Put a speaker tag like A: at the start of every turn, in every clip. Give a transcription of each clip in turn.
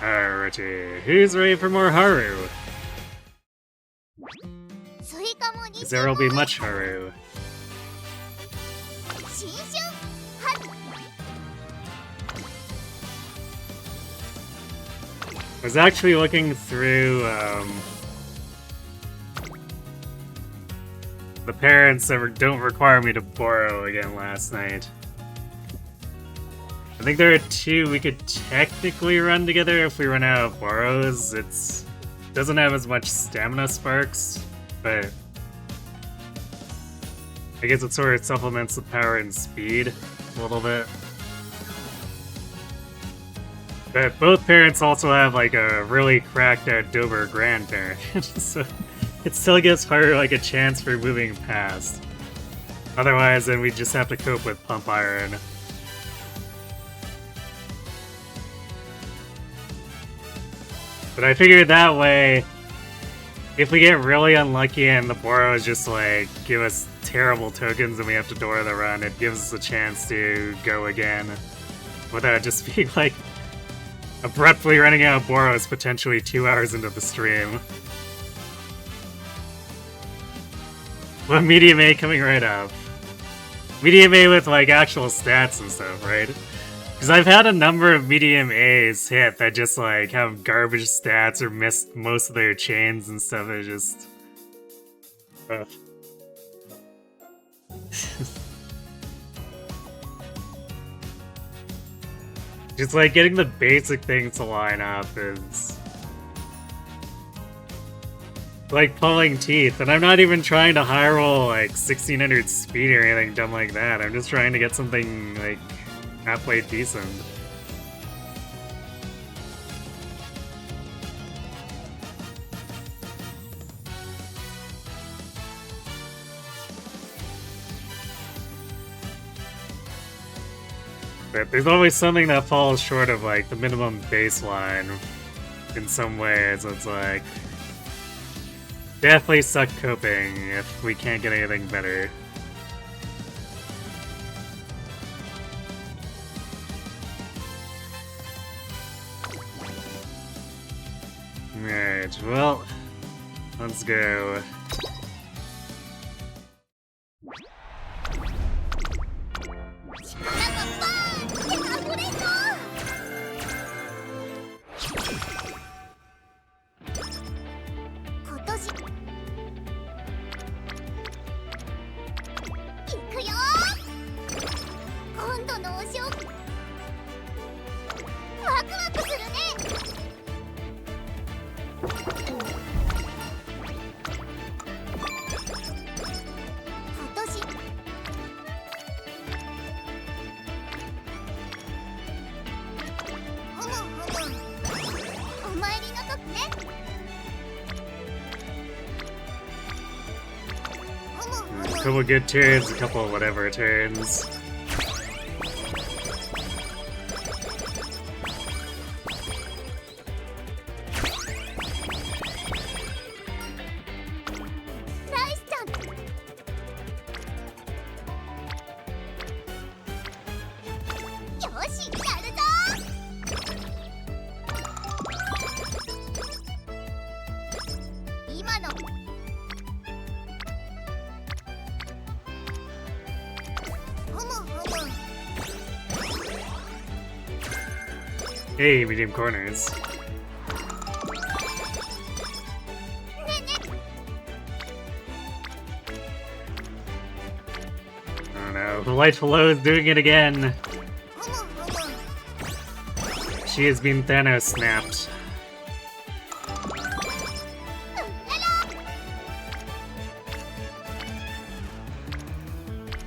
A: Alrighty, who's ready for more Haru? Because there will be much Haru. I was actually looking through the parents that don't require me to borrow again last night. I think there are 2 we could technically run together if we run out of borrows. It doesn't have as much stamina sparks, but I guess it sort of supplements the power and speed a little bit. But both parents also have like a really cracked out Dober grandparent, so it still gives Haru like a chance for moving past. Otherwise, then we just have to cope with Pump Iron. But I figured that way, if we get really unlucky and the Boros just like give us terrible tokens and we have to door the run, it gives us a chance to go again without just being like abruptly running out of Boros potentially 2 hours into the stream. Well, Medium A coming right up. Medium A with like actual stats and stuff, right? Because I've had a number of Medium A's hit that just like have garbage stats or missed most of their chains and stuff. It just... just like getting the basic things to line up is like pulling teeth, and I'm not even trying to high roll like 1600 speed or anything dumb like that. I'm just trying to get something like halfway decent. But there's always something that falls short of like the minimum baseline in some ways. It's like definitely suck coping if we can't get anything better. Alright, well, let's go. A couple good turns, a couple whatever turns. Hey, medium corners. Oh no, the light below is doing it again. She has been Thanos snapped.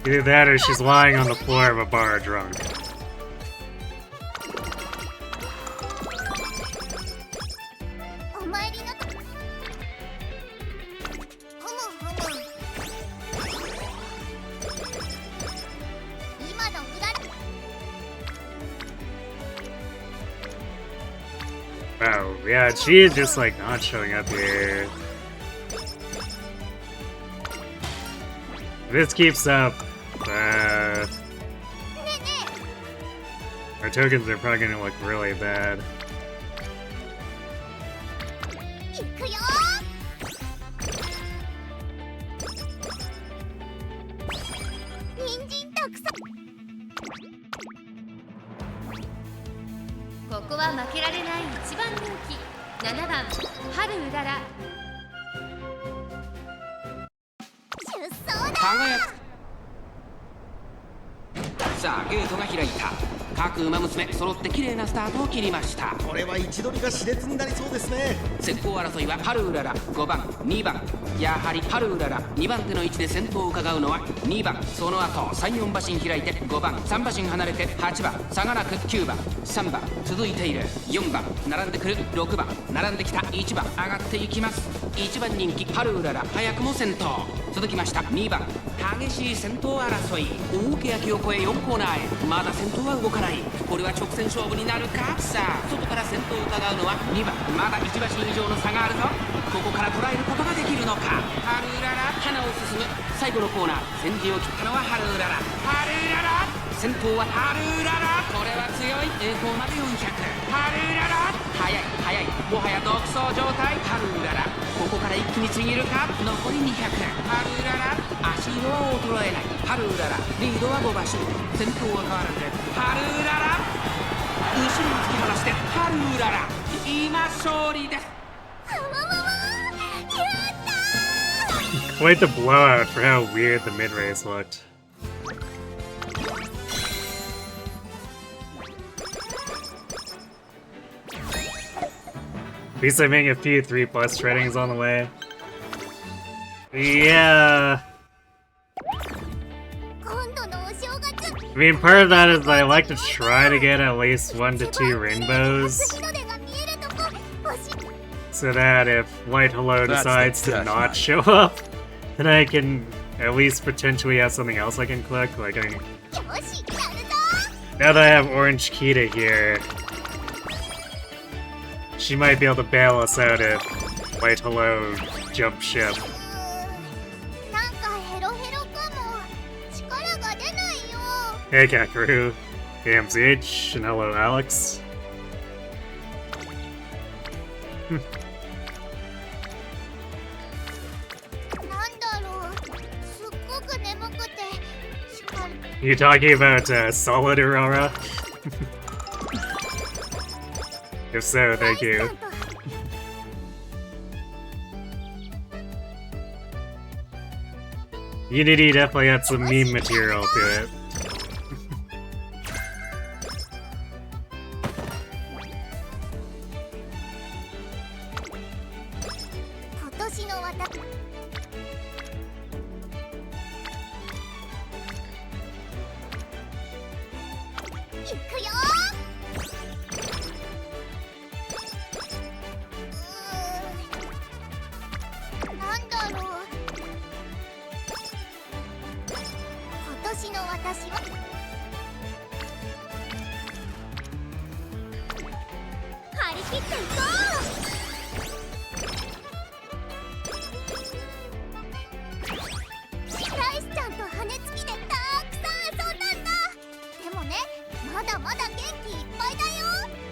A: Either that or she's lying on the floor of a bar drunk. Wow, yeah, she is just like not showing up here. If this keeps up, our tokens are probably gonna look really bad.
B: くよ。人参たくさん。
C: ここは負けられない一番人気7番春うらら。
B: 出走だ。
D: 輝く。さあゲートが開いた。各馬娘揃って綺麗なスタートを切りました。
E: これは位置取りが熾烈になりそうですね。
D: 先行争いは春うらら5番2番。やはり春うらら2番手の位置で先頭を伺うのは2番。その後3、4馬身開いて5番3馬身離れて8番差がなく9番3番続いている4番並んでくる6番並んできた1番上がっていきます。1番人気春うらら早くも先頭。続きました2番。激しい先頭争い。大欅を越え4コーナーへ。まだ先頭は動かない。これは直線勝負になるか。さあ外から先頭を伺うのは2番。まだ1馬身以上の差があるぞ。ここから捉えることができるのか。春うらら花を進む。最後のコーナー先陣を切ったのは春うらら。春うらら先頭は春うらら。これは強い。栄光まで400。春うらら速い速い。もはや独走状態。春うららここから一気にちぎるか。残り200。春うらら足色は衰えない。春うららリードは5馬身。先頭は変わらず春うらら後ろに突き放して春うらら今勝利です。
A: Quite the blowout for how weird the mid race looked. At least I'm making a few 3+ treadings on the way. Yeah. I mean, part of that is I like to try to get at least 1 to 2 rainbows. So that if Light Hello decides to not show up, then I can at least potentially have something else I can click. Like, now that I have Orange Kita here, she might be able to bail us out if Light Hello jump ship. Hey Kakaru, CM17, and hello Alex. You talking about Solid Aurora? If so, thank you. Unity definitely had some meme material to it.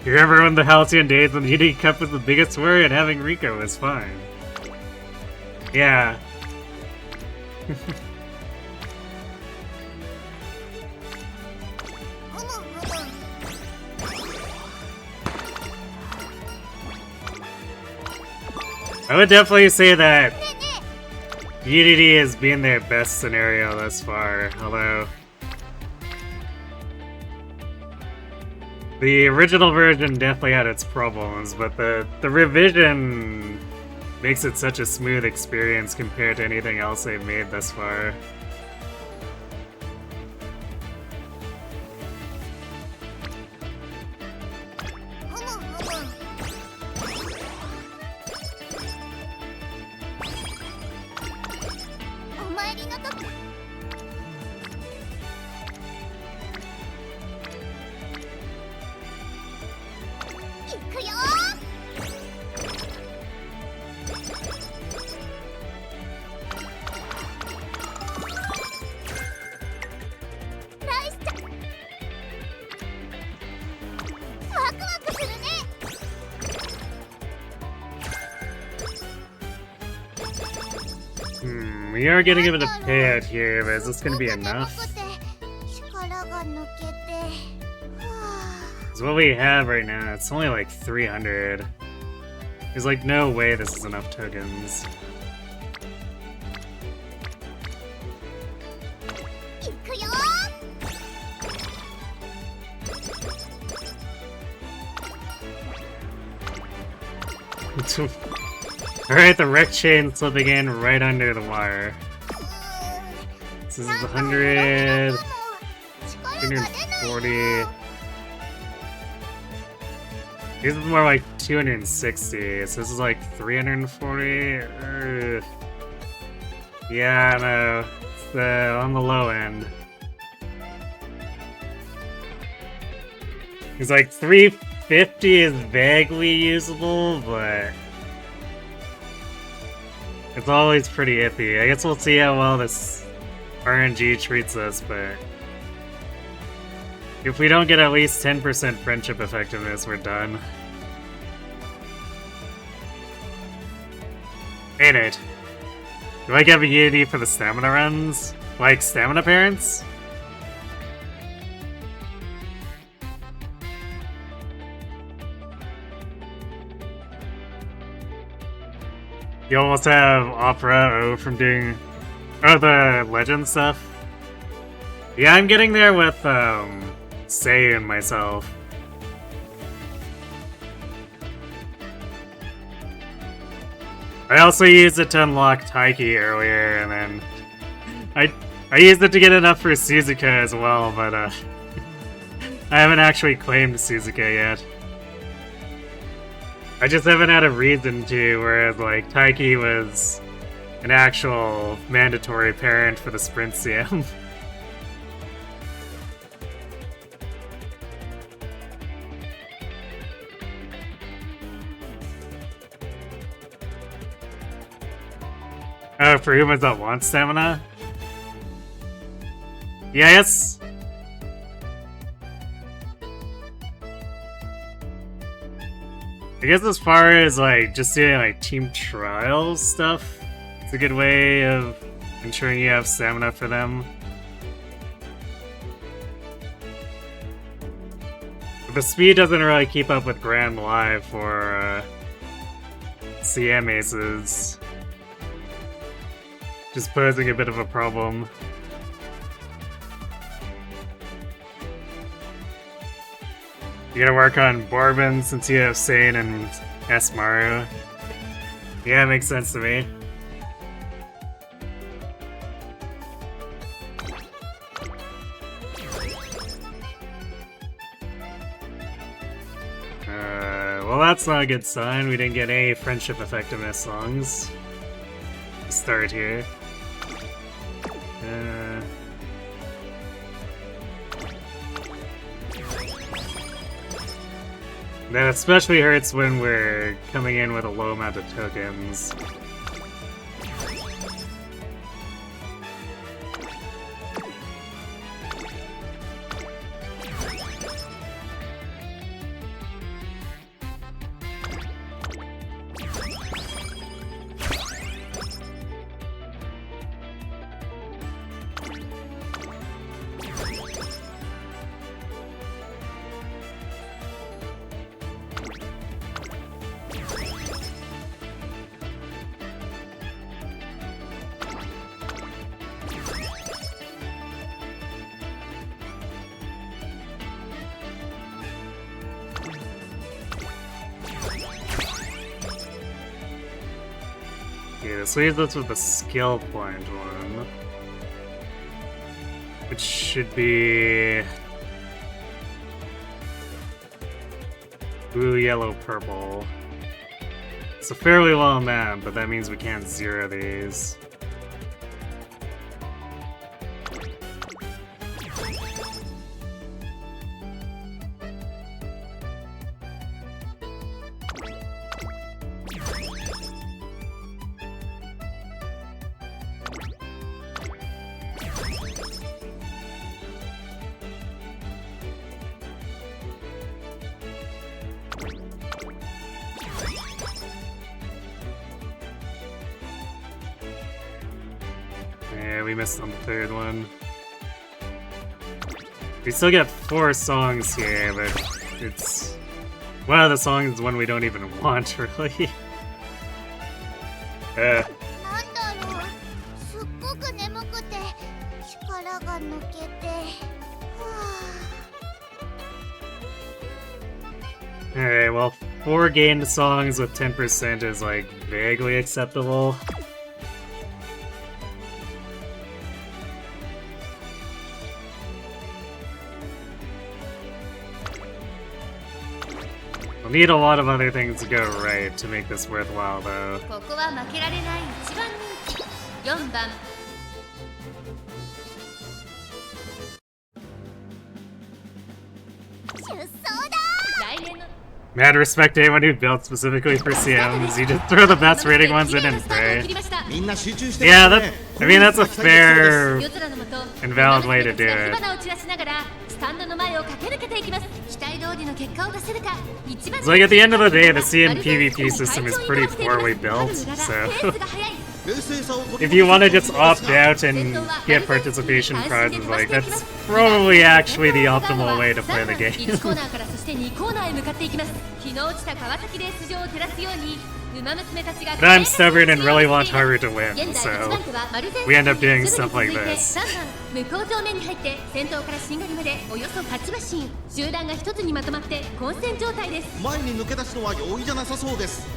A: You remember when the halcyon days when Unity Cup was the biggest worry and having Rico was fine? Yeah. I would definitely say that Unity has been their best scenario thus far, although the original version definitely had its problems, but the revision makes it such a smooth experience compared to anything else they've made thus far. We are getting a bit of payout here, but is this going to be enough?
B: 力が抜けては
A: Because what we have right now, it's only like 300. There's like no way this is enough tokens.
B: あいくよ
A: Alright, the wreck chain slipping in right under the wire. This is 100, 240. This is more like 260, so this is like 340. Yeah, no, it's on the low end. It's like 350 is vaguely usable, but it's always pretty iffy. I guess we'll see how well this RNG treats us, but if we don't get at least 10% friendship effectiveness, we're done. Ain't it? Do I have a unity for the stamina runs? Like stamina parents? You almost have Opera O from doing... Oh, the legend stuff? Yeah, I'm getting there with, Sei and myself. I also used it to unlock Taiki earlier, and then... I used it to get enough for Suzuka as well, but, I haven't actually claimed Suzuka yet. I just haven't had a reason to, whereas, like, Taiki was an actual mandatory parent for the Sprint CM. Oh, for humans that want stamina? Yes! I guess as far as, like, just doing, like, team trials stuff, it's a good way of ensuring you have stamina for them. But the speed doesn't really keep up with Grand Live for, CM aces. Just posing a bit of a problem. You gotta work on Bourbon since you have Sane and S. Maru. Yeah, it makes sense to me. Well, that's not a good sign. We didn't get any friendship effectiveness songs to start here. That especially hurts when we're coming in with a low amount of tokens. This leaves us with a skill point one, which should be blue, yellow, purple. It's a fairly long map, but that means we can't zero these. Yeah, we missed on the third one. We still get 4 songs here, but it's... one of the songs is one we don't even want, really.
B: なんだろう、すっごく眠くて力が抜けて、
A: Alright, well, 4 gained songs with 10% is, like, vaguely acceptable. We'll need a lot of other things to go right to make this worthwhile, though.
C: ここは負けられない一番人気4番
B: 出走だ。
C: 来年の
A: Mad respect to anyone who built specifically for CMs. You just throw the best rating ones in and pray.
E: みんな集中して
A: Yeah,
E: ます
A: that,
E: ね
A: I mean, that's a fair
C: 夜空の下
A: and valid way to do
C: 火
A: it.
C: 花を散らしながらスタンドの前を駆け抜けていきます期待通りの結果を出せるか一番
A: So, like, at the end of the day, the CM PvP system is pretty poorly built, so...
E: 冷静さを取
A: If
E: り
A: you
E: 戻
A: want to
E: す
A: just opt out and get participation prizes, like, that's probably actually the optimal way to play the
C: 1
A: game.
C: コーナーからそして2コーナーへ向かっていきます日の落ちた川崎レース場を照らすようにウマ娘たちが
A: But I'm stubborn and really want Haru to win,
C: 現在
A: so
C: 1番手はマルゼン
A: we end up doing
C: すぐ
A: stuff
C: に
A: like
C: 続いて
A: this.
C: 3番向こう上面に入って先頭からしんがりまでおよそ8馬身集団が一つにまとまって混戦状態です
E: 前に抜け出すのは容易じゃなさそうです。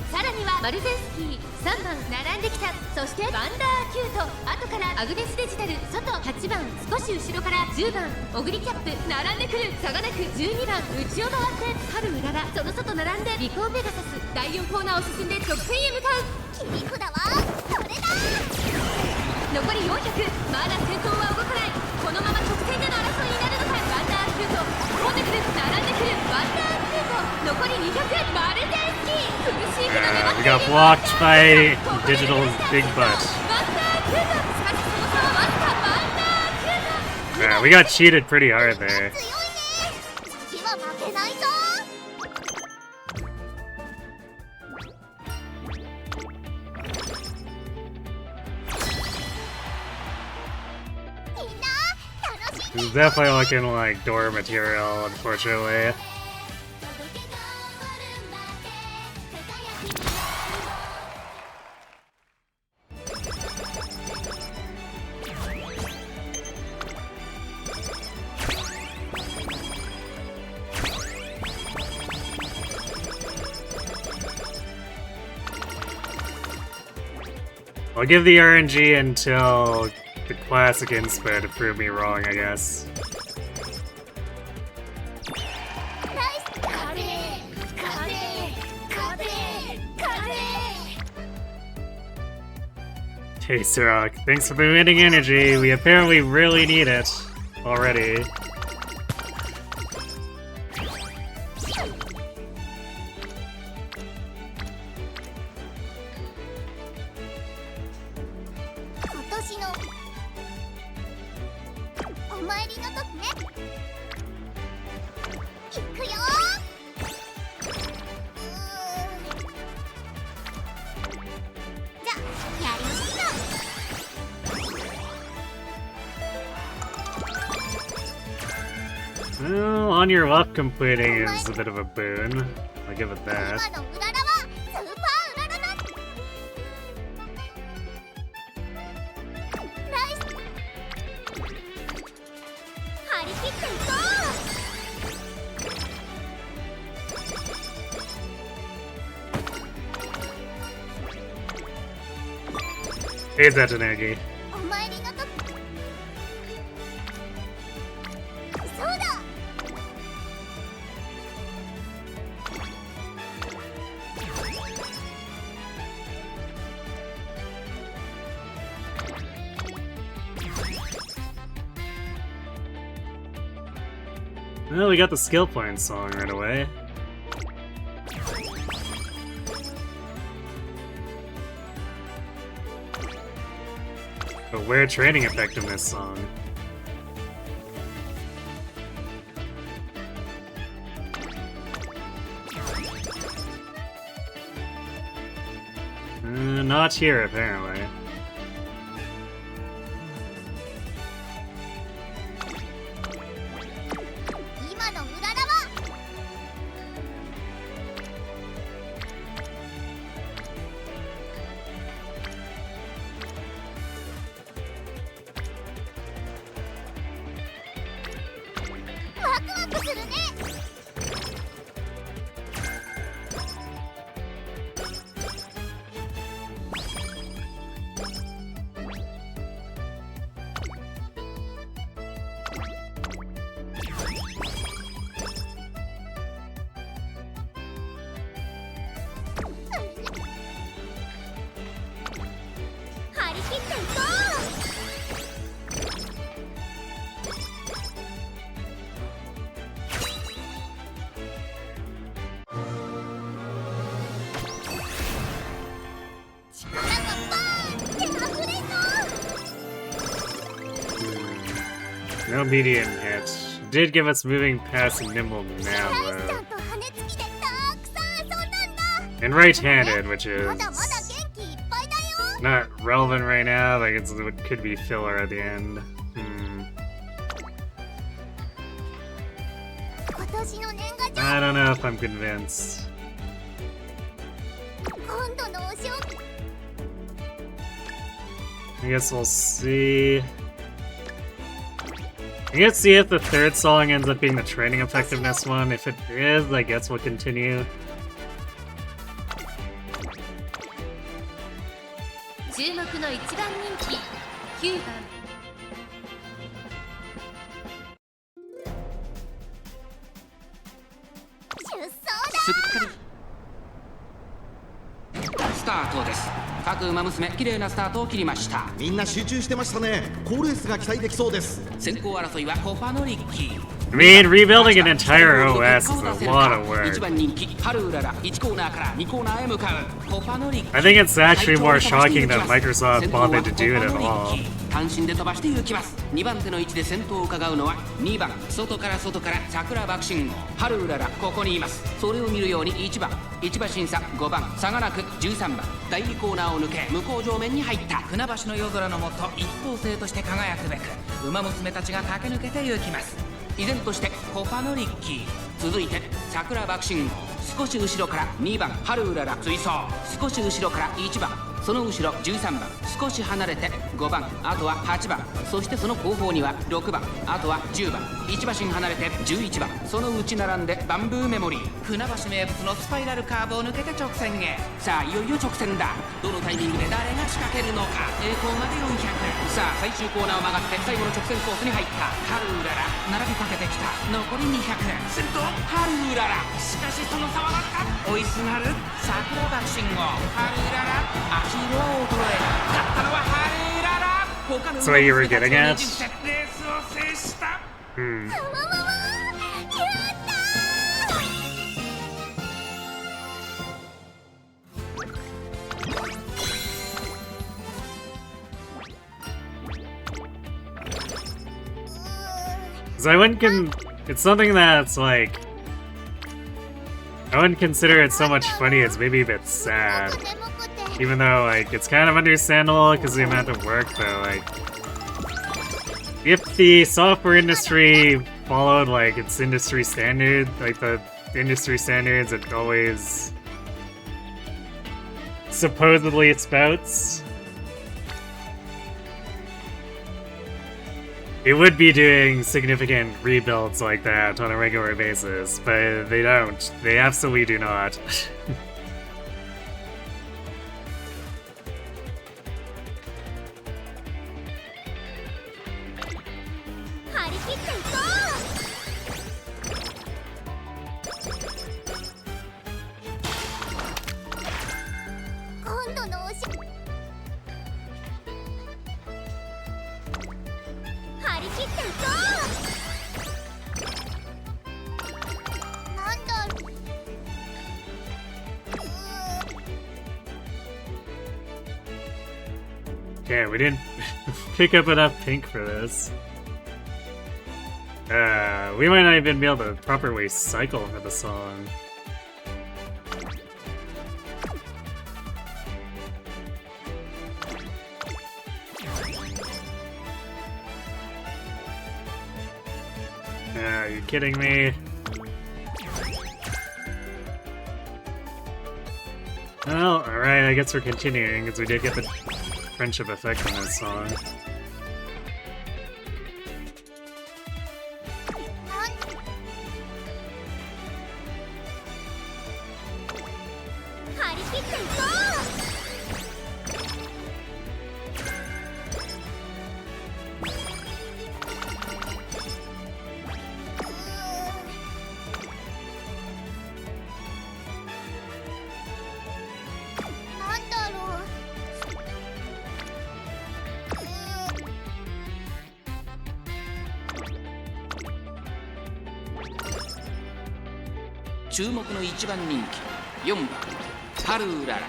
C: さらにはマルゼンスキー3番並んできたそしてワンダーキュート後からアグネスデジタル外8番少し後ろから10番オグリキャップ並んでくる差がなく12番内を回って春うららその外並んでリコーペガサス第4コーナーを進んで直線へ向かう
B: 切り札はそれだ。
C: 残り400まだ先頭は動かないこのまま直線での争いになるのかワンダーキュート飛んでくる並んでくるワンダーキュート残り200マルゼンスキー苦しいけど粘って
A: We
C: いる
A: got blocked by Digital's big butt.
C: ワンダーキュートしかしその差はわずかワンダーキュート
A: Yeah, we got cheated pretty hard there.
B: 強いね。次は負けないぞ。みんな楽しん
A: This
B: で
A: is definitely looking like door material, unfortunately. I'll give the RNG until the classic inspo to prove me wrong, I guess.
B: ナイス。カレーカレーカレーカレー。
A: Taste Rock, thanks for the winning energy. We apparently really need it already. Well, on your luck completing is a bit of a boon. I'll give it that.
B: 今のうららはスーパーうららだ。ナイス。張り切っていこう。
A: Hey, Zatanagi.
B: お参りのとそうだ。
A: Well, we got the skill point song right away. But where training effectiveness song? Not here, apparently. No medium hit. Did give us moving past and nimble now,
B: ちゃ
A: though.
B: んと羽根付きでたくさん遊んだんだ。
A: And right-handed, which
B: ま
A: is
B: だまだ元気いっぱいだよ。
A: not relevant right now. Like it could be filler at the end.
B: 今年の年賀状
A: I don't know if I'm convinced.
B: 今度のお正月
A: I guess we'll see. I guess see if the third song ends up being the training effectiveness one. If it is, I guess we'll continue.
C: 注目の一番人気9番
B: 出走
D: すっかりスタートです。各馬娘綺麗なスタートを切りました。
E: みんな集中してましたね。好レースが期待できそうです。
D: 先行争いはコパノリッキー。
A: I mean, rebuilding an entire OS is a lot of work.
D: 1番人気ハルウララ1コーナーから2コーナーへ向かうコパノリッキー。
A: I think it's actually more shocking that Microsoft bothered to do it at all.
D: 単身で飛ばして行きます。2番手の位置で先頭を伺うのは2番外から桜爆信号ハルウララここにいます。それを見るように1番1馬審査5番差がなく13番第2コーナーを抜け向こう上面に入った船橋の夜空のもと一等星として輝くべく馬娘たちが駆け抜けて行きます。依然としてコパノリッキー続いて桜爆信号少し後ろから2番ハルウララ追走少し後ろから1番その後ろ13番少し離れて5番あとは8番そしてその後方には6番あとは10番1馬身離れて11番そのうち並んでバンブーメモリー船橋名物のスパイラルカーブを抜けて直線へさあいよいよ直線だどのタイミングで誰が仕掛けるのか栄光まで400さあ最終コーナーを曲がって最後の直線コースに入ったハルウララ並びかけてきた残り200するとハルウララしかしその差はわずか追いすがる桜爆信号ハルウララ足色は衰え勝ったのはハルウララ他の
A: That's what you were getting at?
D: レースを制した
A: Hmm.
B: やったー
A: So I wouldn't it's something that's like I wouldn't consider it so much funny, it's maybe a bit sad.
B: 眠くて
A: Even though like it's kind of understandable because the amount of work though, like if the software industry followed like its industry standard, like the industry standards it always supposedly spouts, it would be doing significant rebuilds like that on a regular basis, but they don't. They absolutely do not.
B: 張り切っていこう今度のおし張り切っていこうなんだろう
A: Okay, we didn't pick up enough pink for this. We might not even be able to properly cycle for the song. Are you kidding me? Well, alright, I guess we're continuing, because we did get the friendship effect in this song.
B: 張り切っていこうなんだろう
D: 注目の1番人気4番ハルウララ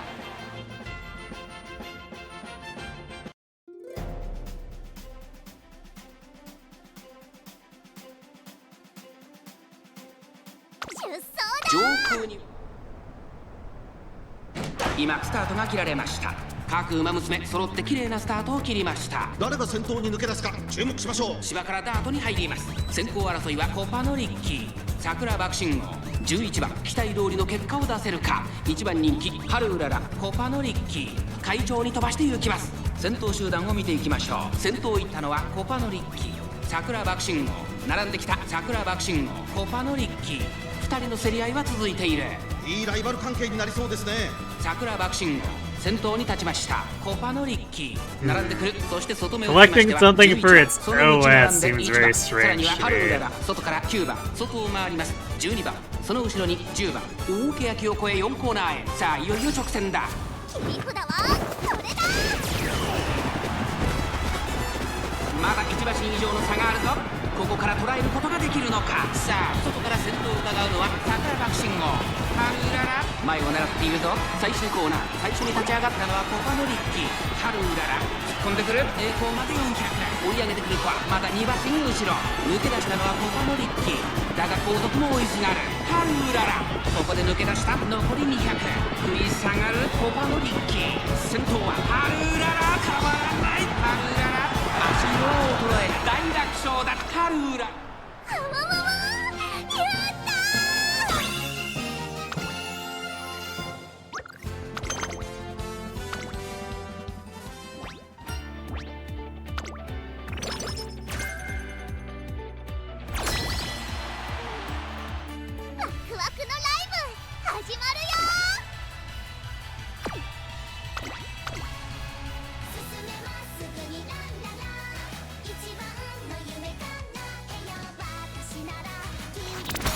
D: 上空に今スタートが切られました。各馬娘揃って綺麗なスタートを切りました。
E: 誰が先頭に抜け出すか注目しましょう。
D: 芝からダートに入ります。先行争いはコパノリッキー、桜爆心号、11番期待通りの結果を出せるか。1番人気ハルウララ、コパノリッキー、会長に飛ばして行きます。先頭集団を見ていきましょう。先頭行ったのはコパノリッキー、桜爆心号、並んできた桜爆心号、コパノリッキー、2人の競り合いは続いている。
E: いいライバル関係になりそうですね。
D: 桜爆心号先頭に立ちました。コパノリッキー並んでくる。そして外目を
A: Collecting something for its OS seems very
D: さらに
A: strange
D: は
A: to
D: ハルウラ
A: me.
D: ラ外から9番外を回ります。12番その後ろに10番大け焼きを越え4コーナーへ。さあいよいよ直線だ。
B: 切り札はこれだ。
D: まだ1馬身以上の差があるぞ。ここから捉えることができるのか。さあ外から先頭を伺うのは桜爆心号、ハルウララ前を狙っているぞ。最終コーナー最初に立ち上がったのはコパノリッキー、ハルウララ突っ込んでくる。栄光まで400、追い上げてくる子はまだ2馬身後ろ。抜け出したのはコパノリッキーだが後続も追いすがるハルウララ。ここで抜け出した残り200、食い下がるコパノリッキー。先頭はハルウララ変わらない。ハルウララ足の衰え大楽勝だ。ハルウラ
B: わわわわ、やったー。ワクワクのライブ始まるよ。進めまっすぐにランララ、一番の夢叶えよう私ならきっとできるか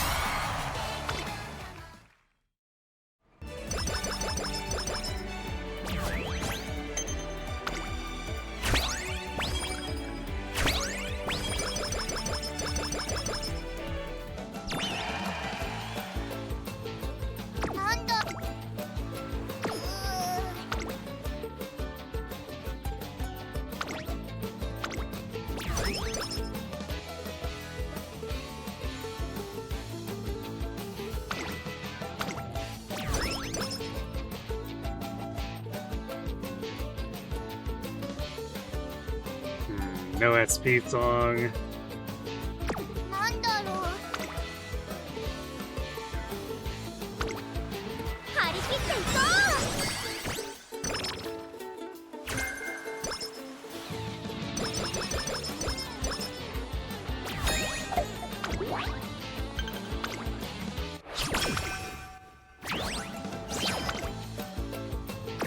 B: も。なんだ
A: No SP song.
B: なんだろう。張り切っていこ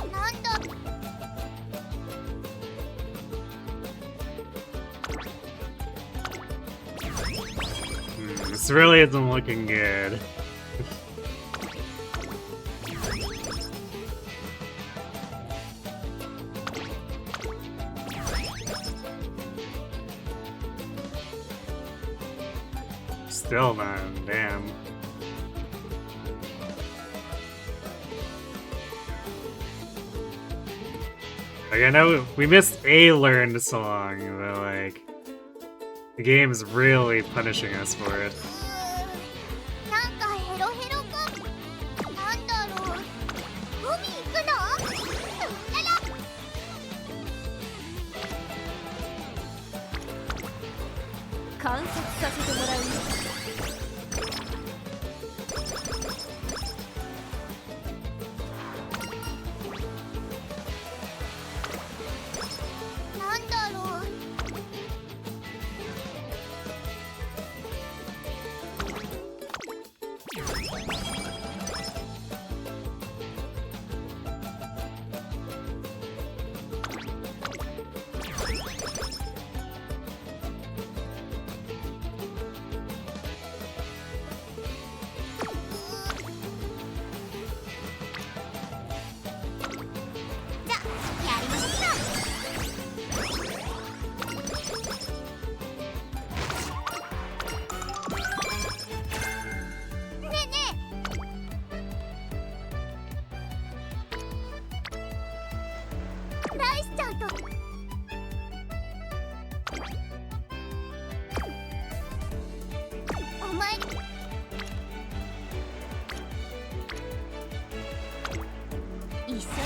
B: う。なんだ。
A: This really isn't looking good. Still none, damn. Like, I know we missed a learned song, but like, the game is really punishing us for it.
B: なんかヘロヘロか。なんだろう。海行くの？ララ。
C: 観察させてもらうよ。
B: なんだろう。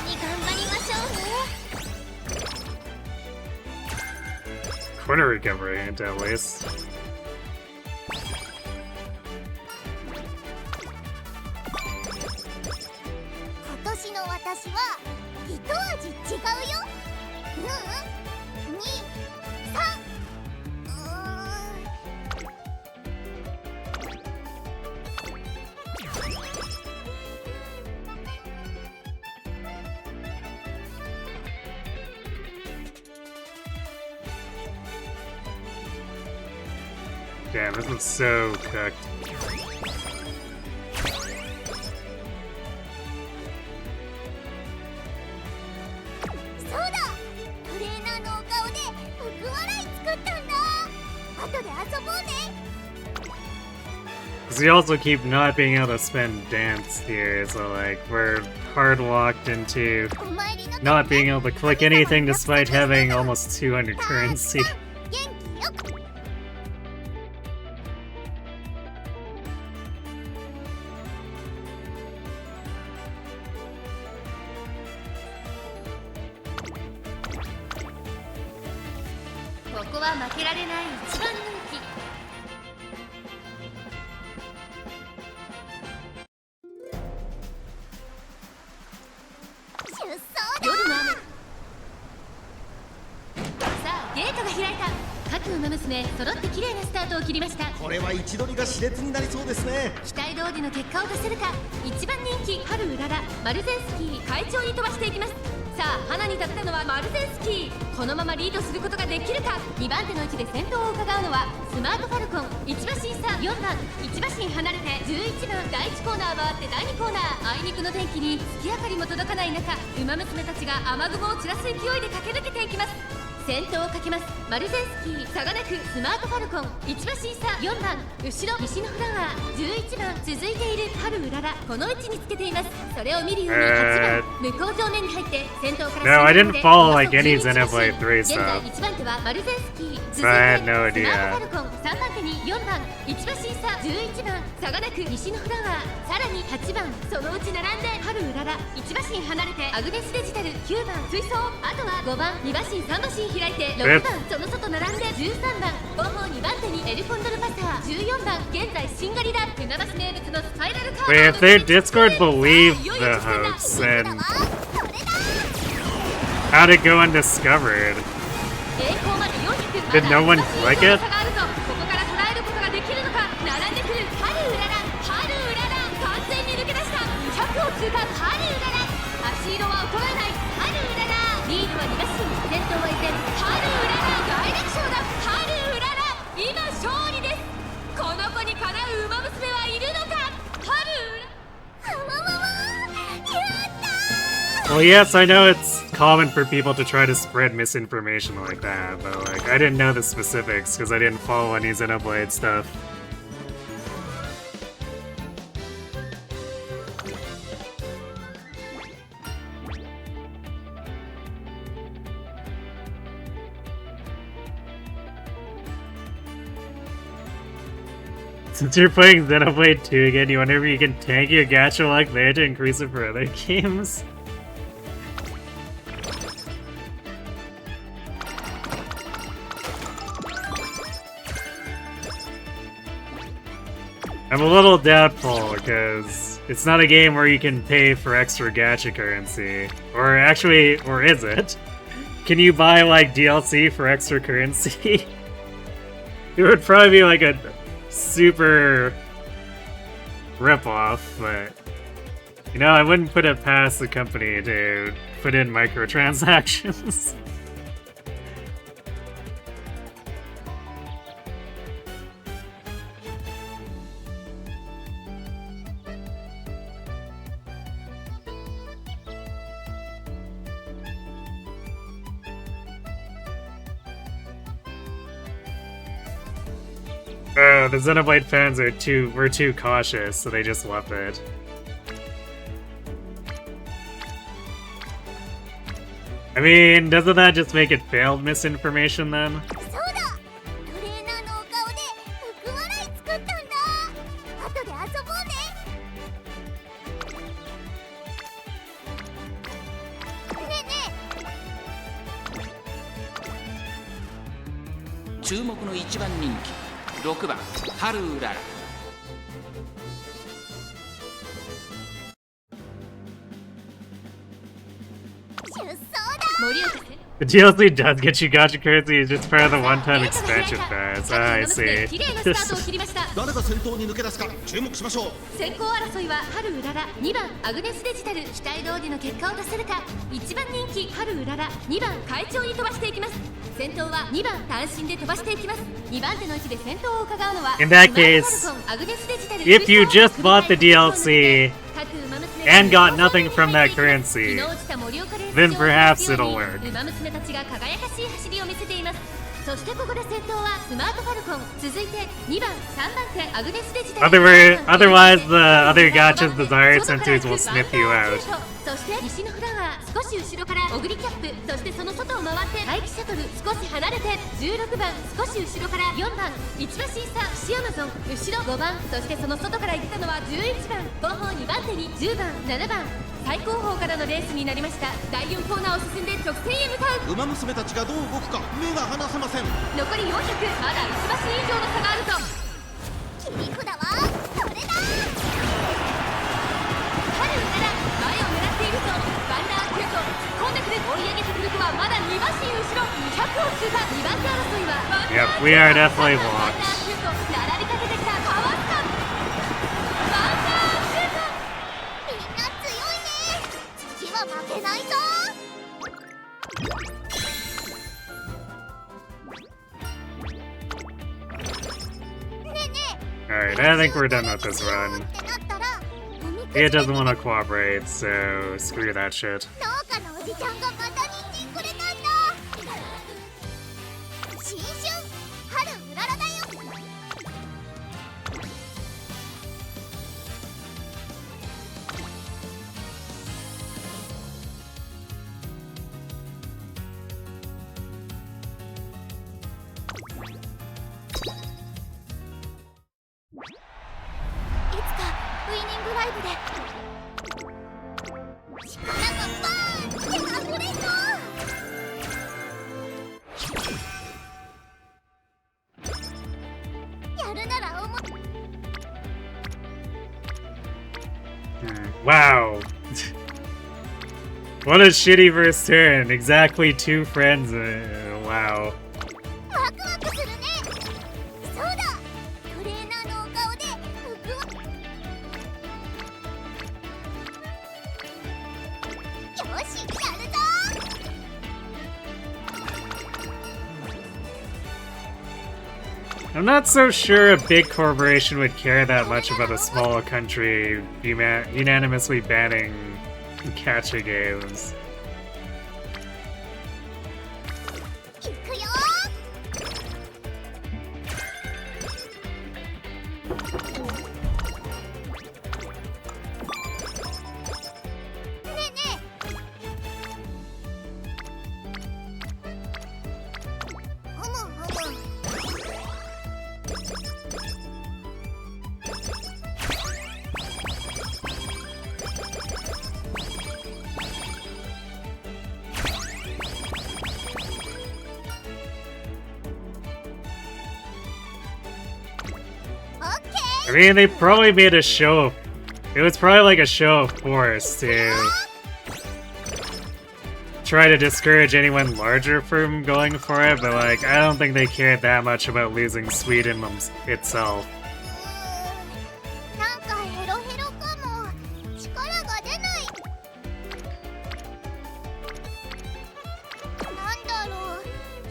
B: に頑張りましょうね。
A: Corner recovery, at least.
B: 今年の私は一味違うよ。2、3。
A: Damn, this one's so cooked.
B: そうだ、トレーナーのお顔で福笑い作ったんだ。後で遊ぼうね。
A: Because we also keep not being able to spend dance here, so like we're hard locked into
B: お参りの時
A: not being able to click anything despite having almost 200 currency.
B: 元気よく。
C: ここは負けられない一番人気。
B: 出走だ。
C: 夜の雨。さあゲートが開いた。各ウマ娘揃って綺麗なスタートを切りました。
E: これは位置取りが熾烈になりそうですね。
C: 期待通りの結果を出せるか。一番人気春うららマルゼンスキー快調に飛ばしていきます。さあ花に立ったのはマルゼンスキー。このままリードすることができるか。2番手の位置で先頭を伺うのはスマートファルコン1馬身差4番1馬身離れて11番第1コーナー回って第2コーナー。あいにくの天気に月明かりも届かない中、ウマ娘たちが雨雲を散らす勢いで駆け抜けていきます。先頭をかけますマルゼンスキー、差がなくスマートファルコン1馬身差4番後ろ西のフラワー11番続いている春うらら、この位置につけています。それを見るように8番向こう上面に入って先頭から
A: No, I didn't follow like any Xenoblade 3
C: 現在
A: stuff.
C: 1番手はマルゼンスキー、続いて
A: I had
C: ス
A: no
C: マ
A: idea.
C: ートファルコン3番手に4番1馬身差11番差がなく西のフラワー、さらに8番そのうち並んで春うらら1馬身離れてアグネスデジタル9番追走、あとは5番2馬身3馬身開いて6番その外並んで13番後方2番手にエルコンドルパター14番現在シンガリラ船橋名物のスパイラルカー
A: Wait, if their Discord believed the hosts, then
B: それだ。
A: how'd it go undiscovered?
C: 栄光まで400
A: Did no one click it?
C: 差があるぞ。ここから捉えることができるのか。並んでくる春うらら、春うらら完全に抜け出した。200を通過春うらら、足色は衰えない春うらら、リードは2馬身、先頭は依然春うらら、大歴勝だ春うらら、今勝利です。この子にかなう馬娘はいるのか。春うら
A: Well, yes, I know it's common for people to try to spread misinformation like that, but like I didn't know the specifics because I didn't follow any Xenoblade stuff. Since you're playing Xenoblade 2 again, you wonder if you can tank your gacha like there to increase it for other games? I'm a little doubtful, because it's not a game where you can pay for extra gacha currency. Or actually, or is it? Can you buy, like, DLC for extra currency? It would probably be like a super ripoff, but... You know, I wouldn't put it past the company to put in microtransactions. The Xenoblade fans were too cautious, so they just left it. I mean, doesn't that just make it failed misinformation then?
B: そうだ。トレーナーのお顔で福笑い作ったんだ。後で遊ぼうね。
D: 注目の1番人気6番ハルウララ。
B: 出走だ。
C: 森岡先
A: The DLC does get you gacha currency, it's just part of the one-time expansion pass. Ah, I see.
C: 綺麗なスタートを切りました。
E: 誰が先頭に抜け出すか注目しましょう。
C: 先行争いは春うらら、2番アグネスデジタル、期待通りの結果を出せるか。1番人気春うらら、2番会長に飛ばしていきます。先頭は2番単身で飛ばしていきます。2番手の位置で先頭を伺うのは
A: In that case,
C: スマートファルコンアグネスデジタル、
A: if you just bought the DLC
C: 各馬娘
A: and got nothing from that currency,
C: 昨日落ちた盛岡レース
A: then
C: 場
A: perhaps
C: の
A: it'll
C: ように
A: work.
C: 馬娘たちが輝かしい走りを見せています。そしてここで先頭はスマートファルコン、続いて2番3番手アグネスデジタル。
A: Otherwise, the other gachas desired sensors will sniff you out.
C: そして西のフラワー、少し後ろからオグリキャップ、そしてその外を回って待機シャトル、少し離れて16番、少し後ろから4番1馬審査シアマゾン、後ろ5番、そしてその外から行ったのは11番、後方2番手に10番7番、最高峰からのレースになりました。第4コーナーを進んで直線へ向かう。
E: 馬娘たちがどう動くか目が離せません。
C: 残り400、まだ1馬身以上の差があると。
B: 切り札はこれだ。
C: 春うらら、前を狙っているとバンダーキュート突っ込んでくる。追い上げてくる子はまだ2馬身後ろ、200を通過。2番手争いはバンダー
A: Yep, we are definitely
C: バンダーキュート並びかけてきた。かわすかバンダーキュート。
B: みんな強いね。次は負けないぞ。ねえねえ。
A: Alright, I think we're done with this run.
B: ってなったらおみく
A: It
B: じ
A: doesn't want to cooperate, so screw that shit.
B: 農家のおじちゃんがまた人参くれたんだ。新春春うららだよ。 いつかウイニングライブで力がバーンって溢れそう。やるなら思っ
A: Wow. What a shitty first turn. Exactly 2 friends. Wow.
B: ワクワクするね。そうだ、トレーナーのお顔で服をよしやるぞ。
A: I'm not so sure a big corporation would care that much about a small country unanimously banning gacha games.
B: いくよ。ねえねえ。ふむふむ。
A: I mean, they probably made a show of... It was probably like a show of force to try to discourage anyone larger from going for it, but like, I don't think they cared that much about losing Sweden itself.
B: なんかヘロヘロかも。力が出ない。なんだろう。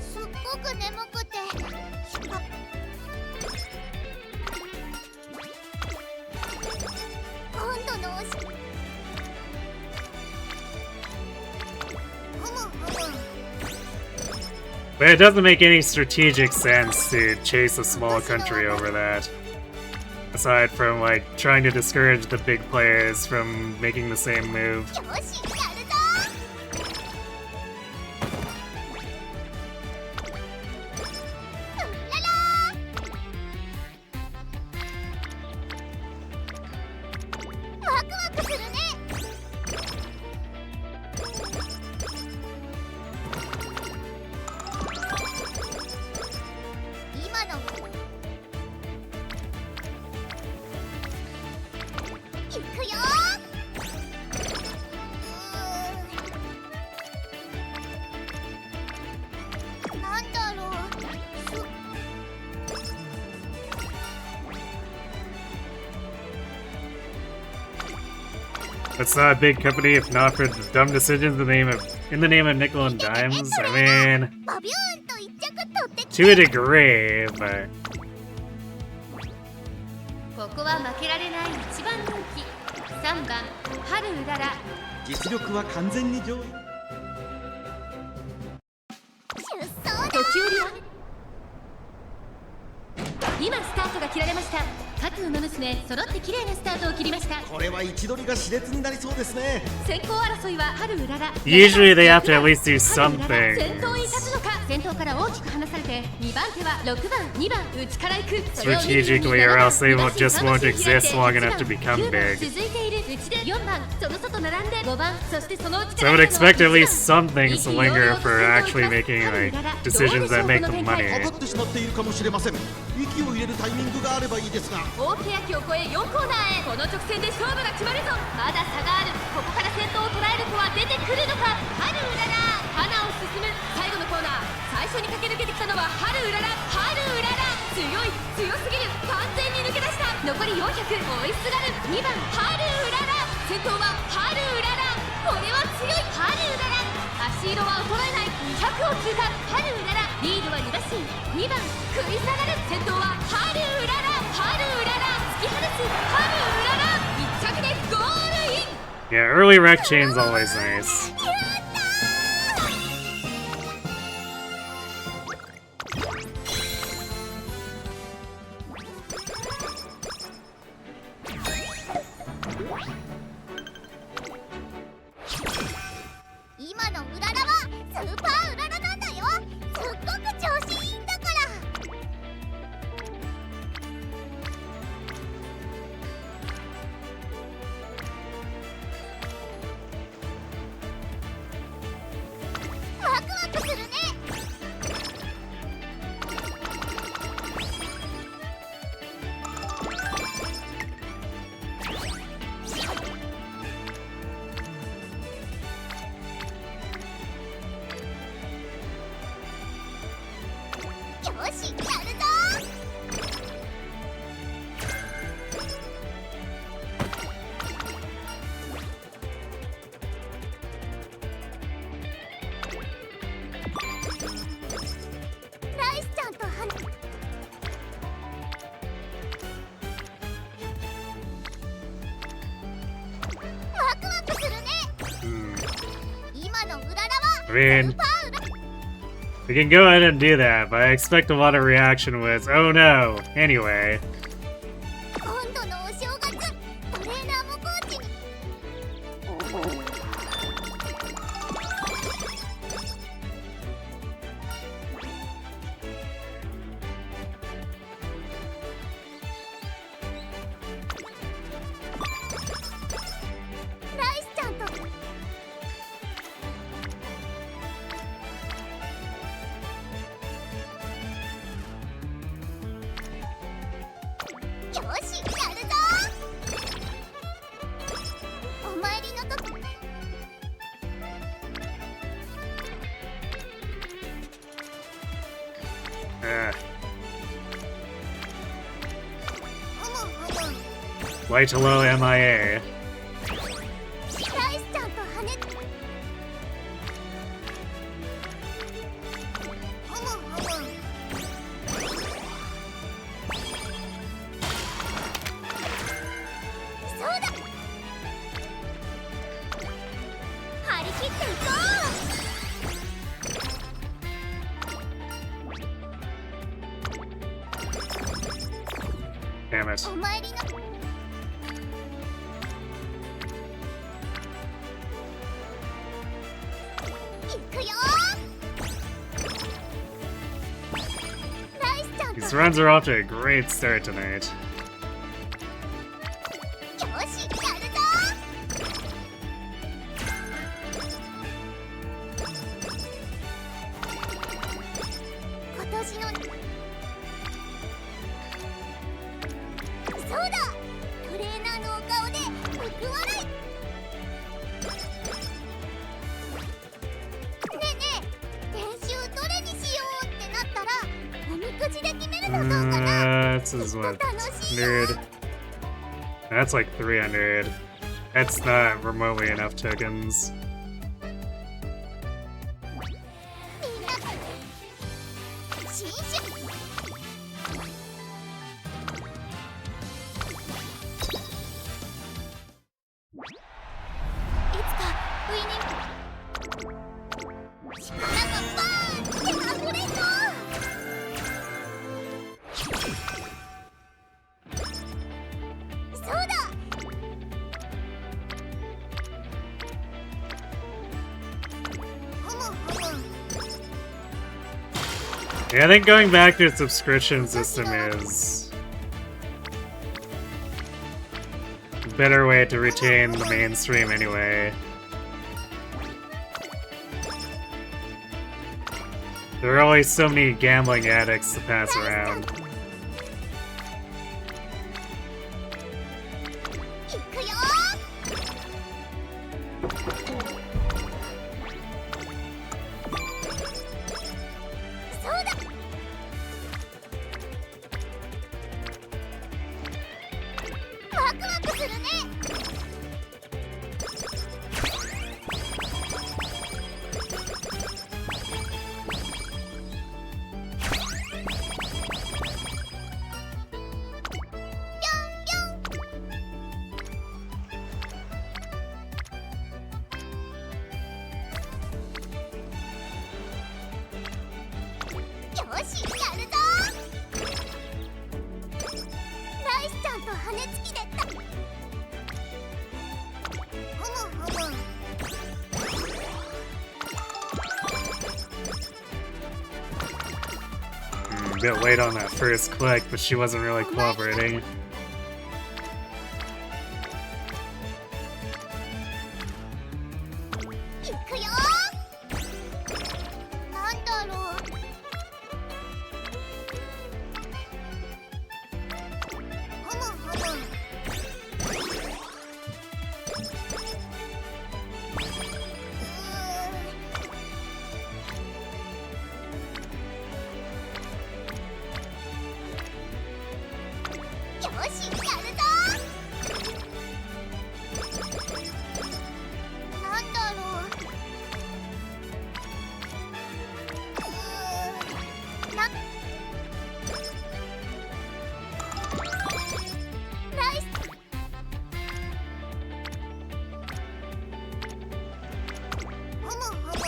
B: すっごく眠くて。今度のおし。ふむふむ。
A: But it doesn't make any strategic sense to chase a small country over that. Aside from, like, trying to discourage the big players from making the same move.
B: よしやるぞ。 うららワクワクするね。
A: Alright, It's not a big company if not for the dumb decisions in the name of nickel and dimes. I mean,
B: バビューンと一着取ってき
A: to a degree, but
C: ここは負けられない一番人気3番春うらら。
E: 実力は完全に上位。
B: 出走だ。
C: 時折は今スタートが切られました。各馬娘揃って綺麗なスタートを切りました。
E: これは位置取りが熾烈になりそうですね。
C: 先行争いは春うらら。
A: usually they have to at least do
C: 春うらら
A: something.
C: 先頭に立つのか。先頭から大きく離されて2番手は6番2番内から行く。それを見るように
A: Strategically, or else they won't
C: 7番
A: just won't exist long enough to become
C: 9番
A: big.
C: 続いている内で4番その外並んで5番そしてその内
A: So
C: か
A: I
C: ら
A: would expect at least some things to linger for actually making like decisions that make the
E: 上
A: money.
E: がってしまっているかもしれません。息を入れるタイミングがあればいいですが。
C: 大欅を越え4コーナーへ。この直線で勝負が決まるぞ。まだ差がある。ここから先頭を捉える子は出てくるのか。春うらら花を進む最後のコーナー。最初に駆け抜けてきたのは春うらら。春うらら強い強すぎる。完全に抜け出した。残り400追いすがる2番春うらら。先頭は春うらら。これは強い春うらら。足色は衰えない200を通過。春うららリードは2馬身2番食い下がる。先頭は春うらら。春うらら突き放す春うらら。1着でゴールイン。
A: Yeah, early wreck chain's always nice.
B: 今のうららはスーパーうららなんだよ。すっごく調子いいんだから。ワクワクするね。よし、やるぞ。ライスちゃんと花。ワクワクするね。 今のうららは
A: I mean,
B: スーパーうら。
A: we can go ahead and do that, but I expect a lot of reaction was, oh no. Anyway,
B: 今度のお正月トレーナーもコーチに。ライスちゃんと。よし、やるぞ。お参りの時。
A: light to low MIA.
B: ライスちゃんと羽根。そうだ。張り切っていこ
A: Damn it.
B: う。お参りの。いくよ。ライスちゃんと。
A: These runs are off to a great start tonight.
B: よし、やるぞ。今年の。そうだ。トレーナーのお顔で報われ。ねえねえ、練習どれにしようってなったらおみくじで決めるのどうかな。
A: This is what?
B: 楽しいよ。
A: 100. That's like 300. That's not remotely enough tokens.
B: みんな新種いつかウイニング力がバーンって溢れそうそうだ
A: Yeah, I think going back to a subscription system is a better way to retain the mainstream anyway. There are always so many gambling addicts to pass around.
B: いくよそうだワクワクするねよしやるぞライスちゃんと羽根つきでったふむふむ
A: A bit late on that first click, but she wasn't really cooperating.
B: いくよなんだろうふむふむ よしやるぞなんだろうなライスふむふむ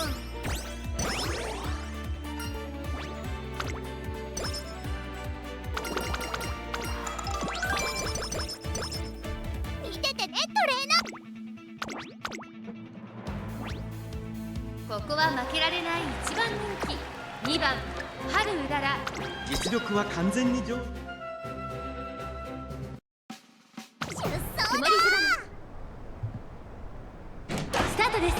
B: 見ててねトレーナ
C: ここは負けられない1番人気2番春うらら
E: 実力は完全に上
B: 出走
C: 曇り
B: だ
C: 空スタートです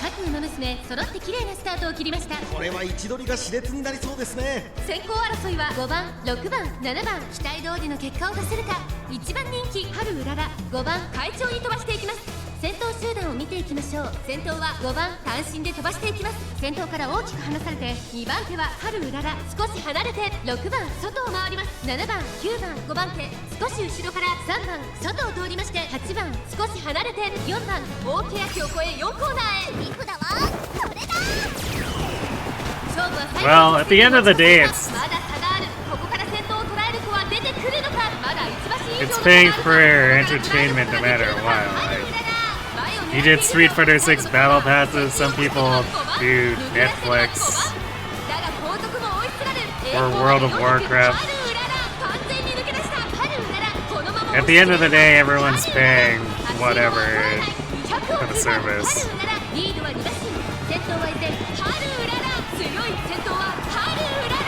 C: 各馬娘揃って綺麗なスタートを切りました
E: これは位置取りが熾烈になりそうですね。
C: 先行争いは5番6番7番期待通りの結果を出せるか1番人気春うらら5番快調に飛ばしていきます先頭集団を見ていきましょう先頭は5番単身で飛ばしていきます先頭から大きく離されて2番手は春うらら少し離れて6番外を回ります7番9番5番手少し後ろから3番外を通りまして8番少し離れて4番大欅を越え4コーナーへ
B: リフだわそれだ
C: 勝負は最
A: Well, at the end of the day, it's
C: まだ差があるここから先頭を捉える子は出てくるのかまだ1馬身以上
A: it's paying for entertainment no matter what. Like, you did Street Fighter 6 battle passes. Some people do Netflix or World of Warcraft. At the end of the day, everyone's paying whatever for the service.
C: リードは2馬身先頭は依然春うらら強い先頭は春うらら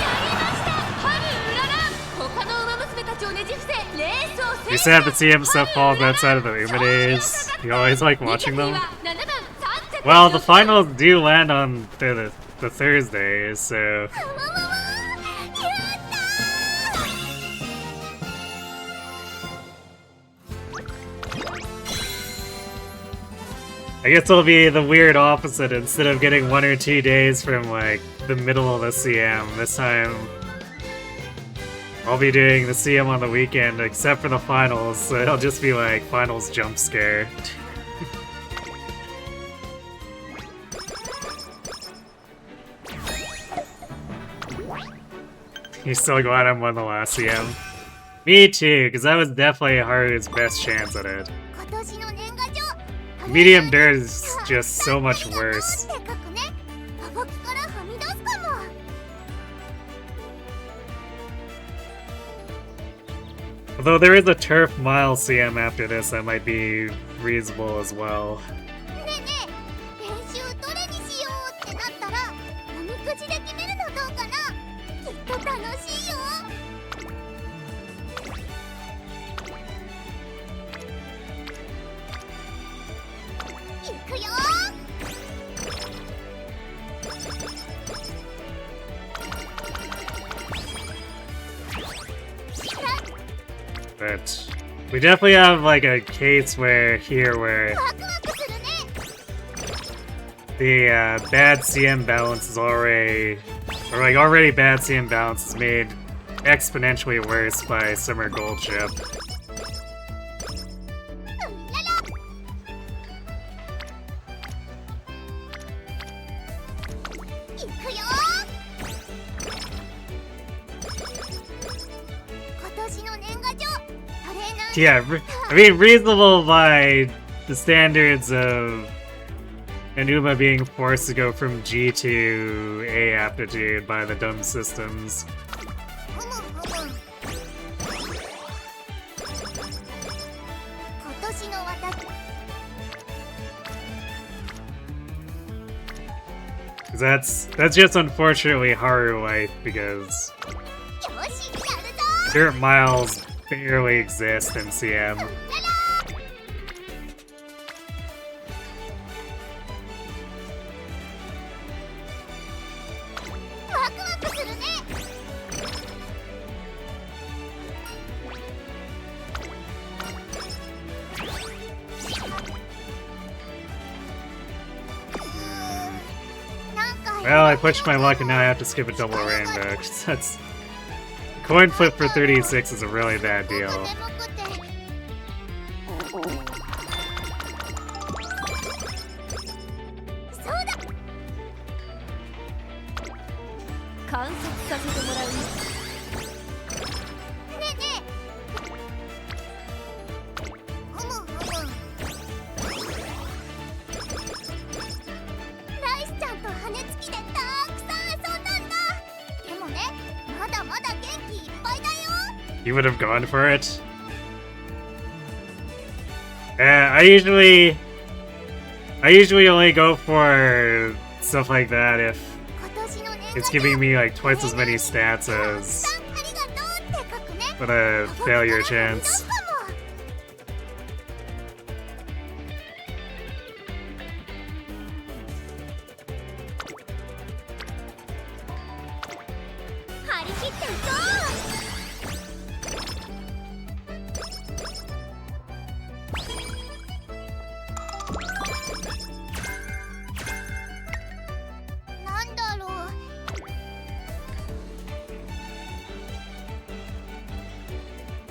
C: やりました春うらら他の馬娘たちをねじ伏せレースを
A: You said the CM stuff falls outside of the Uma days. You always like watching them. Well, the finals do land on the Thursday, so
B: うわわわやったー
A: I guess it'll be the weird opposite. Instead of getting 1 or 2 days from like the middle of the CM, this time I'll be doing the CM on the weekend, except for the finals, so it'll just be like finals jump scare. You still glad I won the last CM? Me too, because that was definitely Haru's best chance at it.
B: 今年の年賀状
A: Medium dirt is just so much worse.
B: って書くね。僕からはみ出すかも。
A: Although there is a turf mile CM after this that might be reasonable as well.
B: ねえねえ、練習どれにしようってなったらおみくじで決めるのどうかな。きっと楽しいよ。いくよ。
A: But we definitely have like a case where where
B: ワクワクするね。
A: the bad CM balance is already bad CM balance is made exponentially worse by Summer Gold Ship.
B: うんらら。いくよ。今年の年賀状。トレーナー。
A: Yeah, I mean reasonable by the standards of an Uma being forced to go from G to A aptitude by the dumb systems.
B: ふむふむ。今年の私。
A: That's just unfortunately Haru life because
B: よし、やるぞ。
A: dirt miles barely exist in CM.
B: ララ。ワクワクするね。
A: Well, I pushed my luck and now I have to skip a double rainbow. That's coin flip for 36 is a really bad deal.
B: そうだ。
C: 観察させてもらうね。
B: ねえねえ。ふむふむ。ライスちゃんと羽根つきでたくさん遊んだんだ。でもね、まだまだ元気いっぱいだよ。
A: You would have gone for it? I usually only go for stuff like that if
B: 今年の年賀
A: it's
B: 状。
A: giving me like twice as many stats as
B: ありがとうって書くね。
A: with a failure chance.
B: 張り切っていこう。なんだろう。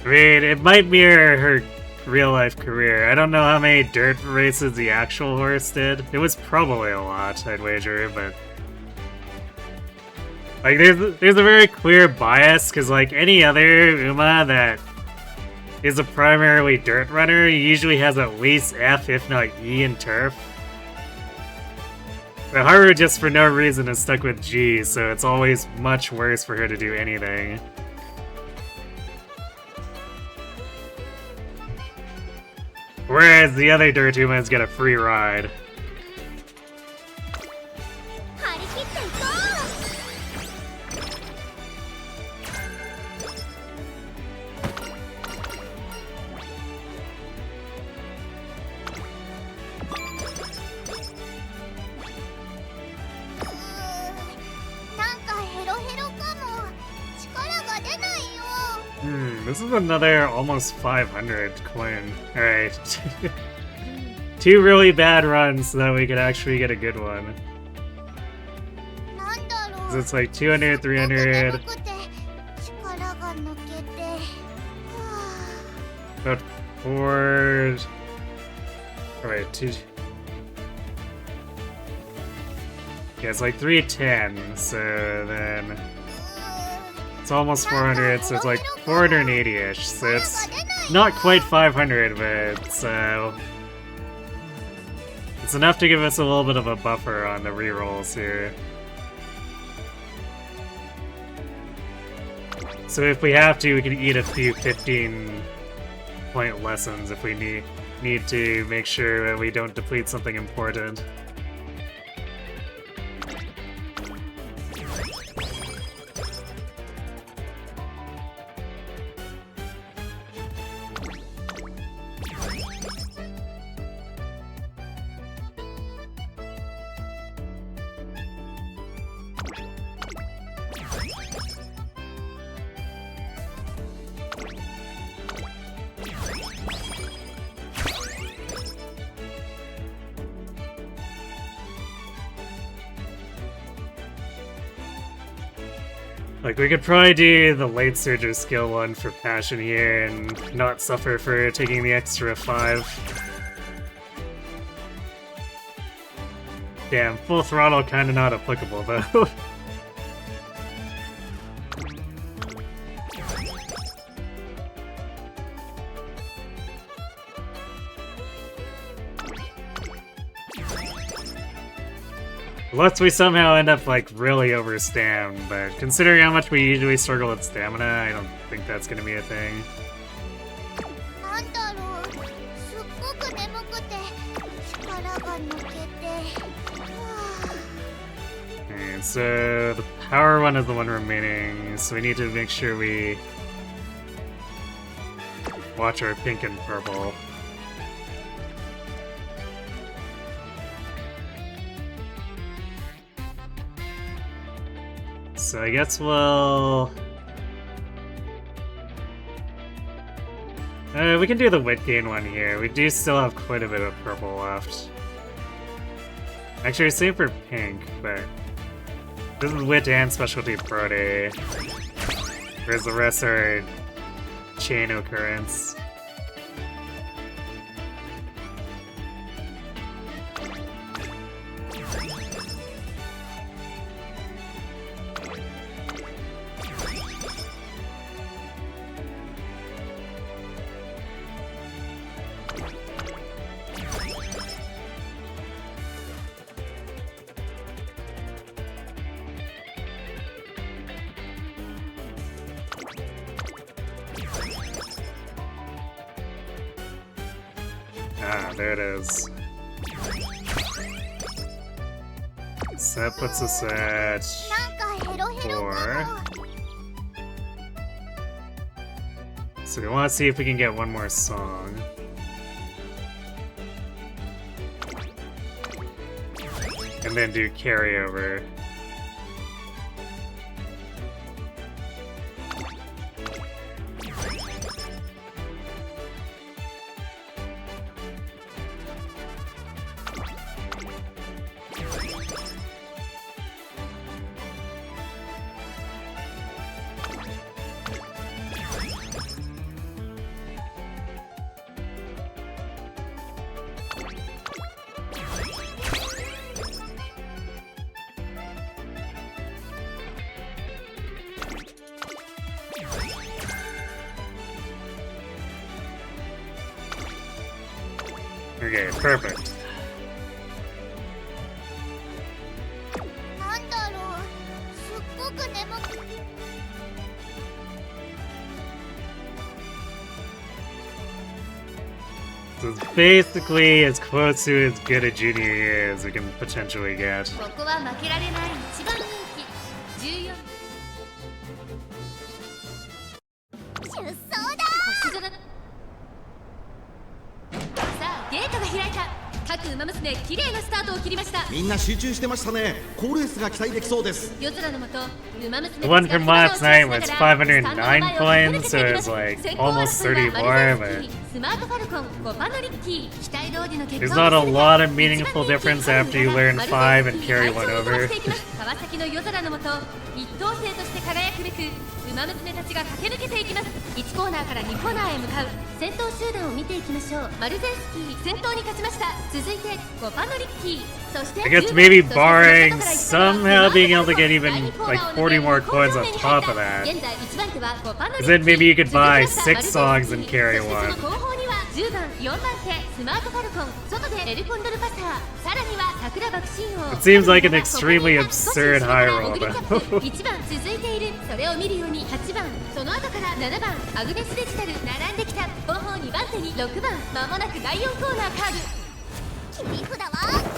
A: I mean, it might mirror her real-life career. I don't know how many dirt races the actual horse did. It was probably a lot, I'd wager, but... Like, there's a very clear bias, because like any other Uma that is a primarily dirt runner, he usually has at least F, if not E in turf. But Haru just for no reason is stuck with G, so it's always much worse for her to do anything. Whereas the other dirt Umas get a free ride.
B: 張り切っていこう。なんかヘロヘロかも。力が出ないよ。
A: This is another almost 500 coin. Alright. 2 really bad runs so that we could actually get a good one.
B: なんだろう。
A: 'Cause it's like 200, 300.
B: 力が抜け
A: About 4... Alright, 2... Yeah, it's like 310, so then... It's almost 400, so it's like 480-ish, so it's not quite 500, but it's enough to give us a little bit of a buffer on the rerolls here. So if we have to, we can eat a few 15-point lessons if we need to make sure that we don't deplete something important. Like, we could probably do the Light Surger skill one for Passion here and not suffer for taking the extra 5. Damn, Full Throttle kinda not applicable though. Unless we somehow end up, like, really overstammed, but considering how much we usually struggle with stamina, I don't think that's gonna be a thing.
B: なんだろう、すっごく眠くて力が抜けて。
A: Alright, so the power one is the one remaining, so we need to make sure we watch our pink and purple. So I guess we'll... we can do the wit gain one here. We do still have quite a bit of purple left. Actually, same for pink, but... This is wit and specialty Prode. Whereas the rest are chain occurrence. Ah, there it is. So that puts us at
B: なんかヘロヘロかも。
A: So we want to see if we can get one more song. And then do carryover. Okay, perfect.
B: なんだろう、すっごく眠く。
A: So it's basically as close to as good a junior year as we can potentially get.
C: ここは負けられない一番人気14
B: 出走だ。
C: 星空のさあゲートが開いた各馬娘綺麗なスタートを切りました。
E: みんな集中してましたね。好レースが期待できそうです。
C: 夜空の下馬娘
A: The one from last night was 509 points, so it was like almost 30 more, but
C: スマートファルコンコパノリッキー期待通りの結
A: There's
C: 果
A: not a
C: を見せる
A: lot
C: か
A: of meaningful difference after you learn 5 and carry one over.
C: 川崎の夜空の下一等星として輝くべくウマ娘たちが駆け抜けていきます。1コーナーから2コーナーへ向かう先頭集団を見ていきましょう。マルゼンスキー先頭に勝ちました。続いてコパノリッキー、そして
A: I guess maybe barring somehow being able to get even like 40 more coins on top of that.
C: 現在1番手はコパノリッキ
A: Then
C: ー。
A: maybe you could buy
C: 続きま
A: 6
C: した
A: songs and carry
C: そしてそ
A: one.
C: の後方には10番4番手スマートファルコン、外でエルコンドルパサー、さらには桜爆心王。
A: It seems like an extremely absurd high roll, though.
C: 1番続いている。それを見るように8番、その後から7番アグネスデジタル並んできた。後方2番手に6番、まもなく第4コーナーカーブ。
B: 切り札は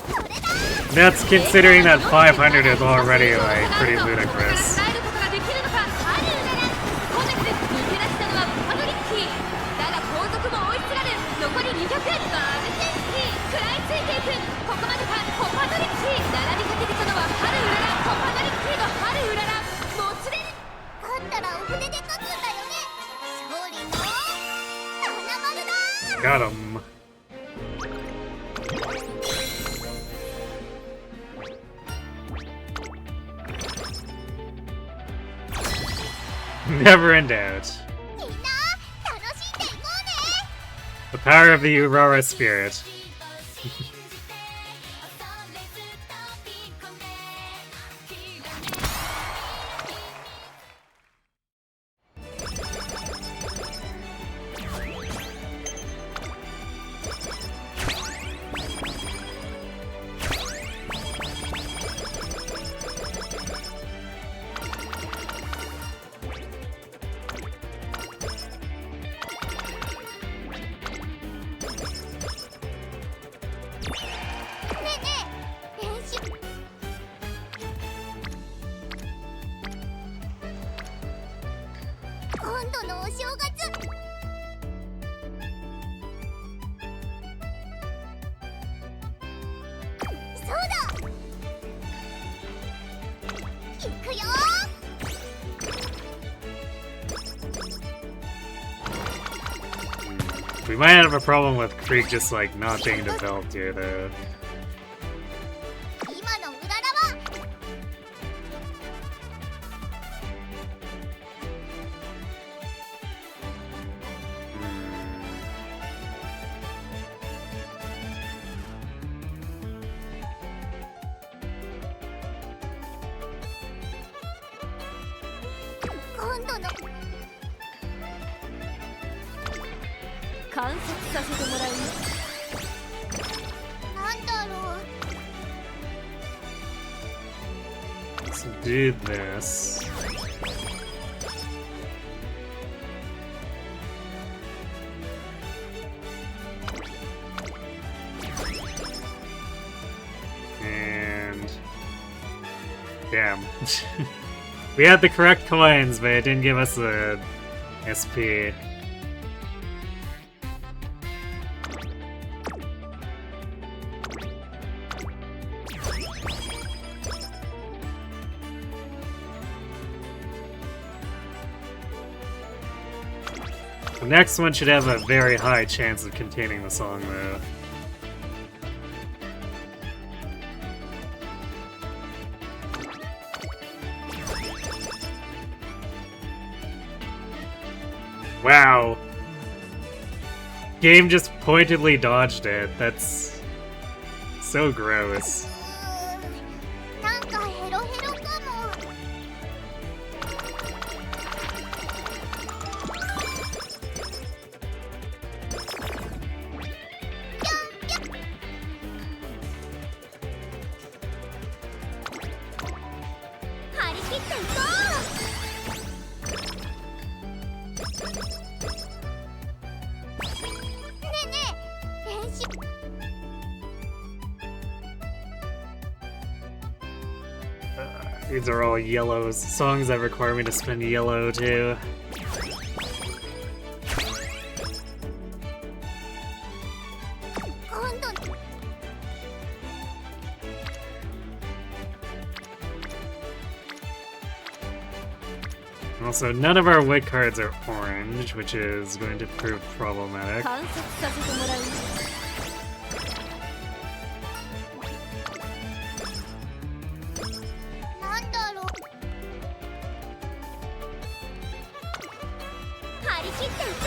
B: これだ。
A: That's considering that 500 is already like pretty ludicrous.
C: 捉えることができるのか。ハルならコネク抜け出したのはコパノリッキーだが後続も追いすがる。残り200、バルゼンスキー食らいついていく。ここまでかコパノリッキー並びかけてきたのはハルウララ。コパノリッキーのハルウララもつれ。
B: 勝ったらお筆で勝つんだよね。勝利の七丸だ。
A: Got him. Never in doubt.
B: みんな楽しんでいこうね。
A: The power of the Aurora spirit. We might have a problem with Creek just like not being developed here though.
B: 今のうららは 今度の
C: 観察させてもらうよ。
B: なんだろう。
A: Let's do this. And damn. We had the correct coins, but it didn't give us the SP. The next one should have a very high chance of containing the song, though. Wow. Game just pointedly dodged it. That's so gross.
B: なんかヘロヘロかも。 張り切っていこう。ねえねえ、練習。
A: These are all yellows. Songs that require me to spend yellow, too.
B: 今度。 こ
A: Also, none of our white cards are orange, which is going to prove problematic.
C: 観察させてもらう。
B: なんだろう。張り切っていこ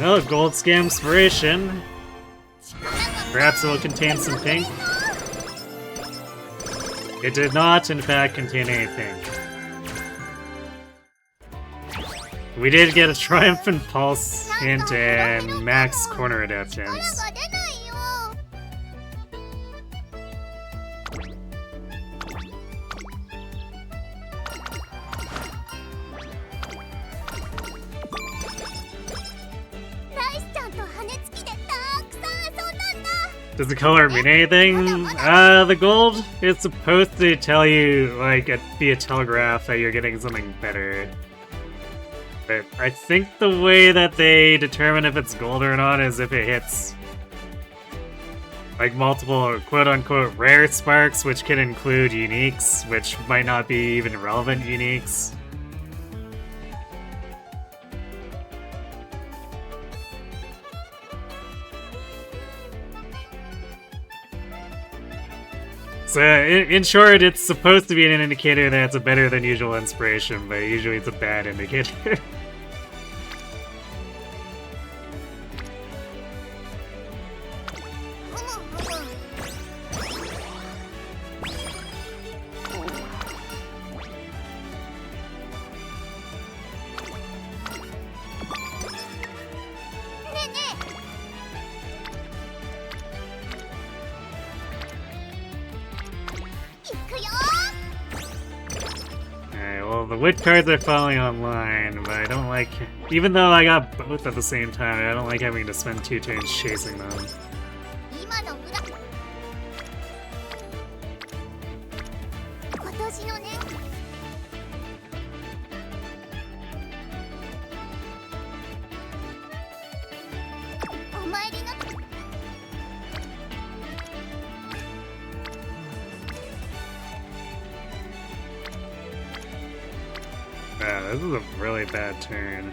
B: う。
A: Oh, gold scam inspiration. Perhaps it will contain some pink. It did not, in fact, contain anything. We did get a triumphant pulse hint and max corner
B: 力
A: adaptance.
B: が出ないよ。ライスちゃんと羽根つきでたくさん遊んだんだ。
A: Does the color mean anything? The gold is supposed to tell you, like, be a telegraph that you're getting something better. But I think the way that they determine if it's gold or not is if it hits, like, multiple quote-unquote rare sparks, which can include uniques, which might not be even relevant uniques. So, in short, it's supposed to be an indicator that it's a better than usual inspiration, but usually it's a bad indicator. Alright, well, the wit cards are falling online, but I don't like... Even though I got both at the same time, I don't like having to spend 2 turns chasing them.
B: 今の裏。今年のね。お参りの。
A: This is a really bad turn.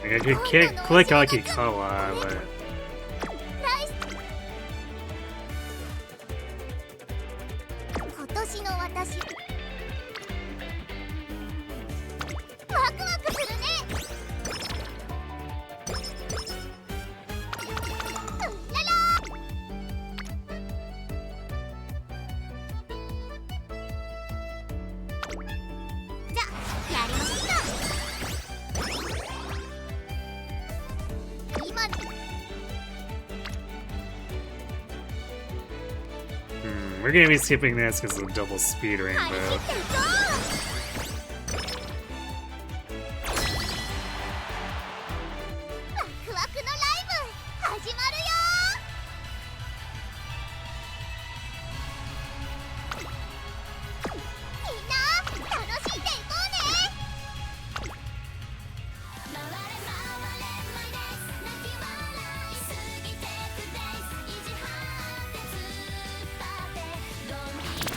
A: Like, I could click Akikawa, but...
B: ライス。今年の私。ワクワクするね。うらら。じゃあやりましょうか。今の。
A: We're gonna be skipping this because of the double speed
B: 張り
A: rainbow.
B: 切っていこう。ワクワクのライブ始まるよ。みんな楽しんでいこうね。回れ回れマイデス泣き笑いすぎてくデイス意地張って突っ張ってドン引き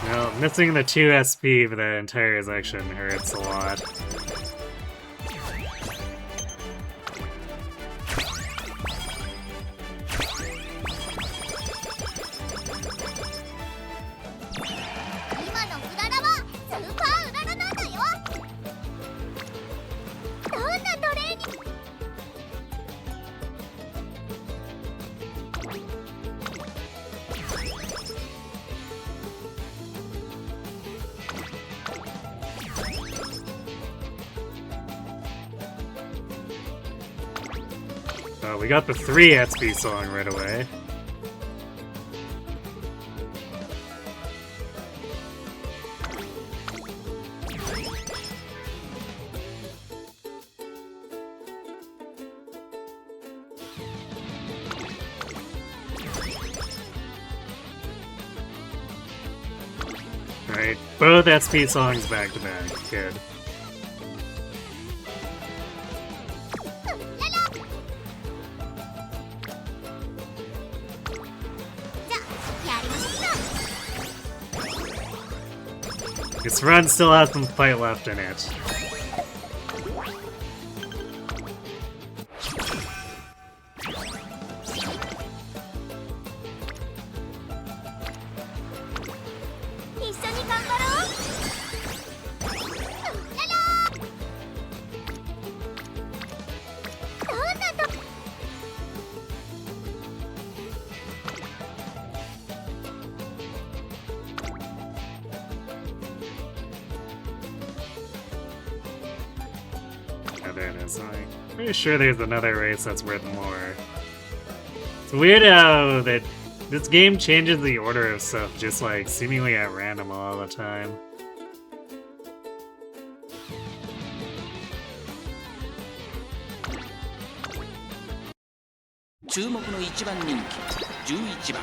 A: No, missing the 2 SP for that entire section hurts a lot. We got the 3 SP song right away. Alright, both SP songs back to back. Good. This run still has some fight left in it. There it is. I'm pretty sure there's another race that's worth more. It's weird how that this game changes the order of stuff just like seemingly at random all the time.
D: 注目の一番人気11番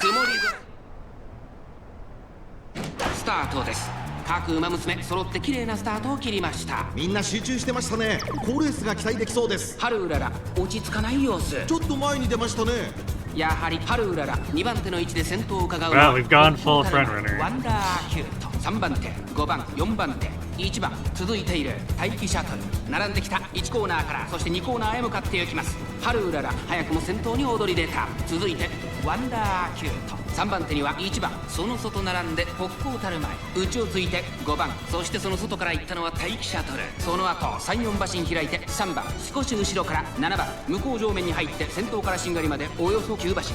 D: 曇りスタートです。各馬娘揃って綺麗なスタートを切りました。
E: みんな集中してましたね。好レースが期待できそうです。
D: ハルウララ落ち着かない様子。
E: ちょっと前に出ましたね。
D: やはりハルウララ2番手の位置で先頭を伺うの
A: Well,
D: は
A: we've gone full front runner.
D: ワンダーキュート3番手5番4番手1番続いている待機シャトル並んできた1コーナーからそして2コーナーへ向かっていきます。ハルウララ早くも先頭に躍り出た。続いてワンダーキュート3番手には1番その外並んで北高たる前内をついて5番そしてその外から行ったのは待機シャトルその後34馬身開いて3番少し後ろから7番向こう上面に入って先頭からしんがりまでおよそ9馬身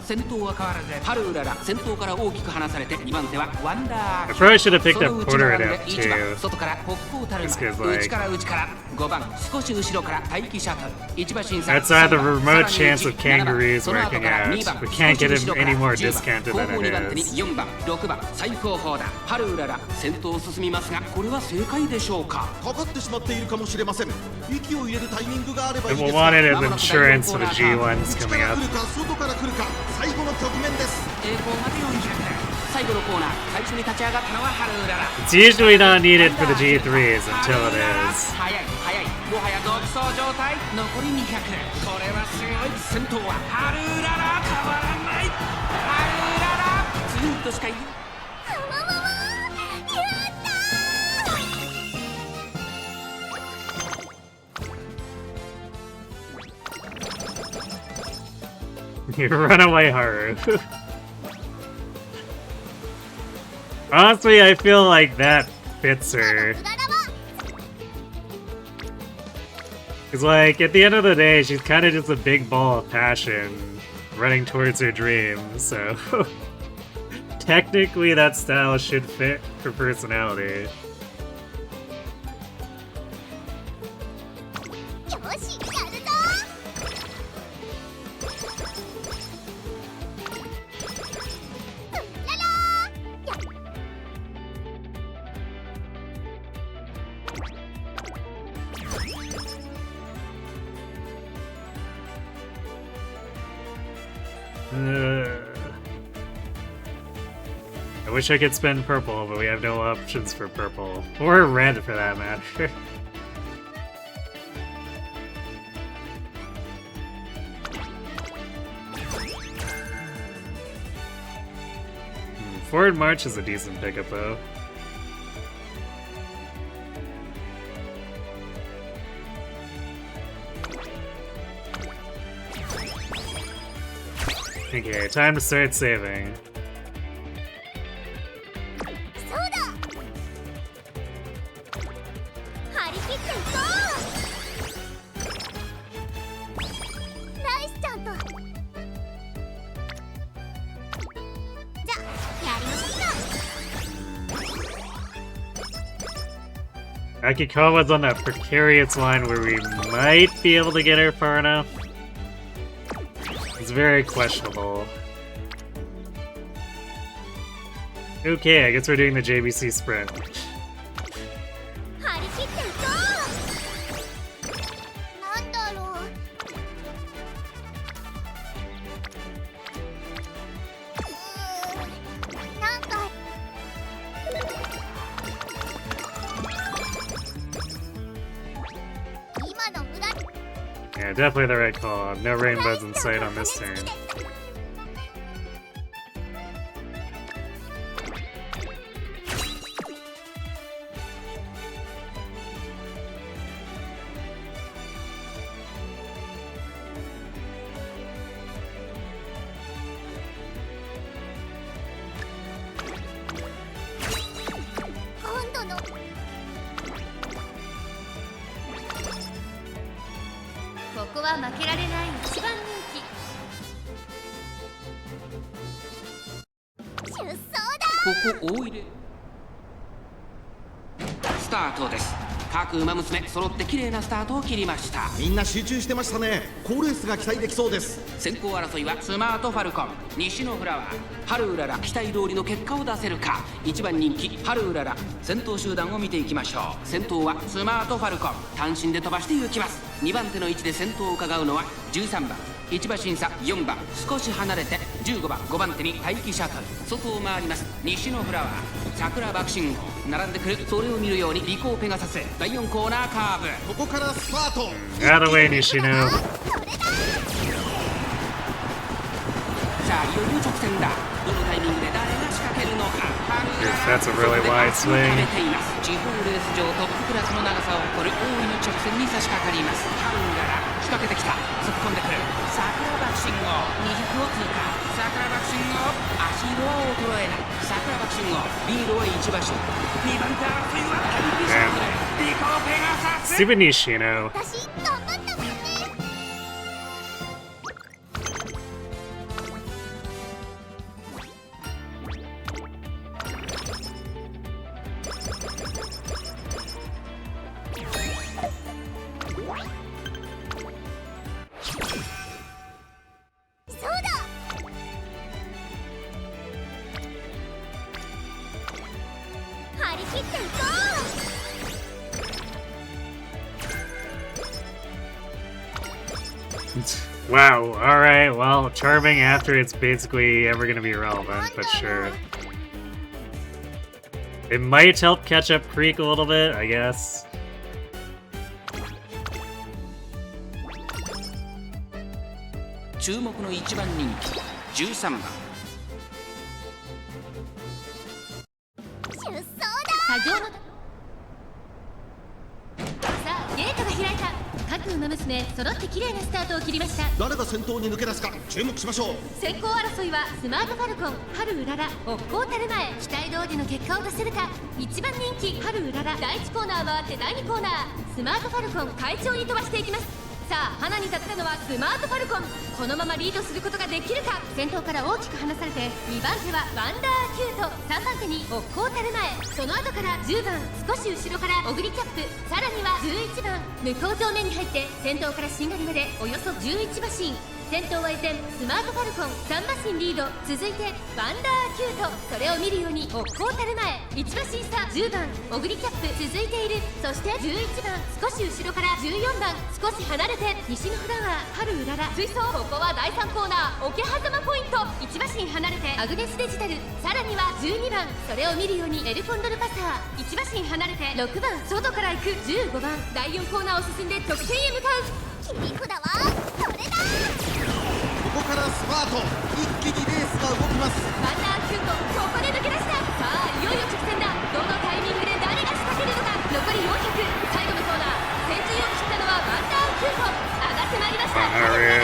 D: 先頭は変わらずハルウララ先頭から大きく離されて2番手はワンダー
A: I probably should have picked
D: そ
A: up
D: の内
A: Porter
D: 側
A: at
D: で
A: F2.
D: 1番外から北高たる
A: This
D: 前
A: guy's like-
D: 内から内から5番少し後ろから待機シャトル1馬身差
A: That's why the
D: 3番
A: remote
D: さらに
A: chance of
D: 7番
A: kangaroos
D: その後
A: working
D: から
A: out.
D: 2番
A: We can't get
D: 少し
A: him
D: 後ろから
A: any more
D: 10
A: discounted
D: 後
A: than
D: 方
A: it
D: 2番手に
A: is.
D: 4番6番最後方だハルウララ先頭を進みますがこれは正解でしょうか。
E: かかってしまっているかもしれません。息を入れるタイミングがあればいい
A: And
E: で
A: we'll
E: すが
A: want it as insurance for the G1s
E: 内か
A: coming
E: ら
A: up.
E: 来るか外から来るか最後の局面です。
D: 栄光まで400最後のコーナー最初に立ち上がったのはハルウララ
A: It's usually not needed for the G3s until it is.
D: 速い速いもはや独走状態残り200これはすごい先頭はハルウララ変わらないハルウララツインとしか言う
A: You run away, Haru. Honestly, I feel like that fits her. Cause like, at the end of the day, she's kind of just a big ball of passion running towards her dreams, so... Technically, that style should fit her personality. I wish I could spend purple, but we have no options for purple. Or red, for that matter. Forward March is a decent pickup, though. Okay, time to start saving. Akikawa's on that precarious line where we might be able to get her far enough. It's very questionable. Okay, I guess we're doing the JBC sprint. Yeah, definitely the right call. No rainbows in sight on this turn.
C: は負けられない一番人気。
B: 出走だ。
D: ここ大入れスタートです。各馬娘揃って綺麗なスタートを切りました。
E: みんな集中してましたね。好レースが期待できそうです。
D: 先行争いはスマートファルコン、西のフラワー、春うらら、期待通りの結果を出せるか。1番人気春うらら、先頭集団を見ていきましょう。先頭はスマートファルコン、単身で飛ばして行きます。2番手の位置で先頭を伺うのは13番1馬審査4番、少し離れて15番5番手に待機シャトル、外を回ります西のフラワー、桜爆信号、並んでくるそれを見るようにリコーペガサス、第4コーナーカーブ。
E: ここからスタート。
A: Out of the way, Nishino.
D: さあいよいよ直線だ。どのタイミングで誰が仕掛けるのか。
A: That's a really wide swing.
D: 地方レース場トップクラスの長さを誇る大いの直線に差し掛かります。ハルウララ仕掛けてきた、突っ込んでくる桜爆信号、200を通過。桜爆信号、足色は衰えない。桜爆信号、リードは1馬身。2番手争いは待機シャトル、リコーペガサス。
A: Super Nishino.
B: 私頑張ったもんね。そうだ。張り切っていこう。
A: Wow, alright, well, charming after it's basically ever gonna be relevant, but sure. It might help catch up Creek a little bit, I guess.
D: 注目の1番人気13番。
B: 出走だ。
C: 作業のさあゲートが開いた。各馬娘揃って綺麗なスタートを切りました。
E: 誰が先頭に抜け出すか注目しましょう。
C: 先行争いはスマートファルコン、春うらら、奥行たる前、期待通りの結果を出せるか。1番人気春うらら、第1コーナー回って第2コーナー、スマートファルコン快調に飛ばしていきます。さあ花に立ったのはスマートファルコン、このままリードすることができるか。先頭から大きく離されて2番手はワンダーキュート、3番手に奥行たる前、その後から10番少し後ろからオグリキャップ、さらには11番向こう正面に入って先頭からしんがりまでおよそ11馬身。先頭は依然スマートファルコン3馬身リード、続いてワンダーキュート、それを見るように奥行たる前、1馬身差10番オグリキャップ続いている。そして11番少し後ろから14番少し離れて西のフラワー、春うらら追走。ここは第3コーナー桶狭間ポイント、1馬身離れてアグネスデジタル、さらには12番それを見るようにエルコンドルパサー、1馬身離れて6番外から行く15番、第4コーナーを進んで得点へ向かう。
B: 切り札はこれだ。
E: ここからスパート。一気にレースが動きます。
C: ワンダーキュートここで抜け出した。さあいよいよ直線だ。どのタイミングで誰が仕掛けるのか。残り400、最後のコーナー、先陣を切ったのはワンダーキュート、上がってまいりました。春うら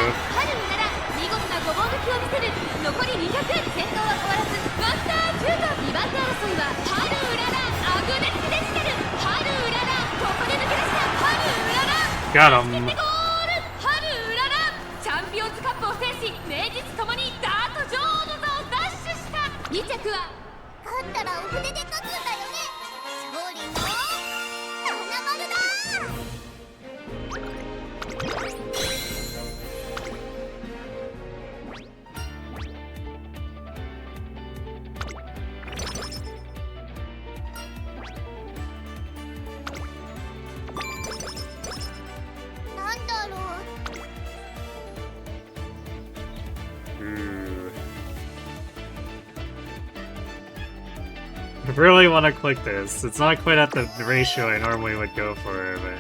C: ら見事なごぼう抜きを見せる。残り200、先頭は変わらずワンダーキュート。2番手争いは春うらら、アグネスデジタル、春うららここで抜け出した。春うらら
A: Got
C: ゴ
A: him.
C: ール、春うららチャンピオンズカップを制し名実ともにダート女王の座を奪取した。2着は
B: 勝ったらお船で勝つんだよね。勝利の花丸だ。なんだろう。
A: I really want to click this. It's not quite at the ratio I normally would go for, but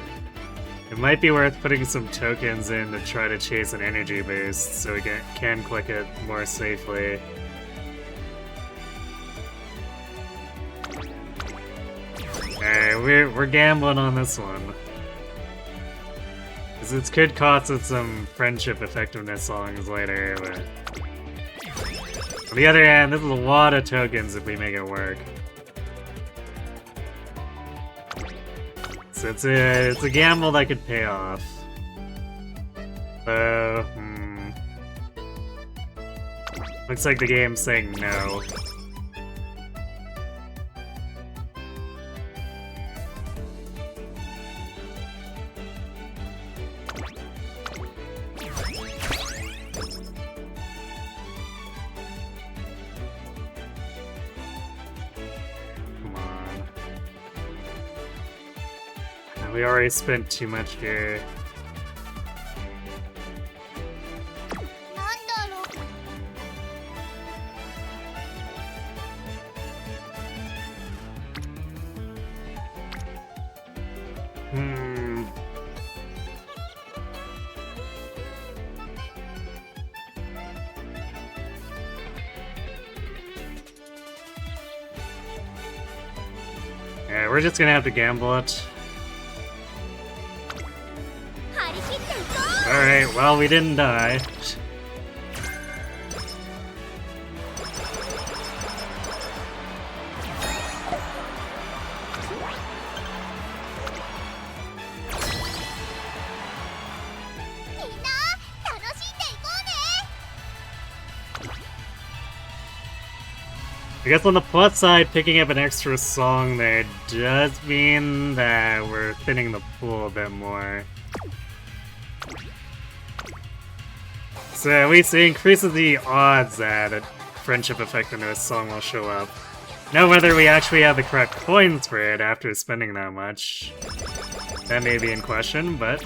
A: it might be worth putting some tokens in to try to chase an energy boost so we can click it more safely. Hey, we're gambling on this one. Because it could cost us some friendship effectiveness songs later, but... On the other hand, this is a lot of tokens if we make it work. So it's a gamble that could pay off. So, looks like the game's saying no. Come on. We already spent too much here.
B: なんだろう。
A: Yeah, we're just gonna have to gamble it.
B: 張り切っていこう。
A: Alright, well, we didn't die.
B: みんな楽しんでいこうね。
A: I guess on the plus side, picking up an extra song there does mean that we're thinning the pool a bit more. So at least it increases the odds that a friendship effectiveness song will show up. Now whether we actually have the correct coins for it after spending that much, that may be in question, but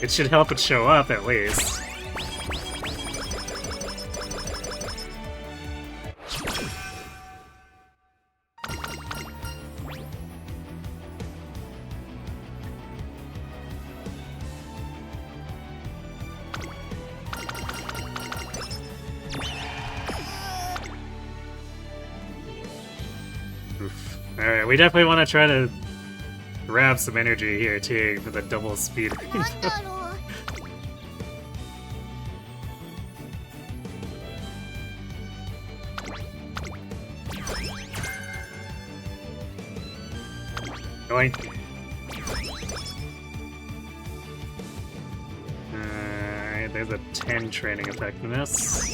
A: it should help it show up at least. Alright, we definitely want to try to grab some energy here too for the double speed.
B: なんだろう。
A: Oink. Alright, there's a 10 training effectiveness.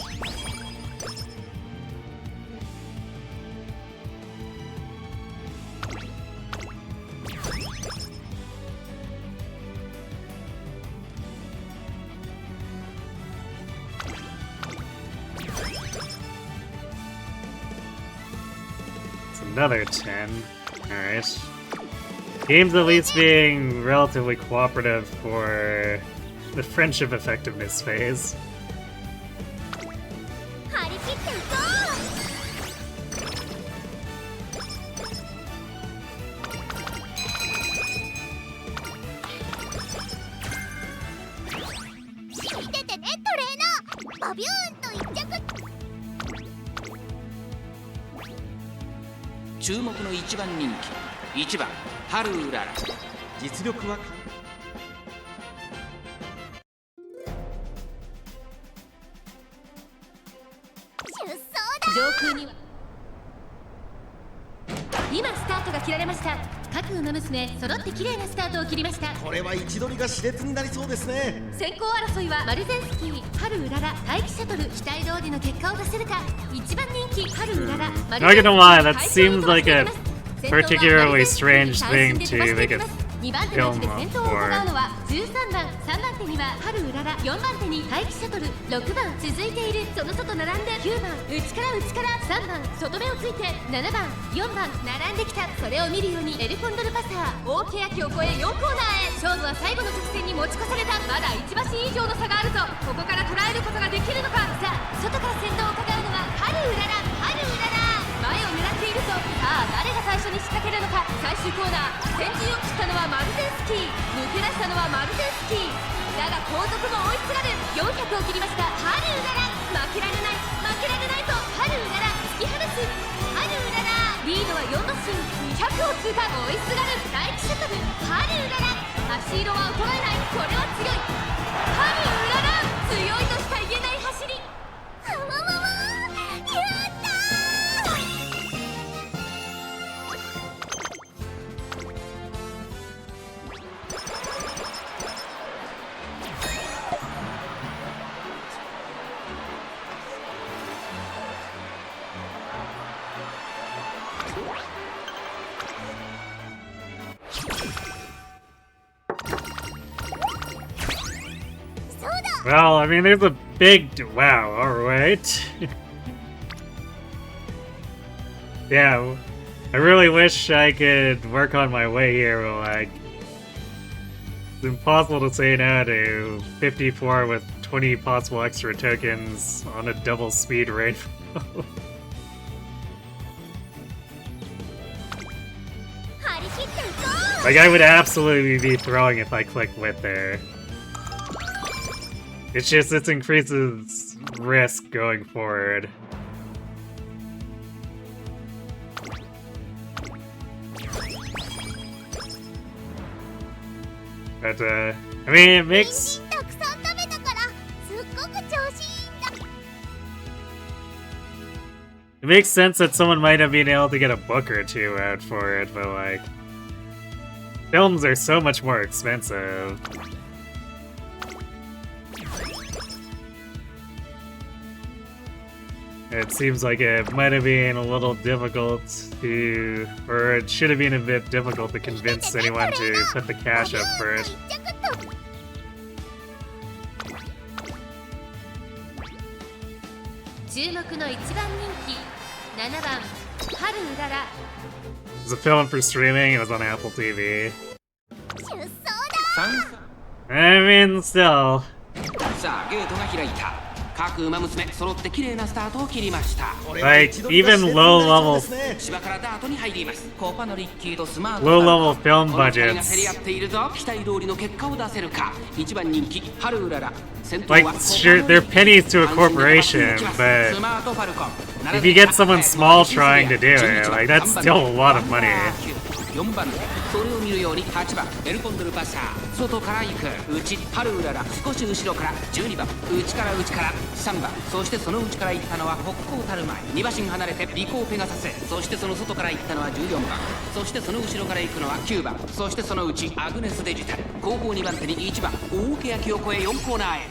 A: It's another 10. Alright. Game's at least being relatively cooperative for the friendship effectiveness phase.
B: 張り切っていこう。見ててねトレーナー。バビューンと一着。
D: 注目の1番人気1番ハルウララ。
E: 実力は
B: 出走だ。
C: 上空には今スタートが切られました。各馬娘揃って綺麗なスタートを切りました。
E: これは位置取りが熾烈になりそうですね。
C: 先行争いはマルゼンスキー、ハルウララ、待機シャトル、期待通りの結果を出せるか。1番人気ハルウララ、マル
A: Not
C: ゼンスキ
A: gonna
C: ー
A: lie, that
C: 快調
A: seems
C: に飛ば
A: like
C: してい
A: a
C: ます。
A: particularly strange thing to make a
C: 2番手の位置で先頭を伺うのは13番、3番手にはハルウララ、4番手に待機シャトル、6番続いている、その外並んで9番、内から3番、外目をついて7番、4番並んできた。それを見るようにエルコンドルパサー、大欅を越え4コーナーへ。勝負は最後の直線に持ち越された。まだ1馬身以上の差があるぞ。ここから捉えることができるのか。さあ外から先頭を伺うのはハルウララ、ハルウララ、前を狙っているぞ。さあ誰が最初に仕掛けるのか。最終コーナー、先陣を切ったのはマルゼンスキー、抜け出したのはマルゼンスキー。だが後続も追いすがる。400を切りましたハルウララ。負けられないとハルウララ突き放す。ハルウララリードは4馬身、200を通過。追いすがる第1シャトル、ハルウララ。足色は衰えない。これは強い。ハルウララ強いとしか言えない走り。
B: あわわわ。やったー。
A: Well, I mean, there's a big... Wow, alright. Yeah, I really wish I could work on my way here, but like... It's impossible to say no to 54 with 20 possible extra tokens on a double speed rainbow. Like, I would absolutely be throwing if I clicked with there. It's just, it increases risk going forward. But, I mean, it makes... It makes sense that someone might have been able to get a book or two out for it, but like... Films are so much more expensive. It seems like it might have been a little difficult to... Or it should have been a bit difficult to convince anyone to put the cash up for it. It's a film for streaming, it was on Apple TV. I mean, still.
D: さあゲートが開いた各馬娘揃って綺麗なスタートを切りました
A: Like, even low level
D: 芝からダートに入りますコパのリッキーとスマート
A: low level film
D: この二人が
A: budgets.
D: 競り合っているぞ期待通りの結果を出せるか一番人気ハルウララ先頭
A: Like,
D: は
A: sure, they're pennies to a corporation, but
D: スマートファルコン
A: if you get someone small trying to do it, like, that's still a lot of money.
D: 4番それを見るように8番エルコンドルパッサー外から行く内ハルウララ少し後ろから12番内から3番そしてその内から行ったのは北高たる前2馬身離れて尾行ペガサスそしてその外から行ったのは14番そしてその後ろから行くのは9番そしてその内アグネスデジタル後方2番手に1番大け焼きを越え4コーナーへ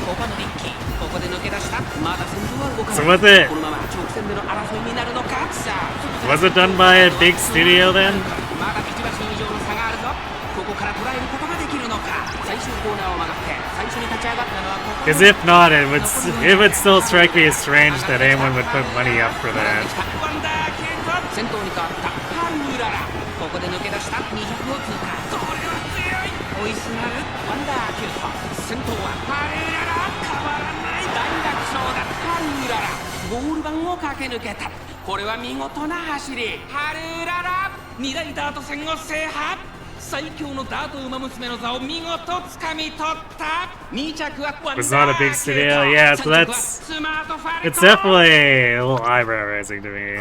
D: コパのリッキーここで抜け出したまだ先頭は動かない
A: So was it...
D: このまま直線での争いになるのかさあ
A: Was it done by a big studio then?
D: まだ1馬身以上の差があるぞここから捉えることができるのか最終コーナーを曲がって最初に立ち上がったのはここ
A: Because if not, it would still strike me as strange that anyone would put money up for that.
D: ワンダーキュート先頭に変わったハルウララここで抜け出した200を通過それは強い追いすがるワンダーキュート先頭はハルウララ変わらない大楽勝だハルウララゴール板を駆け抜けたこれは見事な走りハルウララ2大ダート戦を制覇最強のダート馬娘の座を見事掴み取った2着はワンダー
A: It's not a big studio, yeah, so that's...
D: スマートファルコン
A: It's definitely a little eyebrow raising to me.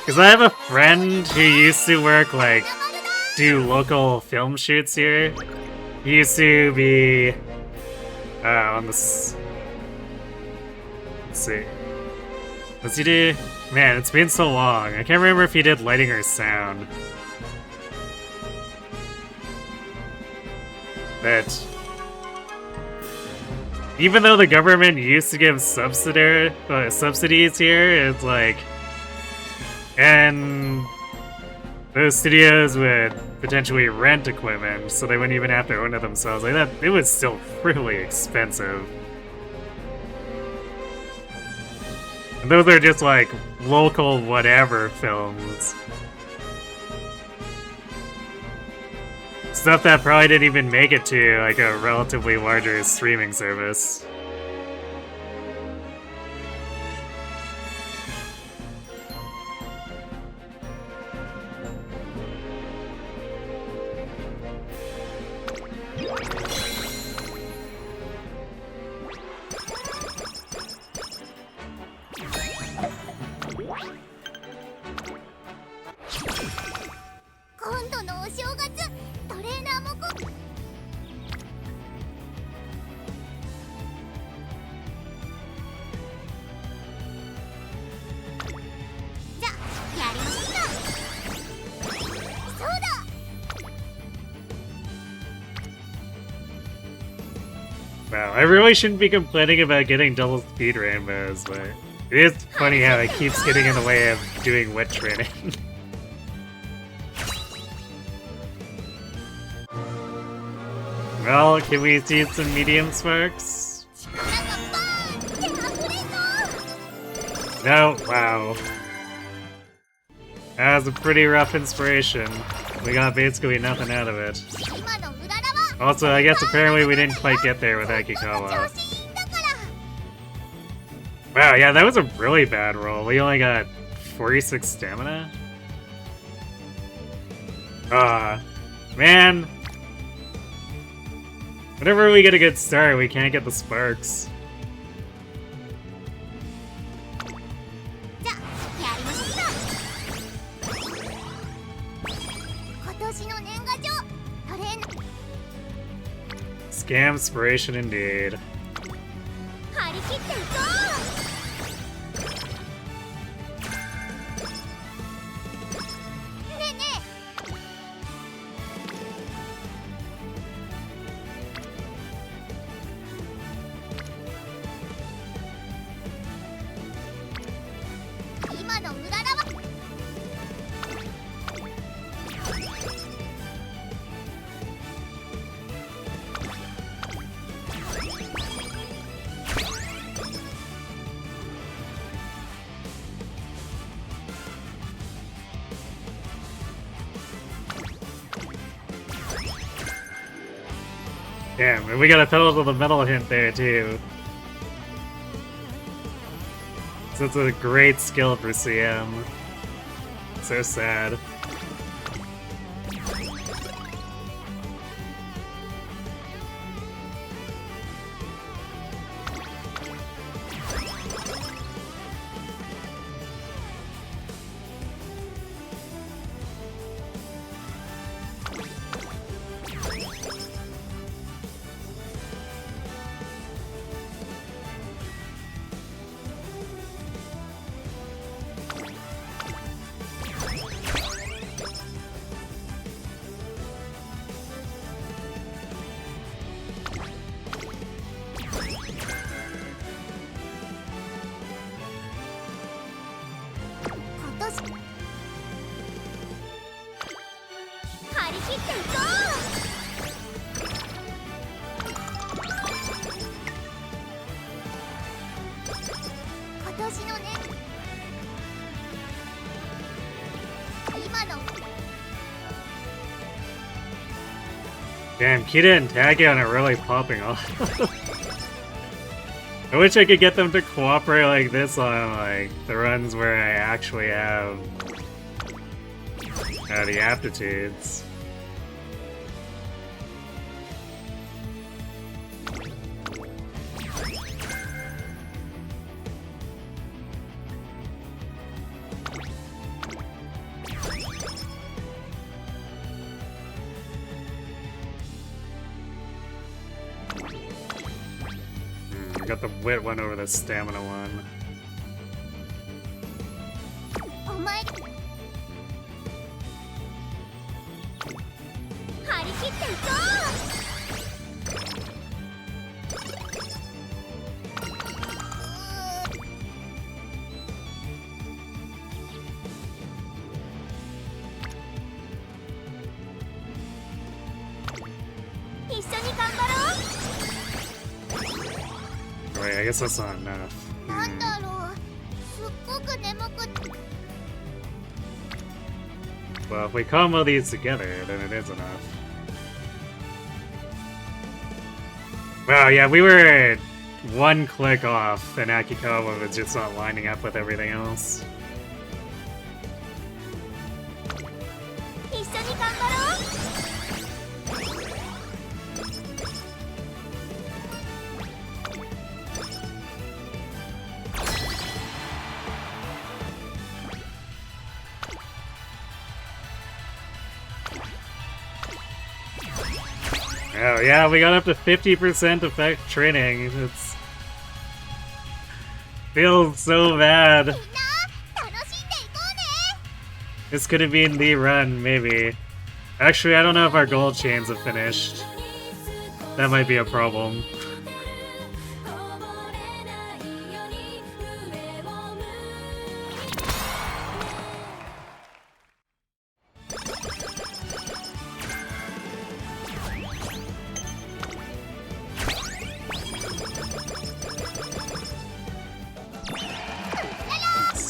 A: Because I have a friend who used to work, like, do local film shoots here. He used to be on this. Let's see. What's he do? Man, it's been so long. I can't remember if he did lighting or sound. But even though the government used to give subsidies here, it's like, and those studios would potentially rent equipment, so they wouldn't even have to own it themselves. Like that, it was still really expensive. And those are just like local whatever films. Stuff that probably didn't even make it to like a relatively larger streaming service. Wow, I really shouldn't be complaining about getting double speed rainbows, but it is funny how it keeps getting in the way of doing wet training. Well, can we see some medium sparks?
B: 力がバーンって溢れそう。
A: No, wow. That was a pretty rough inspiration. We got basically nothing out of it.
B: 今のうららは
A: Also, I guess apparently we didn't quite get there with
B: 調
A: Akikawa.
B: 子いいんだから。
A: Wow, yeah, that was a really bad roll. We only got 46 stamina? Man. Whenever we get a good start, we can't get the sparks.
B: じゃあやりましょうか。今年の年賀状トレーナー
A: Scam inspiration indeed.
B: 張り切っていこう。ねえねえ今のうららは
A: Damn, and we got a pedal to the metal hint there too. So it's a great skill for CM. So sad. Damn, Kita and Tagion are really popping off. I wish I could get them to cooperate like this on like the runs where I actually have the aptitudes. I got the wit one over the stamina one.
B: お前張り切っていこう。一緒に頑張ろう。
A: Wait, I guess that's not enough.
B: なんだろう。すっごく眠くて。
A: Well, if we combo these together, then it is enough. Wow, yeah, we were one click off, and Akikawa was just not lining up with everything else.
B: 一緒に頑張ろう。
A: Oh yeah, we got up to 50% effect training. It's feels so bad.
B: みんな楽しんでいこうね。
A: This could have been the run, maybe. Actually, I don't know if our gold chains have finished. That might be a problem.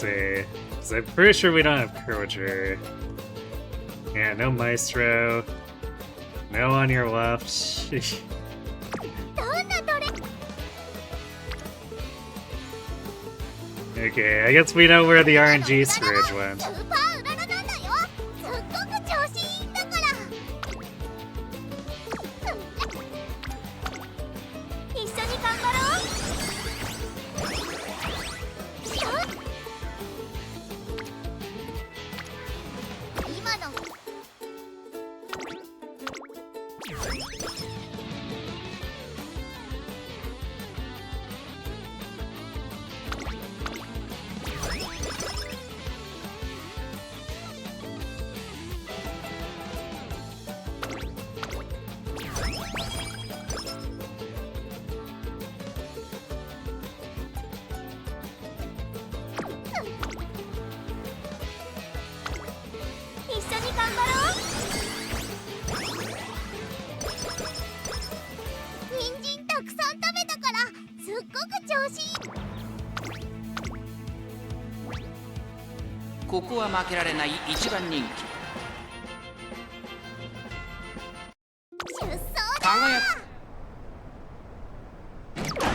A: see. 'Cause I'm pretty sure we don't have curvature. Yeah, no Maestro. No on your left.
B: どんなトレ
A: Okay, I guess we know where the RNG Scourge went.
B: スーパーウララなんだよ。すっごく調子いいんだから。一緒に頑張ろう。よっ今の一緒に頑張ろう。人参たくさん食べたからすっごく調子いい。
D: ここは負けられない一番人気。
B: 出走
D: 輝く。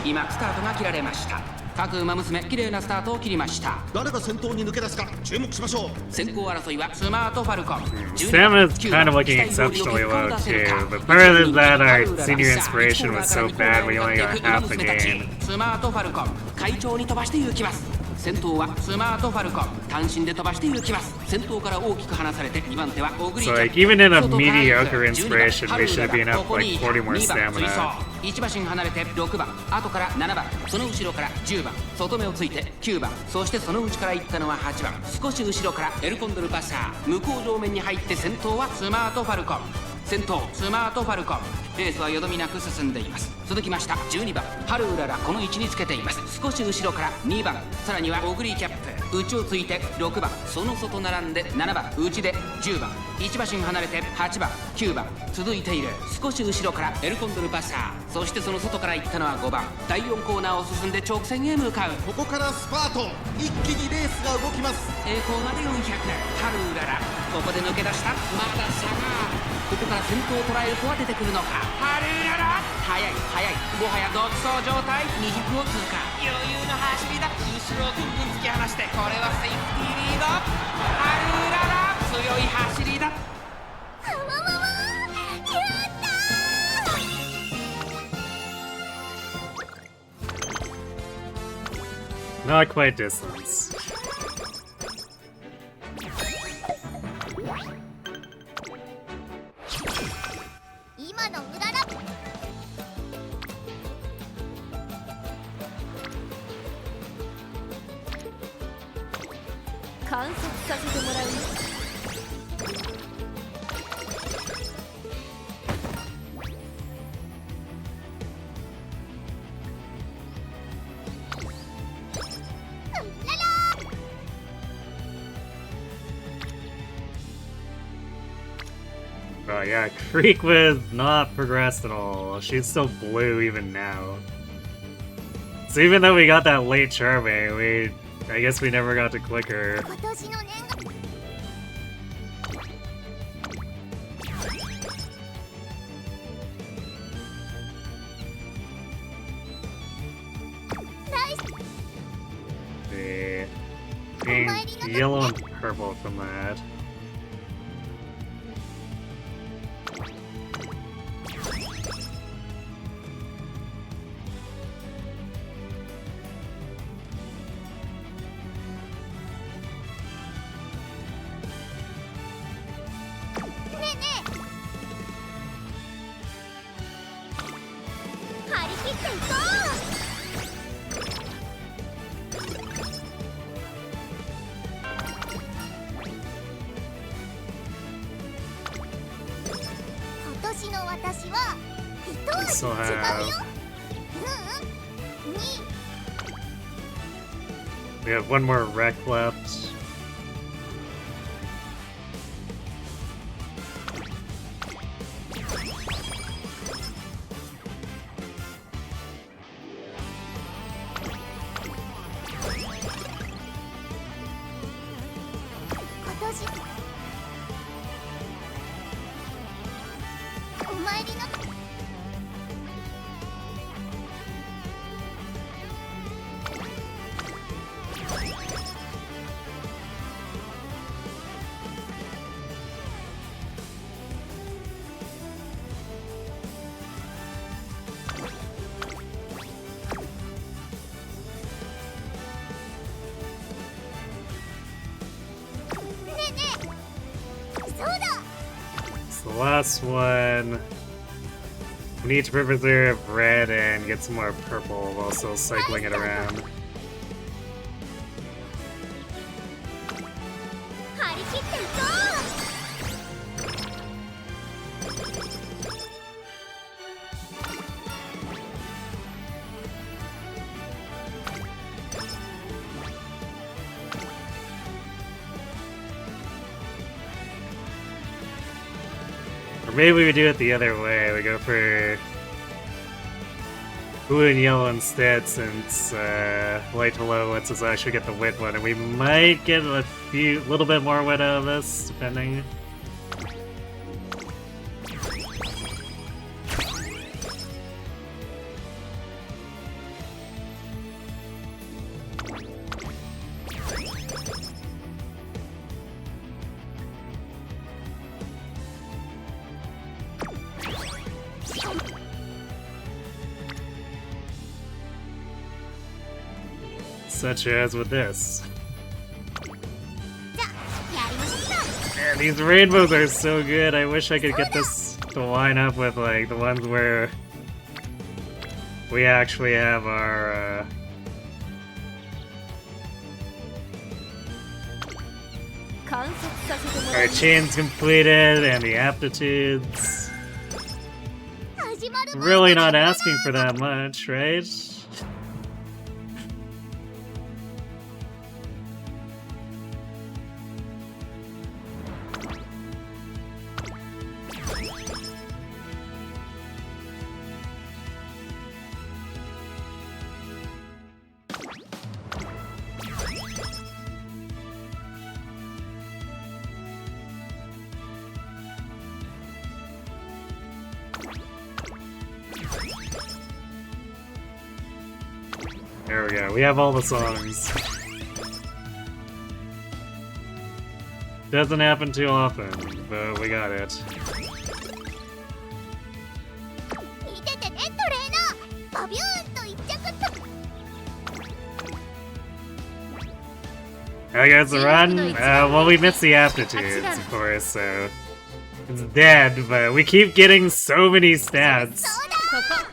D: 今スタートが切られました。各馬娘綺麗なスタートを切りました。
E: 誰が先頭に抜け出すか注目しましょう。
D: 先行争いはスマートファルコン。
A: Sam is kind of looking exceptionally low too, but part of that our senior inspiration was so bad we only got half the game.
D: スマートファルコン会長に飛ばして行きます。先頭はスマートファルコン単身で飛ばして行きます。先頭から大きく離されて2番手はオグリキ
A: So
D: ャ
A: like even in a mediocre inspiration, we should be enough like 40 more stamina.
D: 1馬身離れて6番、後から7番、その後ろから10番、外目をついて9番、そしてその内から行ったのは8番、少し後ろからエルコンドルパサー、向こう上面に入って先頭はスマートファルコン。先頭スマートファルコン、レースはよどみなく進んでいます。続きました12番ハルウララ、この位置につけています。少し後ろから2番、さらにはオグリーキャップ、内をついて6番、その外並んで7番、内で10番、1馬身離れて8番9番続いている。少し後ろからエルコンドルパサー、そしてその外から行ったのは5番。第4コーナーを進んで直線へ向かう。
E: ここからスパート。一気にレースが動きます。
D: 栄光まで400、ハルウララここで抜け出した。まだ差が。ここから先頭を捉えるとは出てくるのか。ハルウララ速い速い、もはや独走状態。20を通過、余裕の走りだ。後ろをぐんぐん突き放して、これはセーフティーリード。ハルウララ強い走りだ。
B: あわわわやったー。
A: Not quite distance.
B: 今のうらら
C: 観察させてもらうよ。
A: Oh yeah, Creek was not progressed at all. She's still blue even now. So even though we got that late Charme, I guess we never got to click her.
B: 今年の年賀ナイス
A: See, being yellow and purple from that. still have... We have one more wreck left. So the last one. We need to preserve red and get some more purple while still cycling it around.
B: 張り切っていこう
A: Or maybe we do it the other way. We go for blue and yellow instead, since light to low lets us actually get the wit one, and we might get a little bit more wit out of this, depending. Such as with this.
B: じゃあやりましょうか
A: Man, these rainbows are so good. I wish I could get this to line up with like the ones where we actually have our
C: 観察させてもら
A: our
C: う
A: chains completed and the aptitudes.
B: 始まる前
A: Really not asking for that much, right? There we go. We have all the songs. Doesn't happen too often, but we got it.
B: 見ててねトレーナーバビューンと一着と
A: How goes the run? Well, we missed the aptitudes, of course, so it's dead, but we keep getting so many stats.
B: そうだ
C: ここ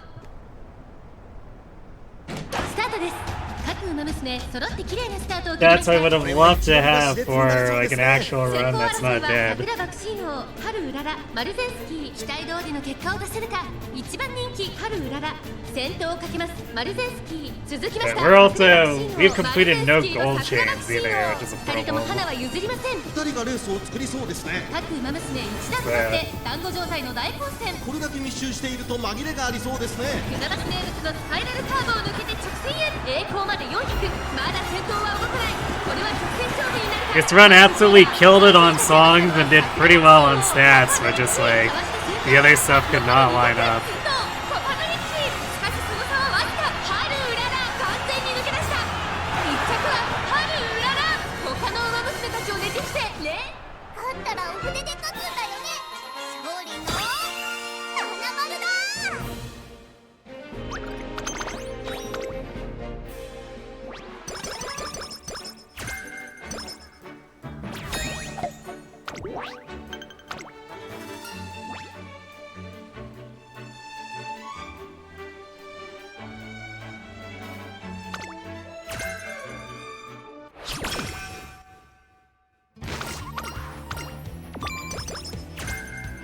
C: スタートです。各馬娘揃って綺麗なスタートを切りま
A: That's
C: した
A: I would have loved to have for like an actual
C: 先
A: run
C: 行
A: that's
C: 争い
A: not
C: は
A: dead.
C: 桜爆心王春うららマルゼンスキー期待通りの結果を出せるか一番人気春うらら先頭をかけますマルゼンスキー続きまし
A: But
C: た
A: we're also
C: 桜爆心王
A: we've completed no
C: マルゼンスキー
A: gold
C: の桜
A: chains
C: 爆心
A: either,
C: 王
A: which is a
C: 二人とも
A: problem.
C: 花は譲りません
E: 2人がレースを作りそうですね。
C: 各馬娘一段となって団子状態の大混戦
E: これだけ密集していると紛れがありそうですね。
C: 船橋名物のスパイラルカーブを抜けて直線へ栄光まで400まだ先頭は動かないこれは直線勝負になるか
A: This run absolutely killed it on songs and did pretty well on stats, but just like the other stuff could not line up.
C: 小花力士しかしその差はわずか春うらら完全に抜け出した1着は春うらら他の馬娘たちをねじ伏せ
B: 勝ったらお筆で書くんだよね勝利の花丸だ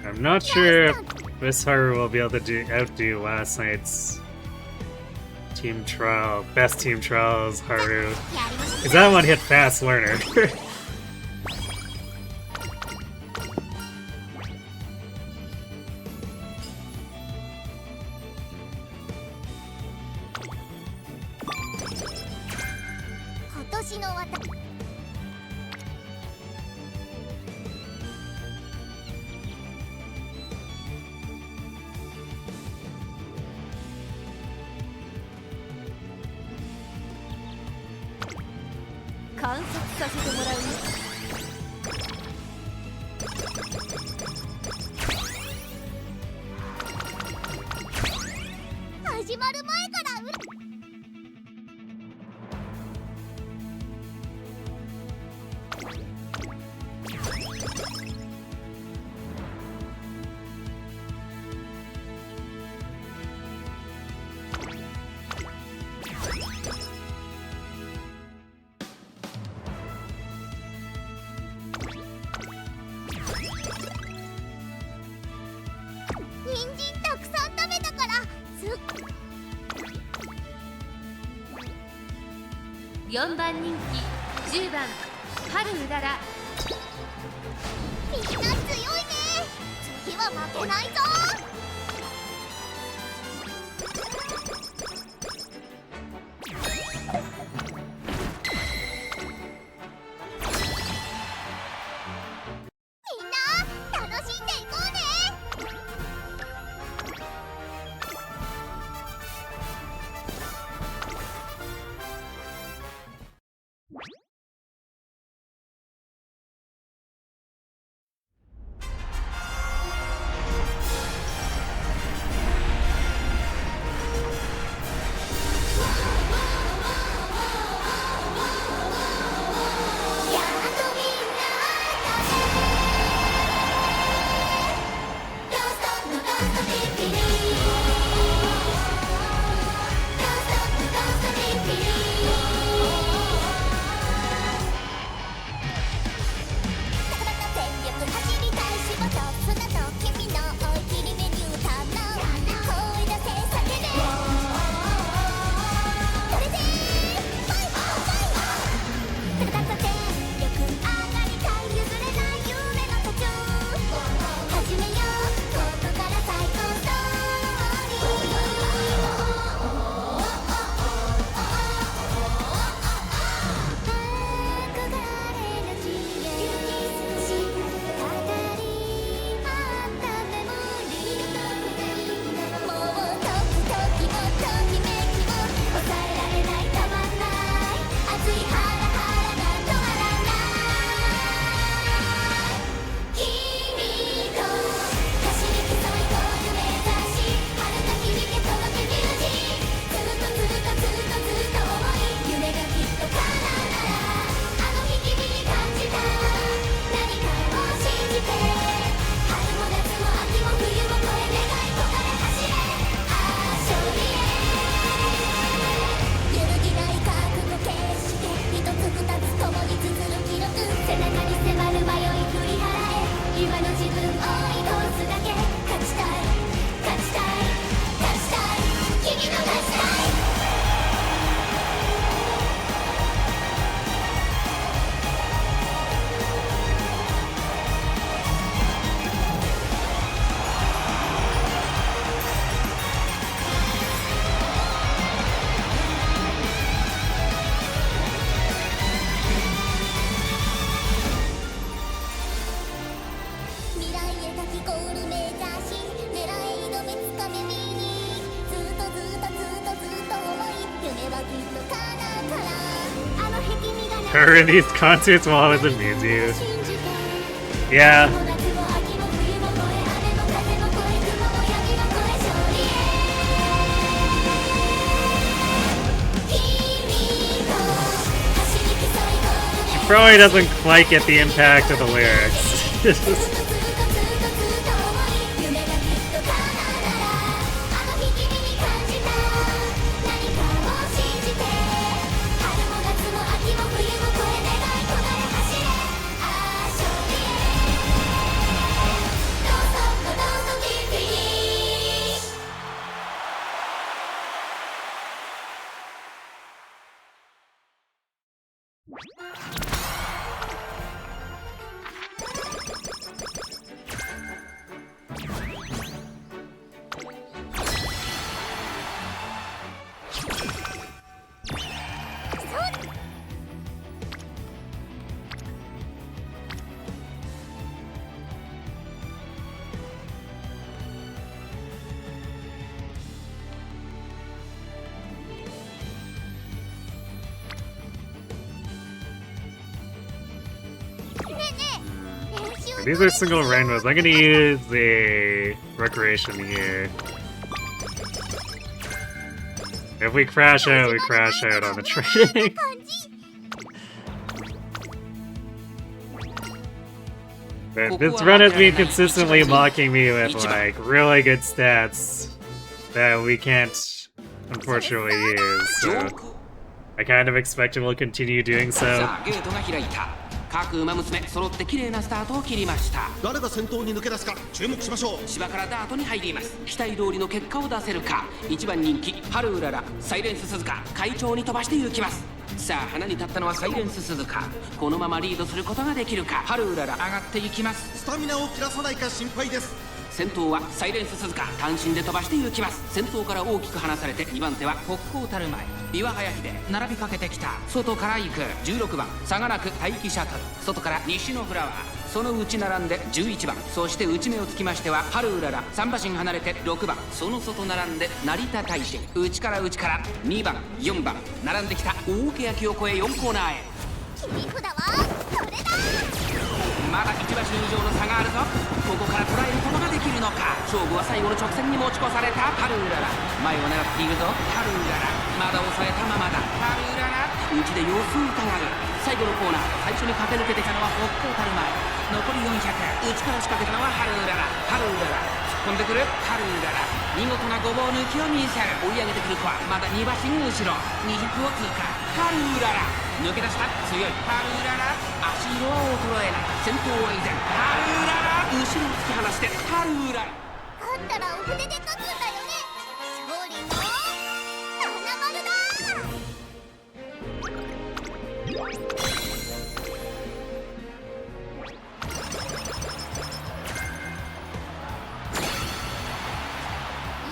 A: I'm not sure if this Haru will be able to outdo last night's team trial, best team trials Haru.
B: やりましょう
A: Because that one hit fast learner.
B: 今年の私
C: 観察させてもらうよ
B: 始まる前から
C: 4番人気10番春うらら。
B: みんな強いね。次は負けないぞ。みんな楽しんでいこうね。
A: Her in these concerts while I was in Mizu. Yeah. She probably doesn't quite get the impact of the lyrics. These are single rainbows. I'm gonna use the recreation here. If we crash out, we crash out on the training. But this run has been consistently mocking me with like really good stats that we can't unfortunately use. So I kind of expect it will continue doing so.
D: 各馬娘揃って綺麗なスタートを切りました。
E: 誰が先頭に抜け出すか注目しましょう。
D: 芝からダートに入ります。期待通りの結果を出せるか。1番人気春うららサイレンス鈴鹿快調に飛ばして行きます。さあ花に立ったのはサイレンス鈴鹿。このままリードすることができるか。春うらら上がっていきます。
E: スタミナを切らさないか心配です。
D: 先頭はサイレンス鈴鹿、単身で飛ばして行きます。先頭から大きく離されて2番手は北高たる前、岩早秀並びかけてきた。外から行く16番差がなく待機シャトル、外から西のフラワー、その内並んで11番、そして内目をつきましては春うらら、3馬身離れて6番、その外並んで成田大臣、内から2番4番並んできた。大けやきを越え4コーナーへ。
B: 切り札はこれだ。
D: まだ1馬身以上の差があるぞ。ここから捉えることができるのか。勝負は最後の直線に持ち越された。春うらら前を狙っているぞ。春うららまだ抑えたままだ。春うらら内で様子を伺う。最後のコーナー、最初に駆け抜けてきたのは北高たる前、残り400、内から仕掛けたのは春うらら。春うらら突っ込んでくる。春うらら見事なごぼう抜きを見せる。追い上げてくる子はまだ2馬身後ろ、200を通過。春うらら抜け出した。強い春うらら、足色は衰えない。先頭は依然春うらら、後ろを突き放して春うらら。
B: 勝ったらお筆で書くんだよね。勝利の七丸だ。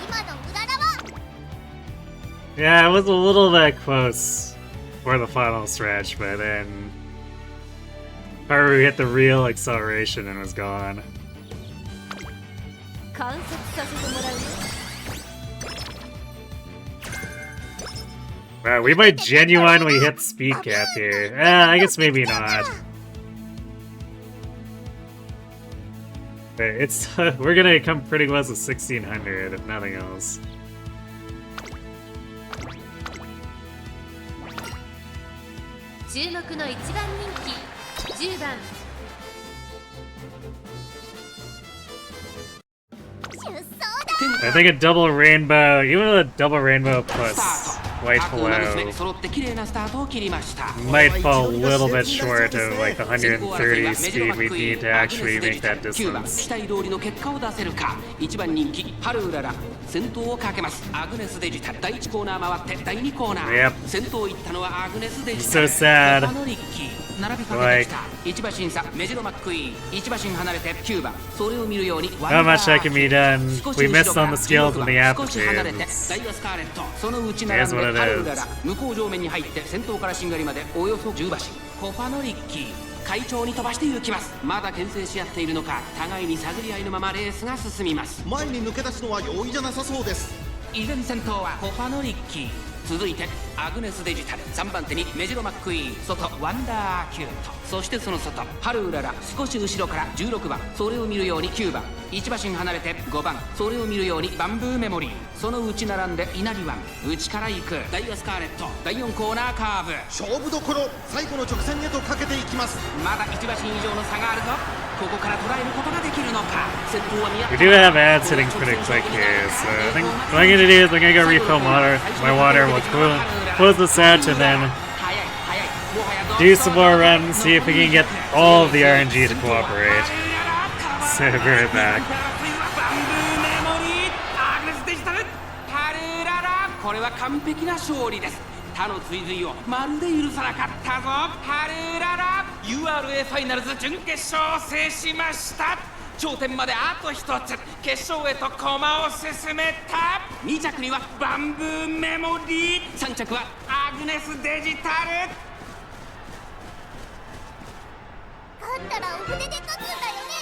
B: 今のうららは
A: Yeah, it was a little bit close for the final stretch, but then Haru hit the real acceleration and was gone.
C: 観察させてもらうよ。
A: Wow, we might genuinely hit speed cap here. I guess maybe not. But it's we're gonna come pretty close to 1600 if nothing else.
C: 注目の1番人気10番
B: 出走だ。
A: I think a double rainbow, even with a double rainbow plus white
D: 各馬娘
A: flow,
D: 揃って綺麗なスタートを切りました。
A: might fall a little bit short of like the 130 speed we need to actually make that
D: 9番
A: distance.
D: 期待通りの結果を出せるか。1番人気春うらら先頭をかけます。アグネスデジタル第1コーナー回って第2コーナー、
A: Yep.
D: 先頭行ったのはアグネスデジタル。
A: So sad.
D: コパノリッキー並びかけてきた。1馬身差メジロマックイーン、1馬身離れて9番、それを見るように
A: Not much that can be done. We missed on the scales and the
D: 少し離れて
A: aptitudes.
D: ダイワスカーレット、その内並んで
A: Here's what it
D: 春
A: is.
D: うらら向こう上面に入って先頭からしんがりまでおよそ10馬身。コパノリッキー快調に飛ばして行きます。まだ牽制し合っているのか、互いに探り合いのままレースが進みます。
E: 前に抜け出すのは容易じゃなさそうです。
D: 依然先頭はコパノリッキー、続いてアグネスデジタル、3番手にメジロマックイーン、外ワンダーキュート、そしてその外春うらら少し後ろから16番、それを見るように9番、1馬身離れて5番、それを見るようにバンブーメモリー、その内並んで稲荷湾、内から行くダイワスカーレット、第4コーナーカーブ、
E: 勝負どころ、最後の直線へとかけていきます。
D: まだ1馬身以上の差があるぞ。ここから捉えることができるのか。先頭は宮
A: We do have ads hitting pretty quick here, so I think what I'm gonna do is I'm gonna go refill my water, we'll close this out and then do some more runs, see if we can get all of the RNG to cooperate. So be right back.
D: これは完璧な勝利です。他の追随をまるで許さなかったぞ。ハルララ URA ファイナルズ準決勝を制しました。頂点まであと一つ、決勝へと駒を進めた。2着にはバンブーメモリー、3着はアグネスデジタル。
B: 勝ったらお筆で書くんだよね。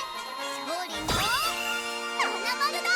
B: 勝利の七丸だ。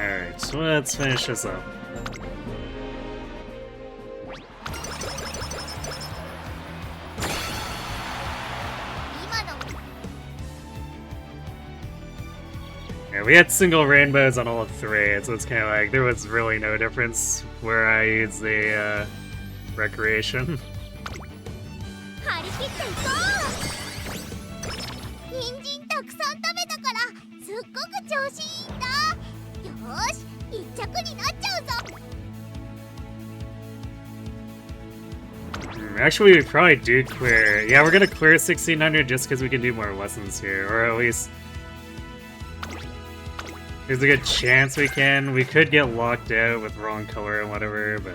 A: Alright, so let's finish this up. Yeah, we had single rainbows on all three, so it's kind of like there was really no difference where I used the recreation.
B: 張り切っていこう。人参たくさん食べたからすっごく調子いいんだ。よーし、一着になっちゃうぞ。
A: Actually, we probably do clear. Yeah, we're gonna clear 1600 just because we can do more lessons here, or at least there's a good chance we can. We could get locked out with wrong color and whatever, but.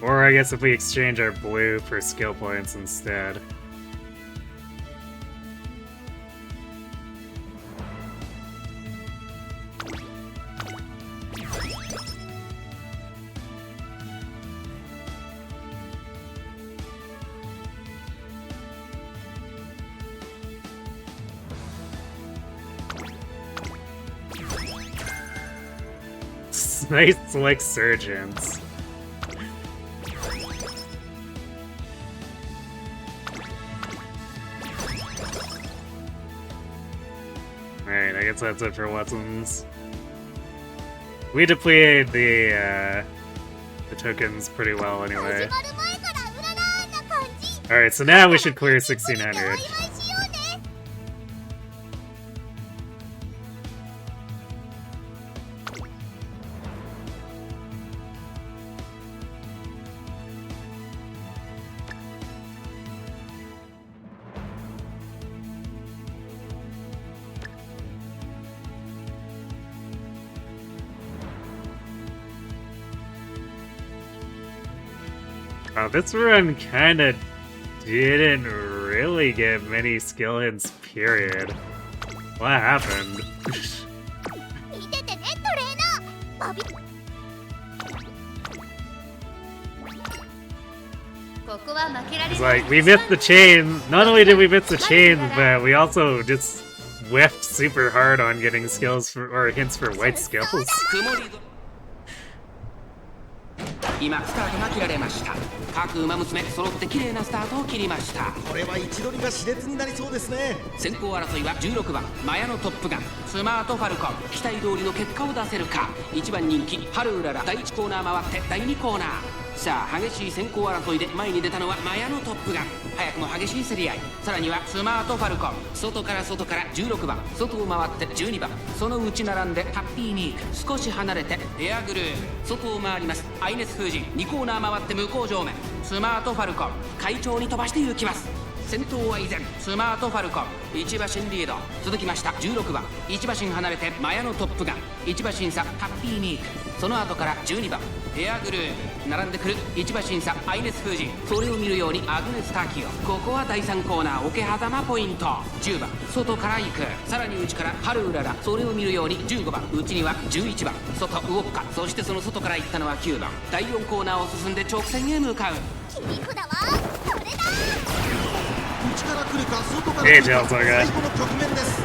A: Or I guess if we exchange our blue for skill points instead. Nice, like surgeons. Alright, I guess that's it for lessons. We depleted the tokens pretty well anyway.
B: 始まる前からうららーな感じ。
A: Alright, so now we should clear 1600.
B: お祝いしようね。
A: Wow, this run kinda didn't really get many skill hits, period. What happened?
B: 見ててね、トレーナー。バビ。
C: ここは負けられ
A: It's
C: ない
A: like, we missed the chain. Not only did we miss the chain, but we also just whiffed super hard on getting skills for, or hints for white skills.
D: 曇りぞ今スタートが切られました。各馬娘揃って綺麗なスタートを切りました。
E: これは位置取りが熾烈になりそうですね。
D: 先行争いは16番マヤのトップガンスマートファルコン、期待通りの結果を出せるか。1番人気ハルウララ、第1コーナー回って第2コーナー。さあ激しい先行争いで前に出たのはマヤのトップガン。早くも激しい競り合い。さらにはスマートファルコン、外から16番、外を回って12番、その内並んでハッピーニーク、少し離れてエアグルー、外を回りますアイネス風神、2コーナー回って向こう上面スマートファルコン、快調に飛ばして行きます。先頭は依然スマートファルコン、1馬身リード。続きました16番、1馬身離れてマヤのトップガン、1馬身差ハッピーニーク、その後から12番エアグルー、並んでくる1馬身差アイネス風神、それを見るようにアグネスターキオ。ここは第3コーナー桶狭間ポイント。10番外から行く、さらに内からハルウララ、それを見るように15番、内には11番外ウォッカ、そしてその外から行ったのは9番。第4コーナーを進んで直線へ向かう。
B: 切り札はこれだ。
E: 内から来るか外から
A: Hey,
E: 来るか
A: Jelzo
E: 最
A: guy.
E: 後の局面です。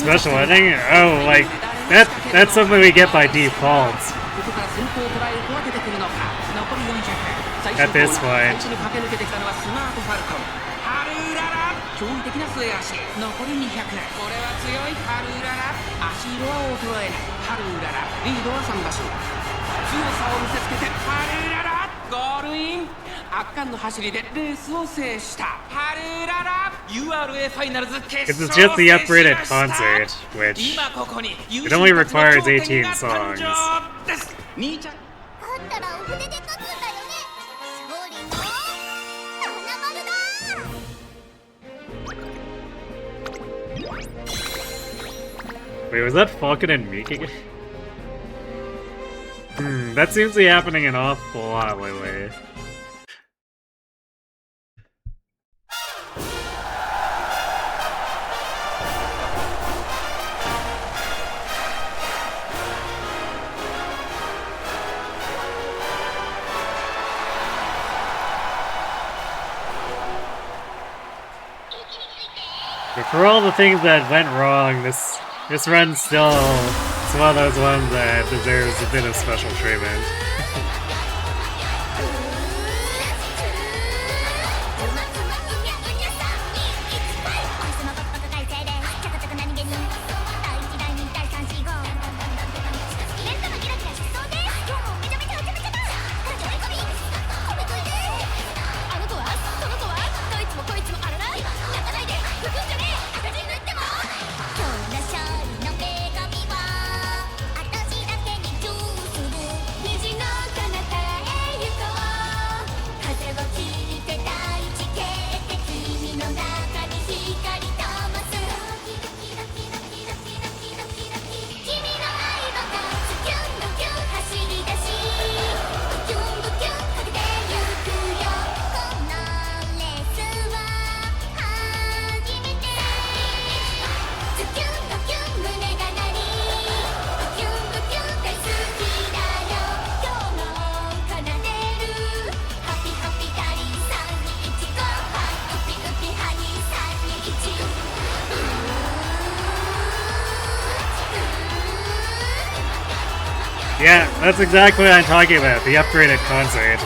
A: Special ending? Oh, like, that's something we get by default.
D: ここから先頭を捉える子は出てくるのか。残り400。
A: At this point.
D: 最初に駆け抜けてきたのはスマートファルコン。ハルウララ、驚異的な末脚。残り200。これは強いハルウララ。足色は衰えない。ハルウララ、リードは3馬身。強さを見せつけてハルウララ、ゴールイン。圧巻の走りでレースを制したハルウララ。 URA ファイナルズ決
A: This
D: 勝
A: is
D: を
A: just the
D: 制しま
A: upgraded
D: した。
A: concert, which
D: 今ここに
A: it only requires 18 songs.
D: 兄ちゃん
B: 勝ったらお船で勝つんだよね。勝利の花丸だ。
A: Wait, was that Falcon and Meek? That seems to be happening an awful lot lately. But for all the things that went wrong, this This run's still, it's one of those ones that deserves a bit of special treatment. Yeah, that's exactly what I'm talking about, the upgraded concert.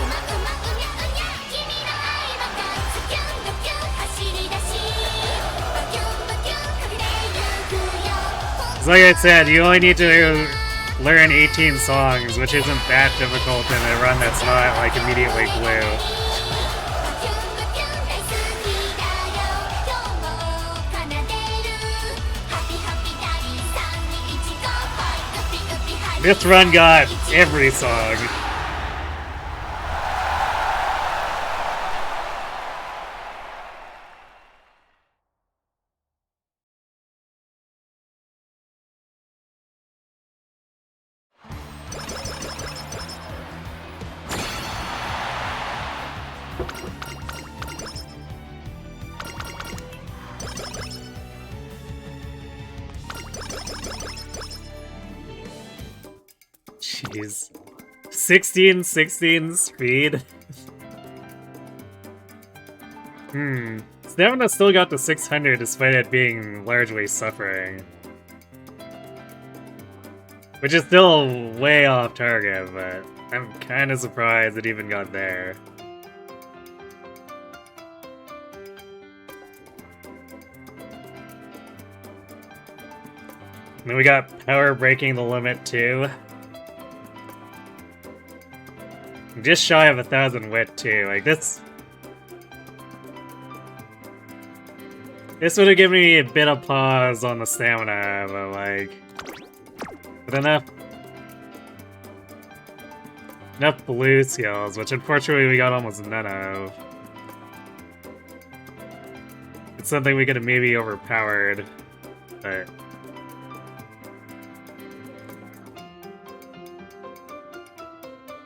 A: It's like I said, you only need to learn 18 songs, which isn't that difficult in a run that's not, like, immediately glue. This run got every song. Jeez. 16 speed? Stamina still got to 600 despite it being largely suffering. Which is still way off target, but I'm kinda surprised it even got there. And then we got power breaking the limit too. Just shy of 1,000 wit too. Like this would have given me a bit of pause on the stamina, but like, with enough blue skills, which unfortunately we got almost none of. It's something we could have maybe overpowered, but.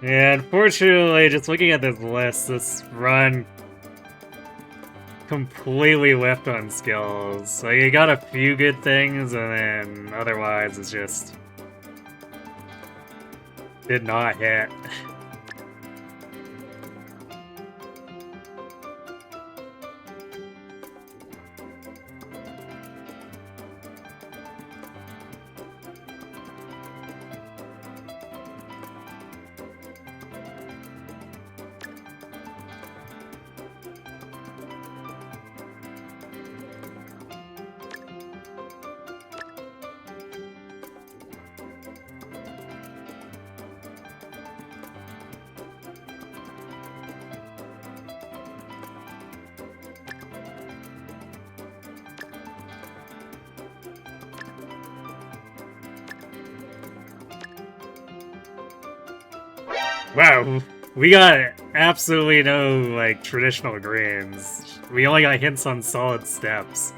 A: Yeah, unfortunately, just looking at this list, this run completely whiffed on skills. Like, you got a few good things, and then otherwise it's just did not hit. Wow, we got absolutely no, like, traditional greens. We only got hints on solid steps.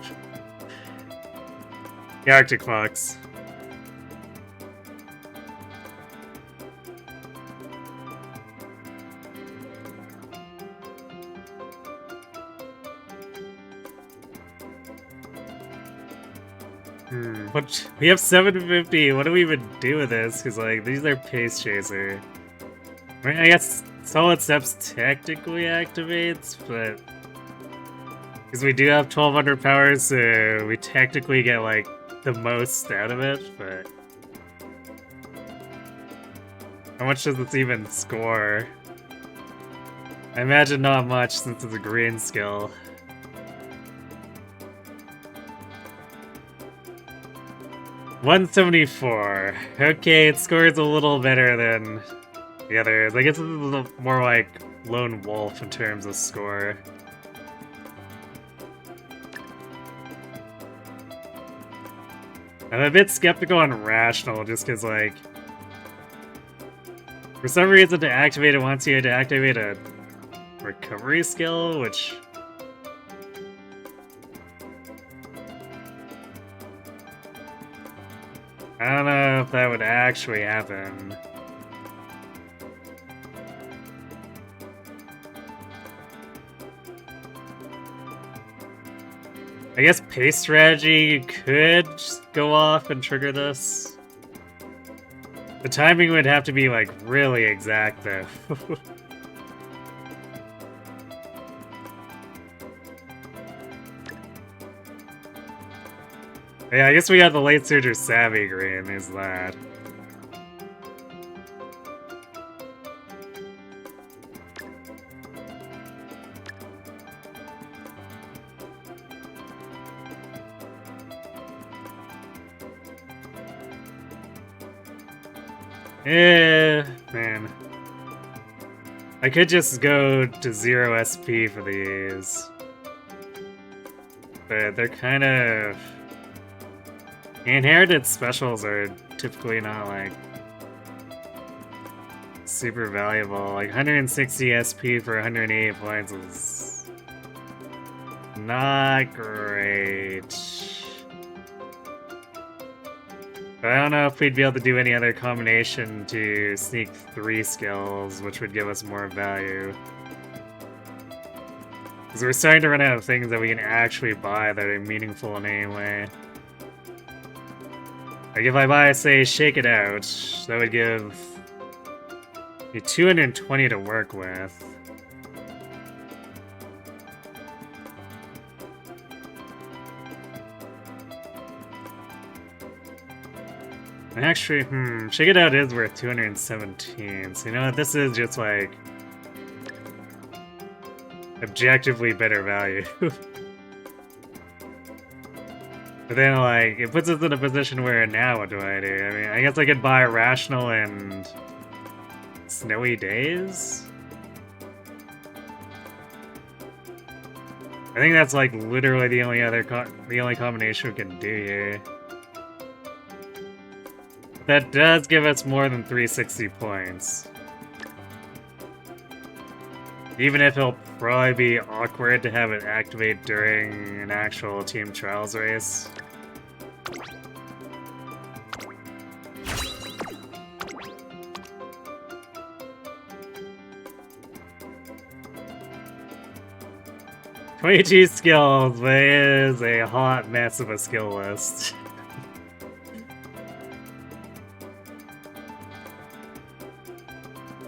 A: The Arctic Fox. What? We have 750. What do we even do with this? Because, like, these are Pace Chaser. I mean, I guess Solid Steps technically activates, but because we do have 1200 power, so we technically get like the most out of it, but how much does this even score? I imagine not much since it's a green skill. $174. Okay, it scores a little better than the others. I guess it's a little more like Lone Wolf in terms of score. I'm a bit skeptical on Rational just because, like, for some reason to activate it wants you to activate a recovery skill, which I don't know if that would actually happen. I guess pace strategy could just go off and trigger this. The timing would have to be, like, really exact, though. Yeah, I guess we got the Late Surger Savvy Green, there's that. Yeah, man. I could just go to 0 SP for these. But they're kind of... Inherited specials are typically not, like, super valuable. Like, 160 SP for 180 points is not great. But I don't know if we'd be able to do any other combination to sneak 3 skills, which would give us more value. Because we're starting to run out of things that we can actually buy that are meaningful in any way. Like if I buy, say, Shake It Out, that would give me 220 to work with. Actually, Shake It Out is worth 217, so you know what, this is just like objectively better value. But then, like, it puts us in a position where now what do? I mean, I guess I could buy Rational and Snowy Days? I think that's like literally the only combination we can do here. That does give us more than 360 points. Even if it'll probably be awkward to have it activate during an actual team trials race. "22 skills, but it is a hot mess of a skill list."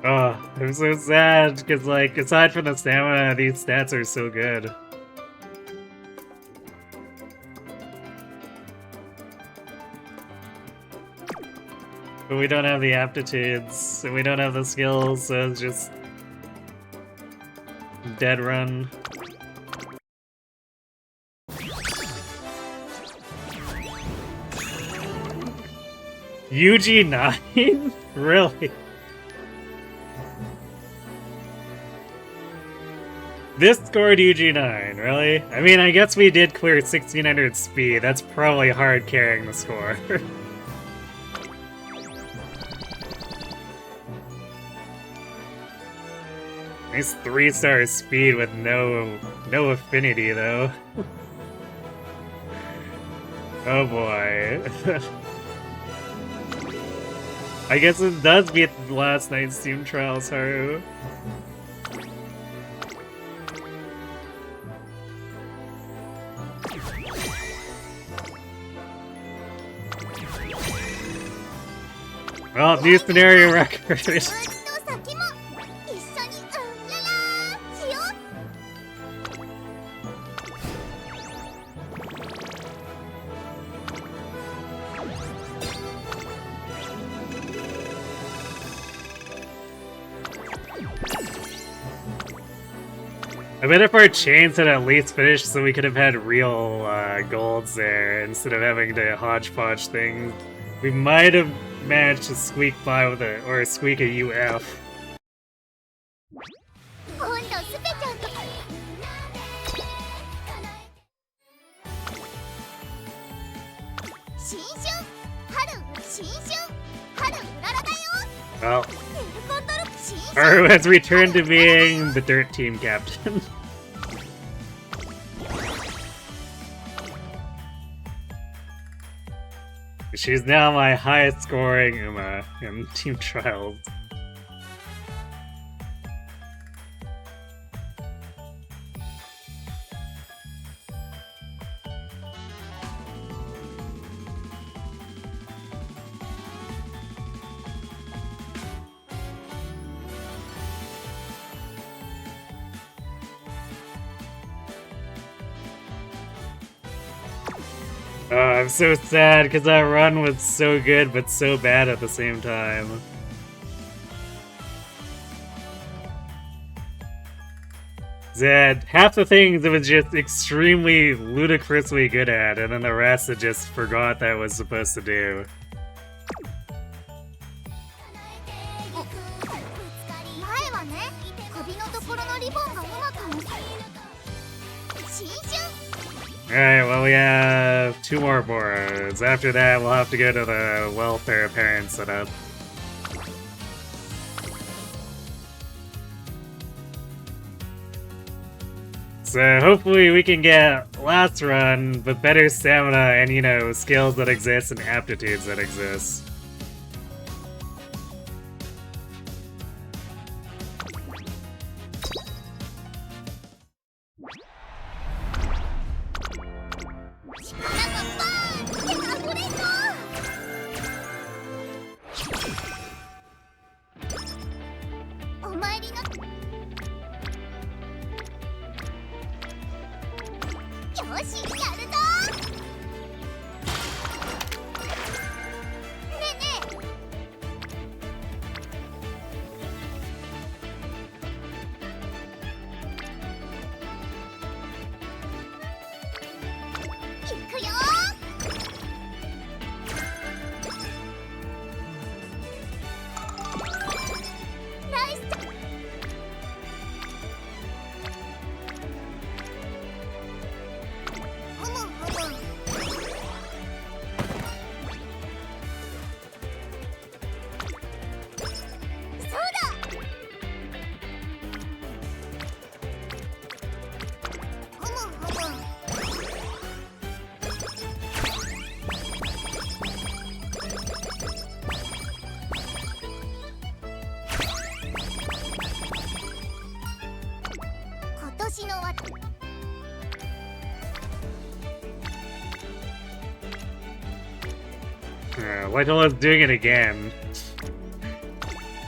A: Oh, I'm so sad, because, like, aside from the stamina, these stats are so good. But we don't have the aptitudes, and we don't have the skills, so it's just... dead run. UG9? Really? This scored UG9, really? I mean, I guess we did clear 1600 speed. That's probably hard carrying the score. Nice 3-star speed with no affinity, though. Oh boy. I guess it does beat last night's Steam Trials, Haru. Well, new scenario record.
B: の先も一緒にうんららしよう。
A: Oh I bet if our chains had at least finished, so we could have had real golds there instead of having to hodgepodge things, we might have managed to squeak by with it, or squeak a UF.
B: 今度スペちゃんと新春春新春春うららだよ
A: Well,
B: ネルコンドル新春
A: Haru has returned to being the dirt team captain. She's now my highest scoring Uma in team trials. Oh, I'm so sad because that run was so good but so bad at the same time. Zed, half the things it was just extremely ludicrously good at, and then the rest it just forgot that it was supposed to do.
B: 前はね首のところのリボンがうまく新春
A: Alright, well we have 2 more boards. After that we'll have to go to the welfare parent setup. So hopefully we can get last run, but better stamina and, you know, skills that exist and aptitudes that exist. Whitehall is doing it again.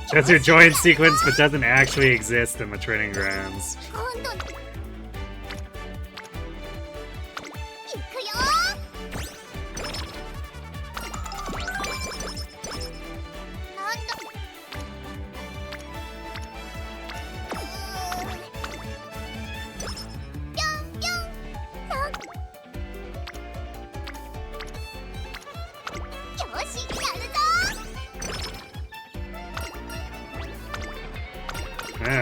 A: Just a joint sequence but doesn't actually exist in the training grounds.
B: 今度行くよなんだぴょんぴょんなんよしやるぞ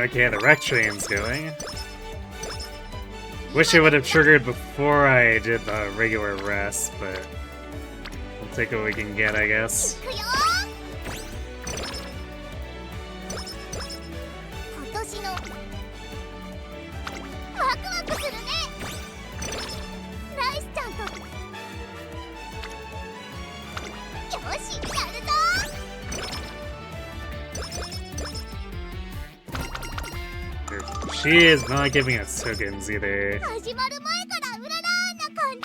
A: Okay, the wreck train's going. Wish it would have triggered before I did the regular rest, but we'll take what we can get, I guess.
B: 行くよ今年のワクワクするねライスちゃんとよしやるぞ
A: She is not giving us tokens either.
B: 始まる前からうららな感じ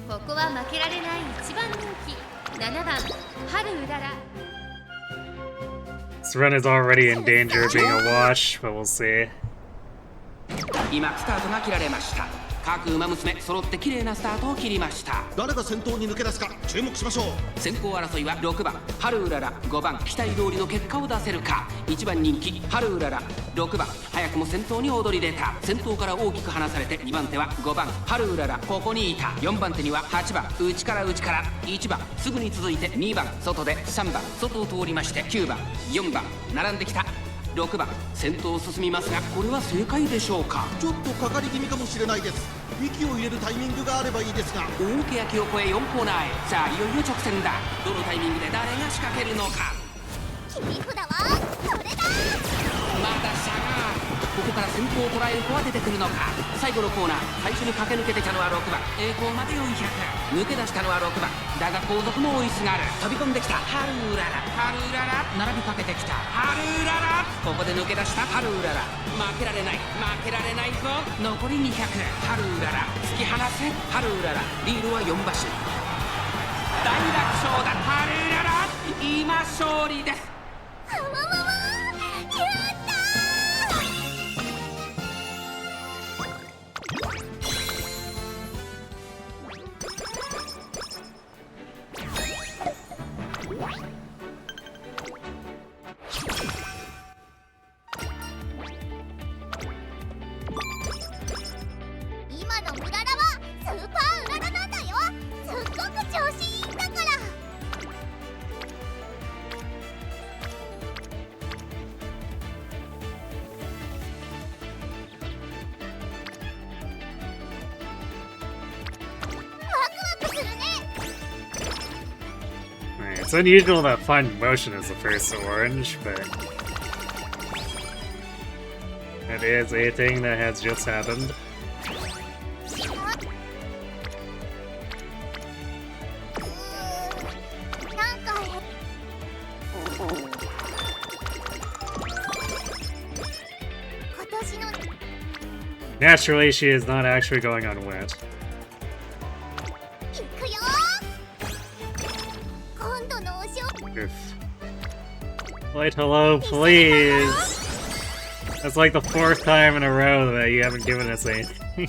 C: ここは負けられない一番人気7番春うらら
A: This run is already in danger of being a wash, but we'll see.
D: 今スタートが切られました各馬娘揃って綺麗なスタートを切りました。
E: 誰が先頭に抜け出すか注目しましょう。
D: 先行争いは6番ハルウララ、5番期待通りの結果を出せるか。1番人気ハルウララ、6番早くも先頭に躍り出た。先頭から大きく離されて2番手は5番ハルウララ、ここにいた。4番手には8番内から内から、1番すぐに続いて2番外で、3番外を通りまして9番4番並んできた。6番先頭を進みますが、これは正解でしょうか。
E: ちょっとかかり気味かもしれないです。息を入れるタイミングがあればいいですが。
D: 大欅を越え4コーナーへ。さあいよいよ直線だ。どのタイミングで誰が仕掛けるのか。
B: 切り札はそれだ。
D: まだ差がある。ここから先頭を捉える子は出てくるのか。最後のコーナー、最初に駆け抜けてきたのは6番栄光まで400。抜け出したのは6番だが後続も追いすがる。飛び込んできたハルウララ、ハルウララ並びかけてきたハルウララ。ここで抜け出したハルウララ。負けられない負けられないぞ。残り200。ハルウララ突き放せ。ハルウララリードは4馬身。大楽勝だ。ハルウララ今勝利です。
B: わわわわ、やった今のうららはスーパーうららなんだよ。すっごく調子いいんだから。ワクワクするね。
A: It's unusual that Find Motion is the first orange, but it is a thing that has just happened.
B: なんか今年の
A: Naturally, she is not actually going on wet.
B: 行くよ。今度のお正
A: Oof. Light hello, please! That's like the 4th time in a row that you haven't given us anything.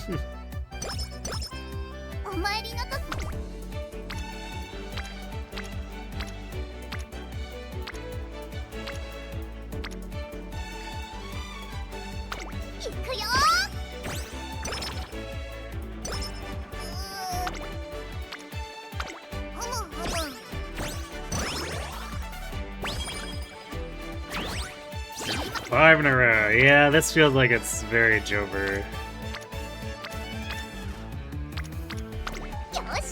B: お参りの時行くよ。
A: Five in a row. Yeah, this feels like it's very Jover.
B: よし、やるぞ。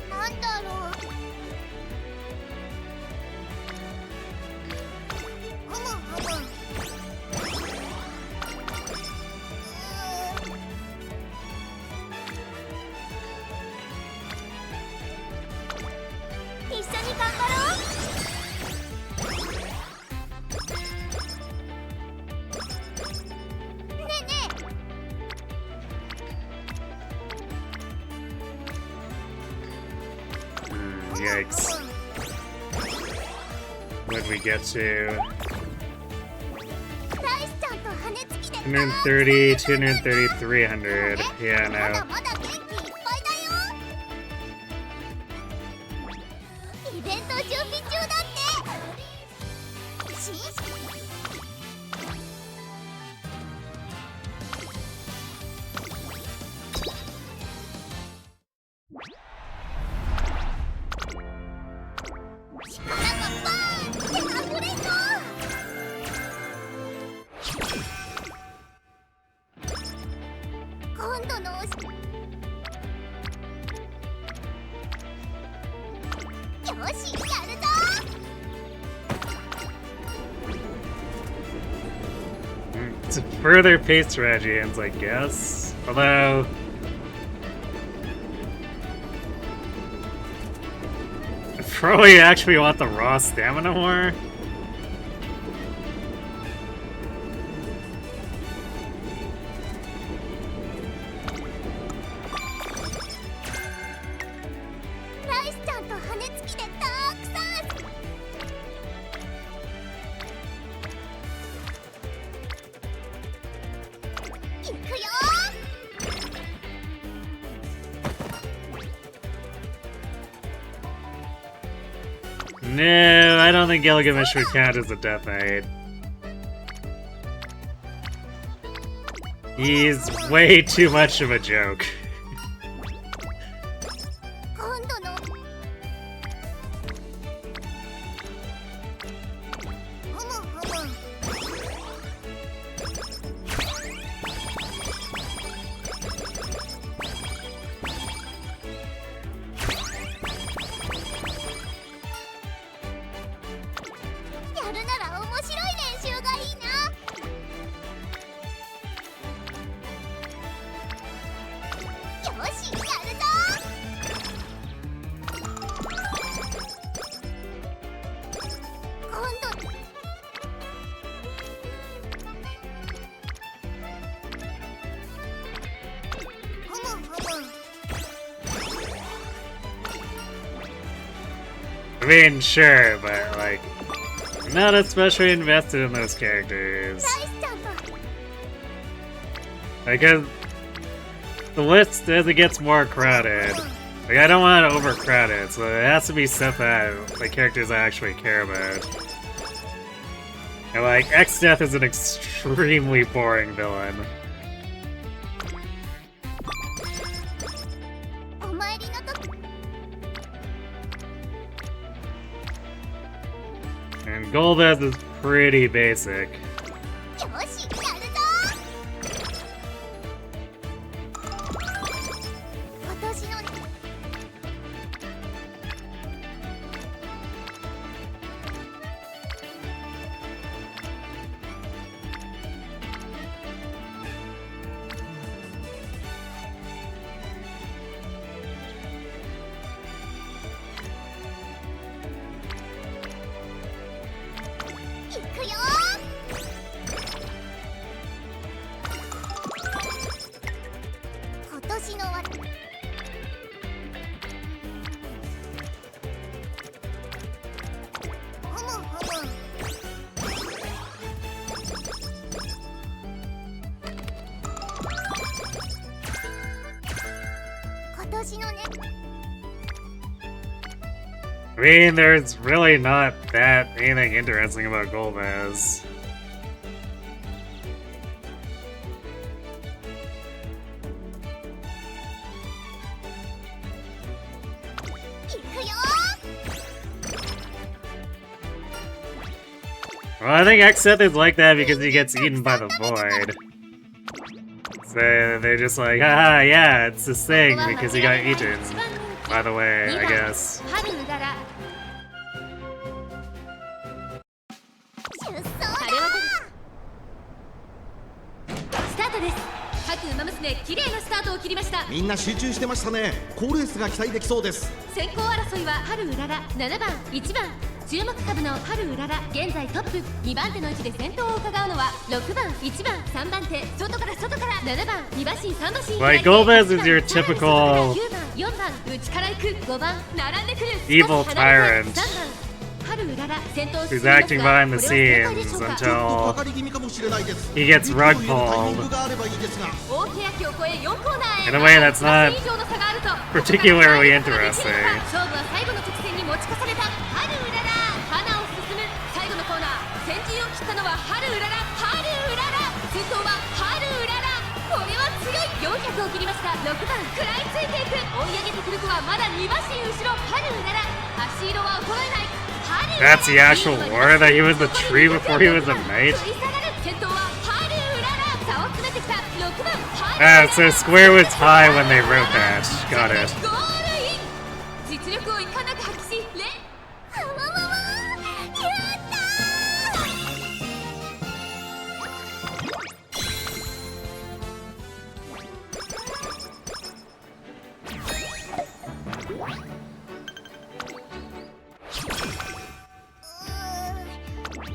B: なんだろう。一緒に頑張ろう。ねえね
A: Yikes. What did we get to?
B: え、ライスちゃんと羽根つきで
A: 230, 230, 300. Yeah,
B: まだ
A: no.
B: まだ元気いっぱいだよ。イベント準備中だって。紳士力がバーンって溢れそう。今度のおしよし、やるぞ。
A: To further pace strategy ends, I guess. Although, I probably actually want the raw stamina more. No, I don't think Gilgamesh would count as a Death Knight. He's way too much of a joke.
B: 今度のふむふむやるなら面白い練習がいいな。よし、やるぞ。今度ふむふむ
A: I mean, sure, but like, I'm not especially invested in those characters.
B: ライスちゃんと
A: Because the list, as it gets more crowded, like, I don't want to overcrowd it, so it has to be stuff that, like, characters I actually care about. And, like, X-Death is an extremely boring villain.
B: お参りの時
A: And Golbez is pretty basic.
B: よし、やるぞ。私のいくよ。今年のわふむふむ 今年のね
A: I mean, there's really not that anything interesting about Golbez.
B: いくよ。
A: Well, I think X-Death is like that because he gets eaten by the void. So they're just like, haha, yeah, it's this thing because he got eaten. By the way, I guess.
C: 春うらら
B: 出走
C: 晴れ渡るスタートです。各ウマ娘綺麗なスタートを切りました。
E: みんな集中してましたね。好レースが期待できそうです。
C: 先行争いは春うらら7番1番注目株の春うらら現在トップ。2番手の位置で先頭を伺うのは6番1番3番手外から7番2馬身3馬身
A: Like, Golbez is your typical
C: 9番4番内から行く5番並んでくる
A: evil
C: 少し離れて
A: tyrant
C: 3番春うらら先頭
A: who's acting behind the
C: これは正解で
A: scenes
C: しょうか
A: until
E: かかり気味かもしれないです。
A: he gets rug
E: ビッグというタイミン
A: pulled
E: グがあればいいですが。
C: 大欅を越え4コーナーへ
A: in a way that's not
C: 以上の差があると
A: particularly interesting.
C: 勝負は最後の直線に持ち越された春うらら花を進む最後のコーナー先陣を切ったのは春うらら先頭は春うららこれは強い400を切りました6番食らいついていく追い上げてくる子はまだ2馬身後ろ春うらら足色は衰えない春うらら
A: That's the actual lore that he was the tree before he was a knight?
C: 食い下がる先頭は春うらら差を詰めてきた6番春
A: Ah, so Square was high when they wrote that. Got it.
C: ゴールイン実力をいかなく発揮しレ
B: わわわわやったー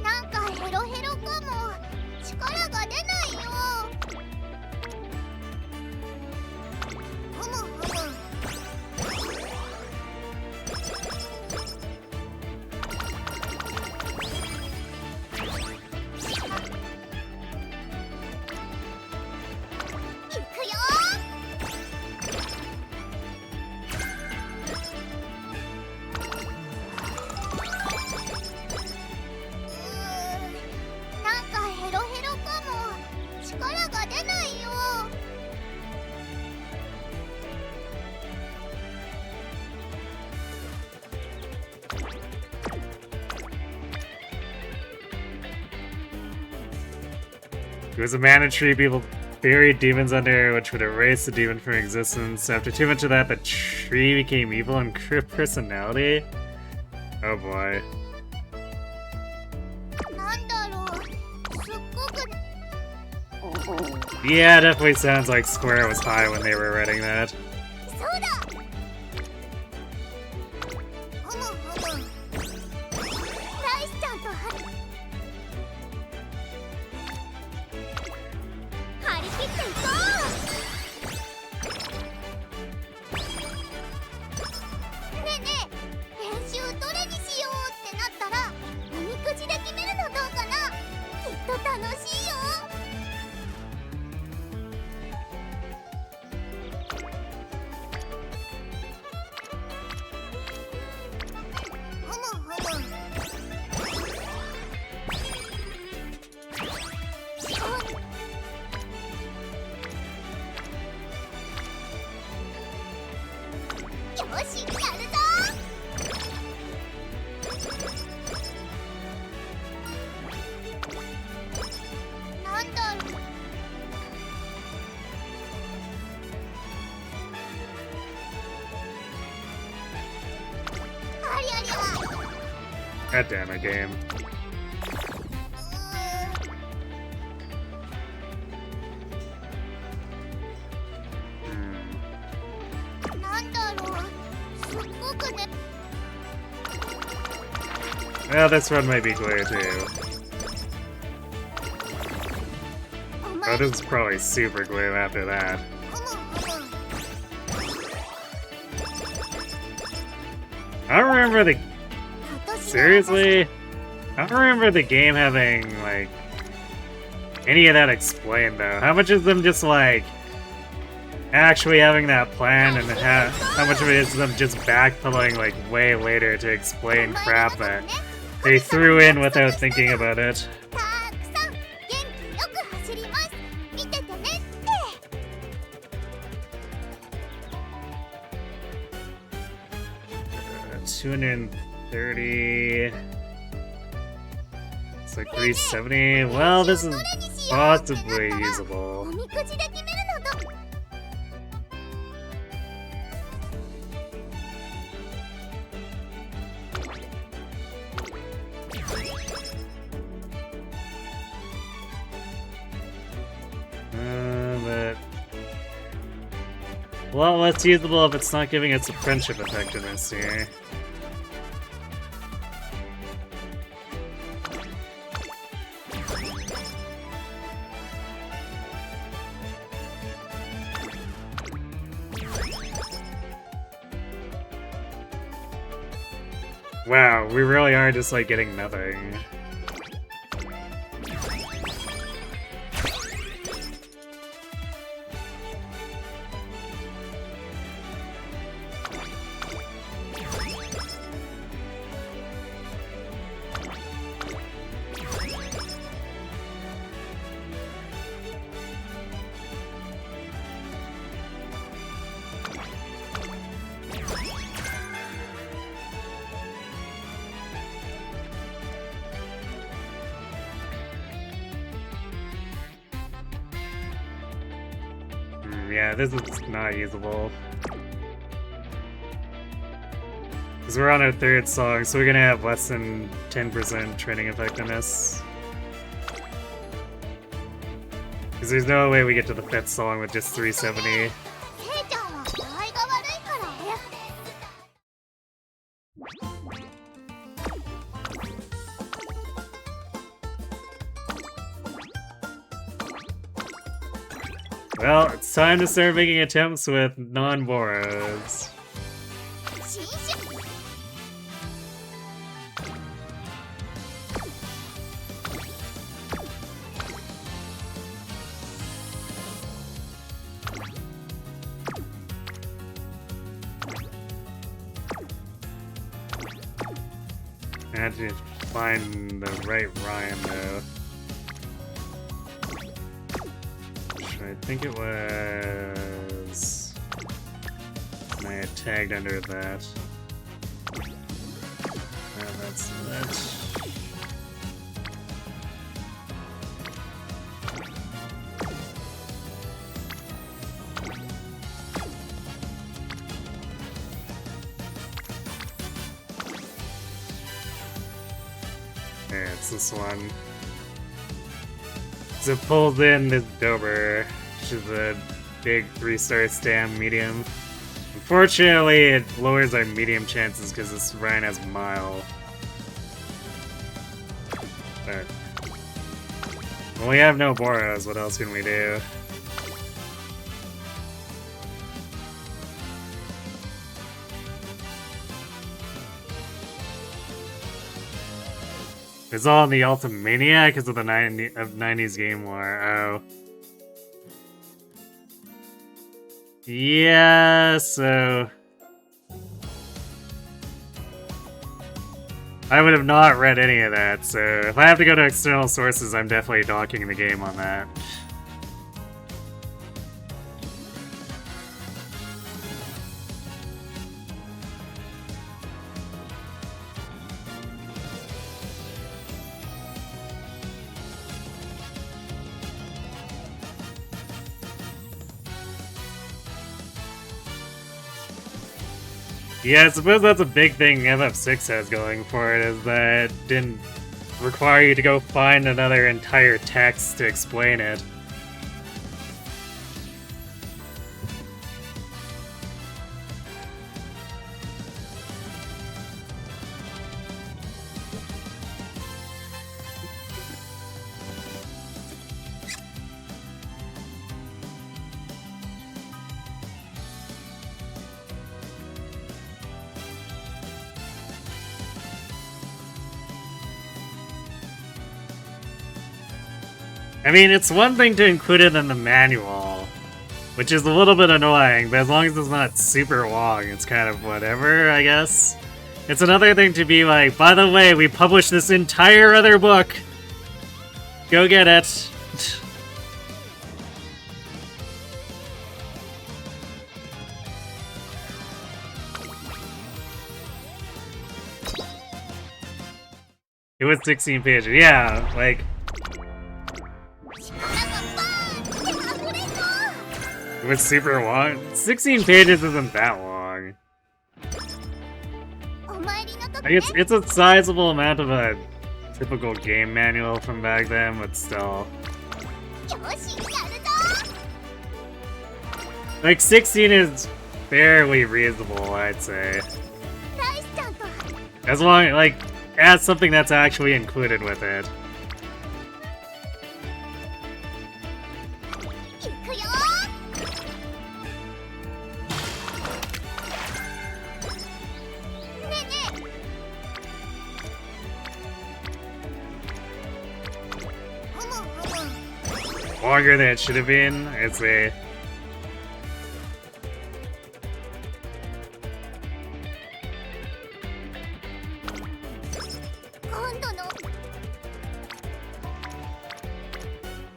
B: なんかヘロヘロかも。力が出ないよ。ふむふむ
A: It was a mana tree people buried demons under, which would erase the demon from existence. After too much of that, the tree became evil and grew personality. Oh boy.
B: なんだろう、すっごく
A: Yeah, definitely sounds like Square was high when they were writing that.
B: そうだ。ふむふむ。ライスちゃんと張り切っていこう。ねえねえ、練習どれにしようってなったらおみくじで決めるのどうかな。きっと楽しいよ。ふむふむ。よし、やるぞ。なんだろう。ありゃりゃ。
A: God damn it, game.
B: なんだろう。すっごくね。
A: Well, this one might be clear too.
B: お
A: Oh,
B: 前
A: this is probably super glue after that.
B: ふむふむ。
A: I don't remember the...
B: 今年の
A: Seriously? I don't remember the game having, like, any of that explained, though. How much is them just, like, actually having that plan, and how much of it is them just backpedaling, like, way later to explain crap that they threw in without thinking about it?
B: たくさん元気よく走ります。見ててねって。
A: 230... It's like 370. Well, this is possibly
B: お
A: usable.
B: みくじで決めるのど。
A: But... Well, less usable if it's not giving us a friendship effectiveness here. Wow, we really are just like getting nothing. Yeah, this is not usable. Because we're on our third song, so we're gonna have less than 10% training effectiveness. Because there's no way we get to the fifth song with just 370.
B: せいちゃんは具合が悪いから偉くて。
A: Well, it's time to start making attempts with non-Boros.
B: 新種。
A: I had to find the right rhyme, though. I think it was... I had tagged under that. that's it. It's this one. So it pulls in this Dober, which is a big 3-star stam medium. Unfortunately, it lowers our medium chances because this Ryan has Mile. But when we have no Boros, what else can we do? It's all in the Ultimania because of the 90s Game War. Oh. Yeah, so... I would have not read any of that, so if I have to go to external sources, I'm definitely docking the game on that. Yeah, I suppose that's a big thing FF6 has going for it, is that it didn't require you to go find another entire text to explain it. I mean, it's one thing to include it in the manual, which is a little bit annoying, but as long as it's not super long, it's kind of whatever, I guess. It's another thing to be like, by the way, we published this entire other book! Go get it! It was 16 pages, yeah, like... It was super long. 16 pages isn't that long. Like it's a sizable amount of a typical game manual from back then, but still. Like 16 is fairly reasonable, I'd say. As long like add something that's actually included with it. Longer than it should have been. It's a...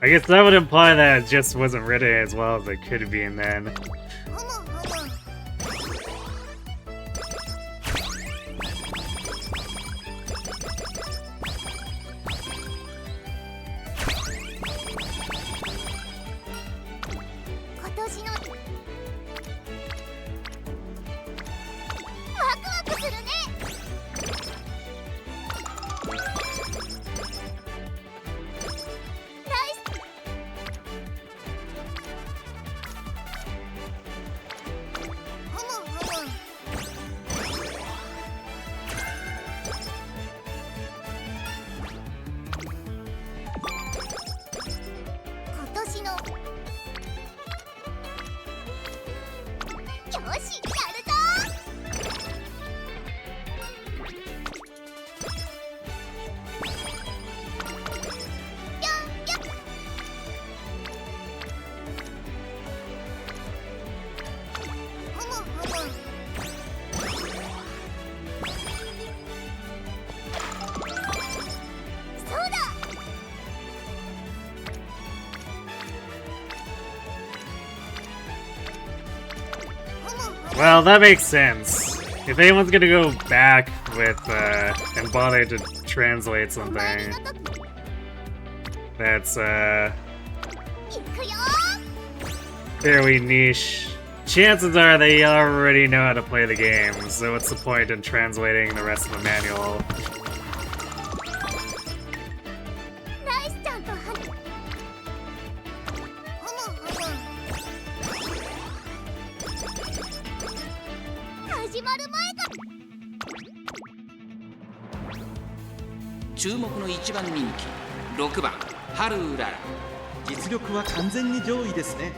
A: I guess that would imply that it just wasn't written as well as it could have been then. Well, that makes sense. If anyone's gonna go back with and bother to translate
B: お前
A: something
B: の時
A: that's
B: 行くよ
A: fairly niche. Chances are they already know how to play the game, so what's the point in translating the rest of the manual?
B: ライスちゃんと話始まる前から
D: 注目の1番人気6番ハルウララ。
E: 実力は完全に上位ですね。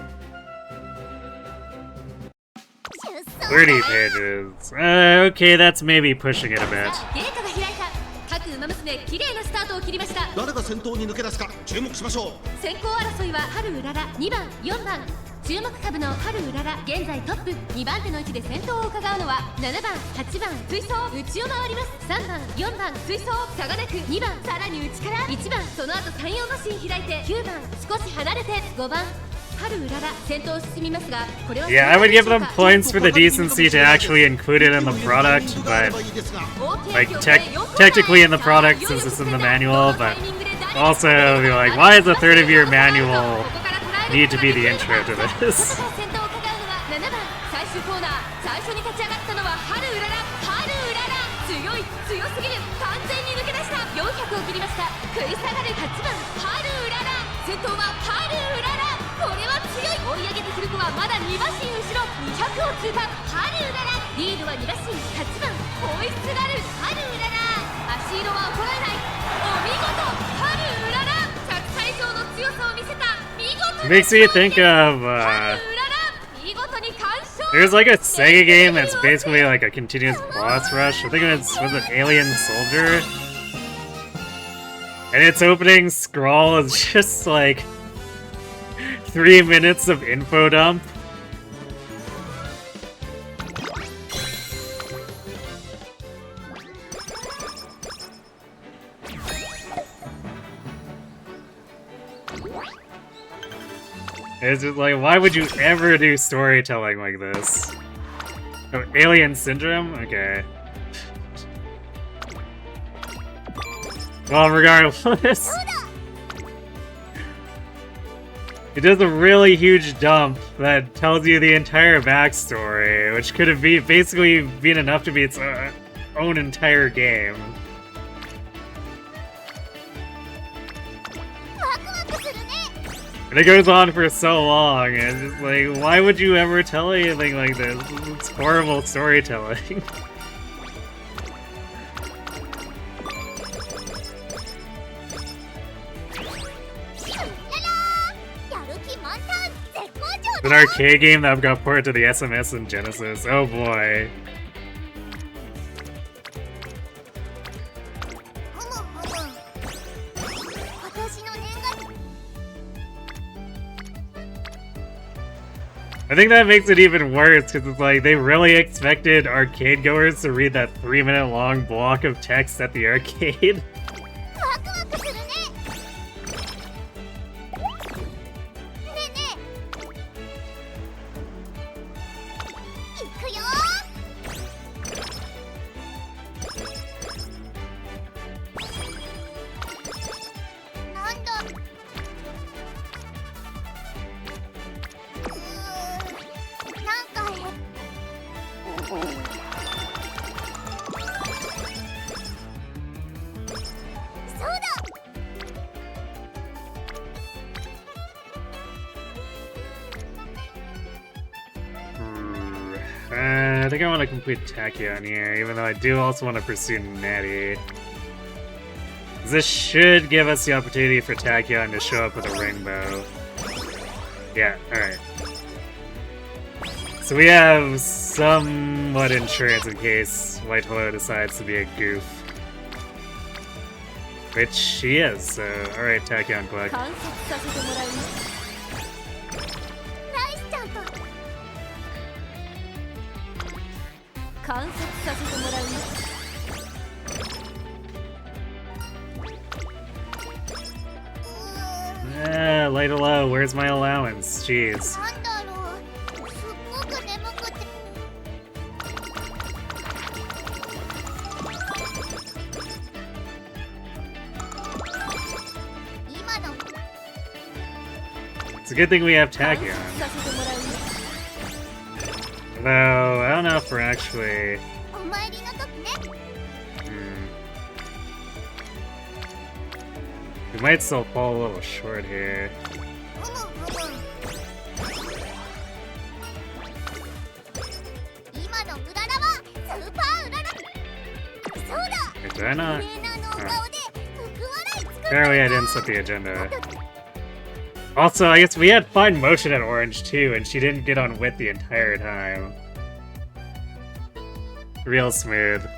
A: 30 pages. Okay, that's maybe pushing it a bit.
C: ゲートが開いた。各馬娘綺麗なスタートを切りました。
E: 誰が先頭に抜け出すか注目しましょう。
C: 先行争いは春うらら2番4番。注目株の春うらら現在トップ。2番手の位置で先頭を伺うのは7番8番追走内を回ります。3番4番追走差がなく2番さらに内から1番その後34マシン開いて9番少し離れて5番
A: Yeah, I would give them points for the decency to actually include it in the product, but like technically in the product since it's in the manual, but also be like, why does a third of your manual need to be the intro to this?
C: 追い上げてくる子はまだ2馬身後ろ200を通過ハルウララリードは2馬身8番ホイッスラルハルウララ足色は衰えないお見事ハルウララ100歳以上の強さを見せた見事
A: Makes me think of there's like a Sega game that's basically like a continuous boss rush. I think it's was it Alien Soldier, and its opening scroll is just like 3 minutes of info dump. It's just like, why would you ever do storytelling like this? Oh, Alien Syndrome? Okay. Well, regardless. It does a really huge dump that tells you the entire backstory, which could have basically been enough to be its own entire game. And it goes on for so long, and it's just like, why would you ever tell anything like this? It's horrible storytelling. It's an arcade game that got ported to the SMS and Genesis. Oh boy. I think that makes it even worse, because it's like, they really expected arcade goers to read that 3-minute long block of text at the arcade. I think I want to complete Tachyon here, even though I do also want to pursue Natty. This should give us the opportunity for Tachyon to show up with a rainbow. Yeah, alright. So we have somewhat insurance in case White Hello decides to be a goof. Which she is, so alright, Tachyon collect. Light low, where's my allowance? Jeez. It's a good thing we have
C: 観察
A: Tachyon.
C: させてもらうよ
A: Though, I don't know if we're actually...
B: お参りの時ね
A: We might still fall a little short here.
B: 今のうららはスーパーうららそうだ
A: Wait, did I not?
B: 綺麗なの顔で福笑い作る
A: Apparently I didn't set the agenda. Also, I guess we had fine motion at Orange too, and she didn't get on wit the entire time. Real smooth.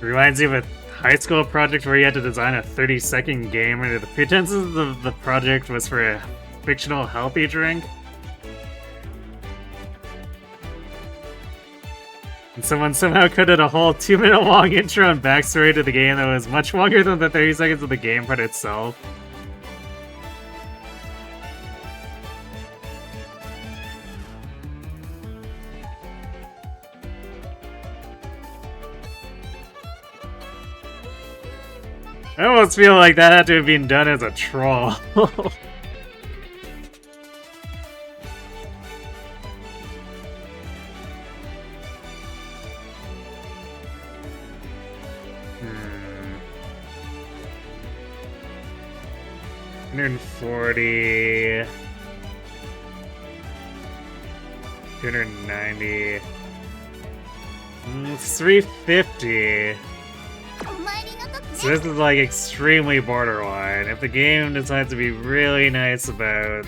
A: Reminds me of a high school project where you had to design a 30-second game under the pretenses of the project was for a fictional healthy drink. And someone somehow coded a whole 2-minute long intro and backstory to the game that was much longer than the 30 seconds of the game part itself. I almost feel like that had to have been done as a troll. Hmm. 140. 290. 350.
B: お参りの時
A: So
B: ね
A: this is like extremely borderline. If the game decides to be really nice about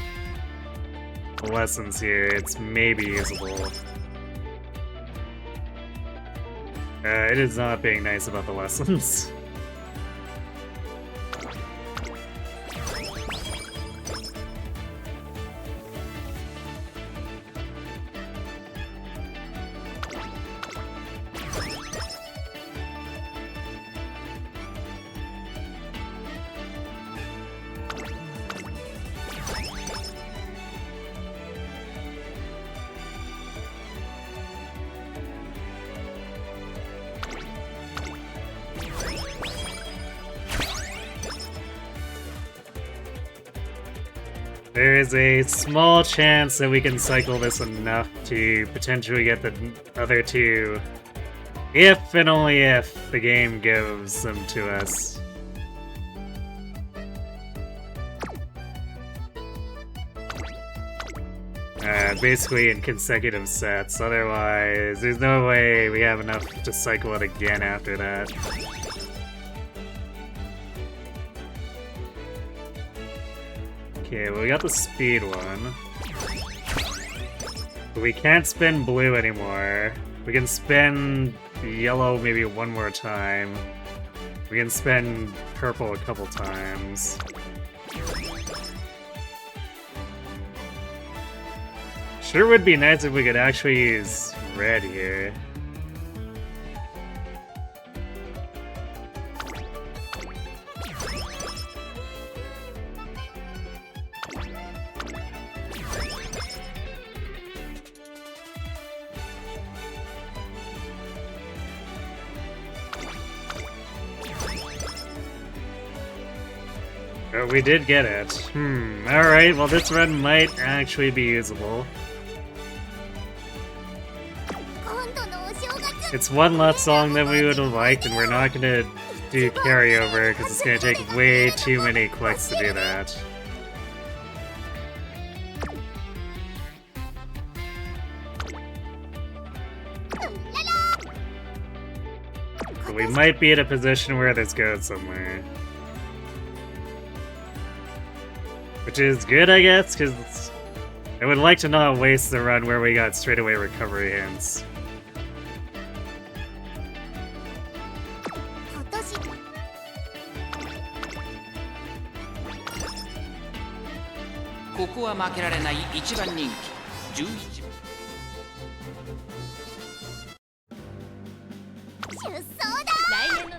A: the lessons here, it's maybe usable. It is not being nice about the lessons. There is a small chance that we can cycle this enough to potentially get the other two, if and only if the game gives them to us. Basically in consecutive sets, otherwise there's no way we have enough to cycle it again after that. Okay, well, we got the speed one. But we can't spin blue anymore. We can spin yellow maybe one more time. We can spin purple a couple times. Sure would be nice if we could actually use red here. Oh, we did get it. Alright, well this red might actually be usable.
B: 今度のお正月
A: It's one less song than we would have liked, and we're not gonna do carryover because it's gonna take way too many clicks to do that. But we might be in a position where this goes somewhere. Which is good, I guess, because I would like to not waste the run where we got straightaway recovery hints.
B: 今年
D: ここは負けられない一番人気11番
B: 出走だ
C: 来年の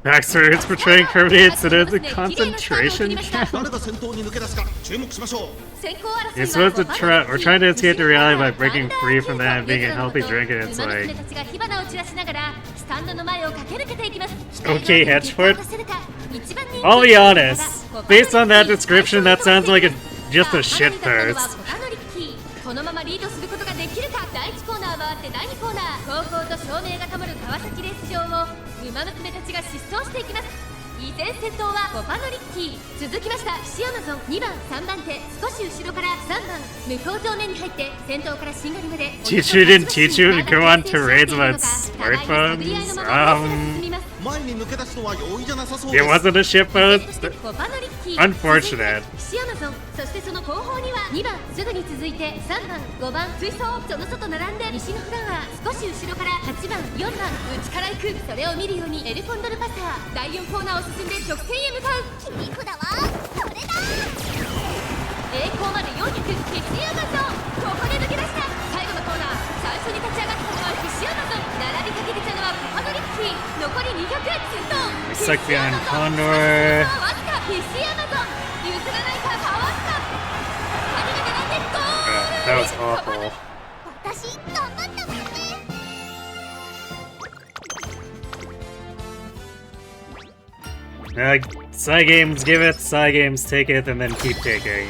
A: Backstory is portraying Kirby incidents in concentration camp.
E: 誰が先頭に抜け出すか注目しましょう。
A: You're supposed to try. We're trying to escape the reality by breaking free from that and being a healthy drink, and it's like. Okay, Hedgeford. I'll be honest. Based on that description, that sounds like just a shitpost.
C: このままリードすることができるか。第1コーナー回って第2コーナー、高校と照明が灯る川崎レース場をウマ娘たちが疾走していきます。依然先頭はコパノリッキー、続きましたシアマゾン2番3番手、少し後ろから3番向こう正面に入って先頭からしんがりまで。
A: Teacher didn't teach you to go on terrains about smartphones?
E: 前に抜け出すのは容易じゃなさそう
A: It
E: です。
A: wasn't a shitpost?
C: コパノリッキー
A: Unfortunate.
C: シアマゾン、そしてその後方には2番すぐに続いて3番5番追走、その外並んで西のフラワー、少し後ろから8番4番内から行く。それを見るようにエルコンドルパサー、第4コーナーを進んで直線へ向かう。
B: 切り札はこれだ。
C: 栄光まで400、必死アマゾン、ここで抜け出した。最後のコーナー、最初に立ち上がったのは必死アマゾン、並びかけてきたのはコパノリッキー、残り200、ツンと
A: Looks like behind Condor.
C: わずか必死アマゾン、譲らないかパワースター、2人が並んでゴール。
A: That was awful.
B: 私頑張ったもんね。
A: Side games give it, side games take it, and then keep taking.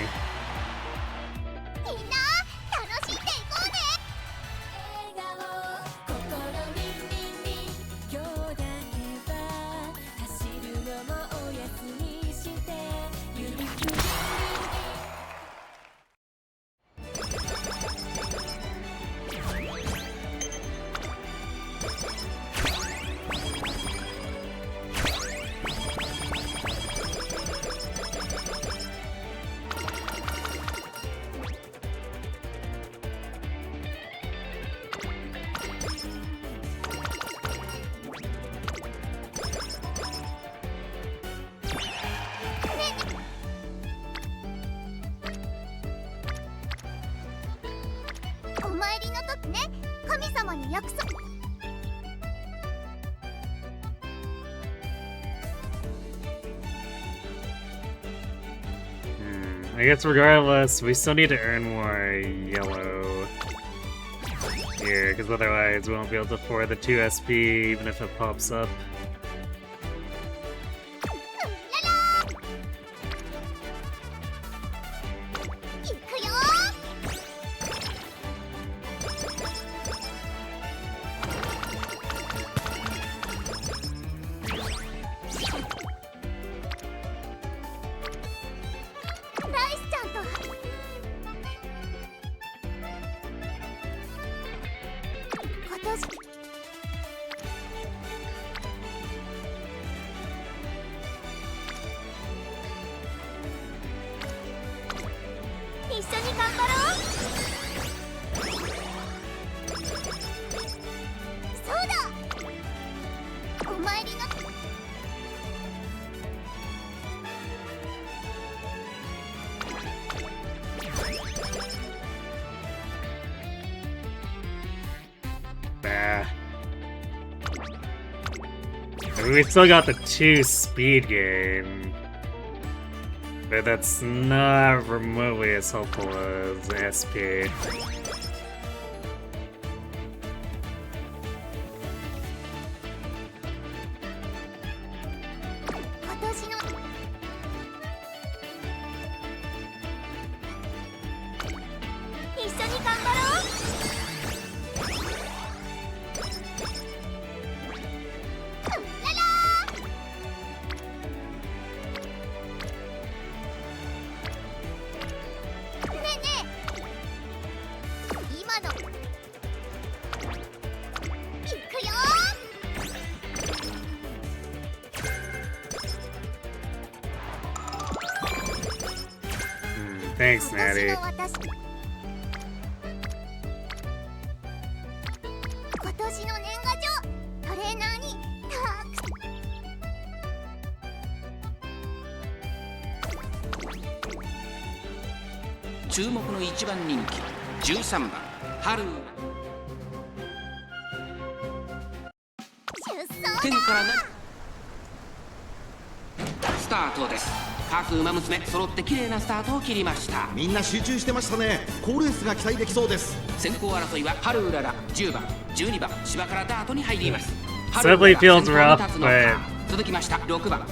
B: みんな楽しんでいこうね。お参りの時ね、神様に約束。
A: I guess regardless, we still need to earn more yellow here, because otherwise we won't be able to afford the 2 SP even if it pops up.
B: 行くよ。 ライスちゃんと今年一緒に頑張ろう。そうだ、お参りの
A: Bah. I mean, we still got the 2 speed gain, but that's not remotely as helpful as SP.
B: 今年の一緒に頑張ろう。ララー。ねえねえ、今の行くよ。
A: Thanks,
B: 今年
A: Natty.
B: の私、今年の年賀状、トレーナーにたく
D: 注目の1番人気13番ハル。
B: 出走
D: 天からなスタートです。各馬娘揃って綺麗なスタートを切りました。
E: みんな集中してましたね。好レースが期待できそうです。
D: 先行争いはハルウララ10番12番芝からダートに入ります。
A: Sadly feels rough, but
D: 続きました6番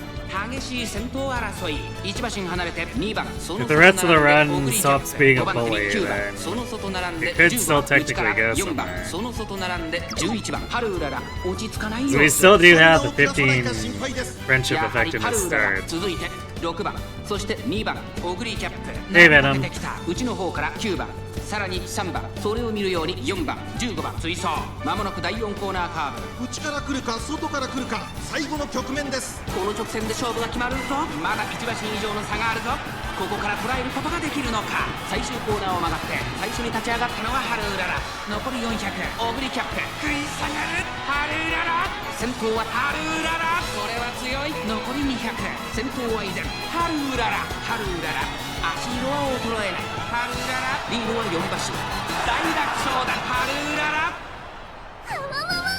D: 激しい先頭争い1馬身離れて2番その
A: if the rest of the run stops being a bully,
D: 9番
A: then
D: その外並んで
A: it could
D: 10
A: still
D: 番
A: technically
D: 内から
A: go
D: 4番
A: somewhere.
D: その外並んで11番ハルウララ落ち着かない
A: So
D: よ
A: we
D: うです。
A: still do have the
E: そんな大きな
A: 15
E: 心配です。
A: friendship
D: やはり
A: effect in
D: ハ
A: the
D: ルウララ
A: start.
D: 続いて6番そして2番オグリキャップ
A: Hey,
D: 投
A: Venom.
D: げてきた内の方から9番さらに3番それを見るように4番15番追走まもなく第4コーナーカーブ。
E: 内から来るか外から来るか、最後の局面です。
D: この直線で勝負が決まるぞ。まだ1馬身以上の差があるぞ。ここから捉えることができるのか。最終コーナーを曲がって最初に立ち上がったのはハルウララ。残り400オグリキャップ食い下がるハルウララ。先頭はハルウララ。これは強い。残り200先頭は依然ハルウララ。ハルウララ足色は衰えない。ハルウララリードは4馬身大楽勝だ。ハルウララ。
B: あわわわ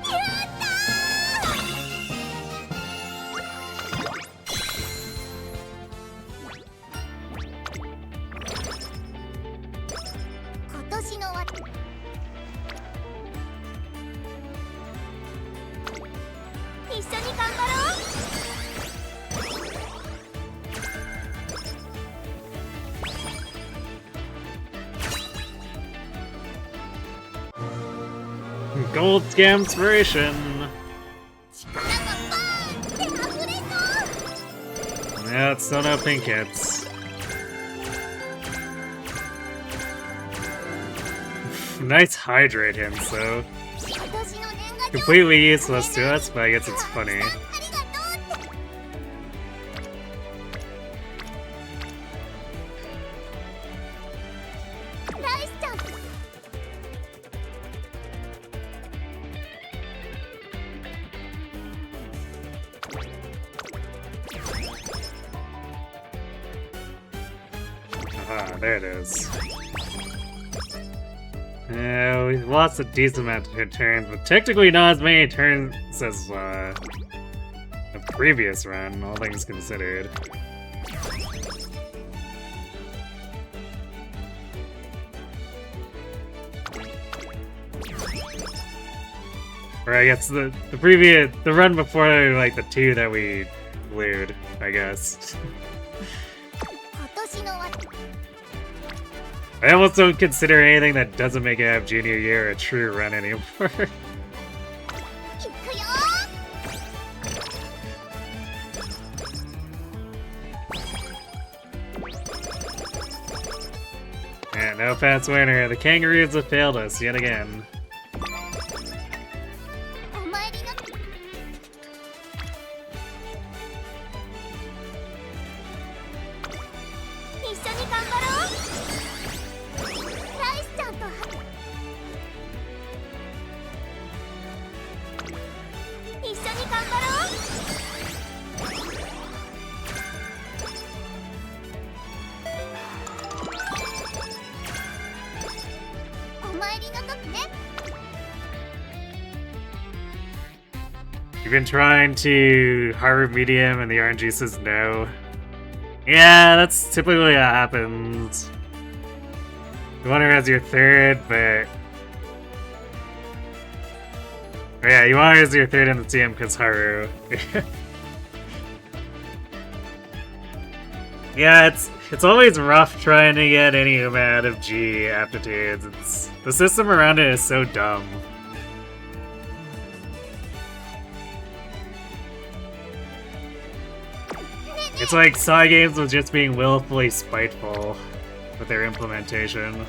B: やったー。今年のわ一緒に頑張ろう。
A: Gold scam inspiration.
B: 力がバーンって溢れそう。
A: Yeah, it's still no pink hits. Nice hydrate hints, though.
B: 今年の年賀状
A: Completely useless to us, but I guess it's funny.
B: ありがとうってライスちゃん。
A: Aha, there it is. Yeah, we lost a decent amount of turns, but technically not as many turns as the previous run, all things considered. Or I guess the run before, like, the two that we cleared, I guess.
B: 今年のわ
A: I almost don't consider anything that doesn't make it have junior year a true run anymore.
B: いくよー。
A: Yeah, no fast winner. The Kangaroos have failed us yet again.
B: お参りが一緒に頑張ろう。ライスちゃんと一緒に頑張ろう。お参りの時ね。
A: You've been trying to Haru medium and the RNG says no. Yeah, that's typically what happens. You want her as your third, but... Oh yeah, you want her as your third in the team because Haru. Yeah, it's always rough trying to get any amount of G aptitudes. The system around it is so dumb. It's like Saw Games was just being willfully spiteful with their implementation.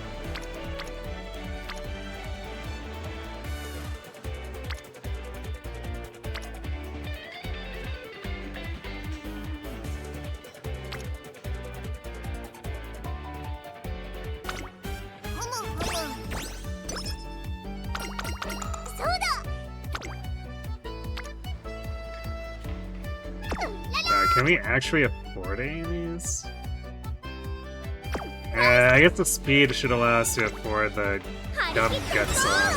A: Can we actually afford any of these? I guess the speed should allow us to afford the dumb gut song.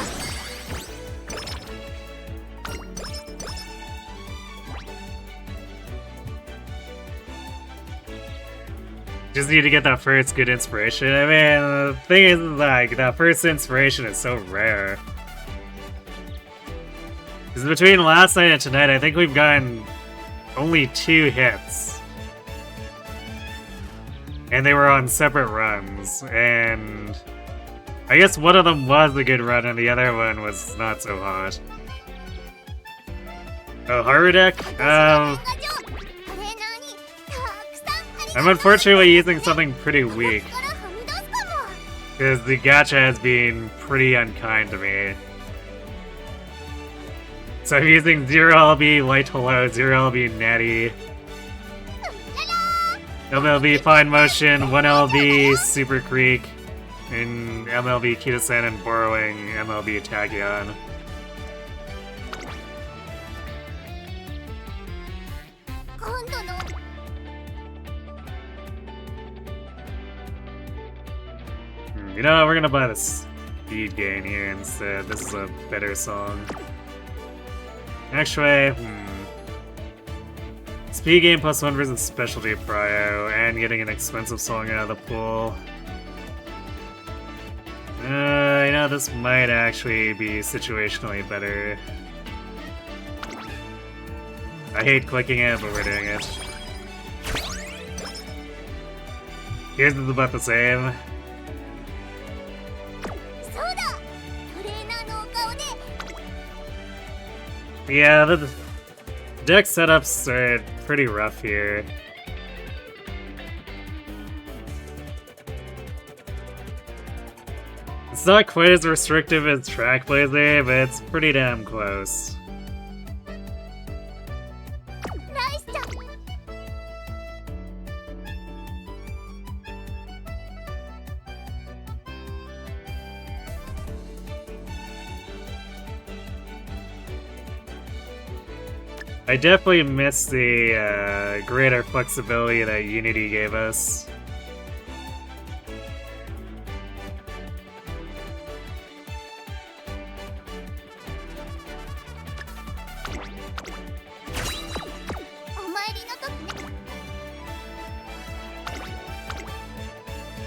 A: Just need to get that first good inspiration. I mean, the thing is, like, that first inspiration is so rare. Because between last night and tonight, I think we've gotten only 2 hits. And they were on separate runs, and I guess one of them was a good run and the other one was not so hot. Oh, Haru deck? I'm unfortunately using something pretty weak. Because the gacha has been pretty unkind to me. So I'm using 0 LB Light Hello, 0 LB Natty, MLB Fine Motion, 1 LB Super Creek, and MLB Kitasen, and borrowing MLB Tactician. You know what, we're gonna buy the speed gain here instead. This is a better song. Actually, speed gain +1 versus specialty prio, and getting an expensive song out of the pool. You know, this might actually be situationally better. I hate clicking it, but we're doing it. Here's about the same. Yeah, the deck setups are pretty rough here. It's not quite as restrictive as Track Blazer, but it's pretty damn close. I definitely miss the greater flexibility that Unity gave us.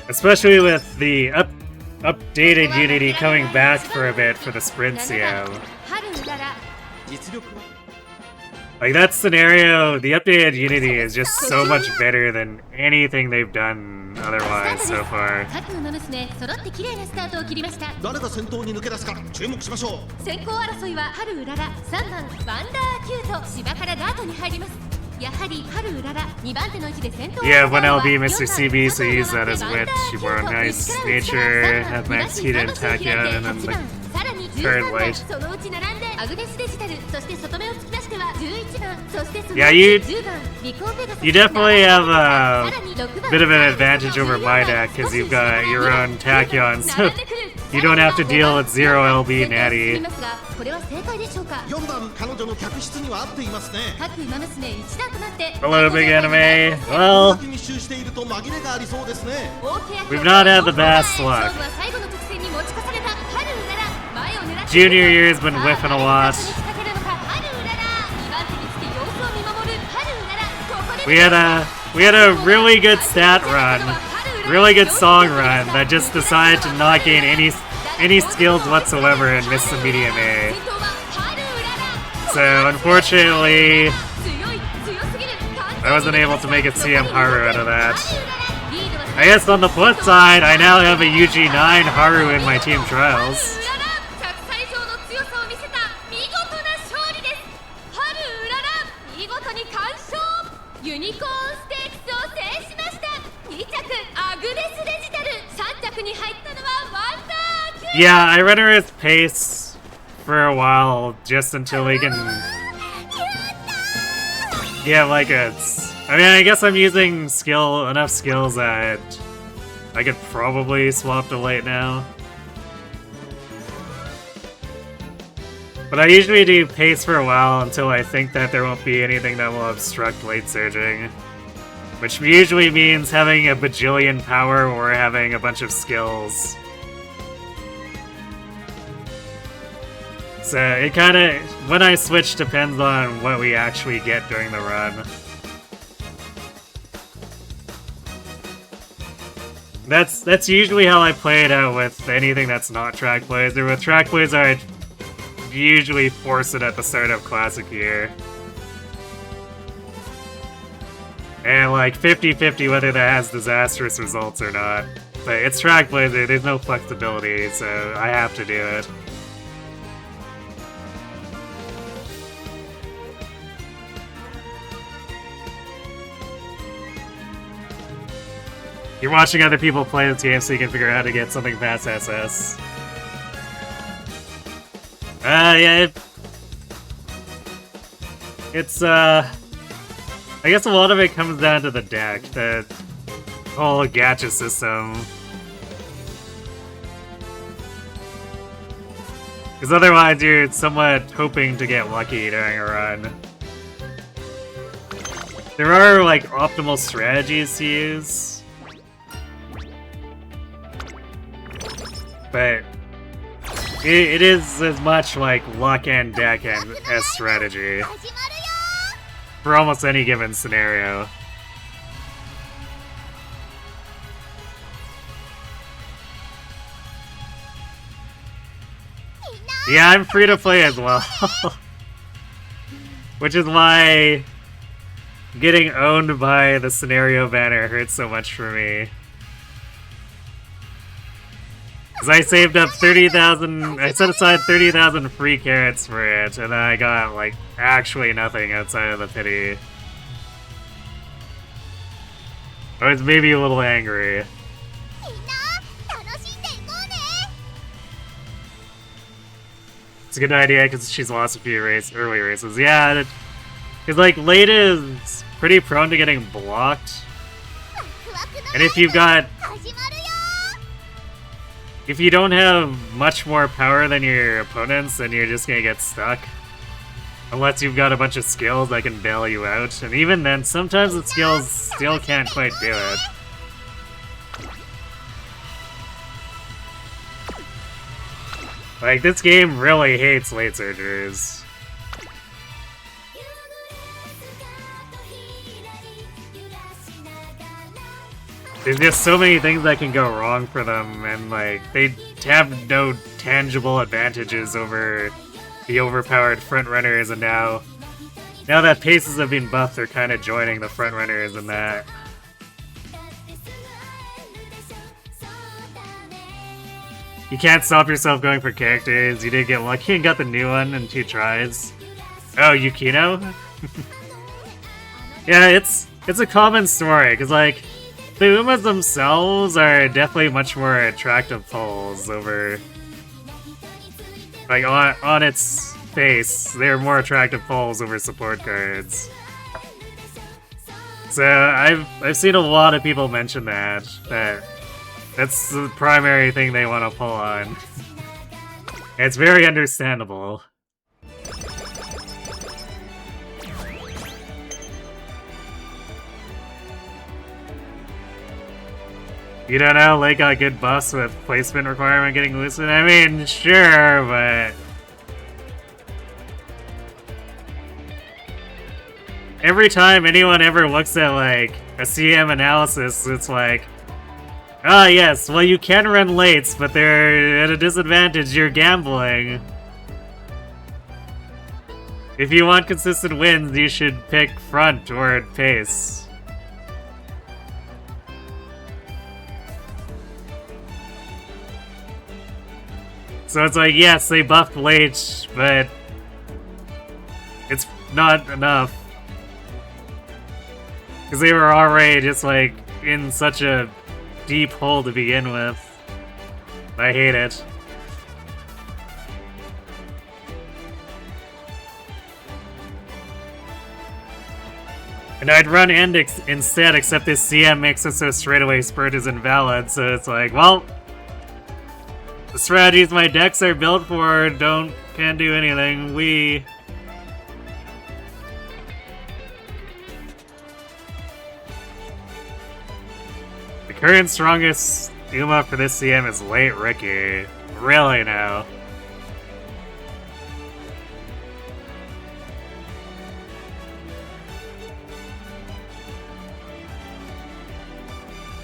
A: Especially with the updated Unity coming back for a bit for the sprint CM. Like, that scenario, the updated Unity is just so much better than anything they've done otherwise so far.
E: 誰が先頭に抜け出すか注目しましょう。
C: 先行争いは春うらら、3番ワンダーキュート、芝からダートに入ります。やはり春うらら、2番手の位置で先頭を
A: Yeah, 1LB Mr. CB, so use that as witch. You borrow nice nature, have max heat and Tachyon, and then the third light. そのうち並んでアグネスデジタル、そして外目を突き出しては11番、そしてその Yeah, you definitely have a bit of an advantage over my deck because you've got your own Tachyon, so you don't have to deal with 0 LB Natty.
E: 4番彼女の客室には合っていますね。
A: Hello, big anime. Well,
E: 密集していると紛れがありそうですね。
A: we've not had the best luck. Junior year's been whiffing a lot. We had a really good stat run, really good song run that just decided to not gain any skills whatsoever and miss the medium A. So unfortunately, I wasn't able to make a CM Haru out of that. I guess on the flip side, I now have a UG9 Haru in my team trials. Yeah, I run her with pace for a while, just until we can get like I mean, I guess I'm using enough skills that I could probably swap to late now. But I usually do pace for a while until I think that there won't be anything that will obstruct late surging. Which usually means having a bajillion power or having a bunch of skills. So it kinda, when I switch, depends on what we actually get during the run. That's usually how I play it out with anything that's not Track Blazer. With Track Blazer, I usually force it at the start of Classic Year. And like 50-50 whether that has disastrous results or not. But it's Track Blazer, there's no flexibility, so I have to do it. You're watching other people play this game so you can figure out how to get something past SS. Yeah, it's, I guess a lot of it comes down to the deck, the whole gacha system. Because otherwise you're somewhat hoping to get lucky during a run. There are, like, optimal strategies to use. But it is as much like luck and deck and as strategy for almost any given scenario. Yeah, I'm free to play as well. Which is why getting owned by the scenario banner hurts so much for me. Because I saved up 30,000, I set aside 30,000 free carrots for it, and then I got, like, actually nothing outside of the pity. I was maybe a little angry. It's a good idea, because she's lost a few early races. Yeah, because, like, late is pretty prone to getting blocked. And if you've got... If you don't have much more power than your opponents, then you're just gonna get stuck. Unless you've got a bunch of skills that can bail you out. And even then, sometimes the skills still can't quite do it. Like, this game really hates late surgers. There's just so many things that can go wrong for them, and like, they have no tangible advantages over the overpowered frontrunners, and now that paces have been buffed, they're kind of joining the frontrunners in that. You can't stop yourself going for characters. You did get lucky and got the new one in 2 tries. Oh, Yukino? Yeah, it's a common story, because like, the Umas themselves are definitely much more attractive pulls over... Like, on its face, they're more attractive pulls over support cards. So, I've seen a lot of people mention that that's the primary thing they want to pull on. It's very understandable. You don't know, Lake got good buffs with placement requirement getting loosened? I mean, sure, but... Every time anyone ever looks at, like, a CM analysis, it's like... Ah, yes, well you can run lates, but they're at a disadvantage, you're gambling. If you want consistent wins, you should pick front or pace. So it's like, yes, they buffed late, but it's not enough. Because they were already just like in such a deep hole to begin with. I hate it. And I'd run End instead, except this CM makes it so straightaway Spurt is invalid, so it's like, well... The strategies my decks are built for can't do anything. The current strongest Uma for this CM is late Ricky. Really now.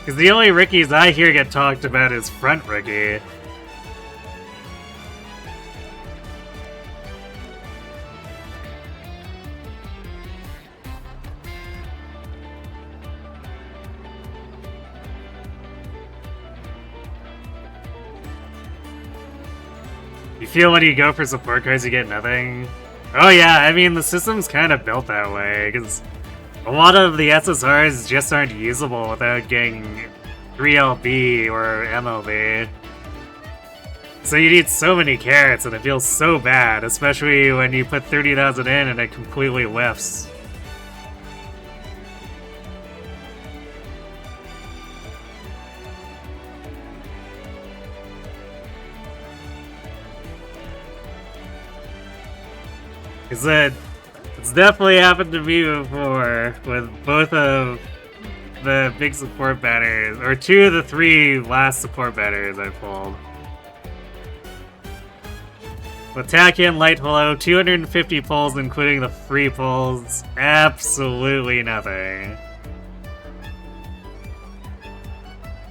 A: Because the only Rickies I hear get talked about is front Ricky. You feel when you go for support cards you get nothing? Oh yeah, I mean the system's kind of built that way, because a lot of the SSRs just aren't usable without getting 3LB or MLB. So you need so many carrots and it feels so bad, especially when you put 30,000 in and it completely whiffs. It's definitely happened to me before with both of the big support banners, or 2 of the 3 last support banners I pulled. With Tactician, Light Hello, 250 pulls including the free pulls, absolutely nothing.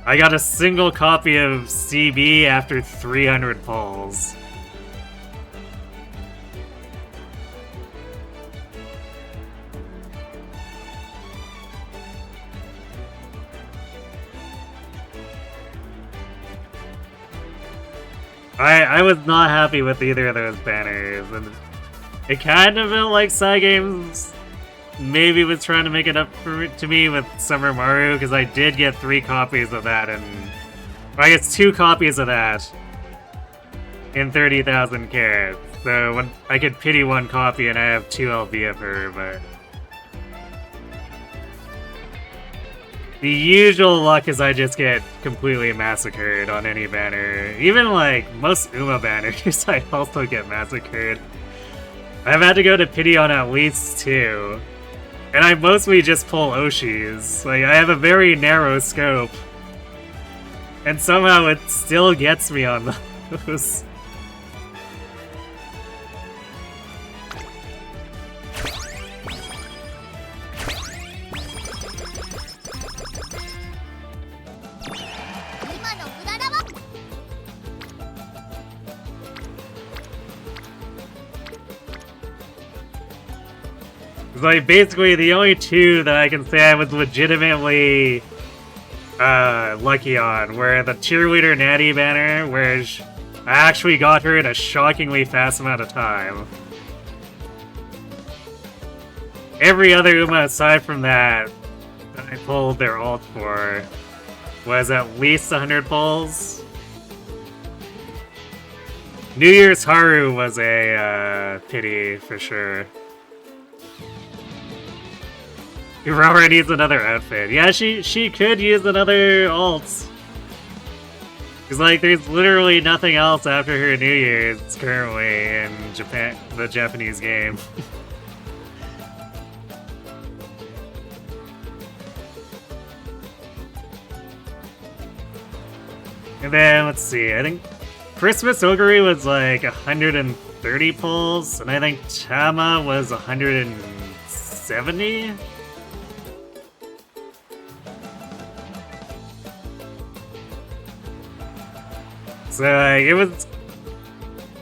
A: I got a single copy of CB after 300 pulls. I was not happy with either of those banners, and it kind of felt like Cygames maybe was trying to make it up to me with Summer Maru, because I did get 3 copies of that, and I guess 2 copies of that in 30,000 carats. So when I could pity 1 copy and I have 2 LB of her, but the usual luck is I just get completely massacred on any banner. Even like most Uma banners, I also get massacred. I've had to go to pity on at least 2. And I mostly just pull Oshis. Like, I have a very narrow scope. And somehow it still gets me on those. Like, basically, the only 2 that I can say I was legitimately lucky on were the Cheerleader Natty banner, where I actually got her in a shockingly fast amount of time. Every other Uma aside from that I pulled their ult for was at least 100 pulls. New Year's Haru was a pity for sure. Robert needs another outfit. Yeah, she could use another ult. Cause like there's literally nothing else after her New Year's currently in Japan, the Japanese game. And then let's see, I think Christmas Ogre was like 130 pulls, and I think Tama was 170. So I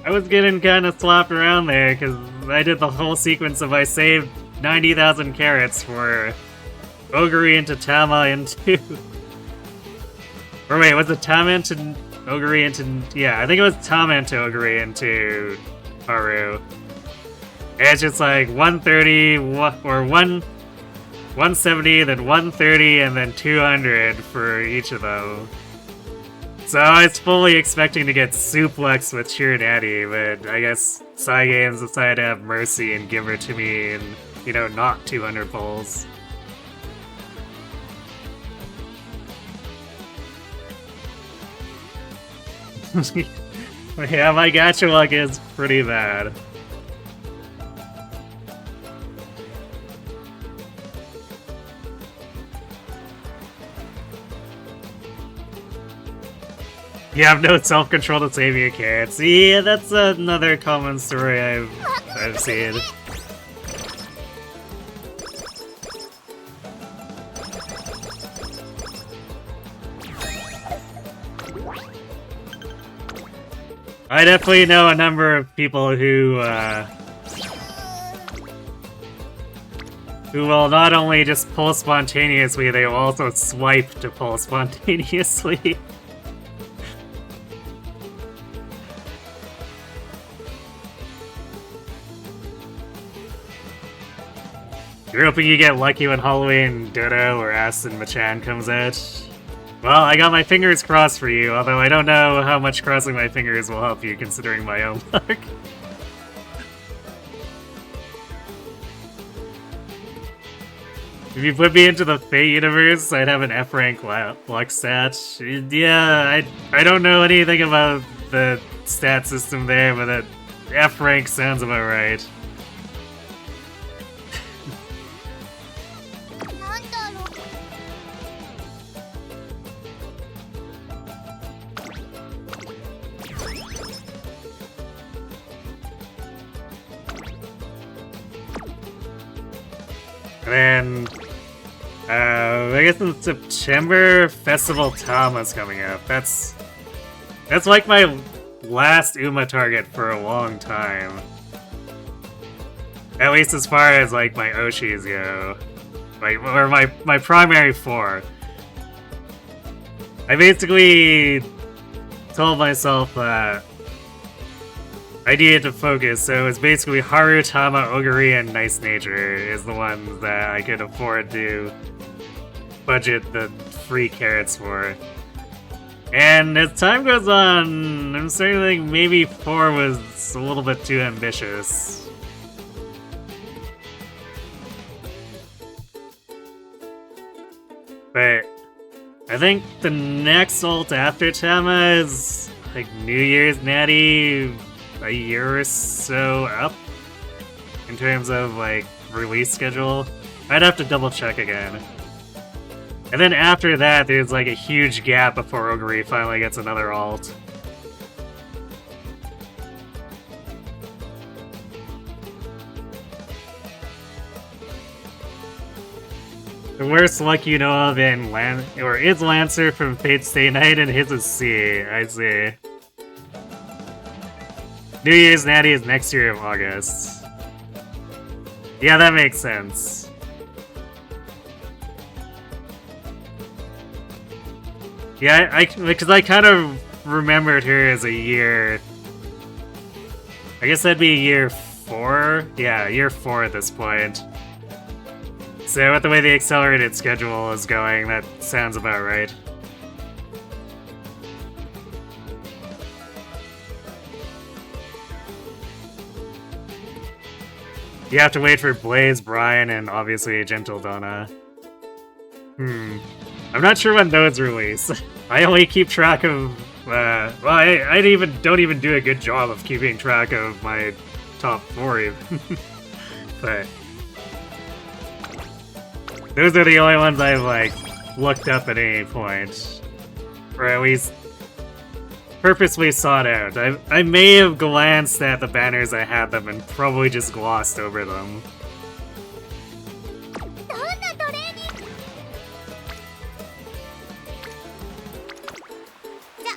A: was getting kind of slapped around there because I did the whole sequence of I saved 90,000 carats for Ogre into Tama into... Or wait, was it Tama into Ogre into... Yeah, I think it was Tama into Ogre into Haru. And it's just like 130, or 170, then 130, and then 200 for each of them. So I was fully expecting to get suplexed with Cheer Natty, but I guess Cygames decided to have mercy and give her to me and, you know, not 200 pulls. Yeah, my gacha luck is pretty bad. You have no self-control to save your carrots. Yeah, that's another common story I've seen. I definitely know a number of people who will not only just pull spontaneously, they will also swipe to pull spontaneously. You're hoping you get lucky when Halloween Dodo or Aston Machan comes out? Well, I got my fingers crossed for you, although I don't know how much crossing my fingers will help you considering my own luck. If you put me into the Fate universe, I'd have an F rank luck stat. Yeah, I don't know anything about the stat system there, but that F rank sounds about right.
B: なんだろう
A: And then, I guess in September, Festival Tama's coming up. That's like my last Uma target for a long time. At least as far as like my Oshis go. Or my primary four. I basically told myself that I needed to focus, so it's basically Haru, Tama, Oguri, and Nice Nature is the ones that I could afford to budget the free carrots for. And as time goes on, I'm starting to think maybe 4 was a little bit too ambitious. But I think the next ult after Tama is like New Year's Natty a year or so up in terms of like release schedule. I'd have to double check again. And then after that, there's like a huge gap before Oguri finally gets another ult. The worst luck you know of in is Lancer from Fate Stay Night, and his is C. I see. New Year's Natty is next year in August. Yeah, that makes sense. Yeah, because I kind of remembered her as a year. I guess that'd be year 4? Yeah, year 4 at this point. So with the way the accelerated schedule is going, that sounds about right. You have to wait for Blaze, Brian, and obviously Gentle Donna. I'm not sure when those release. I only keep track of, well, I don't even do a good job of keeping track of my top 4 even. But those are the only ones I've, like, looked up at any point. Or at least purposely sought out. I may have glanced at the banners I had them and probably just glossed over them.
B: どんなトレーニングじゃ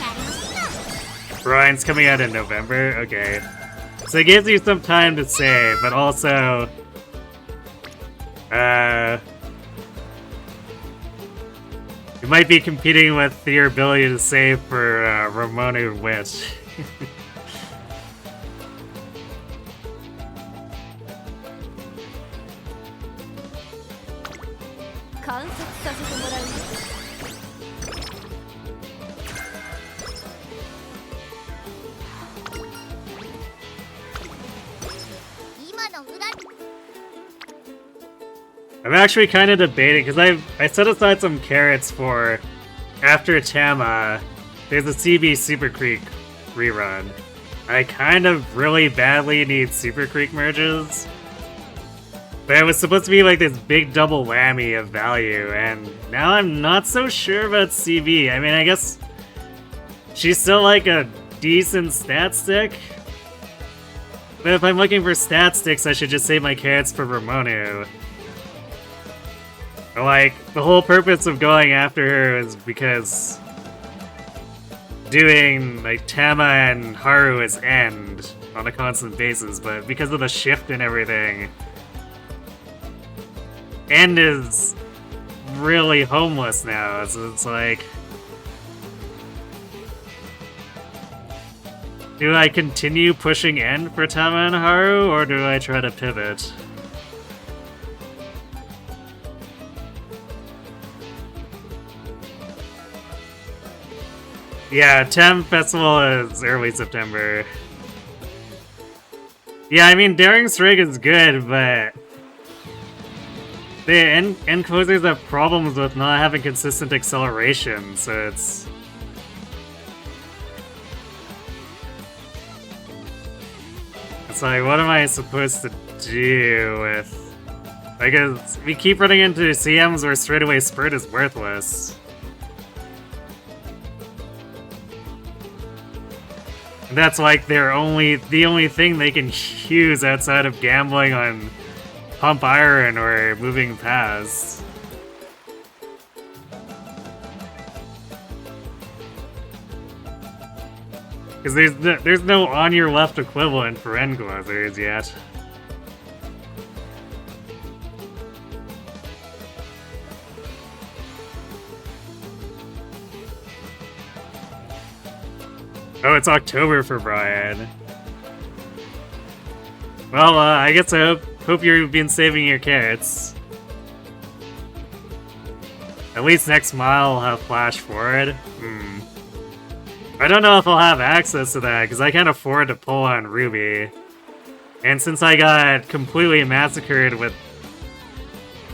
B: やりましょう
A: Brian's coming out in November? Okay. So it gives you some time to save, but also... you might be competing with your ability to save for Ramonu Witch.
C: 観察させてもらうよ。
B: 今の裏
A: I'm actually kind of debating, because I set aside some carrots for after Tama, there's a CB Super Creek rerun. I kind of really badly need Super Creek merges. But it was supposed to be like this big double whammy of value, and now I'm not so sure about CB. I mean, I guess she's still like a decent stat stick. But if I'm looking for stat sticks, I should just save my carrots for Ramonu. Like, the whole purpose of going after her is because doing like Tama and Haru as end on a constant basis, but because of the shift and everything, End is really homeless now, so it's like, do I continue pushing End for Tama and Haru, or do I try to pivot? Yeah, Tem Festival is early September. Yeah, I mean, Daring Strike is good, but the end closers have problems with not having consistent acceleration, so it's... It's like, what am I supposed to do with... Like, we keep running into CMs where straightaway Spurt is worthless. And that's like the only thing they can use outside of gambling on Pump Iron or moving past. Because there's no on your left equivalent for end closers yet. Oh, it's October for Brian. Well, I guess I hope you've been saving your carrots. At least next mile will have flash forward. I don't know if I'll have access to that, because I can't afford to pull on Ruby. And since I got completely massacred with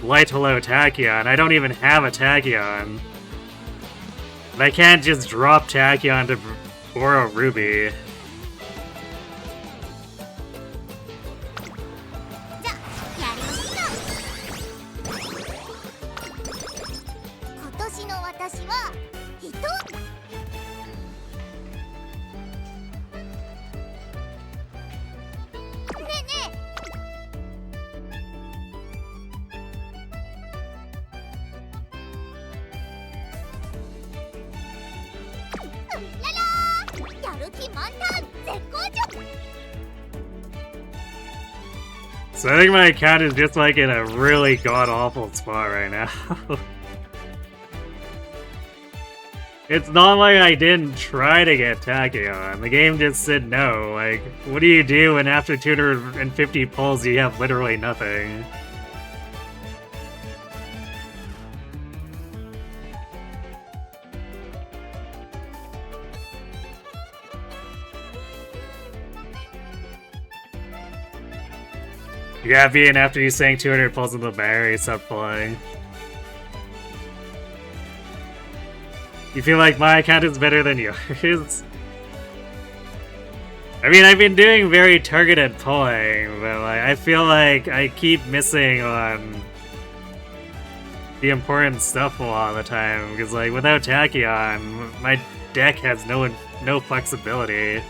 A: Light Hello Tachyon, I don't even have a Tachyon. And I can't just drop Tachyon to borrow Ruby.
B: じゃあやりましょうか。今年の私は人。ねえねえ。ララー、やる気満タン、絶好調。
A: So I think my account is just like in a really god-awful spot right now. It's not like I didn't try to get Tachyon. The game just said no. Like, what do you do when after 250 pulls you have literally nothing? You got being after you sank 200 pulls in the barrier, stopped pulling. You feel like my account is better than yours? I mean, I've been doing very targeted pulling, but like, I feel like I keep missing on the important stuff a lot of the time, because like, without Tachyon, my deck has no flexibility.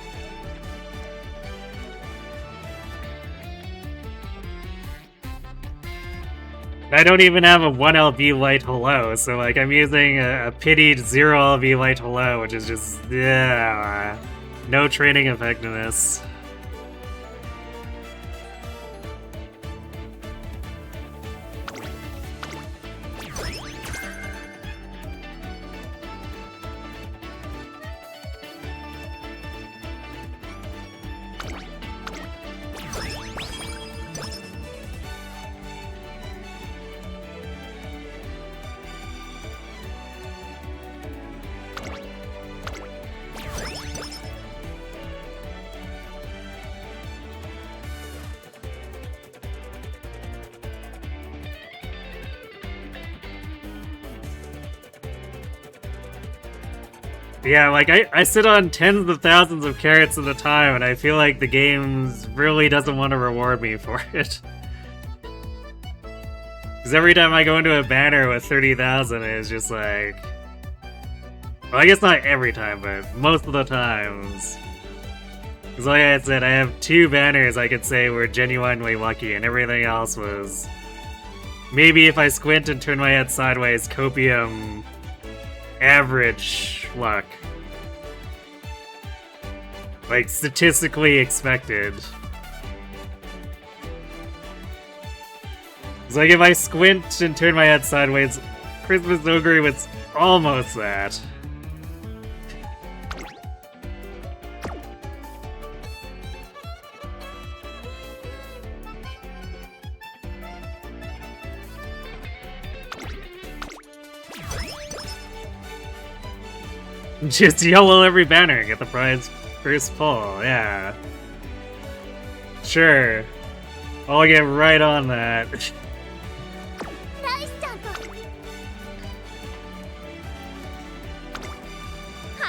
A: I don't even have a 1 LB Light Hello, so like I'm using a pitied 0 LB Light Hello, which is just, yeah, no training effectiveness. Yeah, like, I sit on tens of thousands of carrots at a time, and I feel like the game really doesn't want to reward me for it. Because every time I go into a banner with 30,000, it's just like... Well, I guess not every time, but most of the times. Because like I said, I have 2 banners I could say were genuinely lucky, and everything else was... Maybe if I squint and turn my head sideways, copium... average luck. Like, statistically expected. It's like if I squint and turn my head sideways, Christmas Ogre was almost that. Just yellow every banner and get the prize first pull, yeah. Sure. I'll get right on that.
B: ライスちゃんと張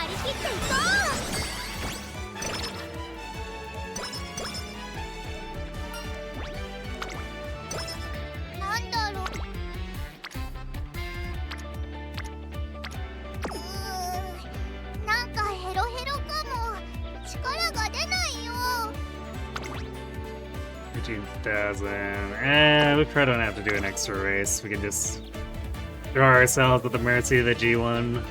B: り切っていこう。なんだろう。なんかヘロヘロかも。力が出ないよ。
A: 15,000. We probably don't have to do an extra race. We can just throw ourselves at the mercy of the G1.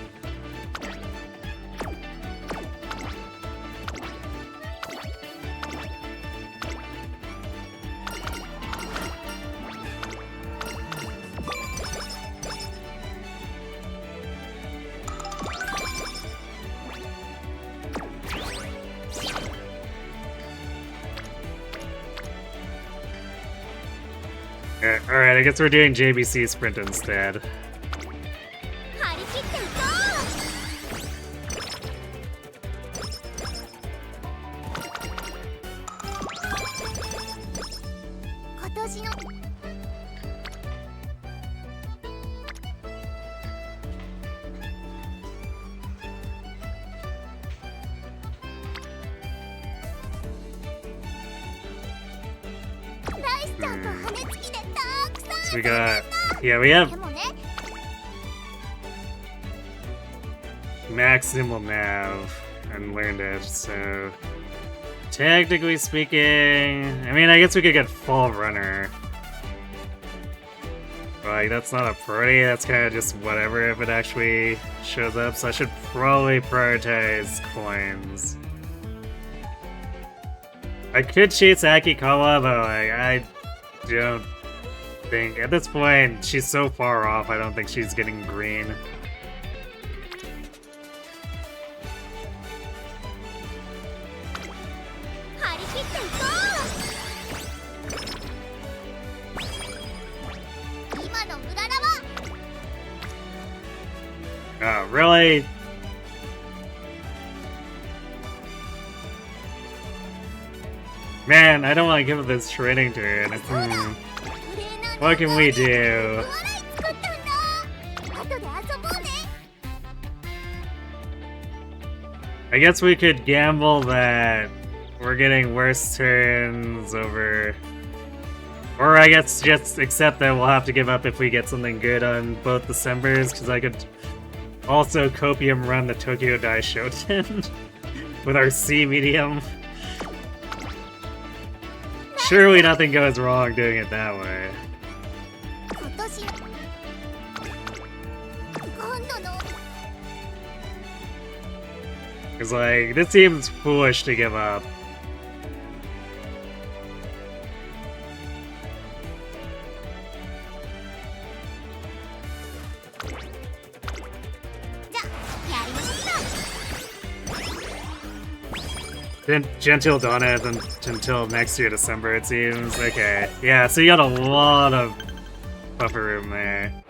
A: Alright, I guess we're doing JBC Sprint instead.
B: 張り切っていこう。今年のライスちゃんと羽根付きでたくさん
A: So we got... Yeah, we have
B: でもね
A: maximal nav and learned it, so... Technically speaking... I mean, I guess we could get full runner. But, like, that's not a priority, that's kind of just whatever if it actually shows up, so I should probably prioritize coins. I could chase Akikawa, but like, I don't think... At this point, she's so far off, I don't think she's getting green. Oh, really? Man, I don't want to give it this training turn. What can we do? I guess we could gamble that we're getting worse turns over... Or I guess just accept that we'll have to give up if we get something good on both Decembers, because I could also copium run the Tokyo Dai Shoten with our C medium. Surely nothing goes wrong doing it that way. Because, like, this seems foolish to give up. Gentile Donna isn't until next year, December, it seems. Okay. Yeah, so you got a lot of buffer room there.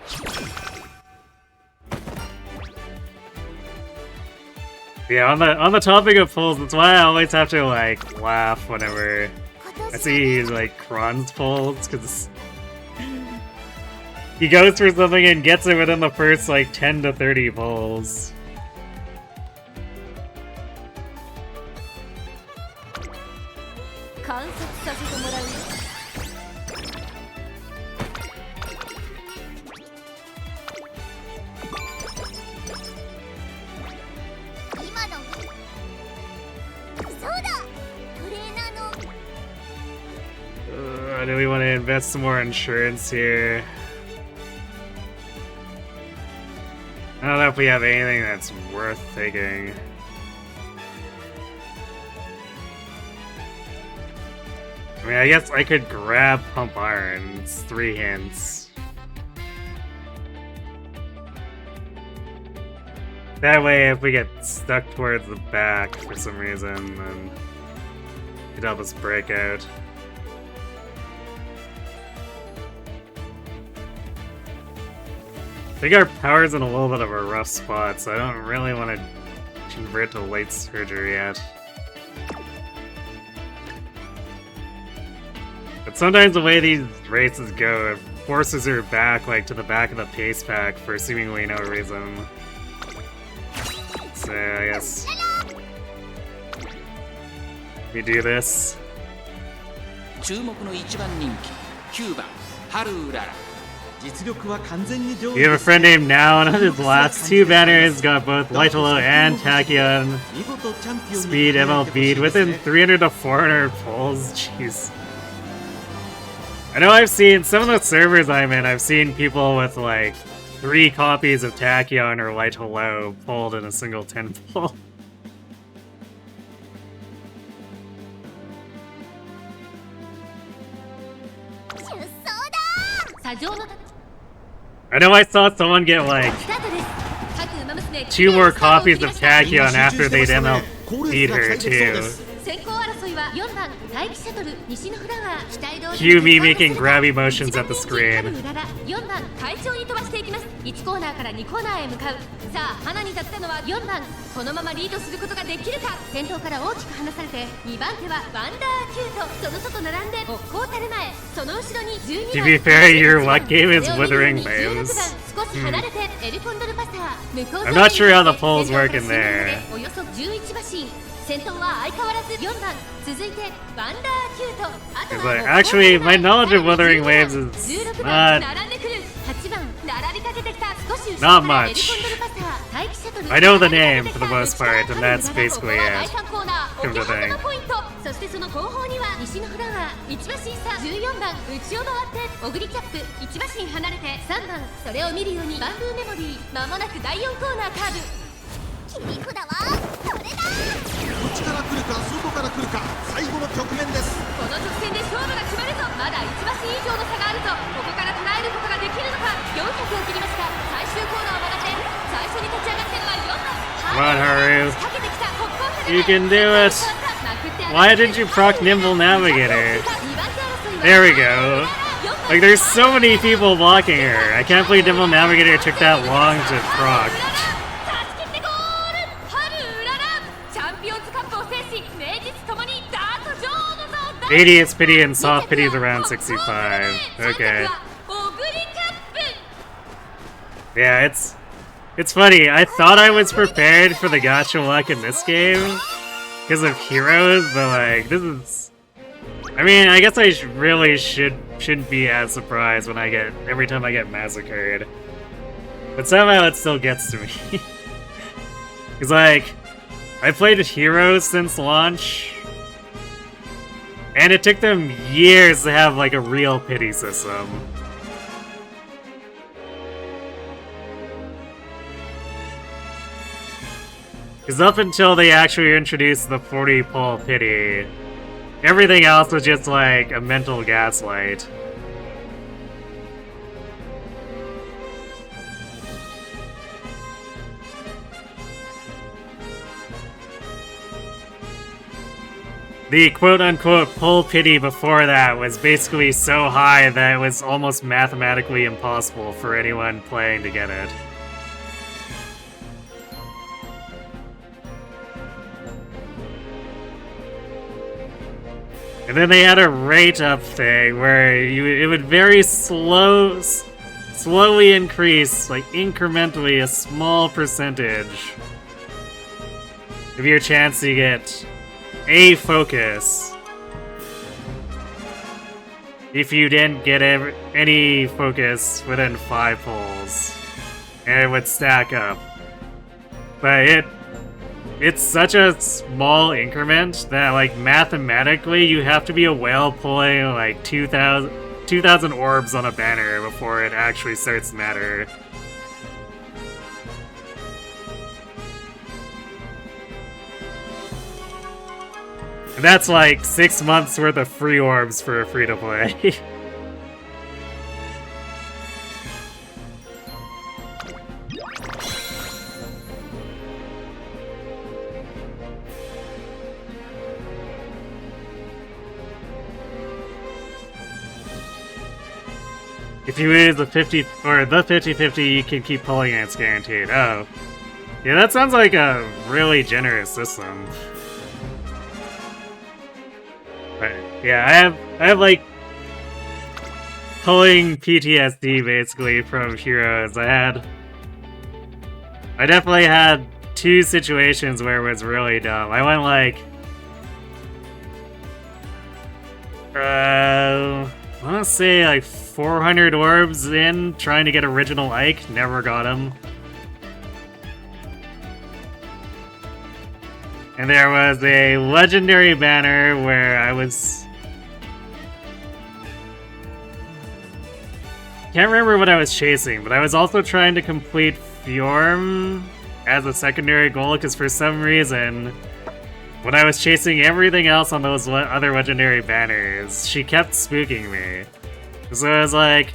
A: Yeah, on the topic of pulls, that's why I always have to, like, laugh whenever I see, like, Kron's pulls, because he goes for something and gets it within the first, like, 10 to 30 pulls. Do we want to invest some more insurance here? I don't know if we have anything that's worth taking. I mean, I guess I could grab Pump Iron. It's 3 hints. That way, if we get stuck towards the back for some reason, then it'd help us break out. I think our power's in a little bit of a rough spot, so I don't really want to convert to light surgery yet. But sometimes the way these races go, it forces her back, like, to the back of the pace pack for seemingly no reason. So, I guess we do this.
D: 注目の1番人気9番ハルウララ
A: You have a friend named Now, and on his last 2 banners got both Light Hello and Tachyon Speed MLB'd within 300 to 400 pulls. Jeez. I know I've seen some of the servers I'm in, I've seen people with like 3 copies of Tachyon or Light Hello pulled in a single 10 pull. I know I saw someone get like 2 more copies of Tachyon after they'd MLB'd her too. Cue me making grabby motions at the screen.
C: 4番快調に飛ばしていきます。1コーナーから2コーナーへ向かう。さあ花に立ったのは4番。このままリードすることができるか。先頭から大きく離されて2番手はワンダーキュート。その外並んで北高垂れ前。その後ろに12番。
A: To be fair, your luck game is Withering Waves.
C: 少し離れてエルコンドルパサー。
A: I'm not sure how the polls work in there.
C: およそ11馬身。先頭は相変わらず4番。続いてワンダーキュート。あとは
A: actually, my knowledge of Withering Waves is not much. I know the name for the most part, and that's basically it. Come to think.
C: そしてその後方には西のフラワー1馬身差14番内を回ってオグリキャップ1馬身離れて3番それを見るようにバンブーメモリー間もなく第4コーナーカーブ
B: 切り札はこれだ。
E: 内から来るか外から来るか最後の局面です。
C: この直線で勝負が決まるぞ。まだ1馬身以上の差があるぞ。ここから捉えることができるのか。400を切りました。最終コーナーを曲がって最初に立ち上がってのは4番
A: Come on, Haru.
C: 仕掛けてきた北高垂れ
A: You can do it. Why didn't you proc Nimble Navigator? There we go. Like, there's so many people blocking her. I can't believe Nimble Navigator took that long to proc. Idiot's Pity and Soft Pity's around 65. Okay. Yeah, it's funny. I thought I was prepared for the gacha luck in this game because of heroes, but like this is. I mean, I guess I really shouldn't be as surprised when every time I get massacred, but somehow it still gets to me. Cause like I played heroes since launch. And it took them years to have, like, a real pity system. Because up until they actually introduced the 40-pull pity, everything else was just, like, a mental gaslight. The quote-unquote pull pity before that was basically so high that it was almost mathematically impossible for anyone playing to get it. And then they had a rate-up thing where it would very slowly increase, like incrementally, a small percentage of your chance to get a focus if you didn't get any focus within 5 pulls, and it would stack up. But it's such a small increment that, like, mathematically you have to be a whale pulling like 2,000 orbs on a banner before it actually starts to matter. And that's like 6 months worth of free orbs for a free-to-play. If you lose the 50-50, you can keep pulling and it's guaranteed. Oh. Yeah, that sounds like a really generous system. But yeah, I have like pulling PTSD basically from heroes. I definitely had 2 situations where it was really dumb. I went like I want to say like 400 orbs in trying to get original Ike, never got him. And there was a legendary banner where I was... Can't remember what I was chasing, but I was also trying to complete Fjorm as a secondary goal, because for some reason, when I was chasing everything else on those other legendary banners, she kept spooking me. So I was like,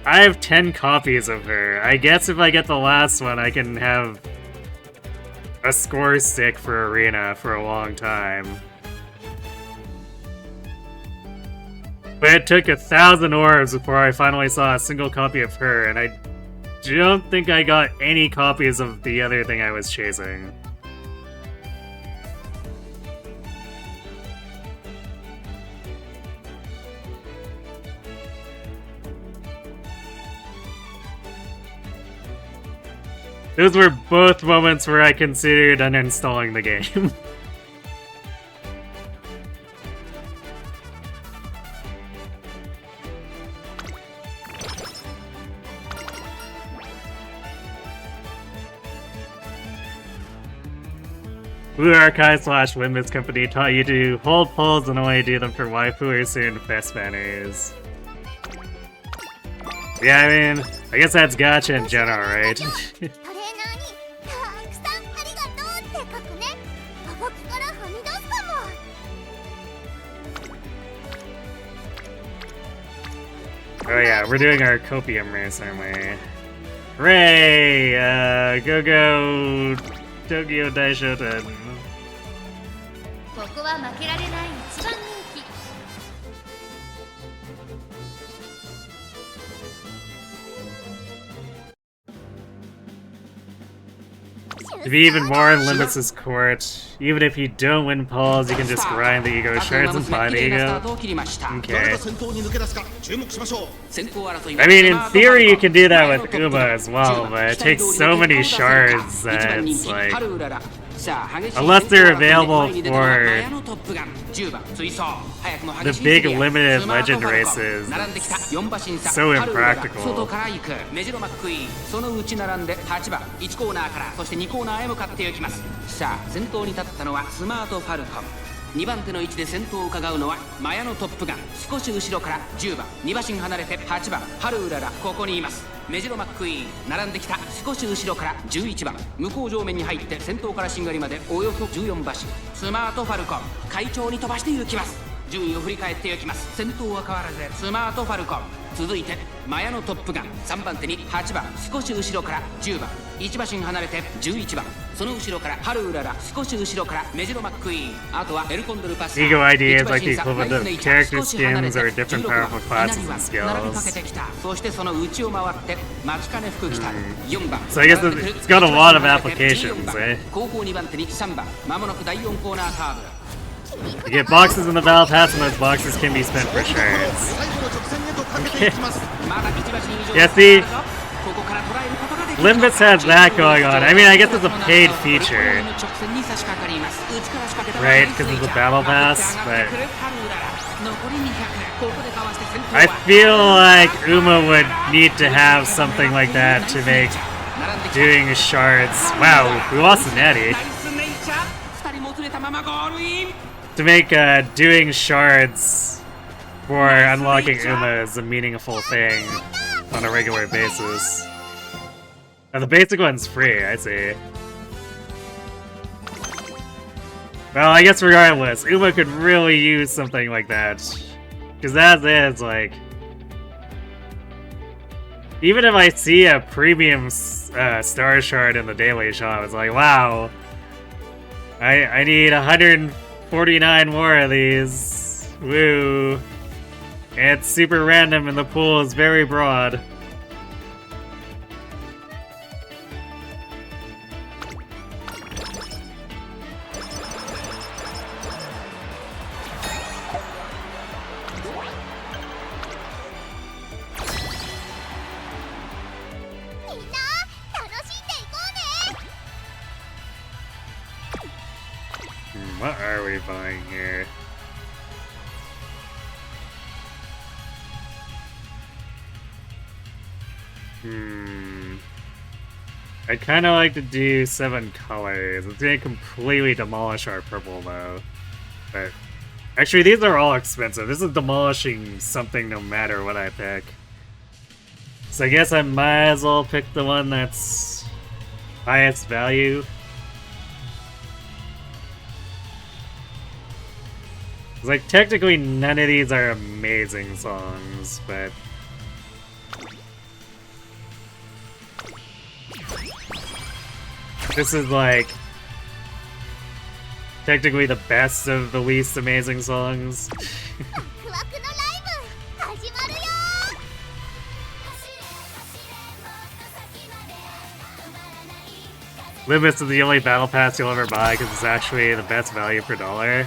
A: I have 10 copies of her. I guess if I get the last one, I can have a score stick for Arena for a long time. But it took 1,000 orbs before I finally saw a single copy of her, and I don't think I got any copies of the other thing I was chasing. Those were both moments where I considered uninstalling the game. Blue Archive / Limits Company taught you to hold pulls and only do them for waifu or soon fest banners. Yeah, I mean, I guess that's gacha in general, right?
B: トレーナーにたくさんありがとうって書くね。動きからはみ出すかも。
A: Oh yeah, we're doing our copium race, aren't we? Hooray! Go go Tokyo Daishoten.
C: ここは負けられない一番人気。
A: To be even more in Limits' court, even if you don't win pulls, you can just grind the ego shards and buy the ego.
E: 誰
A: Okay.
E: が先頭に抜け出すか注目しましょう。
A: I mean, in theory, you can do that with Uma as well, but it takes so many shards that it's like... Unless they're available for the big limited legend races, it's so impractical.
D: メジロマックイーンそのうち並んで8番1コーナーからそして2コーナーへ向かっていきます。さあ先頭に立ったのはスマートファルコン。2番手の位置で先頭を伺うのはマヤのトップガン。少し後ろから10番2馬身離れて8番ハルウララここにいます。メジロマックイーン並んできた。少し後ろから11番向こう上面に入って先頭からしんがりまでおよそ14馬身。スマートファルコン快調に飛ばして行きます。順位を振り返っていきます。先頭は変わらずスマートファルコン。続いてマヤのトップガン3番手に8番少し後ろから10番1馬身離れて11番その後ろからハルウララ少し後ろからメジロマックイーンあとはエルコンドルパス
A: Ego ID is like the equivalent of character skins or different powerful classes and skills.
D: そしてその内を回って待ちかね福来た4番
A: So I guess it's got a lot of applications, eh?
D: 後方2番手に3番まもなく第4コーナーカーブ
A: You get boxes in the battle pass, and those boxes can be spent for shards.
E: 最後の直線へとかけていきます。
A: Yeah, see, Limbus has that going on. I mean, I guess it's a paid feature, right? Because it's a battle pass, but I feel like Uma would need to have something like that to make doing shards. Wow, we lost the natty. To make doing shards for unlocking Uma is a meaningful thing on a regular basis. And the basic one's free, I see. Well, I guess regardless, Uma could really use something like that. Because that is, like... Even if I see a premium star shard in the daily shop, it's like, wow. I need 149 more of these. Woo. And it's super random and the pool is very broad. What are we buying here? I'd kind of like to do 7 colors. It's gonna completely demolish our purple though. But actually, these are all expensive. This is demolishing something no matter what I pick. So I guess I might as well pick the one that's highest value. Like, technically none of these are amazing songs, but... This is, like... technically the best of the least amazing songs. Limits is the only battle pass you'll ever buy because it's actually the best value per dollar.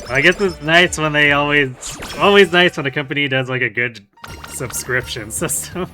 A: I guess it's nice when they always nice when a company does like a good subscription system.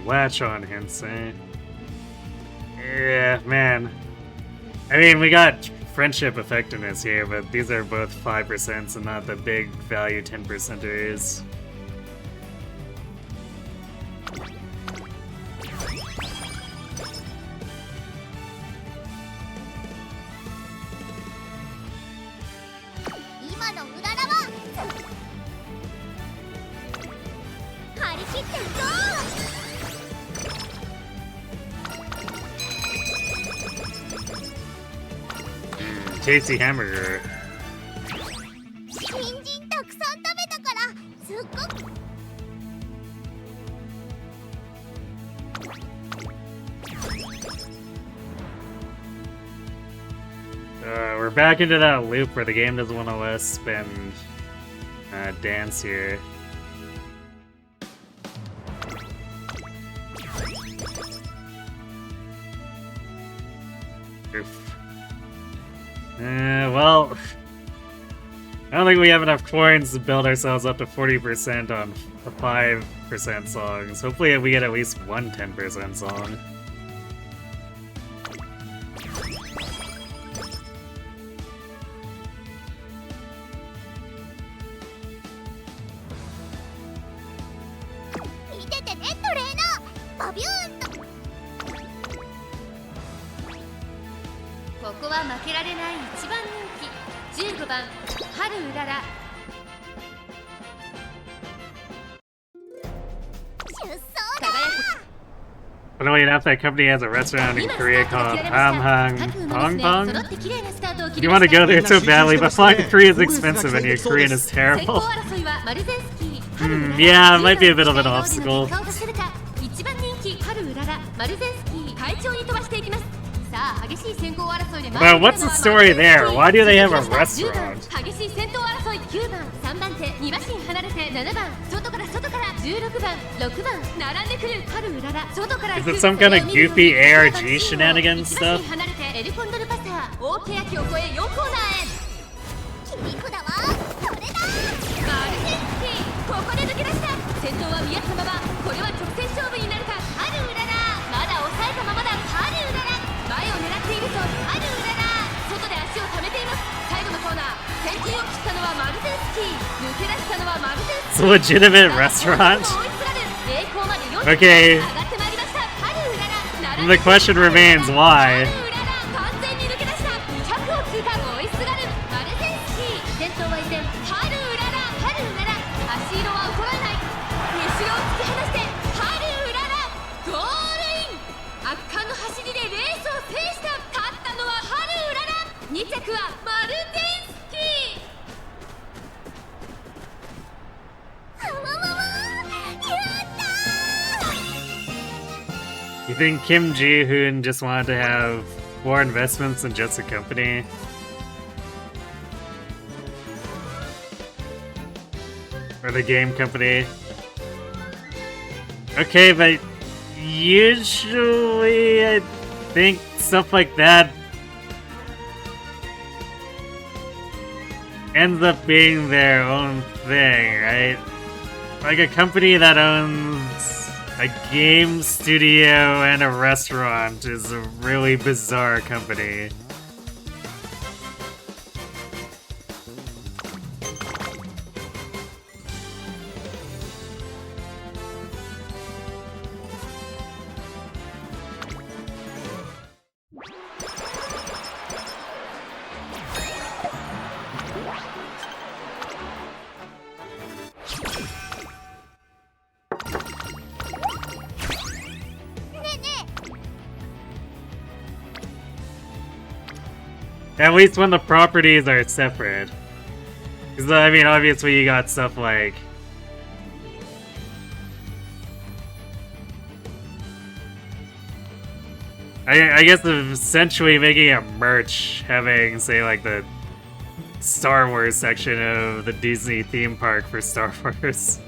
A: Latch on hints, eh? Yeah, man. I mean, we got friendship effectiveness here, but these are both 5% and not the big value 10%ers. Tasty hamburger. We're back into that loop where the game doesn't want to let us spend dance here. Oof. Well, I don't think we have enough coins to build ourselves up to 40% on 5% songs. Hopefully we get at least one 10% song. Funnily enough, that company has a restaurant in Korea called Hong Kong. You want to go there so badly, but flying to Korea is expensive and your Korean is terrible. Yeah, it might be a bit of an obstacle. But what's the story there? Why do they have a restaurant? Is it some kind of goofy ARG shenanigans stuff?
C: エルコンドルパサー大欅を越え4コーナーへ。
B: 切り札はそれだ。
C: マルセンスキーここで抜け出した。先頭は見合ったまま。これは直線勝負になるか。ハルウララまだ抑えたままだ。ハルウララ前を狙っているぞ。ハルウララ外で足を溜めています。最後のコーナー先陣を切ったのはマルセンスキー。抜け出したのはマルセンスキー。
A: It's a legitimate restaurant. Okay. The question remains why. You think Kim Ji-hoon just wanted to have more investments than just a company? Or the game company? Okay, but usually I think stuff like that ends up being their own thing, right? Like a company that owns a game studio and a restaurant is a really bizarre company. At least when the properties are separate. Because, I mean, obviously you got stuff like... I guess essentially making a merch, having, say, like, the Star Wars section of the Disney theme park for Star Wars.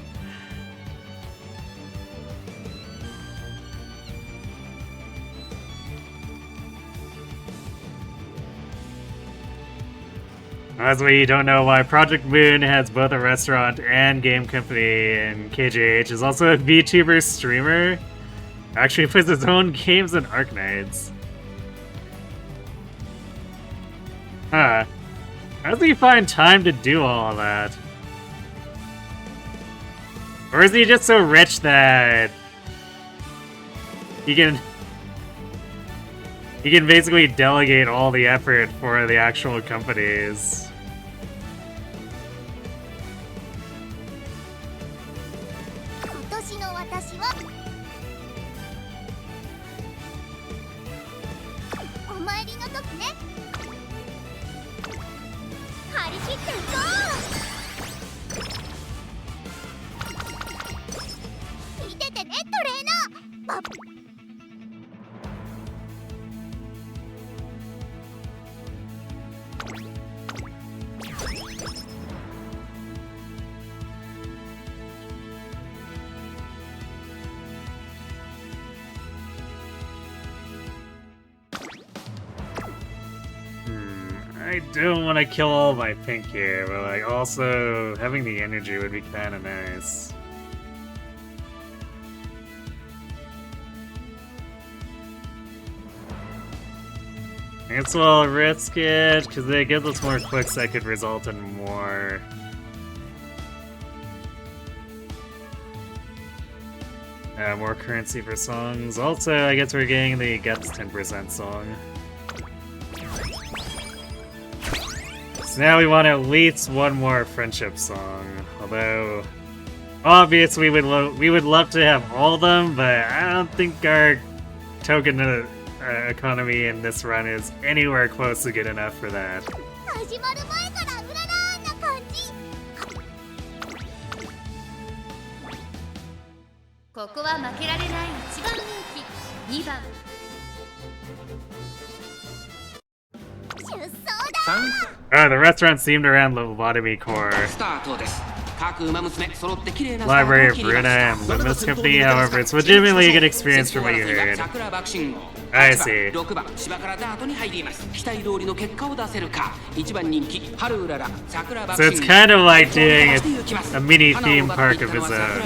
A: That's why you don't know why Project Moon has both a restaurant and game company, and KJH is also a VTuber streamer. Actually plays his own games and Arknights. Huh. How does he find time to do all of that? Or is he just so rich that he can basically delegate all the effort for the actual companies? I don't want to kill all my pink here, but like also having the energy would be kind of nice. I guess we'll risk it because it gives us more clicks that could result in more. More currency for songs. Also, I guess we're getting the Guts 10% song. So now we want at least one more friendship song. Although, obviously we would love to have all of them, but I don't think our token economy in this run is anywhere close to good enough for that.
B: 始まる前からうららな感じ。
C: ここは負けられない1番人気2番
B: 出走だ。
A: Oh, the restaurant seemed around Lobotomy Core.
D: スタートです。各馬娘揃って綺麗な
A: Library of Bruna and Lumos Company, however, it's legitimately a good experience from what you heard.
D: 桜爆心号
A: I
D: 8番
A: see.
D: 6番芝からダートに入ります。期待通りの結果を出せるか。1番人気ハルウララ桜爆
A: So
D: 心
A: it's kind of like doing a mini theme park of his own.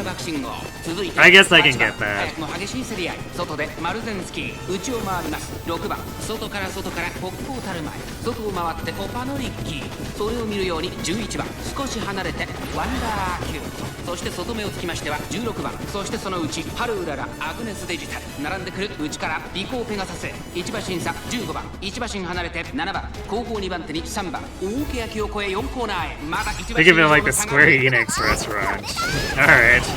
A: I guess I can get that.
D: 早くも激しい競り合い。外でマルゼンスキー内を回ります。6番外から北方たる前外を回ってコパノリッキー。それを見るように11番少し離れてワンダーキュート。そして外目をつきましては16番そしてそのうちハルウララアグネスデジタル並んでくる内から尾行ペガサス1馬身差15番1馬身離れて7番後方2番手に3番大け焼きを越え4コーナーへまだ1馬
A: Think of it like the Square Enix restaurant. Alright.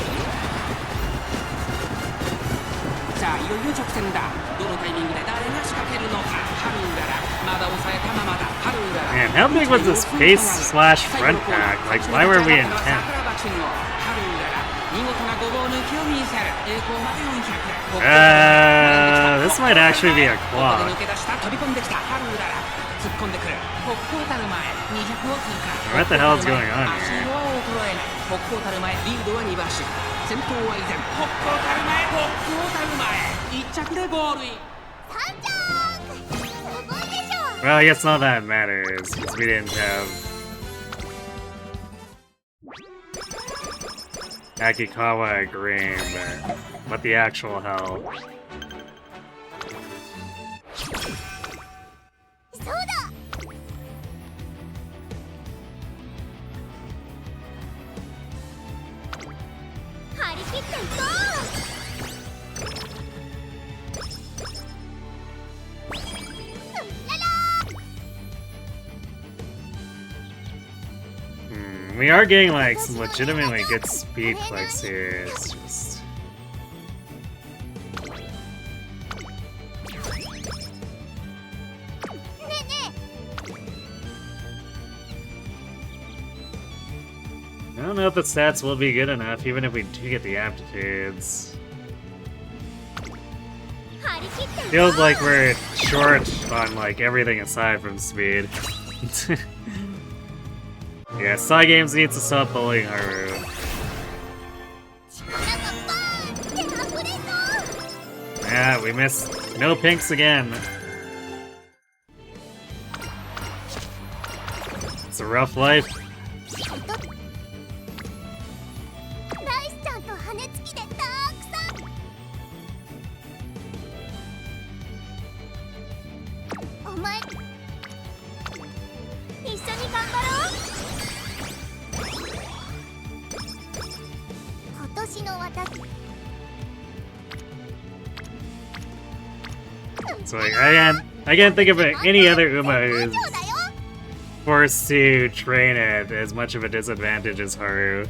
D: さあいよいよ直線だ。どのタイミングで誰が仕掛けるのか。ハルウララまだ抑えたままだ。ハルウララ
A: Man, how big was this face slash front pack? Like, why were we in 10th?
D: ハルウララ見事なごぼう抜きを見せる。栄光まで400。
A: This might actually be a
D: ここ
A: clock.
D: で抜け出した飛び込んできたハルウララ突っ込んでくる。北方たる前200を通過。
A: What the hell is going on
D: 足
A: here?
D: 色は衰えない。北方たる前リードは2馬身。先頭は依然北方たる前北方たる前1着でゴールイン。
B: 3着すごいでしょ。
A: Well, I guess none of that matters, because we didn't have Akikawa agreeing, but what the actual hell?
B: そうだ。張り切っていこ
A: We are getting like some legitimately good speed clicks here. It's just I don't know if the stats will be good enough, even if we do get the aptitudes.
B: う。張り切っていこう。
A: Feels like we're short on like everything aside from speed. Yeah, Side Games needs to stop bullying Haru.
B: 力がバーンって溢れそう。
A: Yeah, we missed no pinks again. It's a rough life.
B: ライスちゃんと羽根つきでたくさん。お前一緒に頑張ろう。今年の私
A: So like, I can't think of any other Uma who's
B: そうだよ。
A: forced to train at as much of a disadvantage as Haru.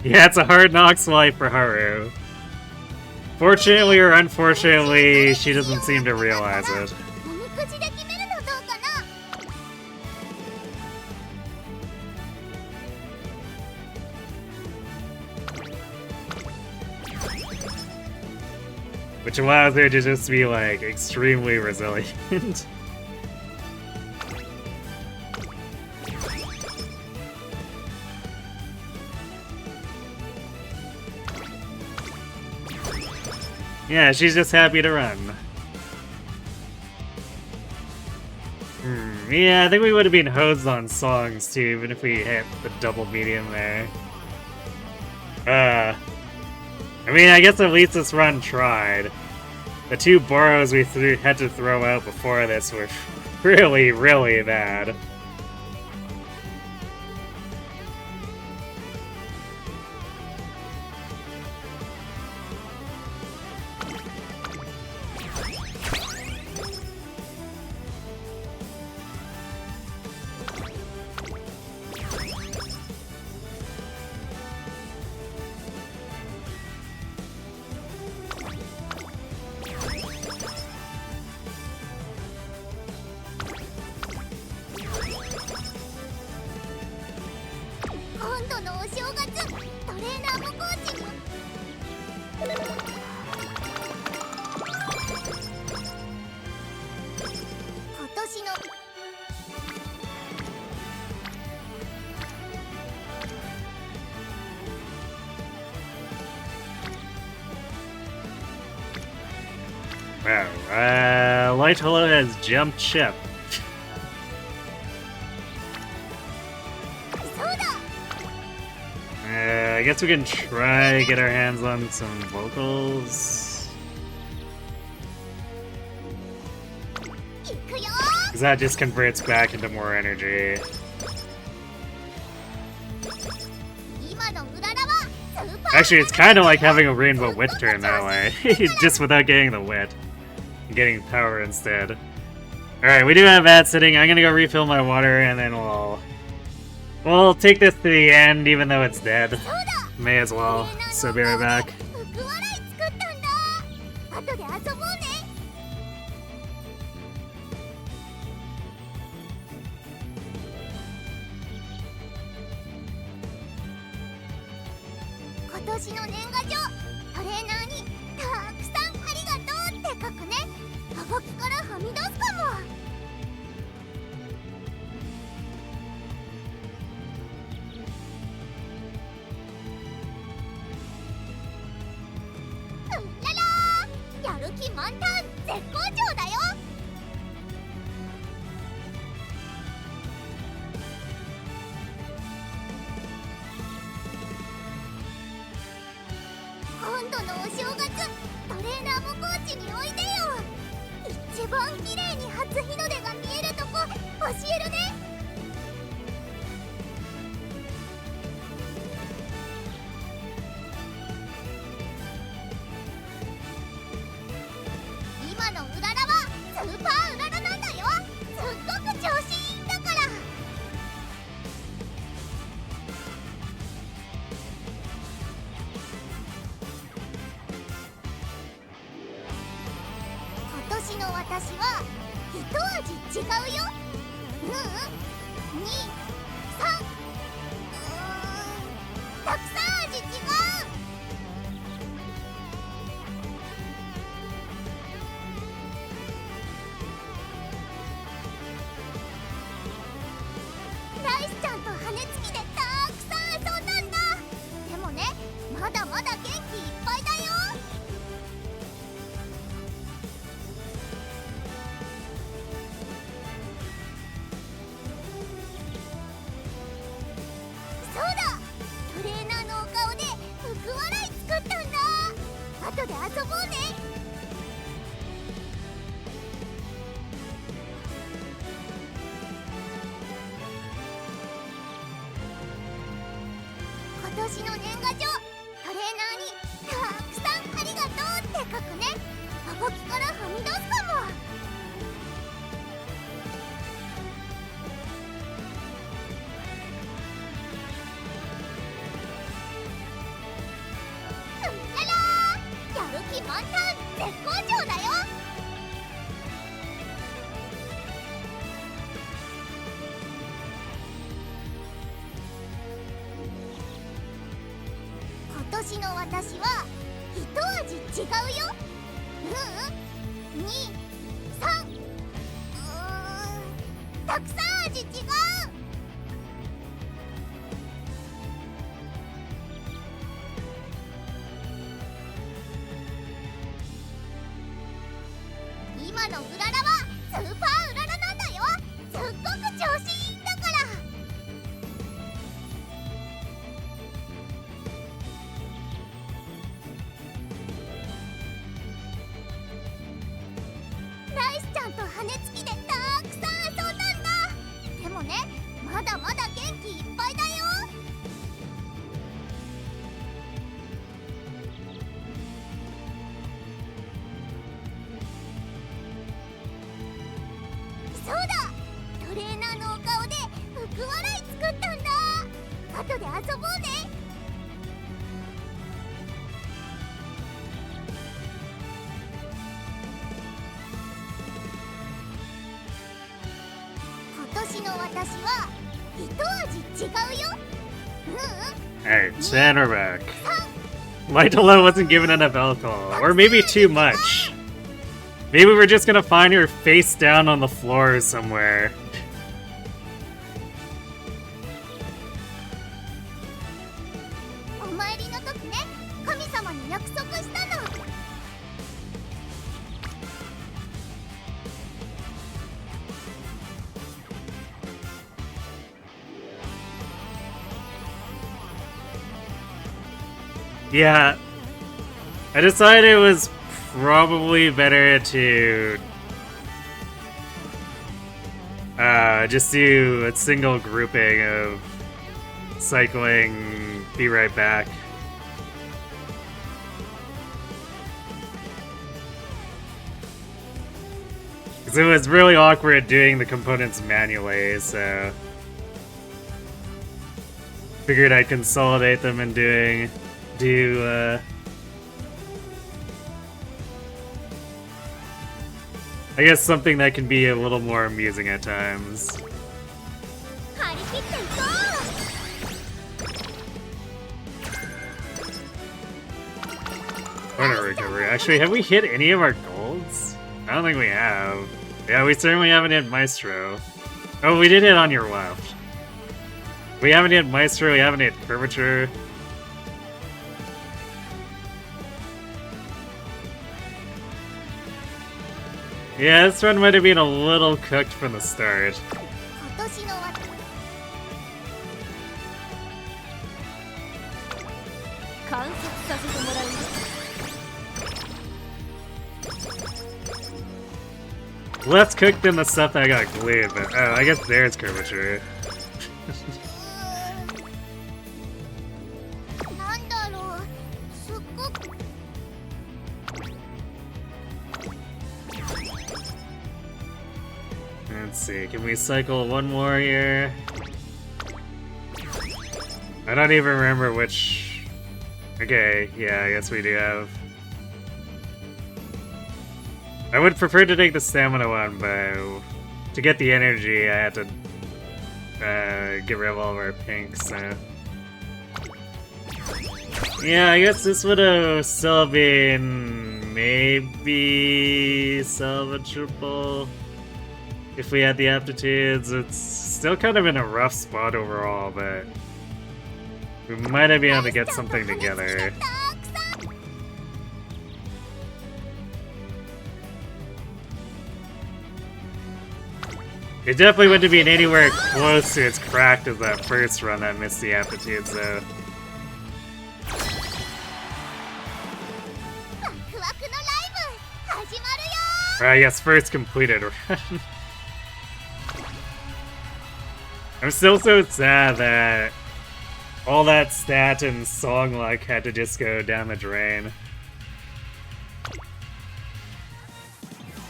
A: Yeah, it's a hard knocks life for Haru. Fortunately or unfortunately, she doesn't seem to realize it.
B: おみくじで決めるのどうかな。
A: Which allows her to just be like extremely resilient. Yeah, she's just happy to run. Yeah, I think we would have been hosed on songs too, even if we hit the double medium there. I mean, I guess at least this run tried. The two Boros we had to throw out before this were really, really bad. Wow. Light Hello has jump chip.
B: そうだ
A: I guess we can try get our hands on some vocals.
B: 行くよ
A: Because that just converts back into more energy.
B: 今のうららはスーパー
A: Actually, it's kind of like having a rainbow wit turn that way. Just without getting the wit. Getting power instead. Alright, we do have that sitting. I'm gonna go refill my water and then we'll take this to the end even though it's dead.
B: そうだ
A: May as well. So be right back.
B: 福笑い作ったんだ後で遊ぼうね今年の年賀状トレーナーにたくさんありがとうって書くねはがきからはみ出すかもうららやる気満タン絶好調だよ今度のお正月トレーナーもコーチにおいでよ一番綺麗に初日の出が見えるとこ教えるね今のうららはスーパーうららなんだよすっごく調子いいんだから今年の私は一味違うよ2、3たくさん味違うライスちゃんと羽根つきでたくさん遊んだんだでもねまだまだ元気いっぱいだよそうだトレーナーのお顔で福笑い作ったんだ後で遊ぼうね今年の年賀状トレーナーにたくさんありがとうって書くねはがきからはみ出すかもうららやる気満タン絶好調だよ今年の私は一味違うよ2、3たくさん味違う今のうららはスーパーうららなんだよすっごく調子いいんだからライスちゃんと羽根つきでたくさん遊んだんだでもねまだまだ元気いっぱいだよそうだトレーナーのお顔で福笑い作ったんだ後で遊ぼうね今年の私は一味違うよ
A: Alright, and we're back. Light Hello wasn't given enough alcohol. Or maybe too much. Maybe we're just gonna find her face down on the floor somewhere.
B: お参りの時ね神様に約束したの
A: Yeah, I decided it was probably better to just do a single grouping of cycling, be right back. Because it was really awkward doing the components manually, so figured I'd consolidate them and do I guess something that can be a little more amusing at times.
B: 張り切っていこう。
A: Honor recovery. Actually, have we hit any of our golds? I don't think we have. Yeah, we certainly haven't hit Maestro. Oh, we did hit on your left. We haven't hit Maestro, we haven't hit Curvature. Yeah, this run might have been a little cooked from the start.
B: 今年のわ
C: 観察させてもらうよ。
A: Less cooked than the stuff that got glued, but oh, I guess there's Curvature.
B: なんだろう。すっごく
A: Let's see, can we cycle one more here? I don't even remember which... Okay, yeah, I guess we do have... I would prefer to take the stamina one, but to get the energy, I had to get rid of all of our pink, so... Yeah, I guess this would have still been maybe salvageable if we had the aptitudes. It's still kind of in a rough spot overall, but we might have been able to get something together.
B: たくさん。
A: It definitely wouldn't be anywhere close to as cracked as that first run that missed the aptitudes, though.
B: ワクワクのライブ始まるよ。
A: Or I guess first completed run. I'm still so sad that all that stat and song luck had to just go down the drain.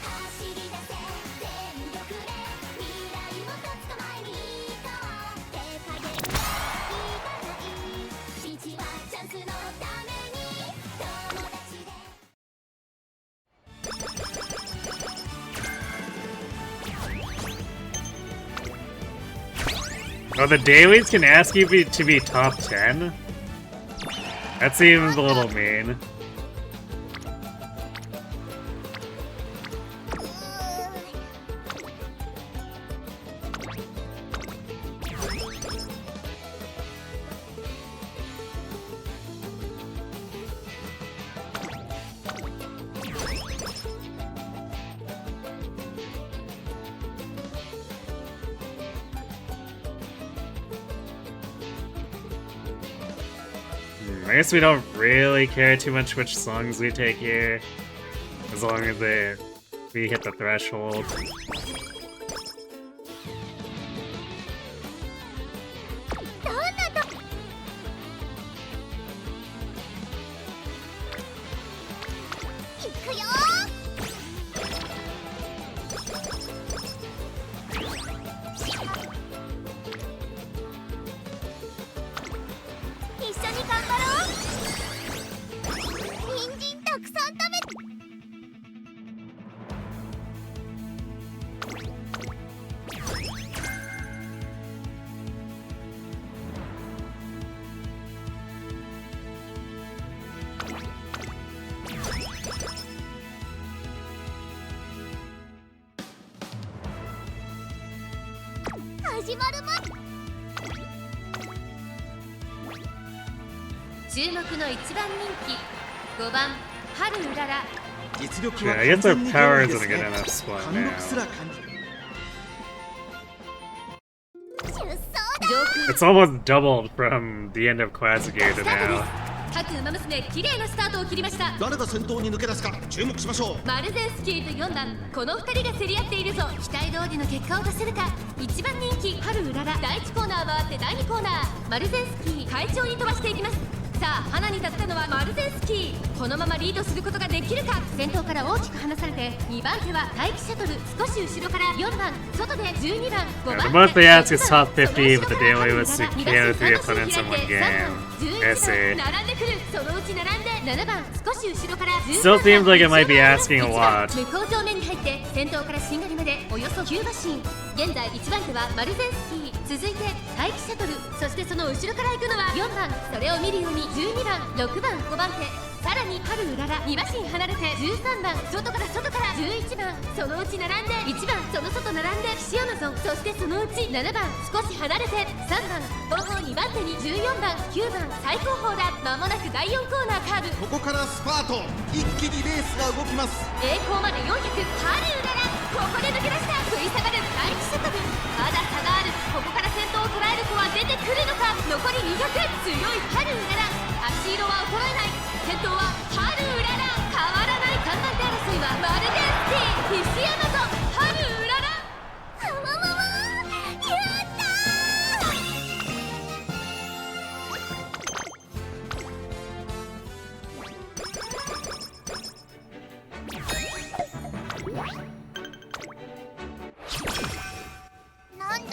B: 走り出せ全力で未来をと捕まえに行こう。手加減いらない道はチャンスのために友達で
A: Oh, the dailies can ask you to be top 10? That seems a little mean. I guess we don't really care too much which songs we take here, as long as we hit the threshold.
B: どんなと行くよ。一緒に頑張ろう。人参たくさん食べて。 始まる前。
C: 注目の一番人気5番春うらら。
E: 実力
A: Yeah,
E: は
A: I guess
E: 完
A: our
E: 全に
A: power
E: 脅威で
A: isn't
E: す
A: a good
E: ね。
A: enough spot
E: 貫禄す
A: now.
E: ら感じる。
B: 出走だ。
C: 上空
A: It's almost doubled from the end of Classic Year to now.
C: 各馬娘綺麗なスタートを切りました。
E: 誰が先頭に抜け出すか注目しましょう。
C: マルゼンスキーと4番、この2人が競り合っているぞ。期待通りの結果を出せるか。1番人気春うらら、第1コーナー回って第2コーナー、マルゼンスキー快調に飛ばしていきます。さあ花に立ったのはマルゼンスキー。このままリードすることができるか。先頭から大きく離されて2番手は待機シャトル、少し後ろから4番、外で12番、5
A: The
C: 番
A: most they ask is top 50, but the daily was to KO 3 opponents in one game. I see.
C: 並んでくる。そのうち並んで7番、少し後ろから13
A: Still
C: 番
A: seems like it might be asking a lot.
C: 向こう上面に入って先頭からしんがりまでおよそ9馬身。現在1番手はマルゼンスキー、続いて待機シャトル、そしてその後ろから行くのは4番、それを見るように12番、6番、5番手、さらに春うらら2馬身離れて13番、外から11番、そのうち並んで1番、その外並んで岸アマゾン、そしてそのうち7番、少し離れて3番、後方2番手に14番、9番、最高峰だ。間もなく第4コーナーカーブ。
E: ここからスパート、一気にレースが動きます。
C: 栄光まで400、春うららここで抜け出した。食い下がる第一シャトル、まだ差がある。ここから先頭を捉える子は出てくるのか。残り200、強い春うらら、足色は衰えない。先頭は春うらら、変わらない。3番手争いはマルゼンスキー、西山と春うらら。
B: あわわわやったー。なんだ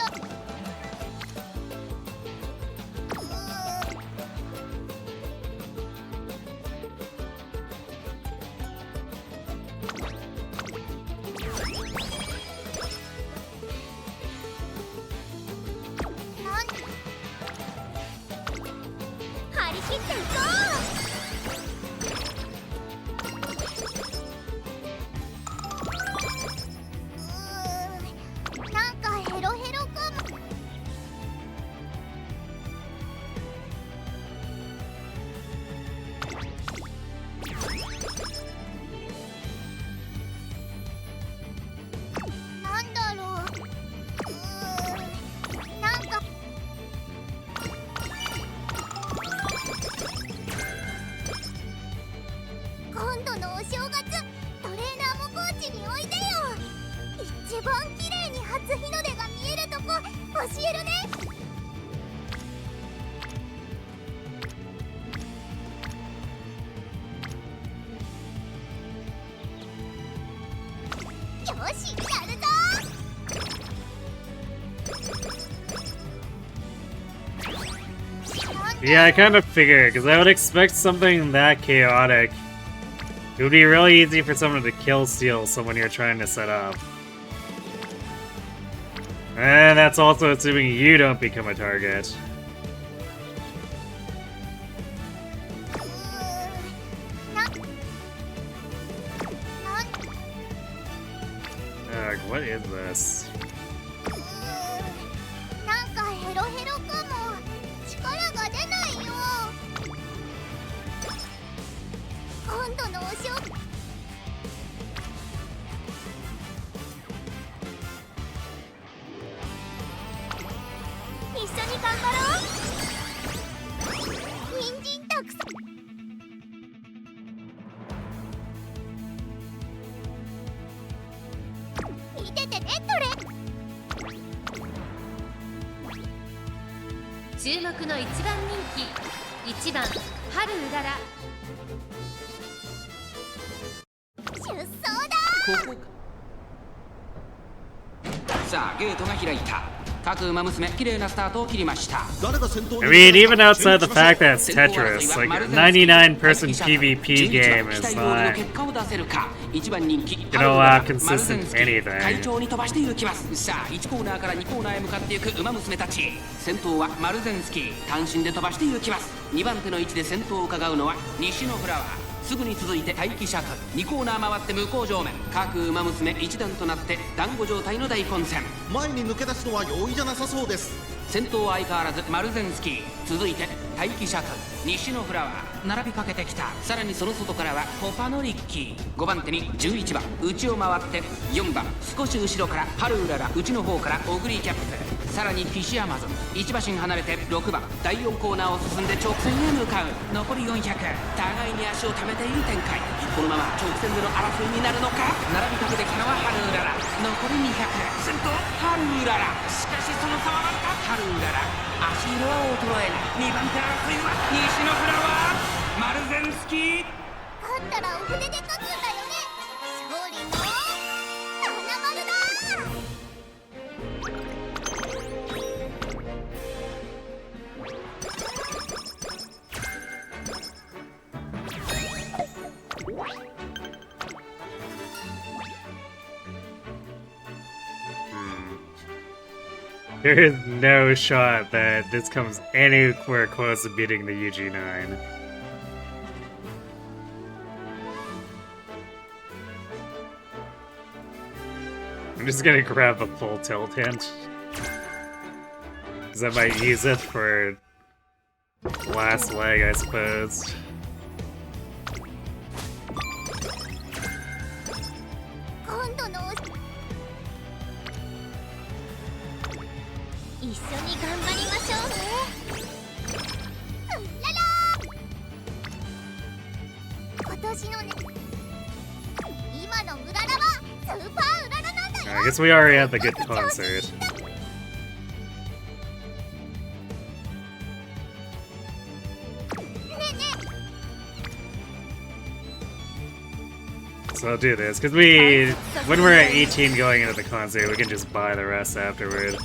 B: 張り切っていこう。なんかヘロヘロかも。なんだろう。なんか今度のお正月、トレーナーもコーチにおいでよ。一番綺麗に初日の出が見えるとこ教えるね。よし、やるぞ。
A: Yeah, I kind of figured, because I would expect something that chaotic. It would be really easy for someone to kill steal someone you're trying to set up. And that's also assuming you don't become a target. What is this?
B: なんかヘロヘロかも。力が出ないよ。今度のお正月、一緒に頑張ろう。人参たくさん。見ててね、トレ。
C: 注目の1番人気1番春うらら。
B: 出走だ。
D: さあゲートが開いた。各馬娘綺麗なスタートを切りました。
E: 誰が先頭
A: I
E: に
A: mean,
E: 抜け出す
A: even
E: か
A: outside the
E: 注目しましょう。
A: fact that it's Tetris, like 99-person PvP game is
D: 期待通りの
A: not
D: 結果を出せるか。1番人気
A: gonna allow consistent
D: 快
A: anything.
D: 調に飛ばしていきます。さあ1コーナーから2コーナーへ向かっていく馬娘たち。先頭はマルゼンスキー、単身で飛ばしていきます。2番手の位置で先頭を伺うのは西のフラワー、すぐに続いて待機シャトル、2コーナー回って向こう上面、各馬娘一段となって団子状態の大混戦。
E: 前に抜け出すのは容易じゃなさそうです。
D: 先頭は相変わらずマルゼンスキー、続いて待機シャトル、西のフラワー並びかけてきた。さらにその外からはコパのリッキー、5番手に11番内を回って4番、少し後ろから春うらら、内の方からオグリキャップ、さらに岸アマゾン1馬身離れて6番第4コーナーを進んで直線へ向かう。残り400、互いに足を溜めている展開。このまま直線での争いになるのか。並びかけてきたのはハルウララ。残り200、先頭ハルウララ。しかしその差はわずか。ハルウララ足色は衰えない。2番手争いは西のフラワーマルゼンスキー。
B: 勝ったらお筆で書くんだよね。勝利の七丸だ。
A: There is no shot that this comes anywhere close to beating the UG9. I'm just gonna grab a full tilt hint, because that might use it for last leg, I suppose.
B: 今度の一緒に頑張りましょうね。うらら。今年のね、今のうららはスーパーうららなんだよ。
A: I guess we already had the good concert. So I'll do this, because when we're at 18 going into the concert, we can just buy the rest afterward.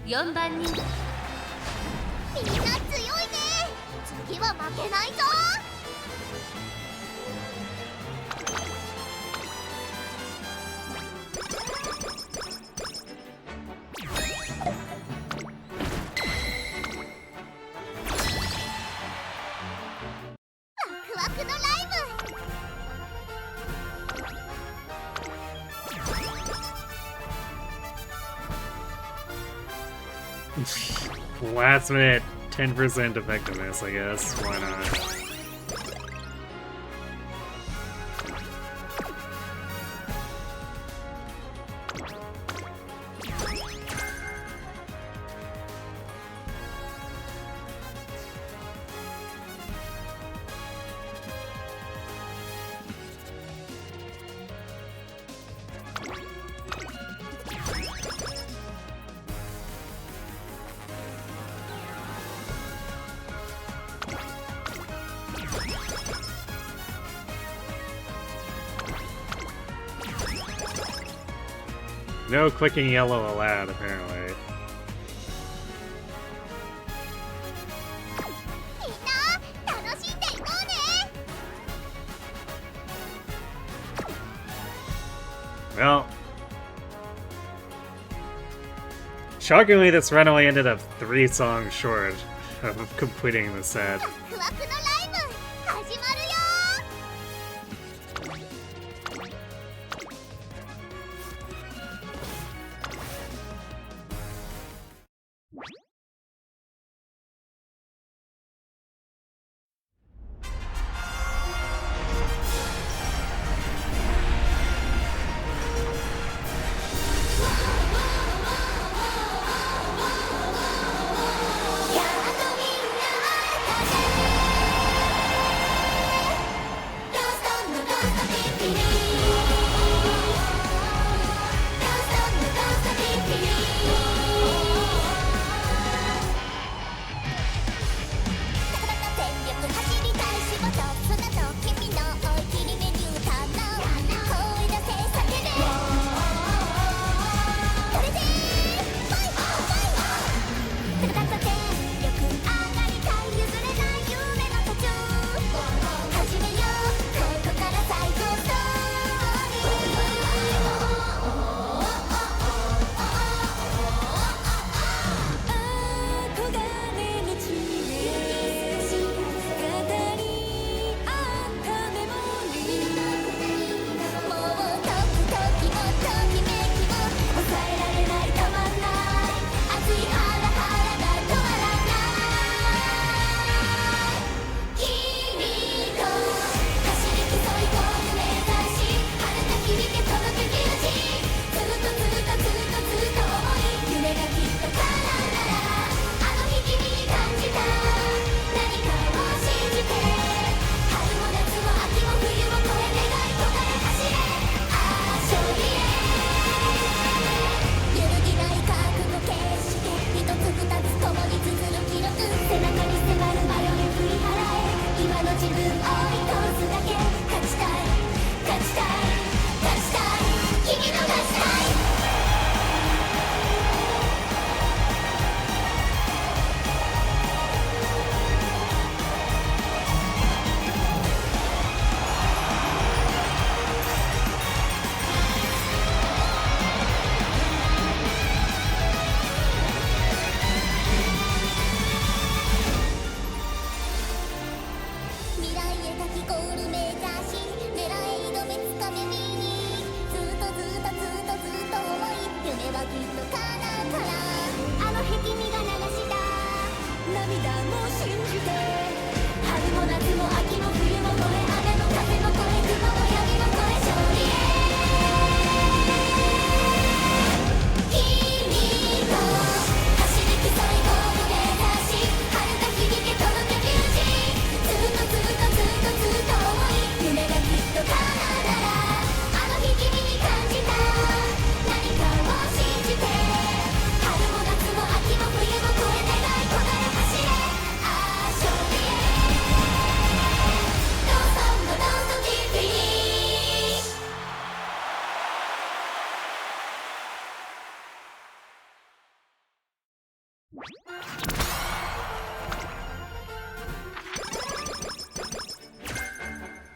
C: Yon番人。
B: みんな強いね。次は負けないぞ。ワクワクのライブ。
A: Last minute 10% effectiveness, I guess. Why not? No clicking yellow allowed, apparently.
B: みんな楽しんでいこうね。
A: Well, shockingly, this run only ended up 3 songs short of completing the set.
B: ワクワクのライブ始まるよ。 やっとみんな会えたね。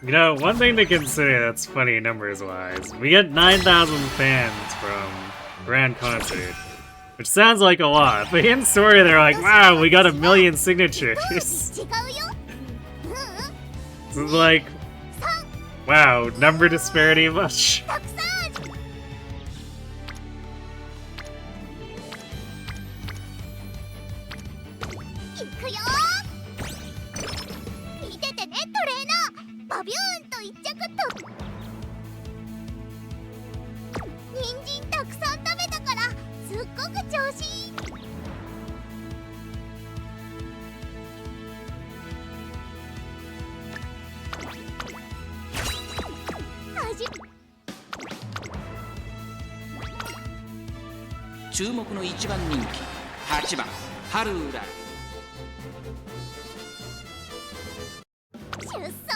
A: You know, one thing to consider that's funny numbers-wise, we get 9,000 fans from Grand Concert, which sounds like a lot, but in story they're like, wow, we got 1 million signatures.
B: 違うよ。
A: So it's like, wow, number disparity much.
B: たくさん。いくよ。見ててね、トレーナー。バビューンと一着と。人参たくさん食べたから、すっごく調子いい。
D: 注目の1番人気8番ハルウララ。
B: 出走だ。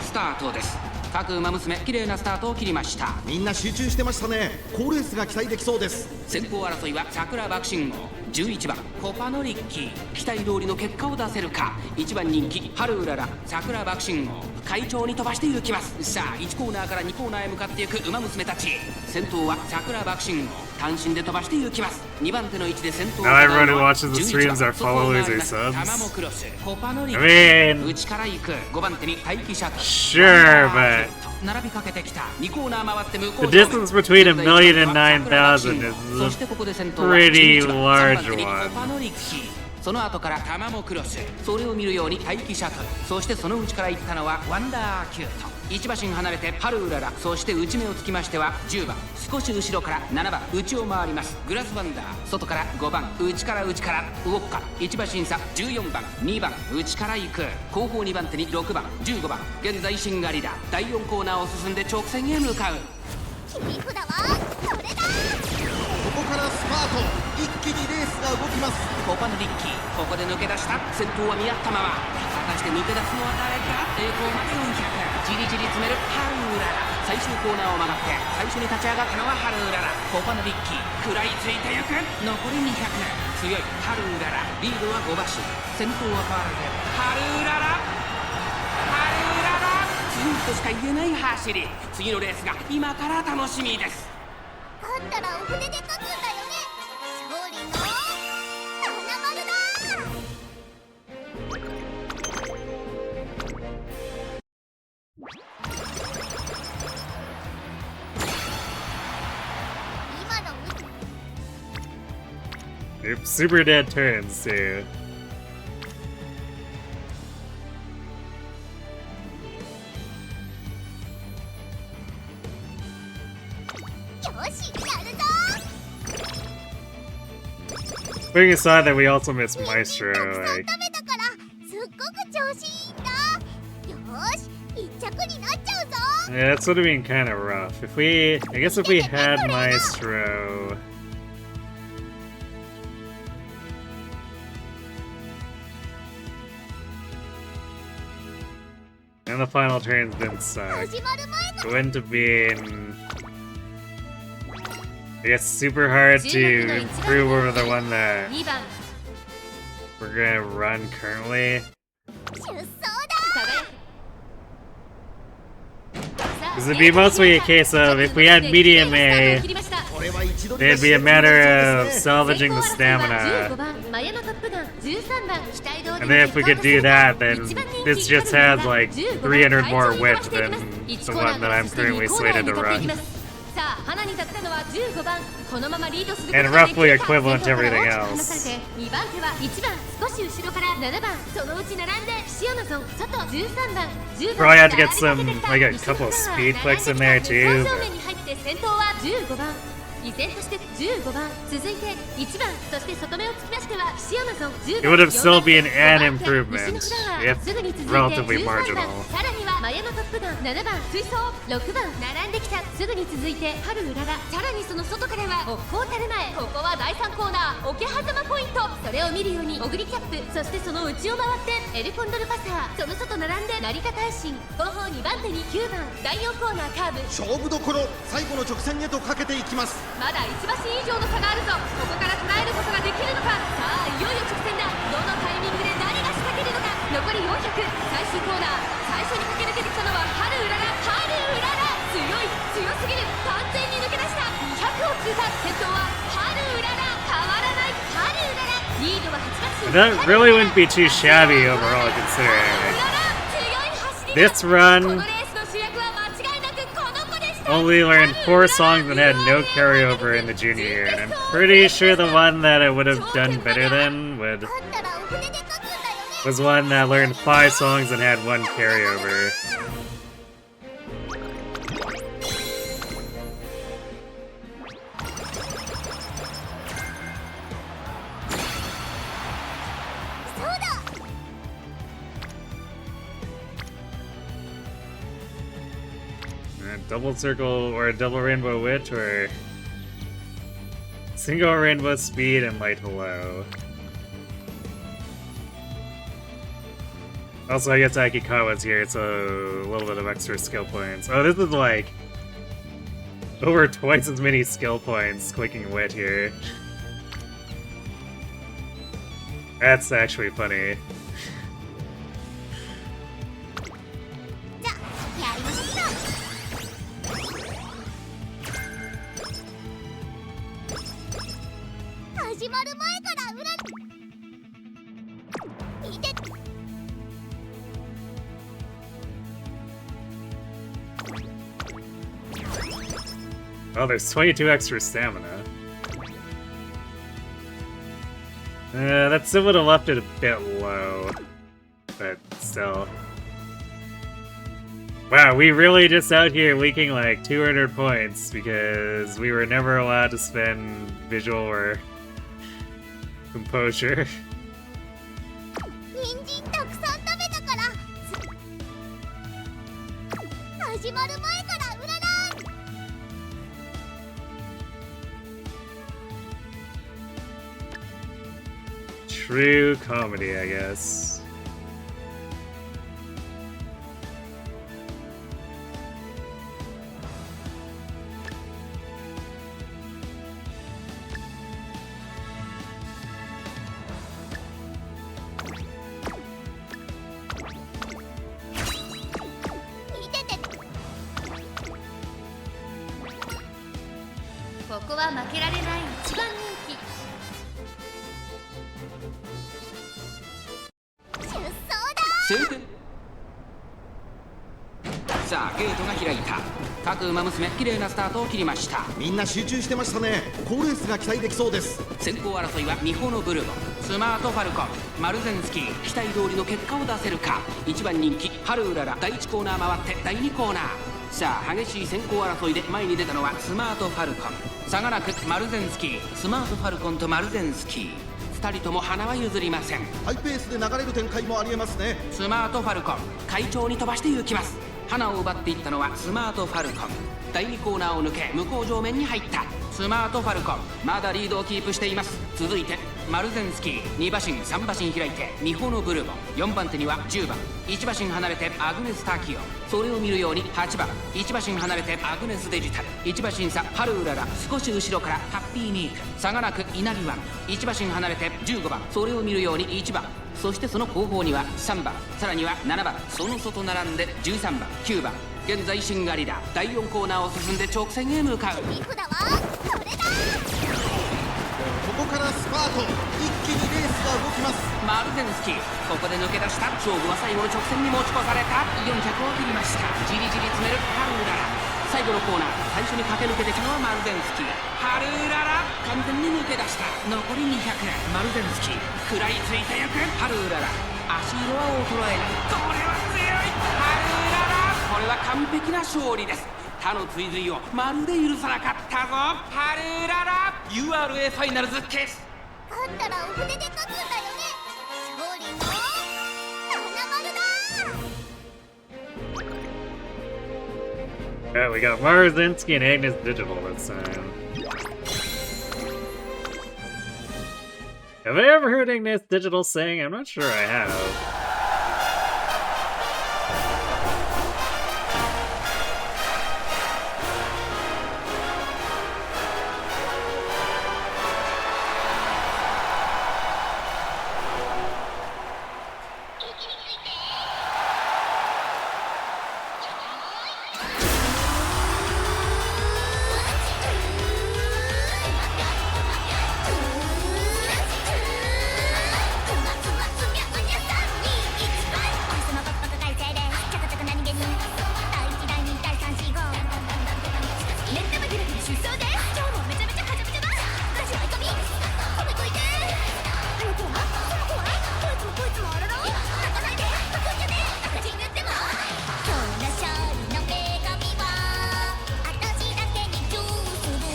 D: スタートです。各馬娘綺麗なスタートを切りました。
E: みんな集中してましたね。好レースが期待できそうです。
D: 先行争いは桜爆心号11番コパノリッキー。期待通りの結果を出せるか。1番人気ハルウララ桜爆心号快調に飛ばして行きます。さあ1コーナーから2コーナーへ向かっていく馬娘たち。先頭は桜爆心号単身で飛ばして行きます。2番手の位置で先頭を
A: Now everyone who watches the streams are followers or subs.
D: 卵クロスコパノリッキ
A: I
D: ー
A: mean,
D: 内から行く5番手に待機シャトル
A: sure, but
D: 並びかけてきた2コーナー回って向こう
A: the distance between 1 million and 9,000 is
D: そしてここで先頭
A: a
D: は
A: pretty
D: 11番
A: large
D: 3番手にコパ
A: one.
D: ノリッキー。その後からタマモクロス、それを見るように待機シャトル、そしてその内から行ったのはワンダーキュート。1馬身離れてハルウララ、そして内目をつきましては10番、少し後ろから7番内を回ります。グラスワンダー、外から5番内からウォッカ、1馬身差14番2番内から行く。後方2番手に6番15番、現在シンガリラ。第4コーナーを進んで直線へ向かう。
B: 切り札はこれだ。
E: ここからスパート。一気にレースが動きます。
D: コパノリッキー、ここで抜け出した。先頭は見合ったまま。果たして抜け出すのは誰か。栄光まで400、じりじり詰めるハルウララ。最終コーナーを曲がって最初に立ち上がったのはハルウララ。コパノリッキー食らいついてゆく。残り200、強いハルウララ。リードは5馬身、先頭は変わらずハルウララ。ハルウララ、強いとしか言えない走り。次のレースが今から楽しみです。
B: 勝ったらお船で勝つんだよね。勝利の七丸だ。今の
A: Oops, super dead turns too.
B: よし、やるぞ。
A: Putting aside that we also missed
B: たく
A: Maestro,
B: さん
A: like,
B: 食べたからすっごく調子いいんだ。よし、一着になっちゃうぞ。
A: yeah, that's would have been kind of rough. If we, I guess if we had Maestro, and the final turns didn't suck,
B: 始まる前
A: it wouldn't have been, I guess, super hard to improve over the one that
C: 2番
A: we're gonna run currently.
B: 出走だ。
C: 輝く。
A: Because it'd be mostly a case of if we had medium A,
E: これは一度で
A: it'd be a matter of salvaging the stamina.
C: 15番マヤノトップガン、13番期待通り
A: And then if we could do that, then this just has like 300 more width than the one that I'm currently slated to run.
C: さあ、花に立ったのは15番。このままリードする
A: And
C: ことができ
A: roughly
C: るか。
A: equivalent to everything
C: 離
A: else.
C: されて2番手は1番少し後ろから7番そのうち並んでシオノゾン外13番10番
A: Probably have to get some, like a couple of speed clicks in there too.
C: 正
A: But
C: 面に入って先頭は15番依然として15番続いて1番そして外目をつきましてはシオノゾン10
A: it
C: 番
A: would have still been an
C: 4番
A: improvement
C: 西のフラワー
A: if
C: すぐに続いて
A: relatively
C: 13番
A: marginal.
C: さらにはマヤのトップガン7番追走6番並んできたすぐに続いて春うららさらにその外からは北高垂れ前ここは第3コーナー桶狭間ポイントそれを見るようにオグリキャップそしてその内を回ってエルコンドルパサーその外並んで成田大臣後方2番手に9番第4コーナーカーブ
E: 勝負どころ。最後の直線へとかけていきます。
C: まだ1馬身以上の差があるぞここから捉えることができるのかさあいよいよ直線だどのタイミングで何が仕掛けるのか残残り400、最終コーナー、最初に駆け抜けてきたのはハルウララ。強い、強すぎる、完全に抜け出した。200を通過、先頭はハルウララ。変わらないハルウララ。リードは8月。
A: That really wouldn't be too shabby overall considering this run only learned 4 songs and had no carryover in the junior year, and I'm pretty sure the one that I would have done better than was one that learned 5 songs and had 1 carryover. Double circle or a double rainbow wit or single rainbow speed and light hello. Also, I guess Akikawa's here, so a little bit of extra skill points. Oh, this is like over twice as many skill points clicking wit here. That's actually funny.
B: 始まる前から裏にいて。
A: Oh, there's 22 extra stamina. That still would have left it a bit low, but still. Wow, we really just out here leaking like 200 points because we were never allowed to spend visual or composure.
B: 人参たくさん食べたから始まる前から裏だ。
A: True comedy, I guess.
D: Umamusume 綺麗なスタートを切りました。
E: みんな集中してましたね。好レースが期待できそうです。
D: 先行争いはミホのブルボン、スマートファルコン、マルゼンスキー。期待通りの結果を出せるか。1番人気ハルウララ。第1コーナー回って第2コーナー。さあ激しい先行争いで前に出たのはスマートファルコン。差がなくマルゼンスキー。スマートファルコンとマルゼンスキー、2人とも花は譲りません。
E: ハイペースで流れる展開もありえますね。
D: スマートファルコン快調に飛ばして行きます。花を奪っていったのはスマートファルコン。第2コーナーを抜け向こう上面に入った。スマートファルコンまだリードをキープしています。続いてマルゼンスキー。2馬身3馬身開いてミホのブルボン。4番手には10番。1馬身離れてアグネスタキオ。それを見るように8番。1馬身離れてアグネスデジタル。1馬身差ハルウララ。少し後ろからハッピーミーク。差がなく稲荷ワン。1馬身離れて15番。それを見るように1番。そしてその後方には3番、さらには7番。その外並んで13番9番。現在シンガリラ。第4コーナーを進んで直線へ向かう。
B: リフだわ。それだ。
E: ここからスパート。一気にレースが動きます。
D: マルゼンスキーここで抜け出した。勝負は最後の直線に持ち越された。400を切りました。じりじり詰めるハルウララ。最後のコーナー最初に駆け抜けてきたのはマルゼンスキー。ハルウララ完全に抜け出した。残り200。マルゼンスキー食らいついてゆく。ハルウララ足色は衰えない。これは強い。ハルウララこれは完璧な勝利です。他の追随をまるで許さなかったぞ。ハルウララ URA ファイナルズ決。
B: 勝ったらお筆で書くんだよね。勝利の七丸だ。
A: Yeah, we got Marzinski and Agnes Digital this time. Have I ever heard Agnes Digital sing? I'm not sure I have.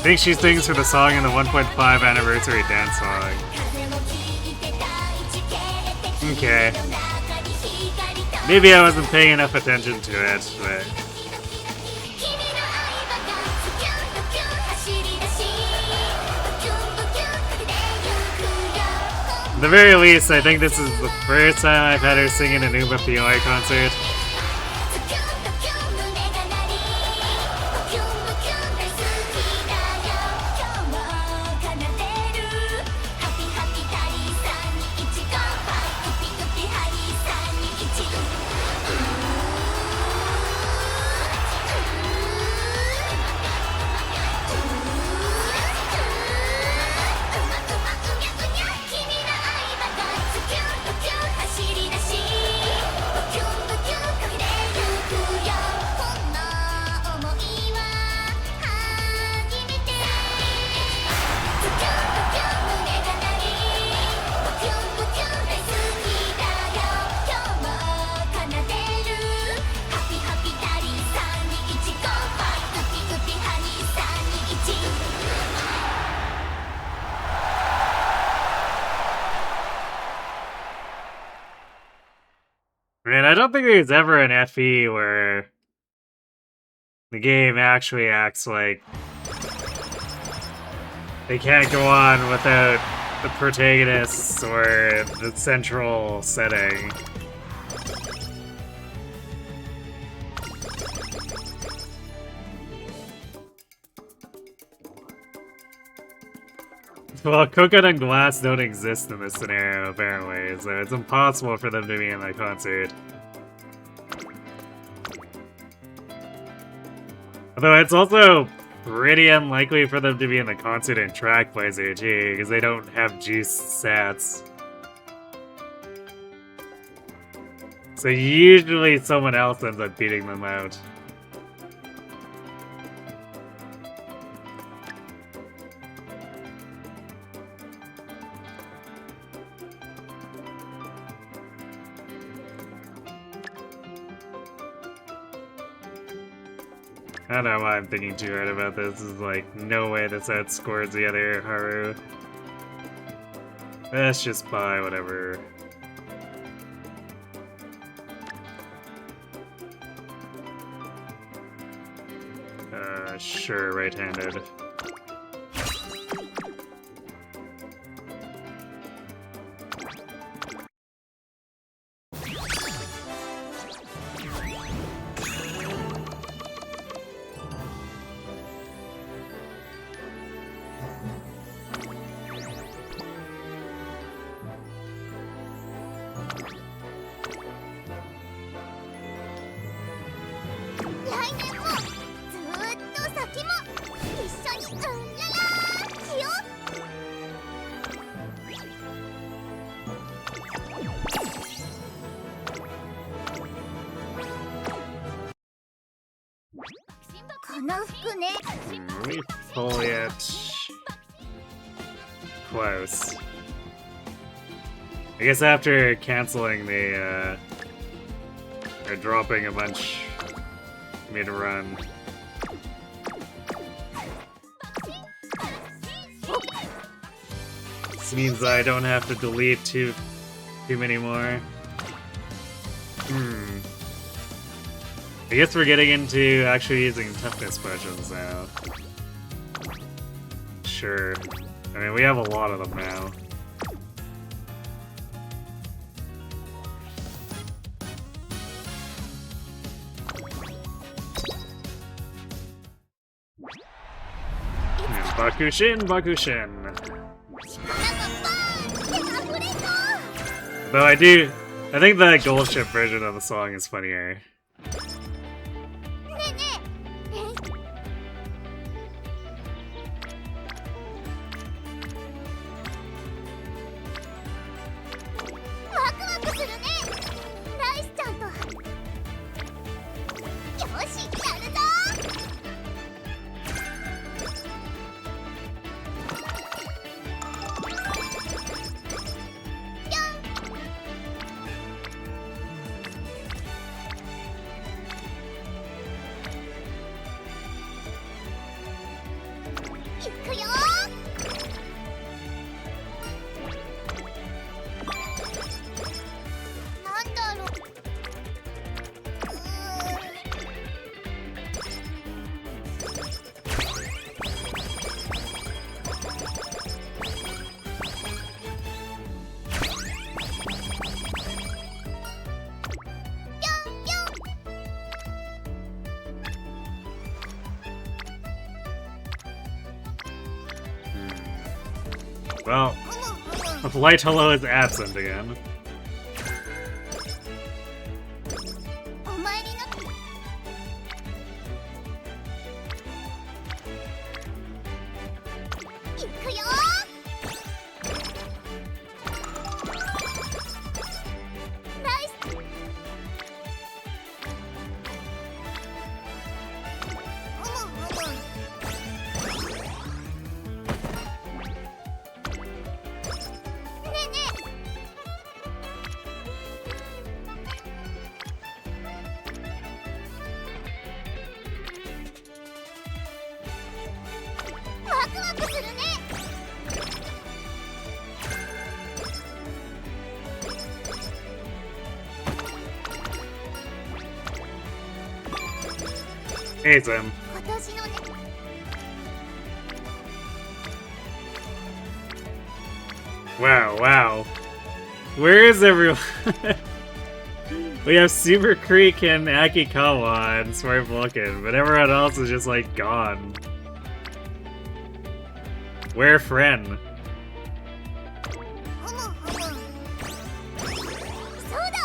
A: think she sings for the song in the 1.5 anniversary dance song. Okay. Maybe I wasn't paying enough attention to it, but... At the very least, I think this is the first time I've had her sing in an Umamusume concert. Man, I don't think there's ever an FE where the game actually acts like they can't go on without the protagonists or the central setting. Well, Coconut and Glass don't exist in this scenario, apparently, so it's impossible for them to be in the concert. Although it's also pretty unlikely for them to be in the concert and track placer too, because they don't have juiced stats. So usually someone else ends up beating them out. I don't know why I'm thinking too hard about this. This is like, no way this outscores the other Haru. Let's just buy whatever. Sure, right-handed. We pull it close. I guess after canceling the or dropping a bunch mid-run. This means I don't have to delete too many more. I guess we're getting into actually using toughness potions now. Sure. I mean, we have a lot of them now. And Bakushin, Bakushin. Though I think the gold ship version of the song is funnier. Well, light hello is absent again.
B: お参りの行くよナイスねえねえワクワクするね
A: Hey, Zim.
B: 今年のね
A: Wow, wow. Where is everyone? We have Super Creek and Akikawa and Smart Vulcan, but everyone else is just like gone. Where friend?
B: そうだ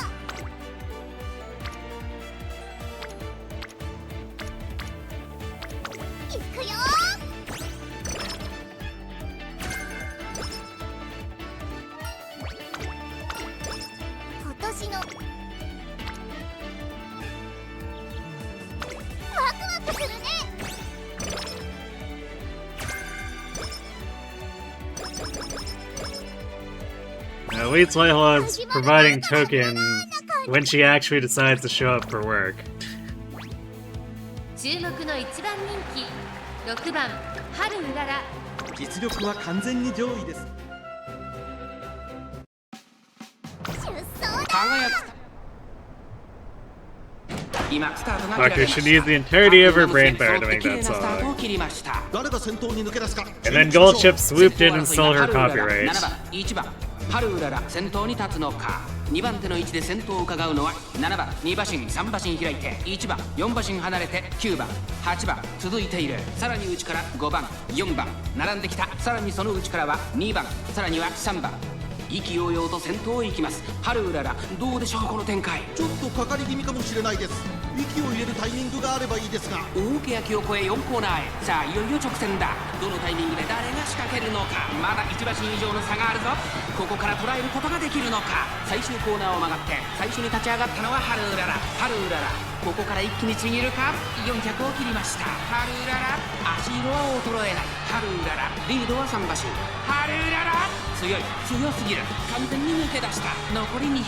B: 行くよ今年のワクワクするね
A: At least Lightlaw is providing tokens when she actually decides to show up for work.
C: 注目の一番人気6番春うらら。
E: 実力は完全に上位です。
B: 出走だ
D: 輝く今スタートが
A: Doctor should use the entirety of her brain power to make
D: 綺麗
A: that
D: なスタートを
A: song.
D: 切りました。
E: 誰が先頭に抜け出すか。
A: And then Gold Chip swooped in and stole her copyright.
D: 7番1番春うらら先頭に立つのか。2番手の位置で先頭を伺うのは7番2馬身3馬身開いて1番4馬身離れて9番8番続いている。さらに内から5番4番並んできた。さらにその内からは2番さらには3番。意気揚々と先頭へ行きます。春うららどうでしょうこの展開。
E: ちょっとかかり気味かもしれないです。息を入れるタイミングがあればいいですが。
D: 大けやきを越え4コーナーへ。さあいよいよ直線だ。どのタイミングで誰が仕掛けるのか。まだ1馬身以上の差があるぞ。ここから捉えることができるのか。最終コーナーを曲がって最初に立ち上がったのは春うらら。春うららここから一気にちぎるか。400を切りました。春うらら足色は衰えない。春うららリードは3馬身。春うらら強い強すぎる。完全に抜け出した。残り200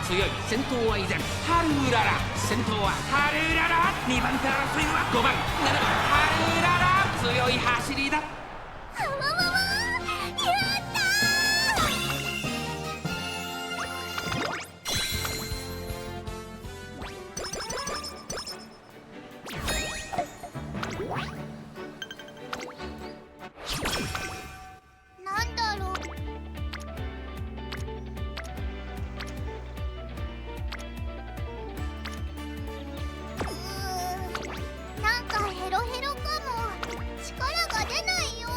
D: 強い。先頭は依然春うらら。先頭は春うらら。2番手争いは5番7番春うらら。強い走りだ。
B: わわわわやったーなんだろうなんかヘロヘロかも。力が出ないよ。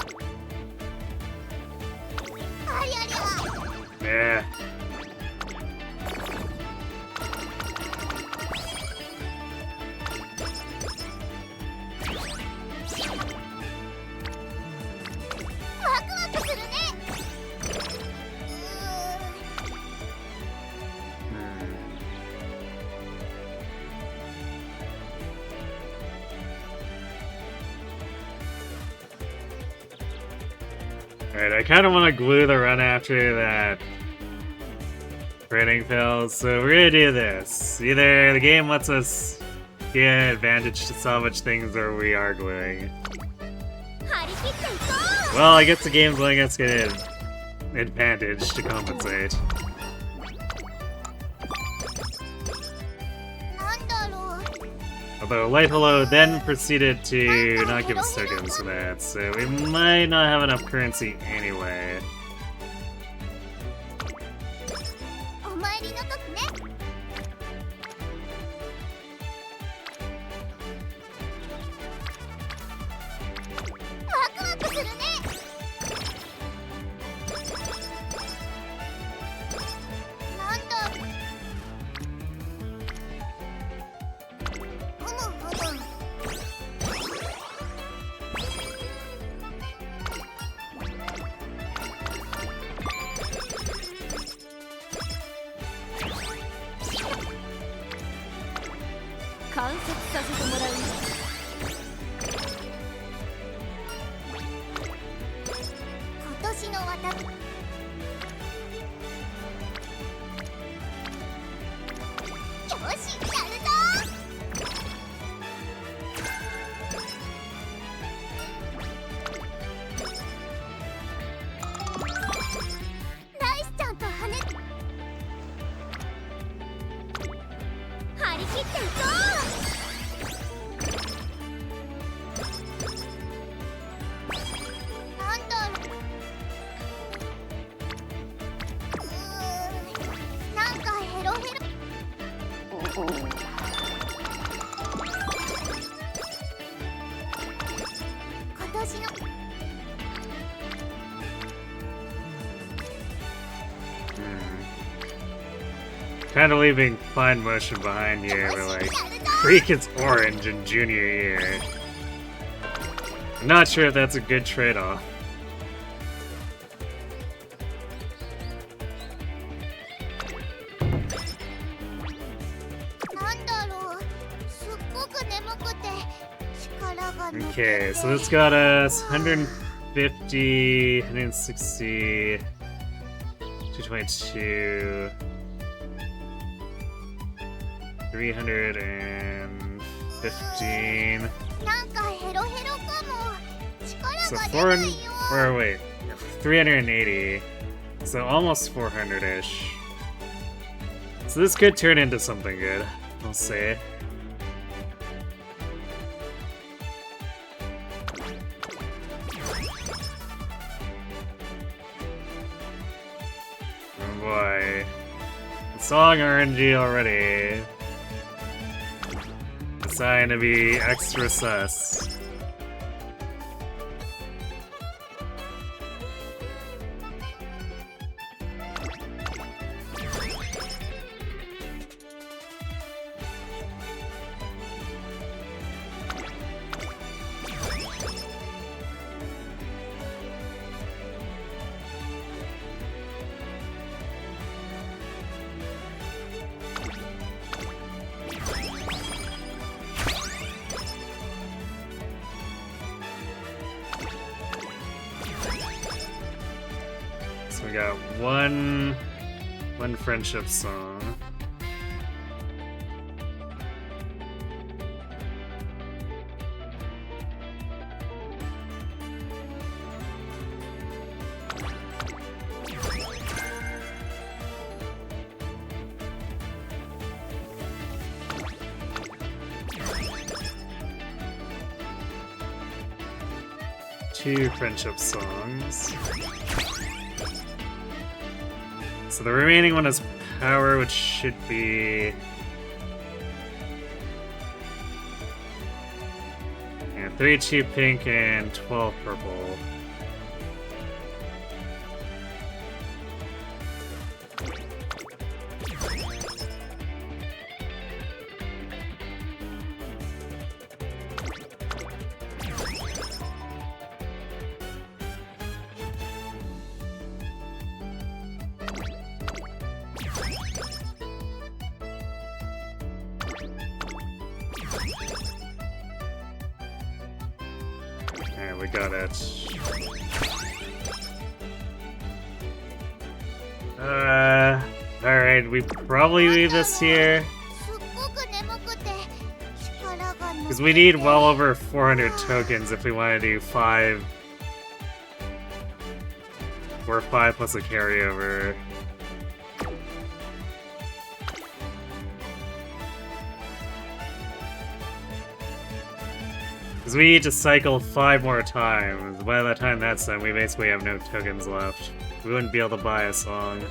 B: ありゃりゃ
A: Yeah.
B: ワクワクするね。
A: Alright, I kind of want to glue the run after that training fails, so we're gonna do this. Either the game lets us get advantage to salvage things, or we are gluing.
B: 張り切っていこう。
A: Well, I guess the game's letting us get an advantage to compensate.
B: なんだろう
A: Although Light Hello then proceeded to not give us tokens for that, so we might not have enough currency anyway.
B: お参りの時ね。ワクワクするね。私の
A: Kind of leaving fine motion behind here, but like, Freak is orange in junior year. I'm not sure if that's a good trade-off.
B: なんだろう、すっごく眠くて力が抜け
A: Okay,
B: て
A: so this got us 150, 160, 222, 315.
B: なんかヘロヘロかも。力
A: So
B: が出
A: 4,
B: ないよ。
A: or wait, 380. So almost 400-ish. So this could turn into something good. We'll see. Oh boy. Song RNG already. Designed to be extra sus. So we got one friendship song. Two friendship songs. So the remaining one is power, which should be... yeah, 32 pink and 12 purple. Alright, we got it. Alright, we probably leave this here.
B: すっごく眠くて力が抜けて
A: Because we need well over 400 tokens if we want to do 5. Or 5 plus a carryover. Because we need to cycle 5 more times. By the time that's done, we basically have no tokens left. We wouldn't be able to buy a song.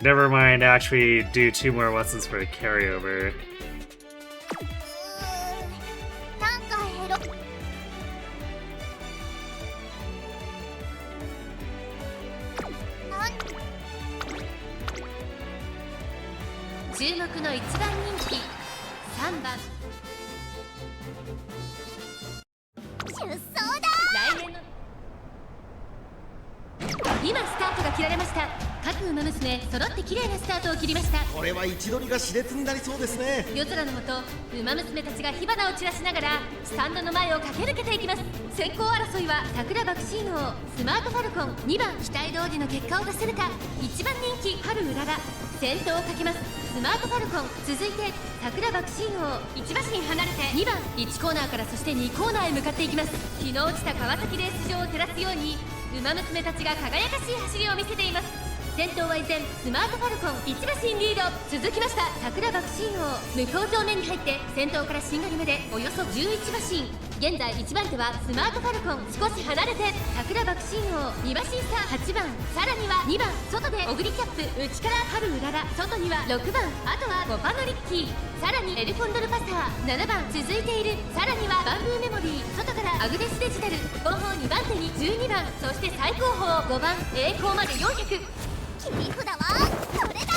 A: Never mind, actually do 2 more lessons for a carryover.
B: なんかヘロなん
C: 注目の一番人気3番。
B: 出走だ。
C: 来年の今スタートが切られました。各馬娘揃って綺麗なスタートを切りました。
E: これは位置取りが熾烈になりそうですね。
C: 夜空の下、馬娘たちが火花を散らしながらスタンドの前を駆け抜けていきます。先行争いは桜爆心王、スマートファルコン、2番期待通りの結果を出せるか。1番人気春うらら先頭をかけます。スマートファルコン、続いて桜爆心王、1馬身離れて2番1コーナーからそして2コーナーへ向かっていきます。日の落ちた川崎レース場を照らすように馬娘たちが輝かしい走りを見せています。先頭は依然スマートファルコン1馬身リード。続きました桜爆心王、向こう正面に入って先頭からしんがりまでおよそ11馬身。現在1番手はスマートファルコン、少し離れて桜爆心王、2馬審査8番、さらには2番外でオグリキャップ、内から春うらら、外には6番、あとは5番のリッキー、さらにエルコンドルパサー7番続いている、さらにはバンブーメモリー、外からアグネスデジタル、後方2番手に12番、そして最高峰5番、栄光まで400。
B: 切り札はこれだ。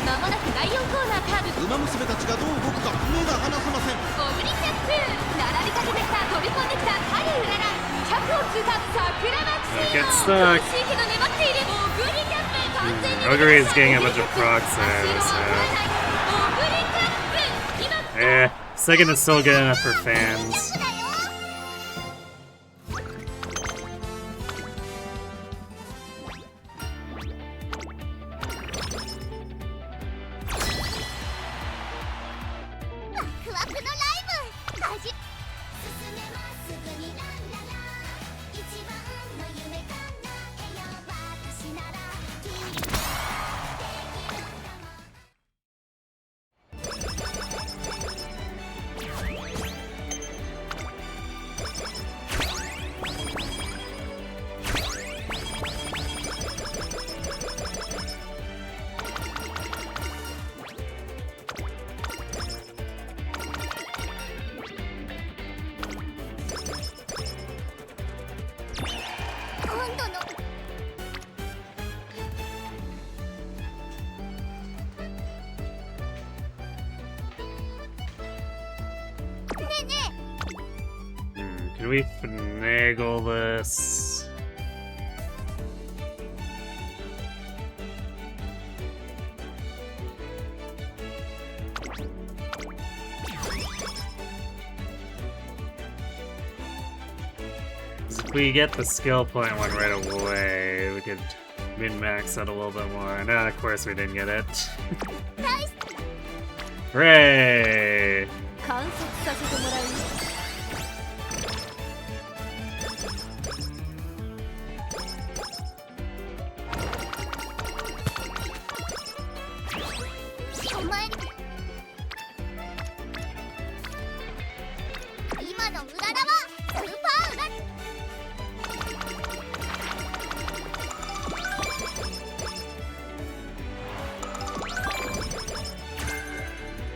C: まもなく第4コーナーカーブ、
E: 馬娘たちがどう動くか目が離せません。
C: オグリキャップ、並びかけてきた、飛び込んできた春うらら、100を通過、桜爆
A: Get
C: 心
A: stuck.
C: 王、惜しいけど粘っているオグリキャップ、完全に
A: Ogre is getting a bunch of procs
C: オ
A: there, so
C: グリキャップ、今
A: second is still good enough for fans.
B: だよ。ワクワクのライブ始進めますぐにランララ、一番の夢叶えよう、私ならきっとできるかも。今度のねえね
A: Can we finagle this? If we get the skill point one right away, we could min-max that a little bit more. And of course we didn't get it.
B: え、ナイス。
A: Hooray!
C: 観察させてもらう。
B: お前に今のうららはスーパーうら。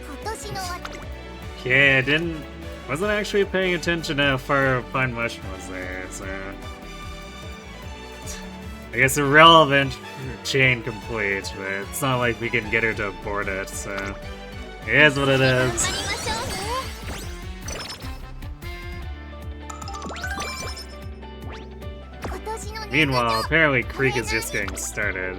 B: 今年の
A: Okay, wasn't actually paying attention to how far Fine Mushroom was there, so... I guess irrelevant, chain complete, but it's not like we can get her to abort it, so... It is what it
B: 頑張り
A: is.
B: ましょうね。今年の
A: Meanwhile, apparently Creek is just getting started.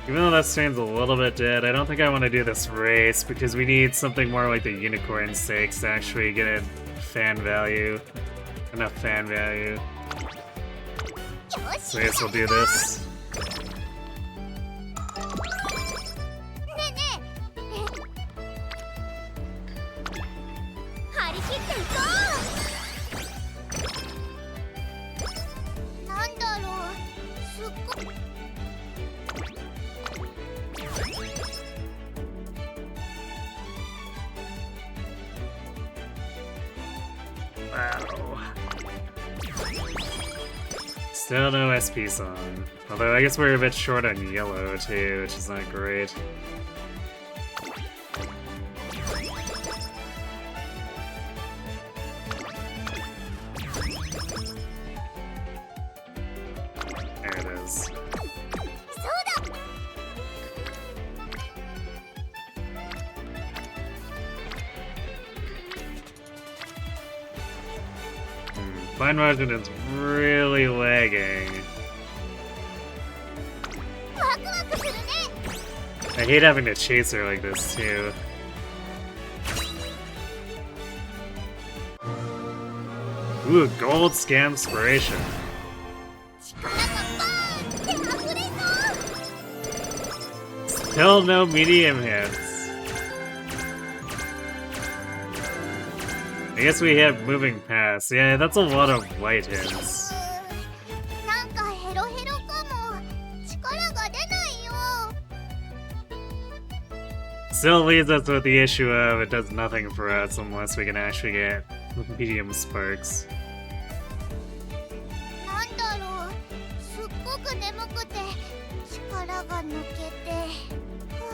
A: Even though that stream's a little bit dead, I don't think I want to do this race because we need something more like the Unicorn Stakes to actually get a fan value. Enough fan value. So I guess we'll do this.
B: ねえねえ、張り切っていこう。なんだろう、すっごい。
A: Wow. Still no SP song. Although I guess we're a bit short on yellow too, which is not great. There it is.
B: そうだ。
A: Fine Margin is really lagging.
B: ワクワクするね。
A: I hate having to chase her like this too. Ooh, gold scam inspiration.
B: 力がバーンって溢れそう。
A: Still no medium hits. I guess we have moving past. Yeah, that's a lot of white hits.
B: なんかヘロヘロかも。力が出ないよ。
A: Still leaves us with the issue of it does nothing for us unless we can actually get medium sparks.
B: なんだろう。すっごく眠くて力が抜けて。は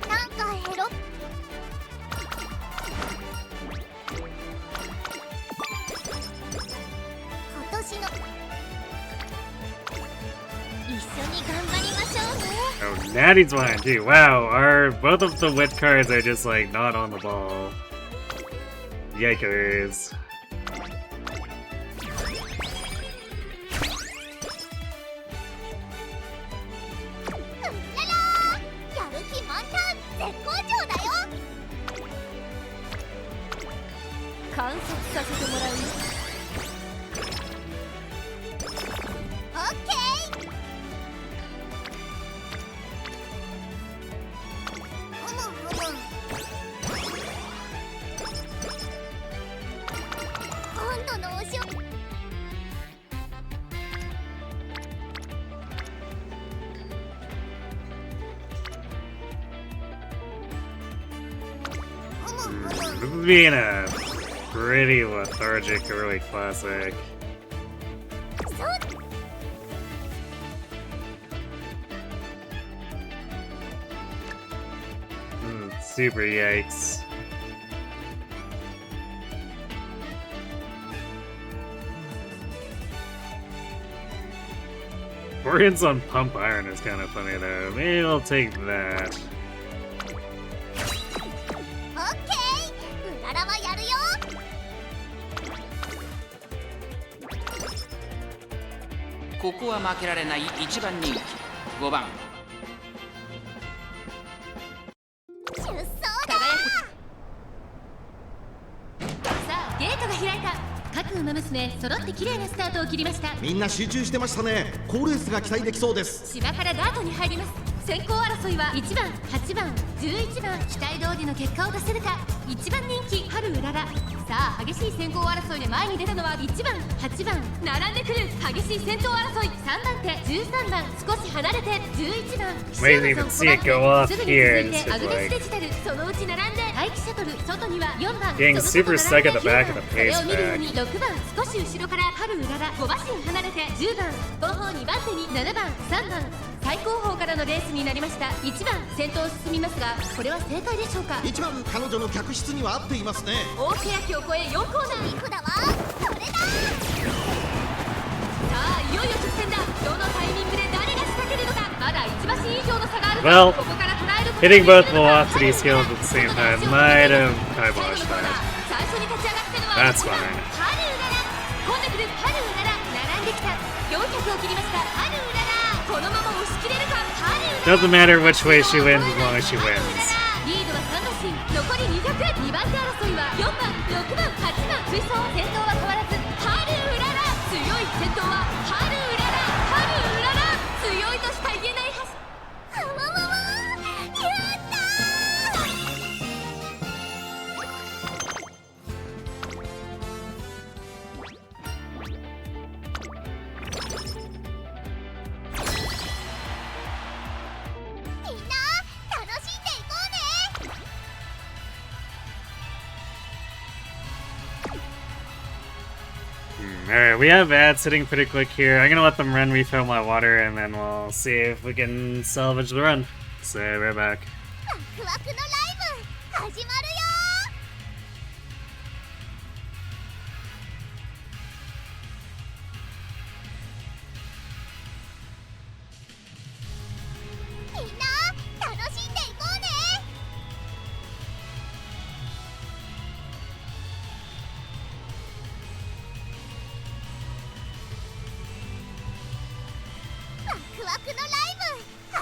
B: あ、なんかヘロ。今年の。一緒に頑張りましょうね。
A: Oh, Natty's behind too. Wow, both of the wit cards are just like not on the ball. Yikers.
B: やる気満タン絶好調だよ。
C: 観察させてもらうよ。
B: オッケー。ふむふむ。今度のお仕事。ふむふむ。
A: This is being a pretty lethargic early classic.
B: そう。
A: Super yikes. Organs on pump iron is kind of funny though. Maybe I'll take that.
B: オッケー。うららはやるよ。
D: ここは負けられない1番人気5番。
B: 出走だ。
C: さあゲートが開いた。各馬娘揃って綺麗なスタートを切りました。
E: みんな集中してましたね。好レースが期待できそうです。
C: 芝からダートに入ります。先行争いは1番、8番、11番。期待通りの結果を出せるか。1番人気春うらら。さあ激しい先行争いで前に出たのは1番、8番。並んでくる激しい先頭争い。3番手、13番。少し離れて11番。
A: Wait, you can see it go off
C: すぐに
A: here
C: 続い
A: and
C: て
A: it's
C: アグネス
A: like
C: デジタル。そのうち並んで待機シャトル。外には4番。
A: getting
C: その
A: super
C: 外
A: stuck at the
C: 並
A: back
C: ん
A: of
C: で
A: the
C: それ
A: pace
C: を見るよう
A: back.
C: に6番少し後ろから春うらら。5馬身離れて10番。後方2番手に7番、3番。最高峰からのレースになりました。1番先頭を進みますが、これは正解でしょうか。
E: 一番彼女の客室には合っていますね。
C: 大欅を越え4コーナー。
B: いくだわ。それだ。
C: さあいよいよ直線だ。どのタイミングで誰が仕掛けるのか。まだ1馬身以上の差がある。
A: Well,
C: ここから捉えることが
A: Hitting
C: でき
A: both
C: るのか。
A: velocity skills at the same time might have
C: 最後
A: kiboshed
C: のコーナ
A: that.
C: ー。最初に立ち上がったのは
A: That's
C: 1番
A: fine.
C: 春うらら。今度くる春うらら。並んできた。400を切りました春うらら。このまま押し切れるか。春うらら。
A: Doesn't matter which way she wins as long as she wins.
C: リードは3馬身。残り200。2番手争いは4番、6番、8番。追走。先頭は変わらず春うらら。強い先頭は春うらら。春うらら。強いとしか言えないはず。
B: わわわわ。やったー。みんな楽しんでいこうね。
A: Alright, we have ads sitting pretty quick here. I'm gonna let them run, refill my water, and then we'll see if we can salvage the run. So, right back.
B: ワクワクのライブ始まるよー。みんな楽しんでいこうね。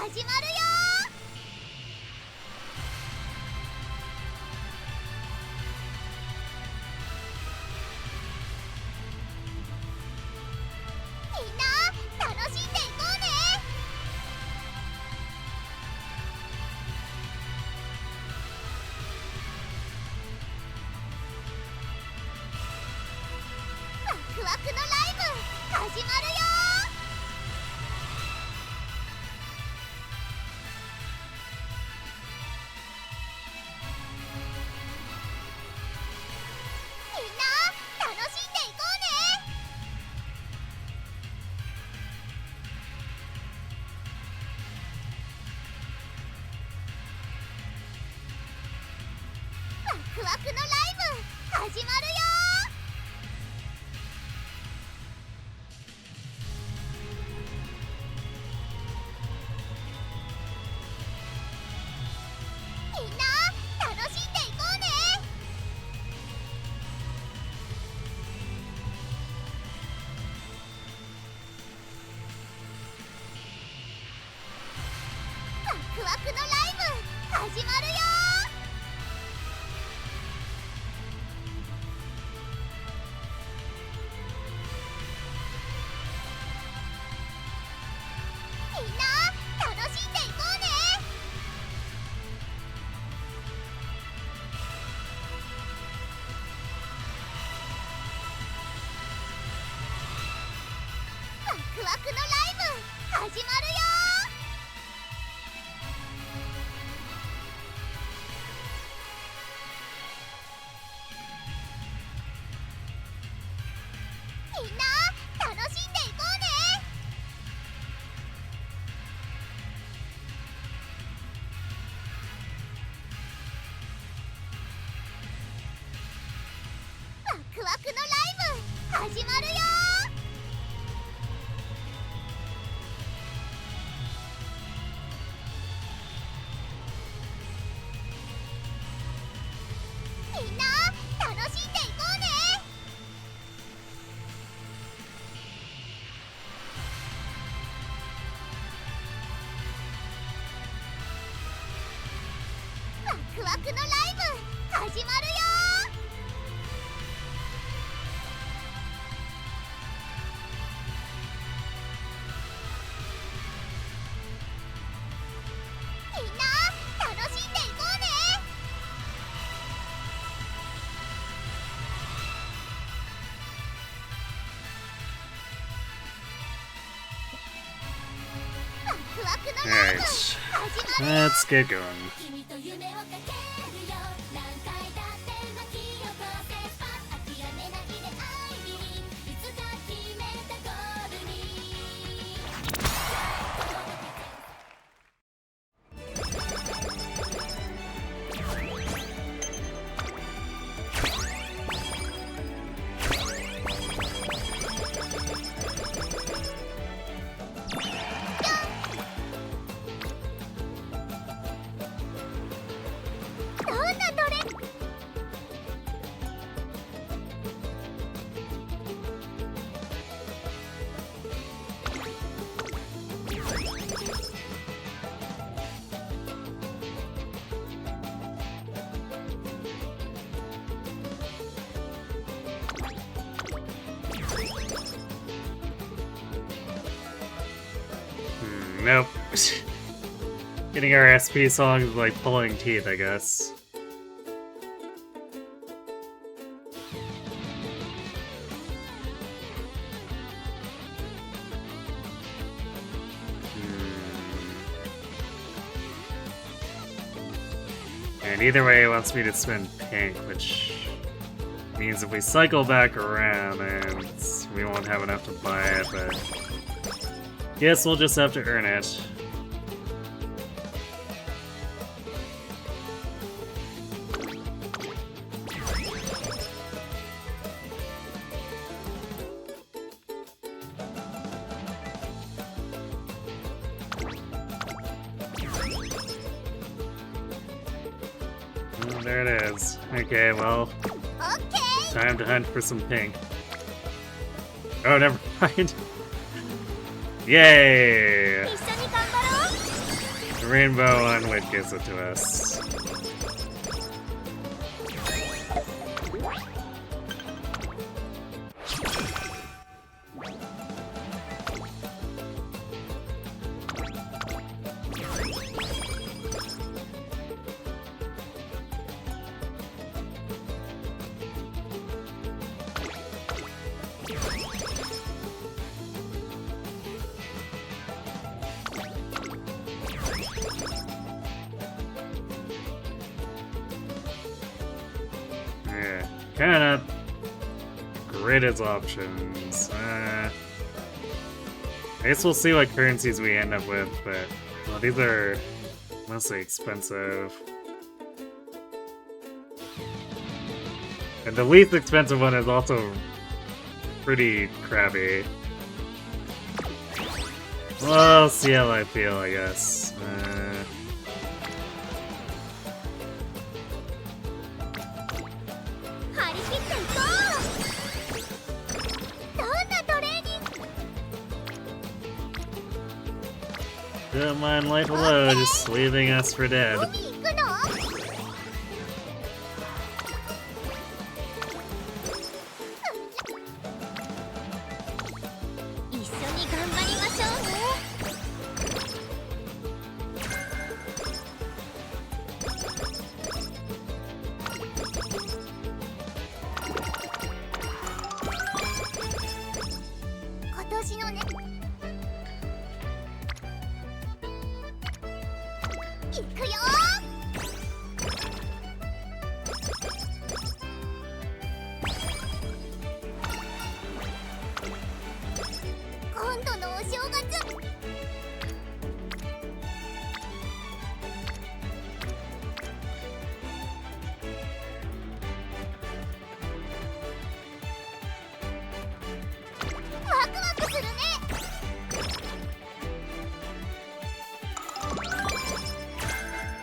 B: 始まるよ。みんな楽しんでいこうね。ワクワクのライブ始まるよ。みんな楽しんでいこうね。ワクワクのライブ始まるよ。みんな楽しんでいこうね。ワクワクのライブ始まるよ。みんな楽しんでいこうね。ワクワクのライブ始まるよ。みんな楽しんでいこうね。ワクワクのライブ始まるよ。みんな楽しんでいこうね。ワクワクのライブ始まるよ。みんな楽しんでいこうね。ワクワクのライブ
A: Alright,
B: 始まるよ。
A: let's get going.
B: 君と夢をかけるよ。何回だって巻き起こせば諦めないで I believe いつか決めたゴールに。どんなどれ
A: Nope. Getting our SP song is like pulling teeth, I guess. And either way, it wants me to spin pink, which means if we cycle back around, then we won't have enough to buy it, but guess we'll just have to earn it. Oh, there it is. Okay, well,
B: オッケー。
A: time to hunt for some pink. Oh, never mind. Yay!
B: 一緒に頑張ろう。
A: rainbow on what gives it to us. Yeah, kinda great as options. I guess we'll see what currencies we end up with, but well, these are mostly expensive. And the least expensive one is also pretty crabby. Well, see how I feel, I guess.
B: 張り切っていこう。どんなトレーニング
A: Don't mind life below, just leaving us for dead.
B: 海行くの？一緒に頑張りましょうね。今年のね。行くよ今度のお正月 ワクワクするね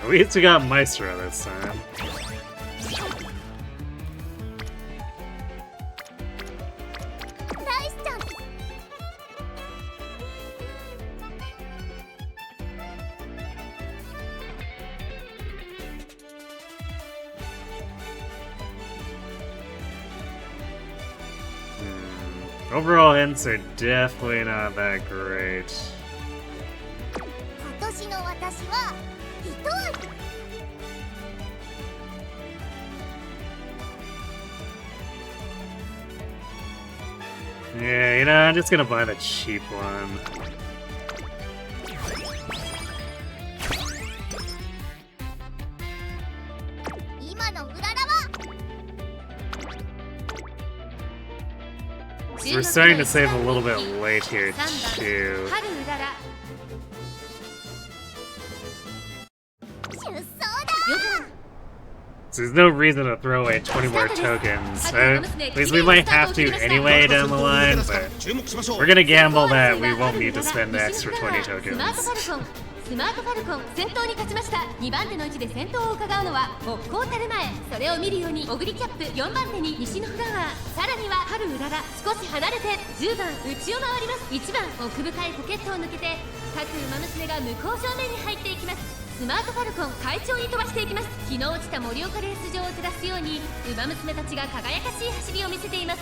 A: At least we got Maestro this time.
B: ライスちゃん
A: Overall hints are definitely not that great.
B: 今年の私は一人
A: Yeah, you know, I'm just gonna buy the cheap one.
B: 今のうららは
A: We're starting to save a little bit late here, too.
C: 春うらら
B: 出走だ
A: So there's no reason to throw away 20 more tokens. At least we might have to anyway down the line, but
E: 注目しましょう
A: we're gonna gamble that we won't need to spend the extra 20
C: スマート
A: tokens.
C: ファルコン先頭に勝ちました。2番手の位置で先頭を伺うのは北高たる前。それを見るように小栗キャップ、4番手に西のフラワー、さらには春うらら、少し離れて10番内を回ります。1番奥深いポケットを抜けて各馬娘が向こう正面に入っていきます。スマートファルコン快調に飛ばしていきます。昨日落ちた盛岡レース場を照らすように馬娘たちが輝かしい走りを見せています。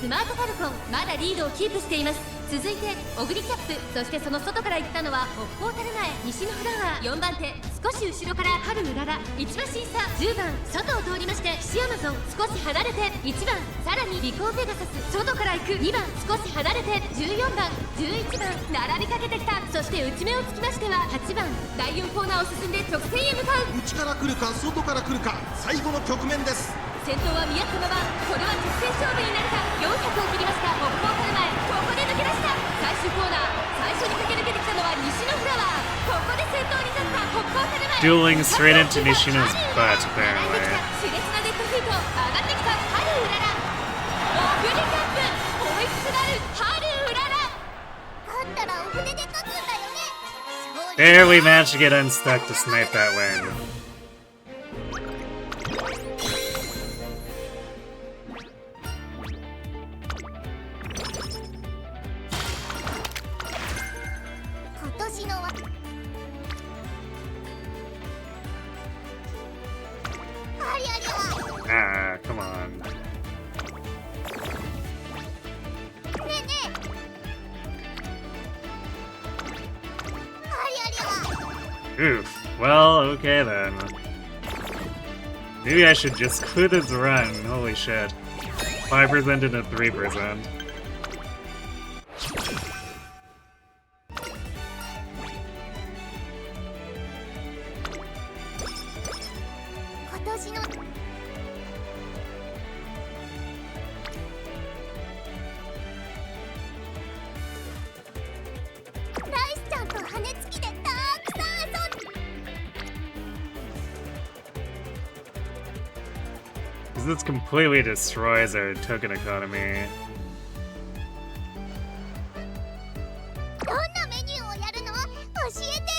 C: スマートファルコンまだリードをキープしています。続いて小栗キャップ、そしてその外から行ったのは北高たる前西のフラワー、4番手少し後ろから春うらら、1馬審査10番外を通りまして岸アマゾン、少し離れて1番、さらにリコーペガサス、外から行く2番少し離れて14番11番並びかけてきた。そして内目をつきましては8番第4コーナーを進んで直線へ向かう。
E: 内から来るか外から来るか最後の局面です。
C: 先頭は宮ったまま、これは直線勝負になるか。400を切りました北高たる前、ここで抜け出した。最終コーナー最初に駆け抜けてきたのは西のフラワー、ここで先頭に立った北高たる前。
A: Dueling straight into Nishino's butt,
C: 熾
A: apparently.
C: 烈なデッドヒート、上がってきた春うらら、オフリキャップ追いすがる春うらら。
B: 勝ったらお船で勝つんだよね。
A: There, we managed to get unstuck to snipe that win.
B: 今年のわ
A: Oof. Well, okay then. Maybe I should just quit this run. Holy shit. 5% into 3%.
B: 今年のライスちゃんと羽根つきでたくさん遊ん
A: Because this completely destroys our token economy.
B: どんなメニューをやるの？教えて。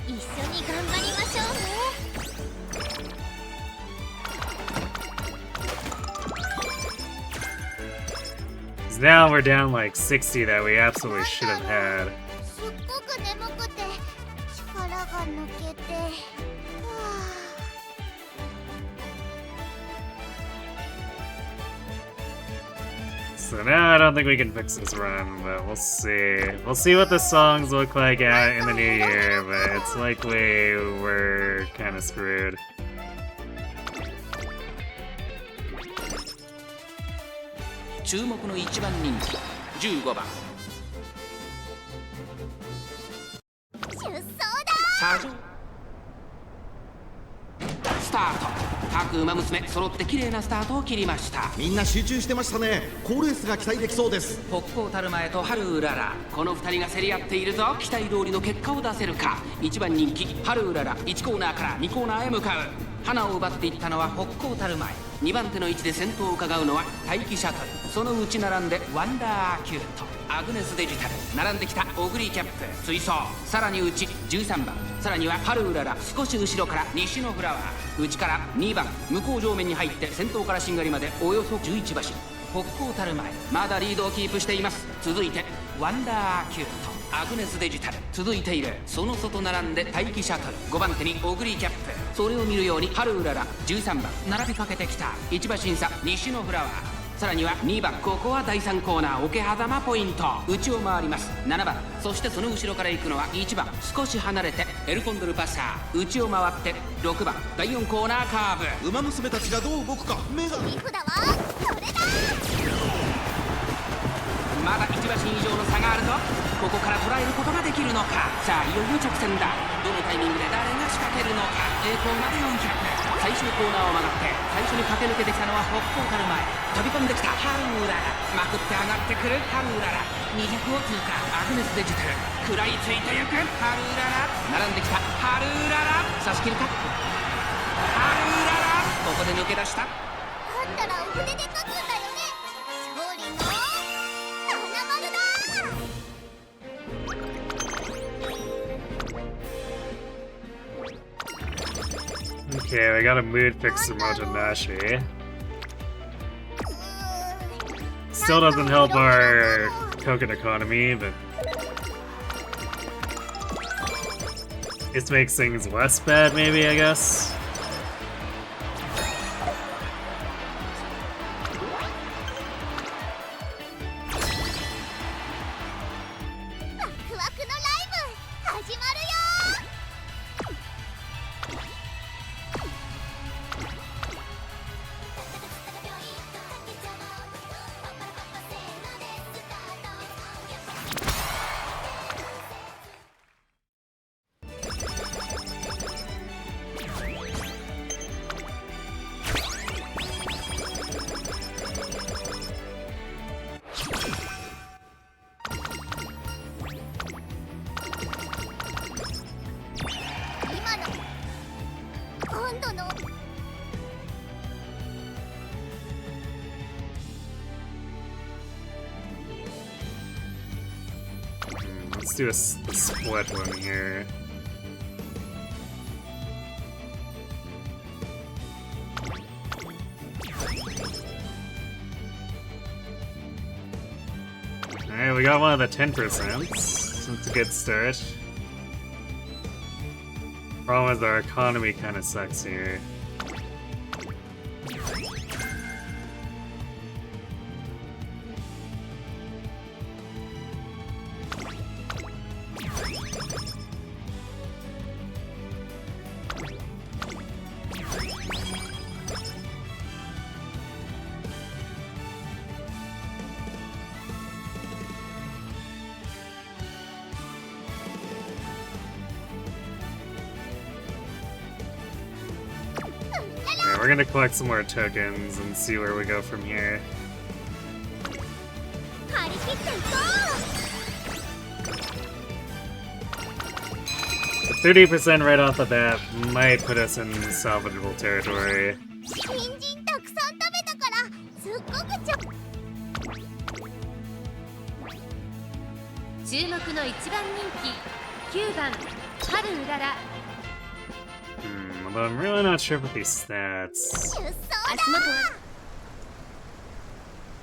B: 一緒に頑張りましょうね。
A: 'Cause now we're down like 60 that we absolutely should have had.
B: すっごく眠くて力が抜けて、はあ
A: So now I don't think we can fix this run, but we'll see. We'll see what the songs look like in the new year, but it's likely we're kind of screwed.
D: 注目の1番人気15番
B: 出走だ。
D: サジョスタート。各馬娘揃って綺麗なスタートを切りました。
E: みんな集中してましたね。好レースが期待できそうです。
D: 北高たる前と春うらら、この2人が競り合っているぞ。期待通りの結果を出せるか。1番人気春うらら、1コーナーから2コーナーへ向かう。花を奪っていったのは北高たる前。2番手の位置で先頭を伺うのは待機シャトル。その内並んでワンダーキュート、アグネスデジタル、並んできたオグリーキャップ、追走。さらに内13番、さらには春うらら、少し後ろから西のフラワー。内から2番、向こう上面に入って先頭からしんがりまでおよそ11馬身。北高たる前、まだリードをキープしています。続いてワンダーキュート、アグネスデジタル続いている。その外並んで待機シャトル、5番手にオグリーキャップ。それを見るように春うらら13番並びかけてきた。1馬身差西のフラワー。さらには2番、ここは第3コーナー桶狭間ポイント、内を回ります。7番、そしてその後ろから行くのは1番、少し離れてエルコンドルパッサー。内を回って6番、第4コーナーカーブ。
E: 馬娘たちがどう動くか目が。
B: 切り札はそれだ。
D: まだ1馬身以上の差があるぞ。ここから捉えることができるのか。さあいよいよ直線だ。どのタイミングで誰が仕掛けるのか。栄光まで400。最終コーナーを曲がって最初に駆け抜けてきたのは北高たる前。飛び込んできたハルウララ、まくって上がってくるハルウララ。200を通過。アグネスデジタル食らいついてゆくハルウララ。並んできたハルウララ、差し切るか。ハルウララ、ここで抜け出した。
B: 勝ったらお筆で書くんだよね。勝利の七丸だ。
A: Okay, we got a mood fixer Motonashi. Still doesn't help our token economy, but this makes things less bad, maybe, I guess.
B: ワクワクのライブ始まるよ。 今の今度の
A: Let's do a split one here. Alright, we got one of the 10%. So it's a good start. Problem is our economy kind of sucks here. Alright, we're gonna collect some more tokens and see where we go from here.
B: 張り切っていこ
A: 30% right off the bat might put us in salvageable territory.
B: う。人参たくさん食べたからすっごく
C: 注目の1番人気9番春うらら。
A: Although I'm really not sure about these stats.
B: 出走だ。
C: 足元は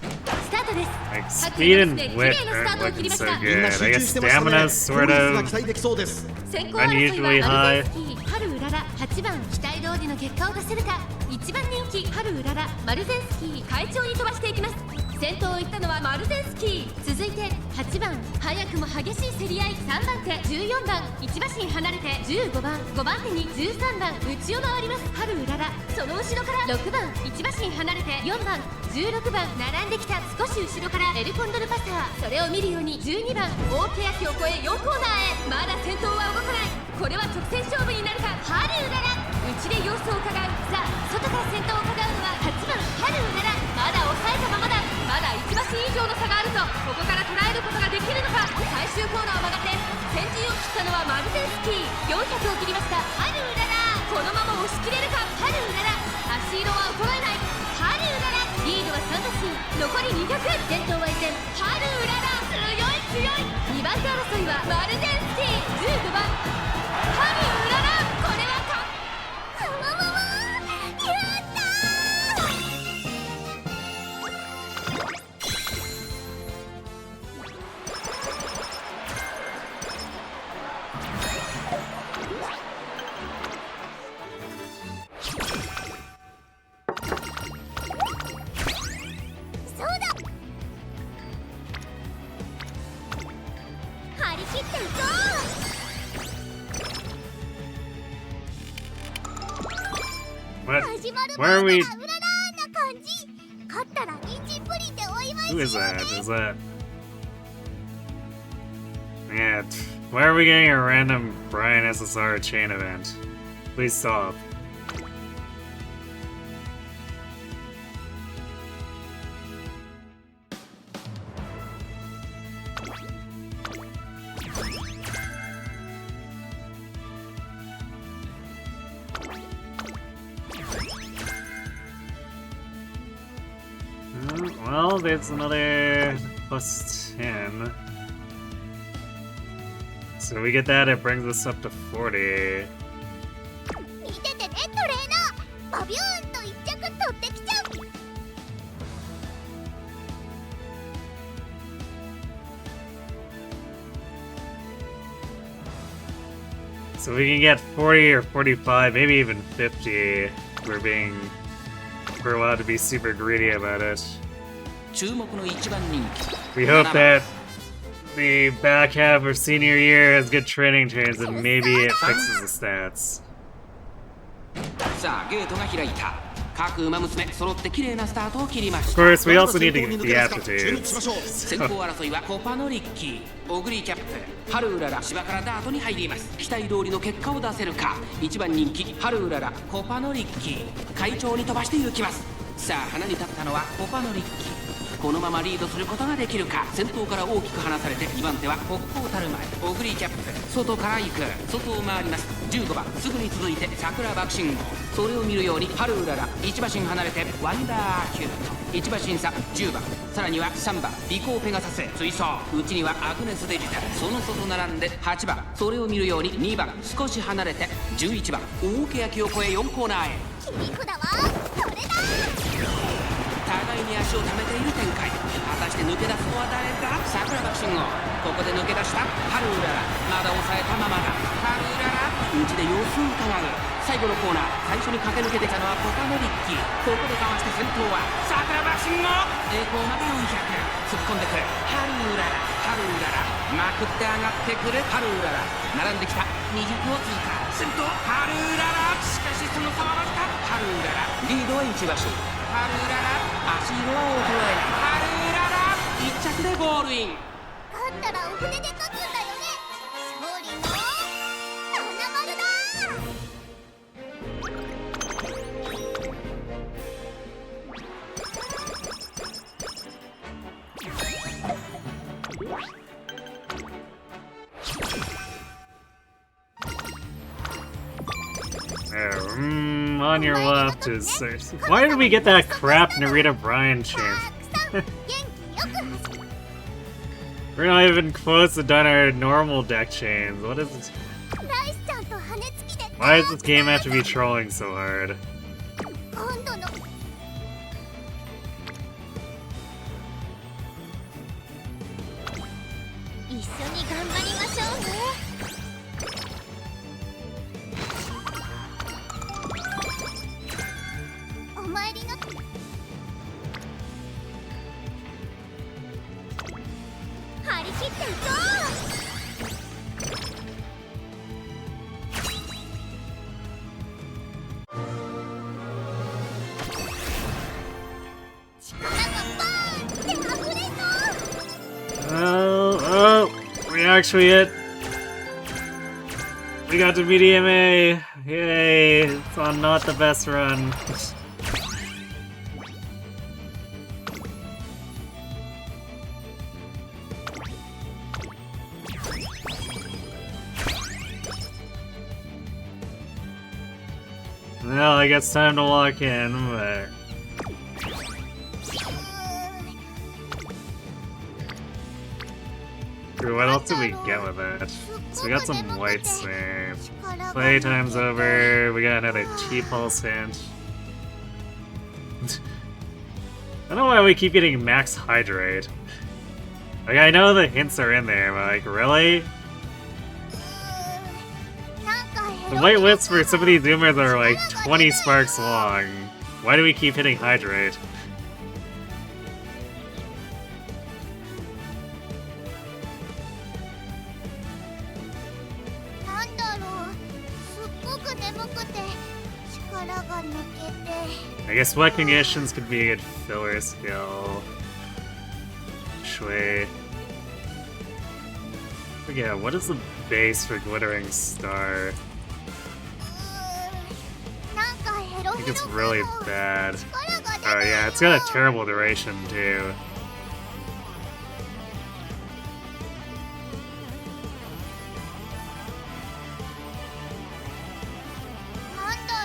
C: スタートです。
A: Like, speed and wit aren't looking so good. I guess stamina's sort
E: が
A: of
E: 期待できそうです。
C: 先行争いは
A: unusually
C: マ
A: high.
C: ルゼンスキー春うらら8番期待通りの結果を出せるか。1番人気春うららマルゼンスキー快調に飛ばしていきます。先頭を行ったのはマルゼンスキー。続いて8番早くも激しい競り合い3番手14番1馬身離れて15番5番手に13番内を回ります。春うららその後ろから6番1馬身離れて4番16番並んできた少し後ろからエルコンドルパサー。それを見るように12番大欅を越え4コーナーへ。まだ先頭は動かない。これは直線勝負になるか。春うらら内で様子を伺う。さあ外から先頭を伺うのは8番春うらら。まだ抑えたままだ。まだ1馬身以上の差があるぞ。ここから捉えることができるのか。最終コーナーを曲がって先陣を切ったのはマルゼンスキー。400を切りました春うらら。このまま押し切れるか。春うらら足色は衰えない。春うららリードは3馬身残り200。先頭は依然春うらら強い強い。2番手争いはマルゼンスキー15番春うらら。これはか
B: もももやったそうだ。張り切っていこ
A: What?
B: う。始まる
A: Where are
B: 前
A: we?
B: からうららーな感じ。勝ったら人参プリンでお祝いし
A: Who
B: よう
A: is
B: ね。
A: that? Is that? Yeah, why are we getting a random Brian SSR chain event? Please stop. Well, there's another +10. So we get that, it brings us up to 40.
B: 見ててねトレーナー。バビューンと一着取ってきちゃう。
A: So we can get 40 or 45, maybe even 50. We're allowed to be super greedy about it.
D: 注目の1番人気
A: We hope that the back half of senior year has good training turns and maybe it fixes the stats.
D: さあゲートが開いた。各馬娘揃って綺麗なスタートを切りまし
A: Of
D: た。
A: course, we also need to get the
E: 注目しま
A: aptitudes.
E: しょう。
D: 先行争いはコパのリッキーオグリーキャップ春うらら芝からダートに入ります。期待通りの結果を出せるか。1番人気春うららコパのリッキー快調に飛ばして行きます。さあ花に立ったのはコパのリッキー。このままリードすることができるか。先頭から大きく離されて2番手は北高たる前オグリーキャップ外から行く。外を回ります。15番すぐに続いて桜爆信号。それを見るように春うらら1馬身離れてワンダーキュート1馬身差10番さらには3番リコーペガサス追走。内にはアグネスデジタルその外並んで8番それを見るように2番少し離れて11番大欅を越え4コーナーへ。
B: 切り札はそれだ。
D: 互いに足を溜めている展開。果たして抜け出すのは誰だ。桜爆信号ここで抜け出した春うららまだ抑えたままだ。春うらら内で様子を伺う。最後のコーナー最初に駆け抜けてきたのはコパのリッキー。ここでかわして先頭は桜爆信号栄光まで400突っ込んでくる春うらら。春うららまくって上がってくる春うらら並んできた200を通過。先頭春うららしかしその差はわずか。春うららリードは1馬身。春うらら足色は衰えない。春うらら1着でゴールイン。
B: 勝ったらお船で勝つんだよね。勝利の花丸だ。
A: On your left is... Why did we get that crap Narita Bryan chance?
B: たくさん元気よく走る
A: We're not even close to done our normal deck chains. What is this?
B: ライスちゃんと羽根つきで
A: Why does this game have to be trolling so hard?
B: 今度の一緒に頑張りましょうねお参りの張り切っていこう力がバーンって溢れそう
A: Oh, we actually hit. We got to medium A. Yay! It's on not the best run. Well, I guess time to lock in, but... What else did we get with it? So we got some white save. Playtime's over. We got another T-pulse hint. I don't know why we keep getting max hydrate. Like, I know the hints are in there, but like, really? The white whips for some of these zoomers are like 20 sparks long. Why do we keep hitting hydrate? I guess what conditions could be a good filler skill? Shui. But yeah, what is the base for Glittering Star? I think it's really bad. Oh yeah, it's got a terrible duration too.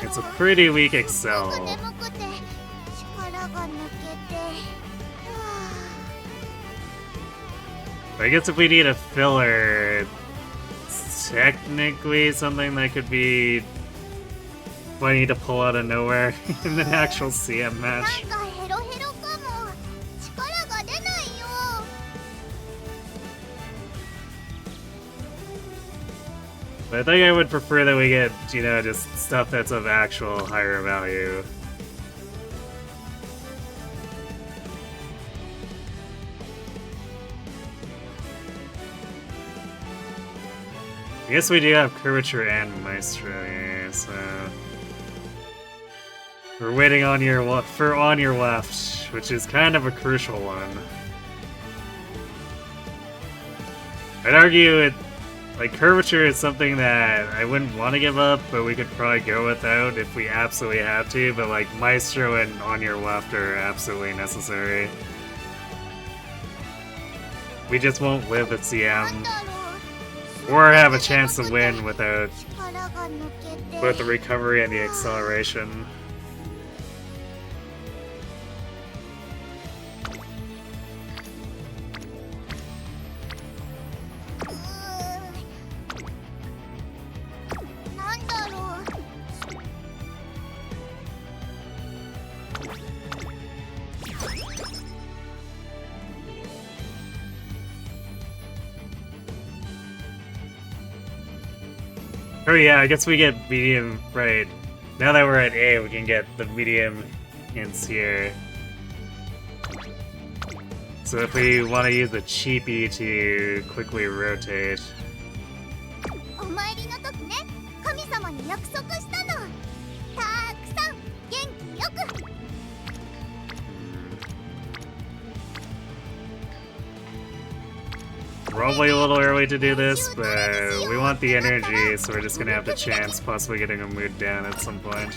A: It's a pretty weak Excel. I guess if we need a filler, it's technically something that could be what I need to pull out of nowhere in an actual CM match. But I think I would prefer that we get, you know, just stuff that's of actual higher value. I guess we do have Curvature and Maestro here, so... We're waiting on your on your left, which is kind of a crucial one. I'd argue it, like, Curvature is something that I wouldn't want to give up, but we could probably go without if we absolutely had to, but like, Maestro and on your left are absolutely necessary. We just won't live at CM. Or have a chance to win without both the recovery and the acceleration. Oh yeah, I guess we get medium, right. Now that we're at A, we can get the medium hints here. So if we want to use the cheapie to quickly rotate. Probably a little early to do this, but we want the energy, so we're just gonna have to chance possibly getting a mood down at some point.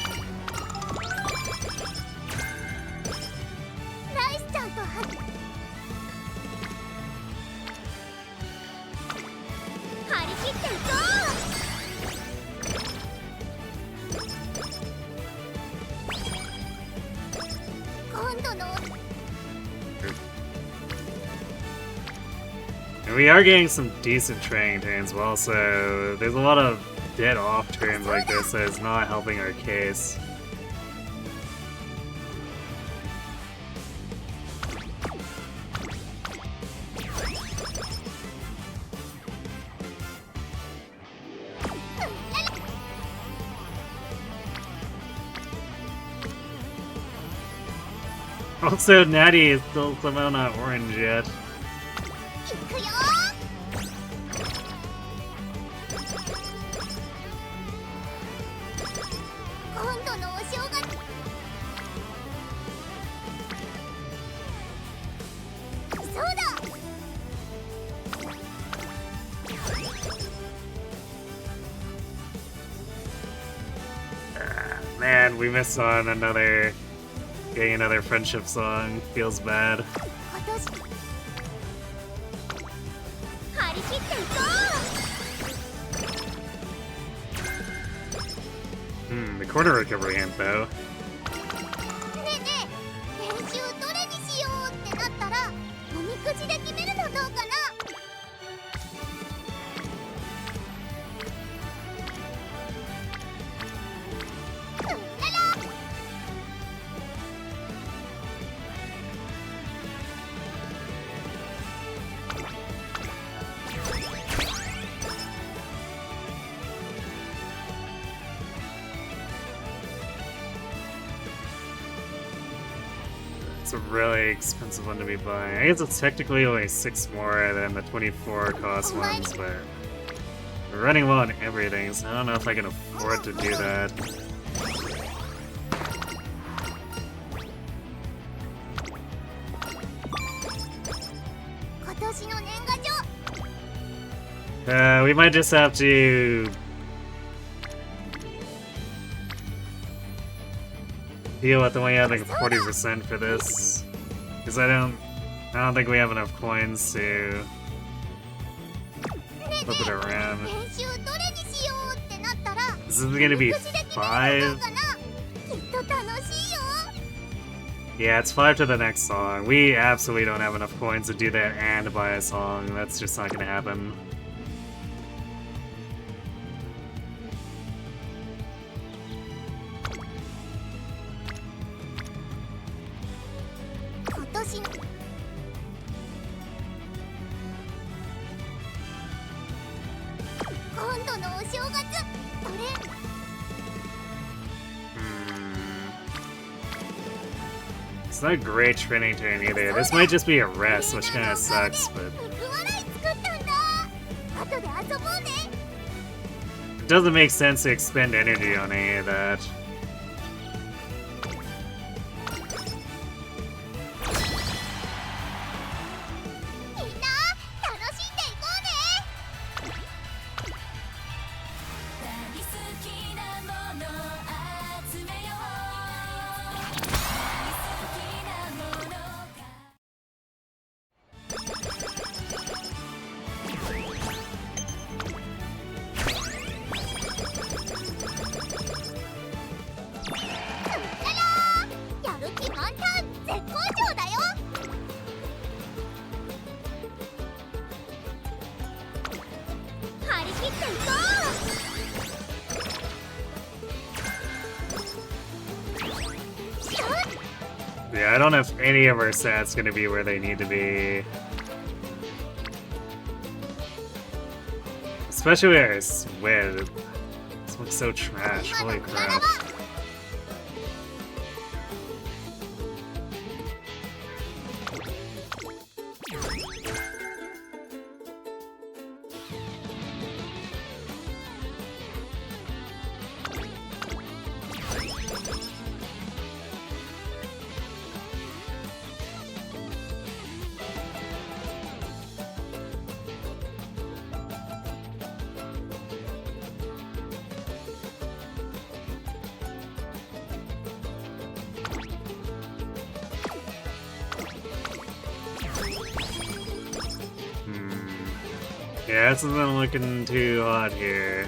A: And we are getting some decent training turns, but also there's a lot of dead off turns like this that is not helping our case. Also, Natty is still somehow not orange yet.
B: いくよ今度のお正月そうだ
A: Man, we missed on another... Getting another friendship song. Feels bad.
B: 今年張り切っていこ
A: The quarter recovery hint though.
B: うねえねえ練習どれにしようってなったらおみくじで決めるのどうかな
A: It's a really expensive one to be buying. I guess it's technically only 6 more than the 24 cost ones, but we're running low on everything, so I don't know if I can afford to do that. We might just have to deal with only having 40% for this, because I don't think we have enough coins to flip it around. This is gonna be 5. Yeah, it's 5 to the next song. We absolutely don't have enough coins to do that and buy a song. That's just not gonna happen. It's not a great training turn either. This might just be a rest, which kind of sucks, but it doesn't make sense to expend energy on any of that. Yeah, I don't know if any of our stats gonna be where they need to be. Especially with our squid. This looks so trash, holy crap. Yeah, this isn't looking too hot here.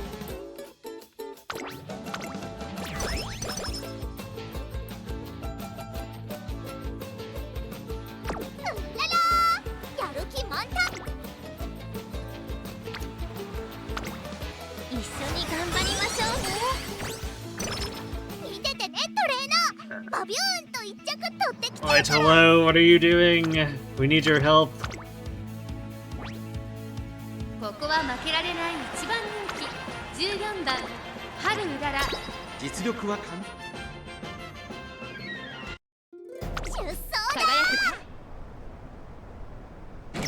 B: 一緒に頑張りましょうね。見ててねトレーナー、バビューンと一着取ってきて。
A: Alright, hello, what are you doing? We need your help.
C: ここは負けられない一番人気14番春うらら。
E: 実力は
B: 出走だ。
C: 輝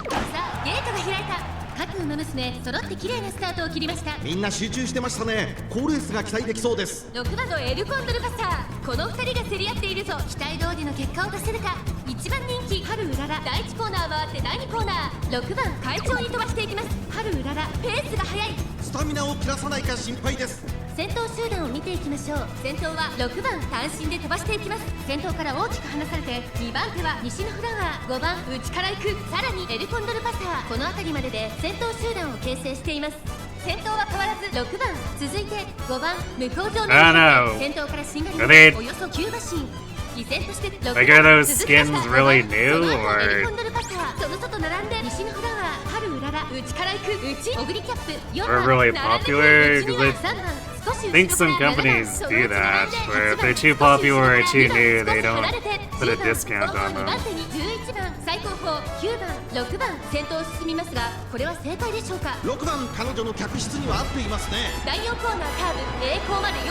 C: くさあゲートが開いた。各馬娘揃って綺麗なスタートを切りました。
E: みんな集中してましたね。好レースが期待できそうです。
C: 6番のエルコンドルパサー、この2人が競り合っているぞ。期待通りの結果を出せるか。1番人気春うらら、第1コーナー回って第2コーナー。6番会長に飛ばしていきます。春うららペースが速い。
E: スタミナを切らさないか心配です。
C: 先頭集団を見ていきましょう。先頭は6番単身で飛ばしていきます。先頭から大きく離されて2番手は西のフラワー、5番内から行く、さらにエルコンドルパサー、この辺りまでで先頭集団を形成しています。先頭は変わらず6番、続いて5番向こう上の先頭からしんがりおよそ9馬身。依然として6番
A: Like, are those skins really new,
C: その後エル
A: or
C: コンドルパサー、その外並んで西のフラワー、春うらら、内から行く、内オグリキャップ、4
A: are
C: 番
A: really
C: 並んで
A: popular?
C: くる、
A: Because
C: 3番
A: I think some companies do that, where if they're too popular or too new, they don't put a discount on them.
C: 11番最高峰、9番6番先頭を進みますが、これは正解でしょうか。
E: 6番彼女の客室には合っていますね。
C: 第4コーナーカーブ、栄光まで400、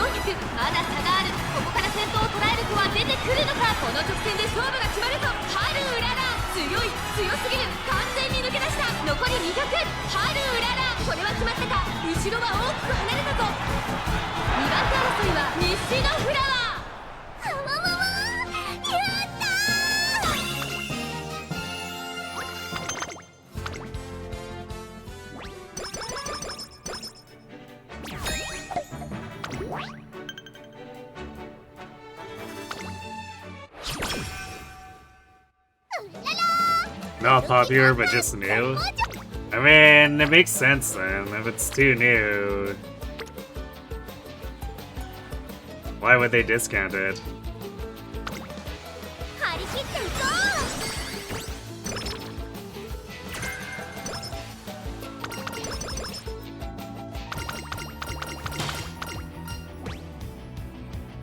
C: まだ差がある。ここから先頭を捉える子は出てくるのか。この直線で勝負が決まるぞ。春うらら強い、強すぎる、完全に抜け出した。残り200、春うらら、これは決まったか。後ろは大きく離れたぞ。2番手争いは西のフラワー。
B: あわわわ、やったー。
A: Not popular, but just new? I mean, it makes sense then, if it's too new. Why would they discount it?
B: 張り切っていこ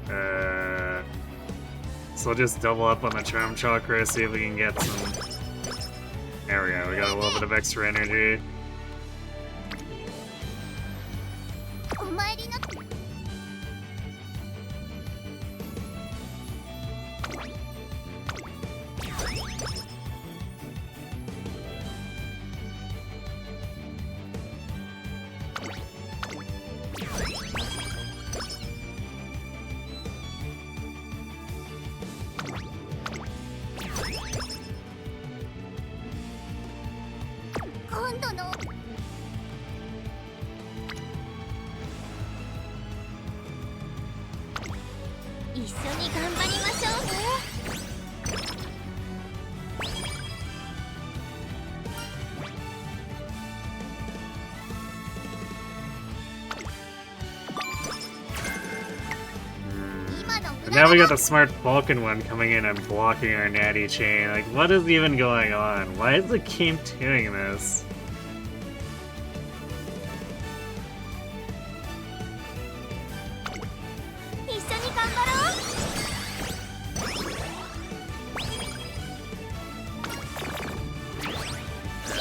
B: う。
A: So we'll just double up on the charm chakra, see if we can get some. There we go, we got a little bit of extra energy.
B: お参りの今度の一緒に頑張りましょうね。今の
A: And now we got the smart Vulcan one coming in and blocking our natty chain. Like, what is even going on? Why is the game doing this?
B: 一緒に頑張ろう。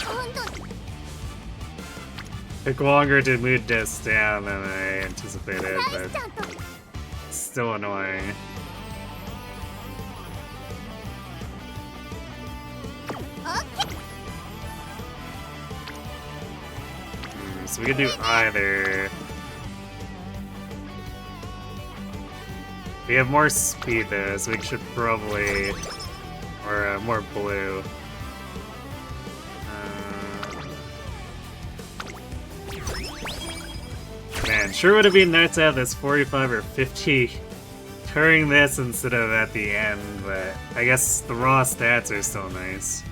B: 今度
A: Took longer to move this down than I anticipated,
B: ライ
A: but
B: スちゃんと
A: it's still annoying.
B: オッケー。
A: So we could do either. We have more speed though, so we should probably, or more blue. Man, sure would have been nice to have this 45 or 50 during this instead of at the end, but I guess the raw stats are still nice.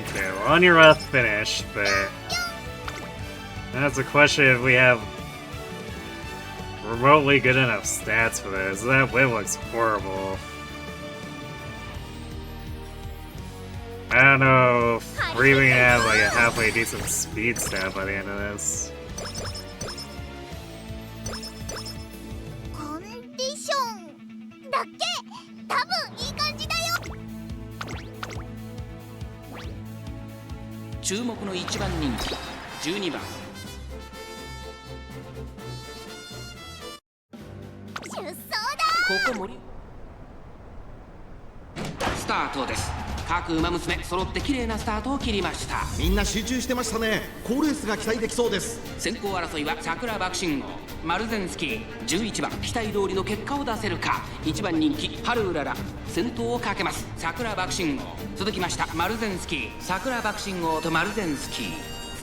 A: Okay, well, on your rough finish, but that's a question if we have remotely good enough stats for this. That win looks horrible. I don't know if we're even gonna have like a halfway decent speed stat by the end of this.
B: コンディションだっけ多分いい感じだよ。
D: 注目の1番人気12番
B: 出走だ。
D: ここ盛りスタートです。各馬娘揃って綺麗なスタートを切りました。
E: みんな集中してましたね。好レースが期待できそうです。
D: 先行争いは桜爆信号マルゼンスキー11番期待通りの結果を出せるか。1番人気ハルウララ先頭をかけます。桜爆信号続きましたマルゼンスキー桜爆信号とマルゼンスキー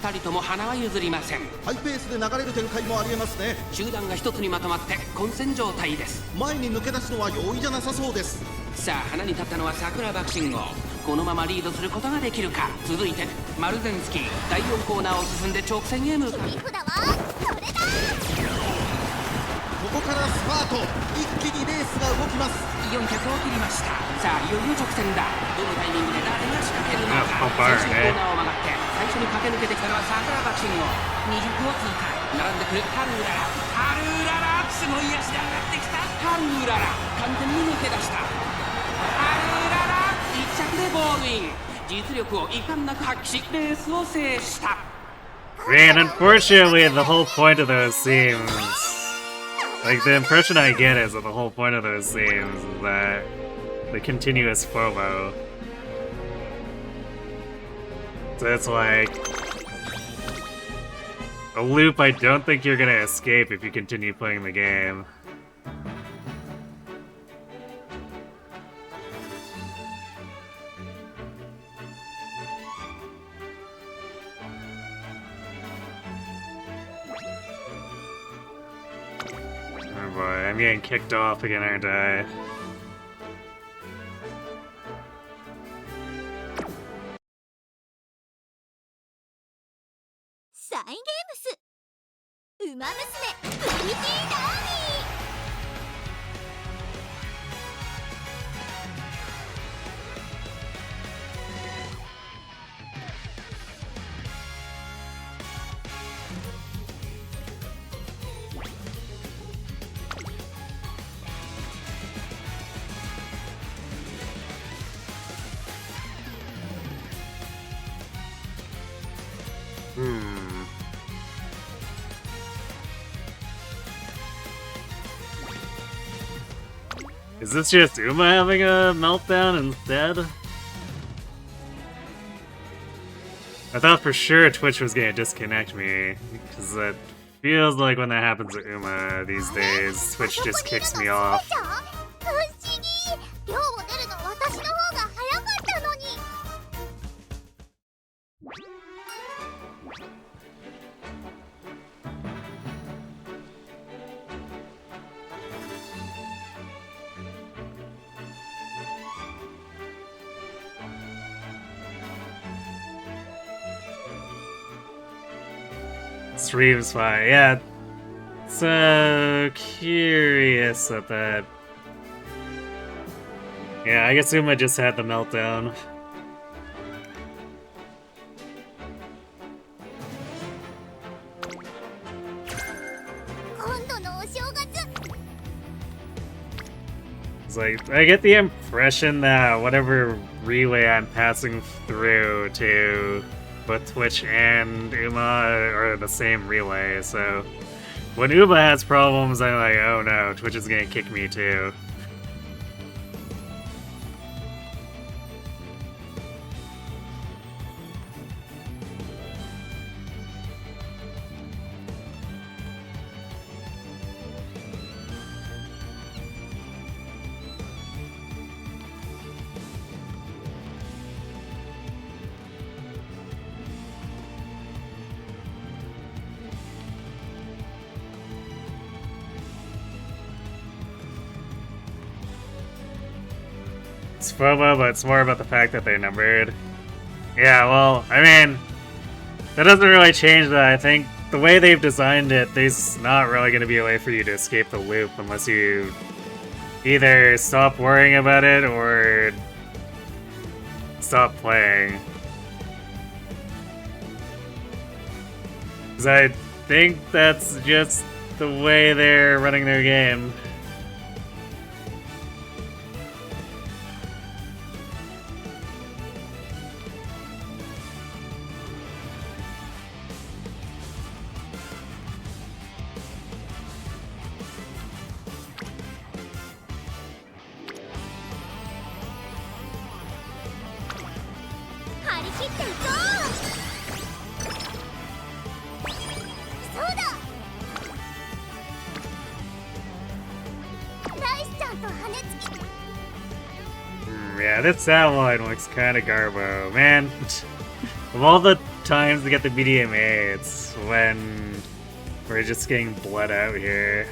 D: 2人とも花は譲りません。
E: ハイペースで流れる展開もありえますね。
D: 集団が一つにまとまって混戦状態です。
E: 前に抜け出すのは容易じゃなさそうです。
D: さあ花に立ったのは桜爆信号。このままリードすることができるか。続いてマルゼンスキー第4コーナーを進んで直線へ向かう。
B: 切り札はそれだ。
E: ここからスパート、一気にレースが動きます。
D: 400を切りました。さあいよいよ直線だ。どのタイミングで誰が仕掛けるのか。最終コーナーを曲がって最初に駆け抜けてきたのは桜爆信号。20を通過。並んでくるハルウララ。ハルウララすごい足で上がってきた。ハルウララ完全に抜け出した。ハルウララ1着でゴールイン。実力を遺憾なく発揮しレースを制した。
A: Man, unfortunately, the whole point of those scenes, like the impression I get is that the whole point of those scenes is that the continuous FOMO. So it's like a loop I don't think you're gonna escape if you continue playing the game. Oh boy, I'm getting kicked off again, aren't I?
B: サインゲームスウマ娘プリティーダービー。
A: Is this just Uma having a meltdown instead? I thought for sure Twitch was gonna disconnect me, because it feels like when that happens to Uma these days, Twitch just kicks me off.
B: 不思議。寮を出るの私の方が早かったのに。
A: Stream's fine. Yeah, so curious at that. Yeah, I guess Uma just had the meltdown.
B: 今度のお正月。
A: It's like, I get the impression that whatever relay I'm passing through to both Twitch and Uma are the same relay, so when Uma has problems, I'm like, oh no, Twitch is gonna kick me too. it's FOMO, but it's more about the fact that they're numbered. Yeah, well, I mean, that doesn't really change that. I think the way they've designed it, there's not really going to be a way for you to escape the loop unless you either stop worrying about it or stop playing. Because I think that's just the way they're running their game. Yeah, this sound line looks kinda garbo. Man, of all the times to get the BDMA, it's when we're just getting blood out here.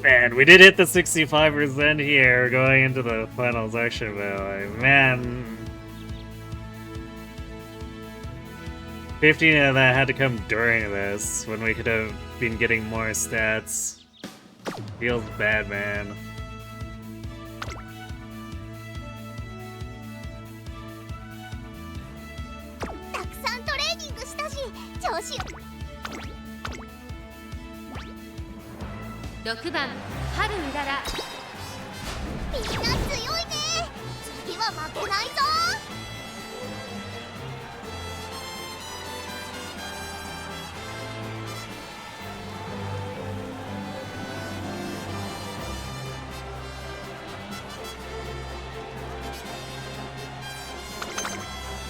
A: Man, we did hit the 65% here going into the final section, though. Man, 15 of that had to come during this, when we could have been getting more stats. Feels bad, man.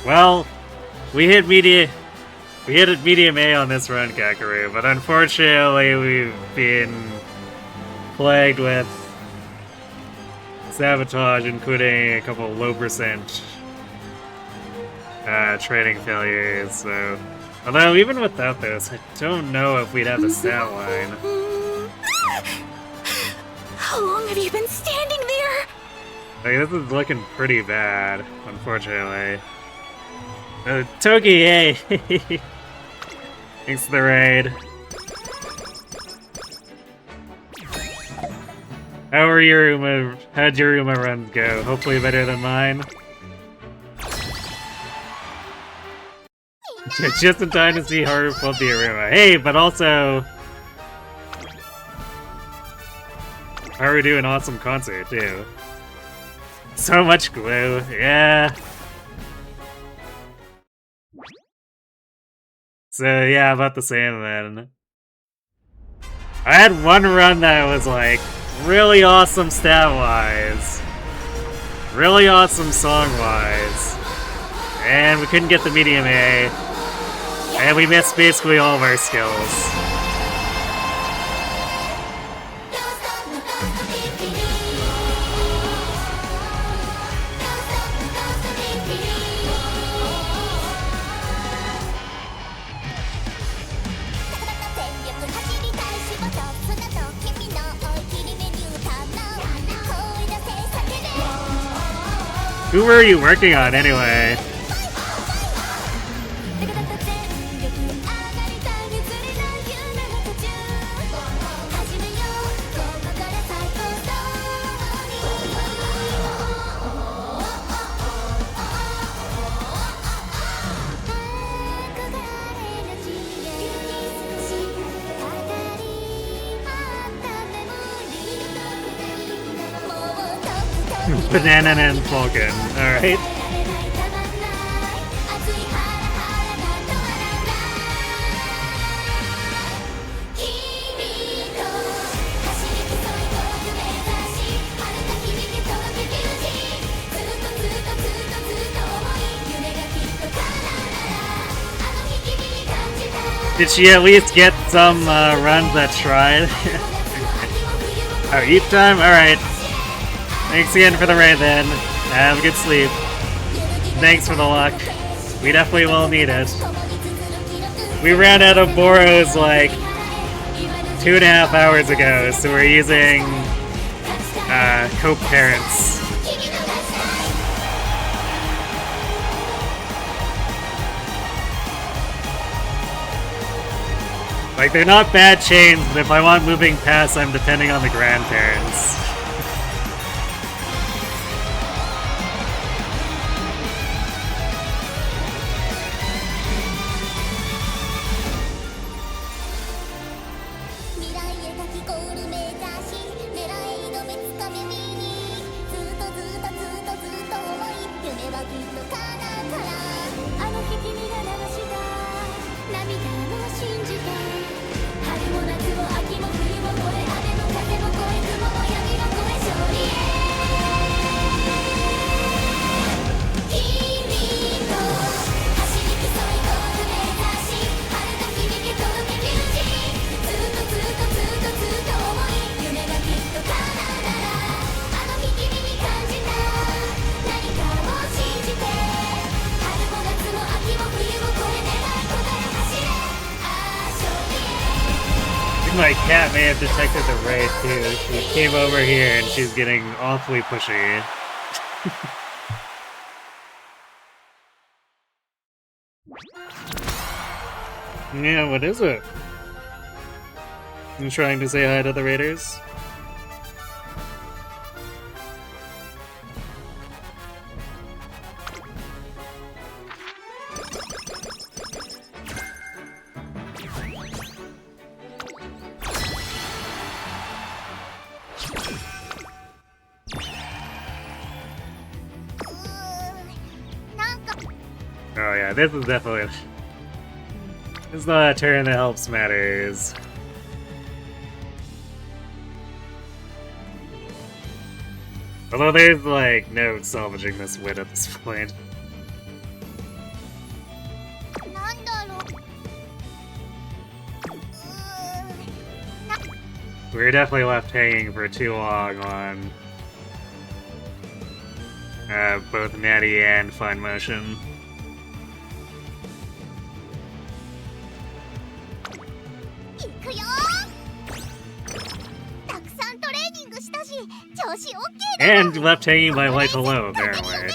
A: Well, we hit medium A on this run, Kakaru, but unfortunately we've been plagued with sabotage, including a couple low percent training failures, so... Although, even without this, I don't know if we'd have the stat line.
B: How long have you been standing there?
A: Like, this is looking pretty bad, unfortunately. Togi, hey! Thanks for the raid. How'd your Uma runs go? Hopefully better than mine. Just in time to see Haru flip the Iruma. Hey, but also... Haru do an awesome concert, too. So much glue, yeah. So yeah, about the same then. I had one run that was like really awesome stat-wise, really awesome song-wise, and we couldn't get the medium A, and we missed basically all of our skills. Who were you working on, anyway? Banana and Falcon. Alright. 'Did she at least get some runs that tried? Oh, eat time? Alright. Thanks again for the raid then. Have a good sleep. Thanks for the luck. We definitely will need it. We ran out of Boros like 2.5 hours ago, so we're using co-parents. Like, they're not bad chains, but if I want moving past, I'm depending on the grandparents. My cat may have detected the raid too. She came over here and she's getting awfully pushy. Yeah, what is it? You trying to say hi to the raiders? Oh yeah, this is definitely... It's not a turn that helps matters. Although there's like no salvaging this win at this point. We were definitely left hanging for too long on both Natty and Fine Motion. And left hanging by like hello, apparently.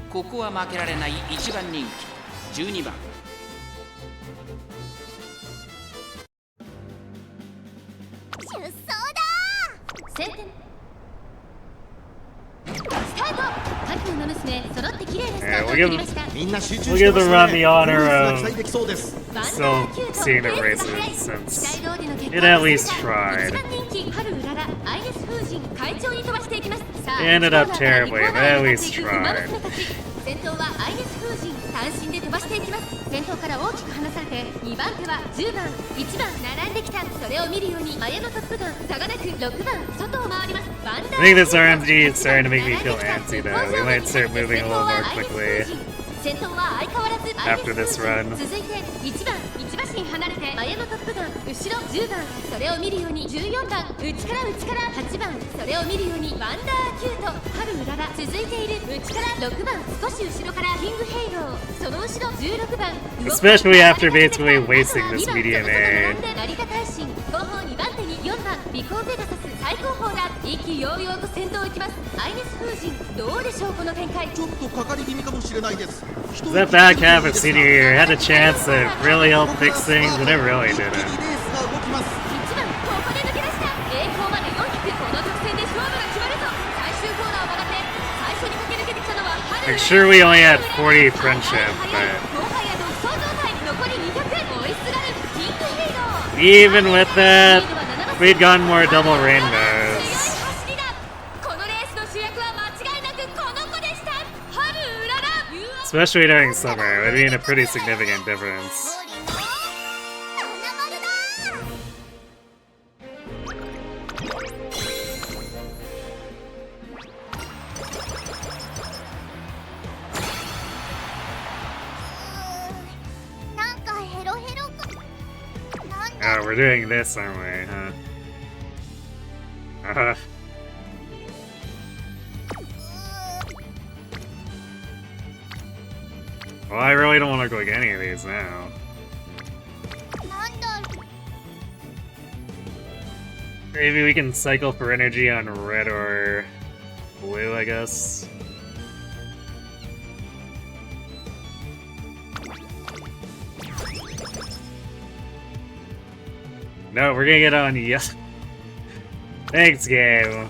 D: ここは負けられない1番人気12番。
B: 出走だ
C: 晴天スタート各の娘揃って綺麗なスタートを切りました。
E: みんな集中
A: We'll
E: して
A: give
E: ま
A: them
E: す
A: run the
E: ね。
A: honor
E: ルースが期待
A: of
E: できそうです。
A: still seeing the races since it at least tried.
C: 一番人気春うららアイネス風神会長に飛ばしていきます。さあ
A: Ended up terribly, but at least
C: ウマ
A: tried.
C: 娘たち先頭はアイネス風神単身で飛ばしていきます。先頭から大きく離されて2番手は10番1番並んできた。それを見るように綾のトップガン差がなく6番外を回ります。バンダー
A: I think this RNG is starting to make me feel antsy though. We might start moving a little more quickly
C: 先頭は相変わらず
A: after this run.
C: 続いて1番1馬身離れて綾のトップガン後ろ10番それを見るように14番内から8番それを見るようにワンダーキュート春うらら続いている内から6番少し後ろからキングヘイローその後ろ16番
A: Especially after basically wasting this medium A.
C: 成田大臣後方2番手に4番尾行ペガサス最高峰だ意気揚々と先頭を行きます。アイネス風神どうでしょうこの展開。
E: ちょっとかかり気味かもしれないです。
A: That back half of senior year had a chance to really help fix things, but it really
E: 一気
A: didn't.
E: にレースが動きます。
C: 1番ここで抜け出した栄光まで4匹この直線で勝負が決まると最終コーナーを曲がって最初に駆け抜けてきたのは春
A: Like, sure, we only had 40 friendship, but
C: もはや独走状態残り200追いすがるキングヘイロー
A: Even with that, we'd gotten more double rainbows.
C: 走りだ。このレースの主役は間違いなくこの子でした。春うらら。
A: Especially during summer, it would be a pretty significant difference.
B: なんかヘロヘロか。なんだ
A: Oh, we're doing this, aren't we, huh? Well, I really don't want to click any of these now.
B: なんだろう。
A: Maybe we can cycle for energy on red or blue, I guess. No, we're gonna get on yes. Thanks, game.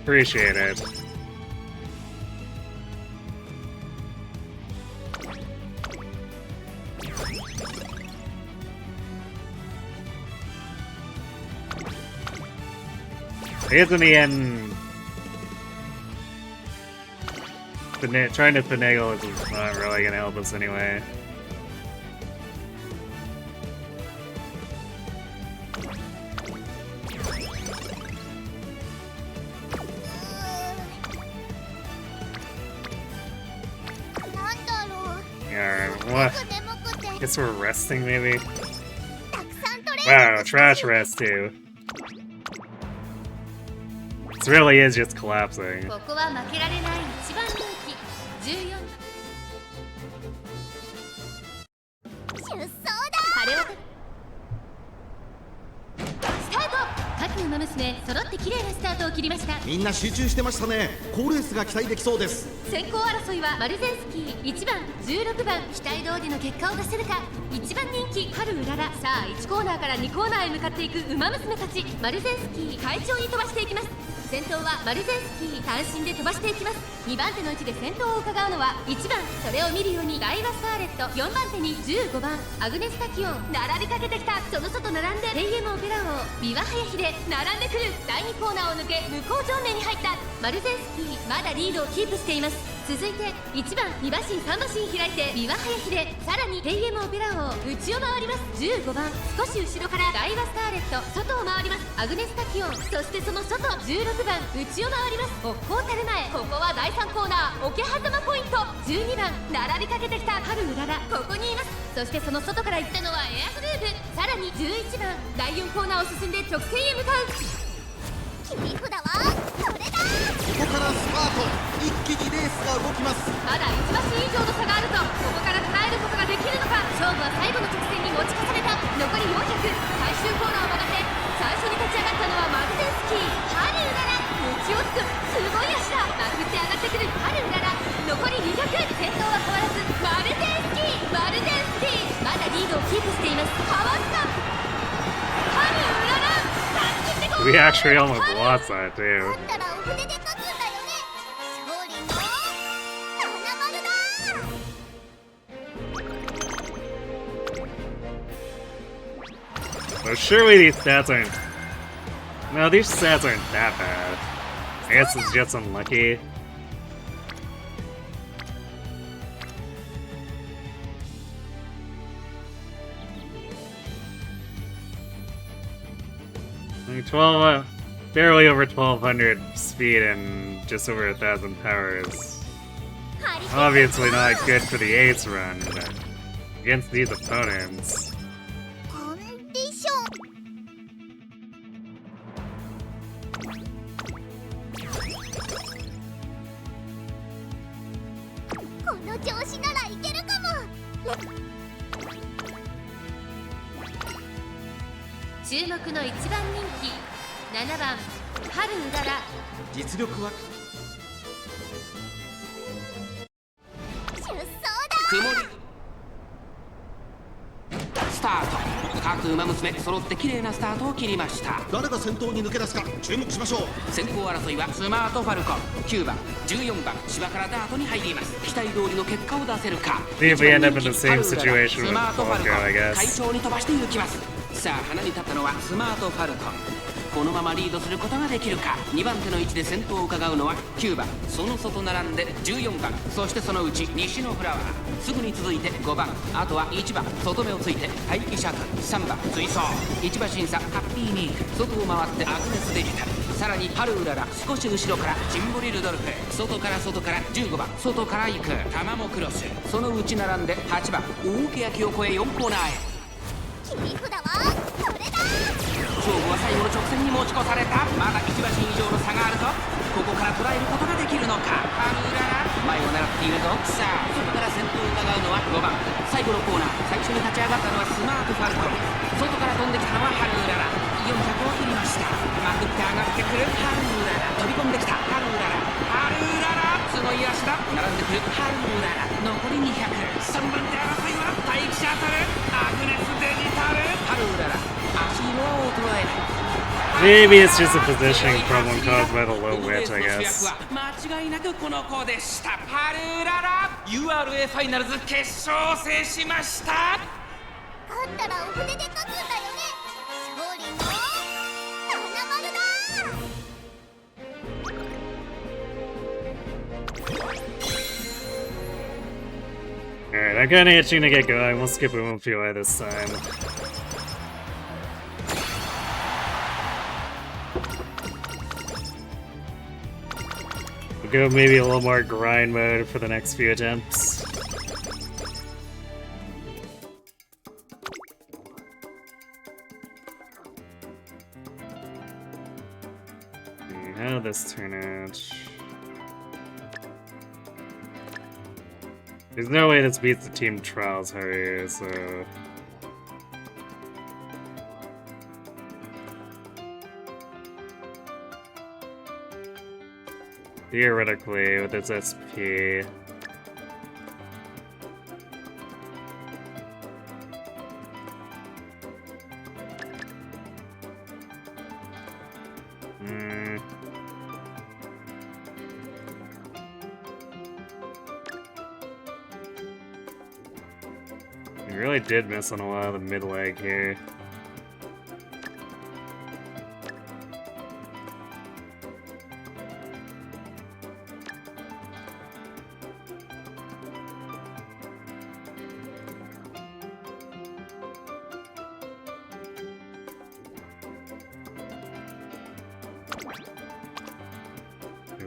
A: Appreciate it. I guess in the end, trying to finagle is not really gonna help us anyway. Yeah, what? Guess we're resting, maybe? Wow, trash rest too. This really is just collapsing.
C: ここは負けられない一番人気14。
B: 出走だ。
C: 晴れ渡る。スタート。各馬娘揃って綺麗なスタートを切りました。
E: みんな集中してましたね。好レースが期待できそうです。
C: 先行争いはマルゼンスキー1番16番期待通りの結果を出せるか。1番人気春うらら。さあ1コーナーから2コーナーへ向かっていく馬娘たち。マルゼンスキー快調に飛ばしていきます。先頭はマルゼンスキー単身で飛ばしていきます。2番手の位置で先頭を伺うのは1番それを見るようにダイワスカーレット。4番手に15番アグネスタキオン。並びかけてきた。その外並んでレイエムオペラ王ビワハヤヒで並んでくる。第2コーナーを抜け向こう正面に入った。マルゼンスキーまだリードをキープしています。続いて1番2馬身3馬身開いてビワハヤヒでさらにレイエムオペラ王内を回ります。15番少し後ろからダイワスカーレット外を回ります。アグネスタキオンそしてその外16番内を回ります。北高たる前ここは第3コーナー桶狭間ポイント。12番並びかけてきた春うららここにいます。そしてその外から行ったのはエアグループ。さらに11番第4コーナーを進んで直線へ向かう。
B: 切り札はこれだ。
E: ここからスパート。一気にレースが動きます。
C: まだ1馬身以上の差があるぞ。ここから捉えることができるのか。勝負は最後の直線に持ち重ねた。残り400最終コーナーを曲がって最初に立ち上がったのはマルゼンスキー春うらら。内をつくすごい足だ。まくって上がってくる春うらら。残り200先頭は変わらずマルゼンスキーマルゼンスキーまだリードをキープしています。かわした春うらら。
A: We actually almost lost that too.
B: 勝ったらお筆で勝つんだよね。勝利の七丸だ。
A: So surely these stats aren't... No, these stats aren't that bad. I guess it's just unlucky. Like 12, barely over 1200 speed and just over 1000 power is obviously not good for the ace run, but against these opponents.
B: コンディション。この調子ならいけるかも。
C: 注目の1番人気7番春うらら。
E: 実力は
B: 出走だ。
D: 曇りスタート。各馬娘揃って綺麗なスタートを切りました。
E: 誰が先頭に抜け出すか注目しましょう。
D: 先行争いはスマートファルコン、9番14番芝からダートに入ります。期待通りの結果を出せるか。
A: See if we end up in the same situation
D: ス
A: with
D: マートファルコ
A: Volker, I
D: ン
A: guess.
D: 快調に飛ばして行きます。さあ花に立ったのはスマートファルコン。このままリードすることができるか。2番手の位置で先頭を伺うのは9番、その外並んで14番、そしてそのうち西のフラワー、すぐに続いて5番、あとは1番外目をついて待機シャトル、3番追走、1馬審査ハッピーミーク、外を回ってアグネスデジタル、さらに春うらら少し後ろからジンボリルドルフ、外から15番外から行くタマモクロス、そのうち並んで8番大け焼きを越え4コーナーへ。
B: 切り札はこれだ。
D: 勝負は最後の直線に持ち越された。まだ1馬身以上の差があるぞ。ここから捉えることができるのか。ハルウララ前を狙っているぞ。さあ外から先頭を伺うのは5番、最後のコーナー最初に立ち上がったのはスマートファルコン、外から飛んできたのはハルウララ、400を切りました。まくって上がってくるハルウララ、飛び込んできたハルウララ、ハルウララすごい足だ。並んでくるハルウララ、残り200、3番手争いは待機シャトルアグネスデジタル、ハルウララ足色は衰えない。
A: Maybe it's just a positioning problem caused by the low width, I guess.
D: 間違いなくこの子でした。ハルララ URA ファイナルズ決勝を制しました。
B: 勝ったらお筆で書くんだよね。勝利の七丸だ。
A: Alright, I'm kinda itching to get going. We'll skip Umamusume this time. We'll go maybe a little more grind mode for the next few attempts. How did this turn out? There's no way this beats the team trials, Haru, so... Theoretically, with its SP... We really did miss on a lot of the mid-leg here.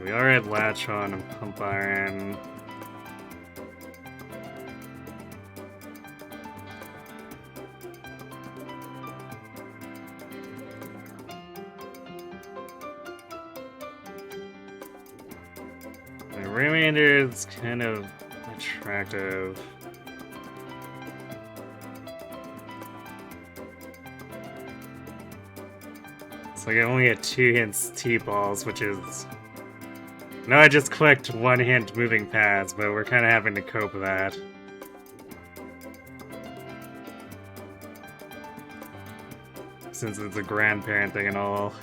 A: We are at Latch On and Pump Iron. The remainder is kind of attractive. It's like I only get 2 hints T-balls, which is... No, I just clicked 1 hint moving paths, but we're kind of having to cope with that. Since it's a grandparent thing and all.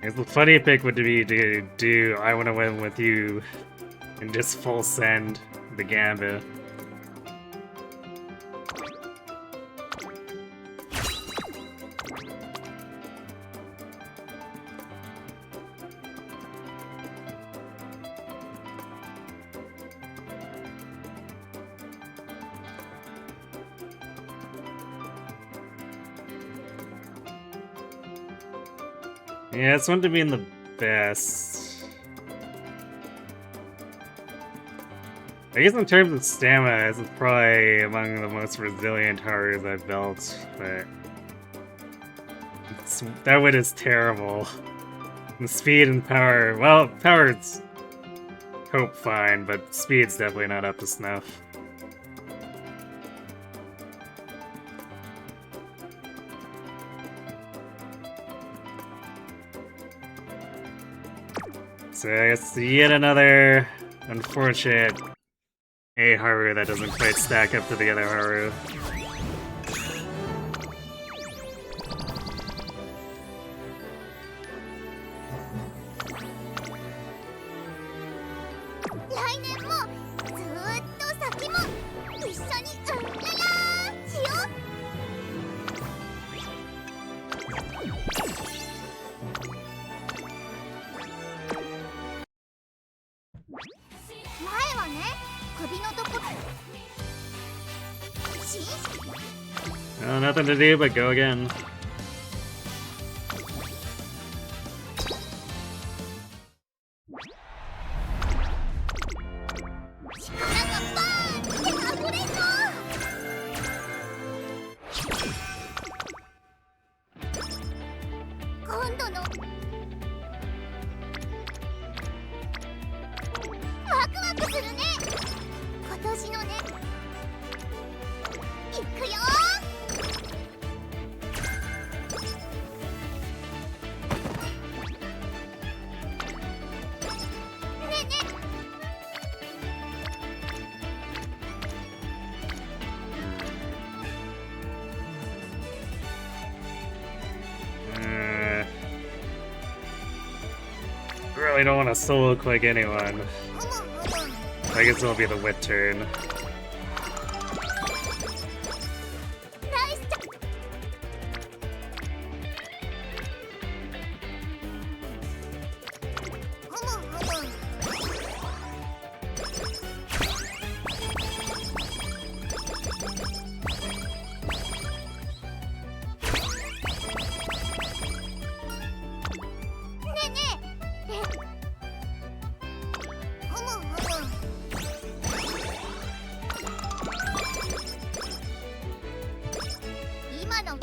A: The funny pick would be to do I Want to Win With You and just full send the Gambit. Yeah, it's one to be in the best. I guess in terms of stamina, this is probably among the most resilient Harus I've built, but that win is terrible. The speed and power, well, power's Hope fine, but speed's definitely not up to snuff. So I guess yet another unfortunate A Haru that doesn't quite stack up to the other Haru.
B: 来年もずーっと先も一緒にうんららしよう。前はね、首のところ紳士
A: Oh, nothing to do but go again.
B: 力がバーンって溢れそう。今度のワクワクするね。今年のね、いくよ。ねえねえ。
A: Really don't want to solo click anyone. I guess it'll be the wit turn.
B: ナイスチャねえねえ。今のよ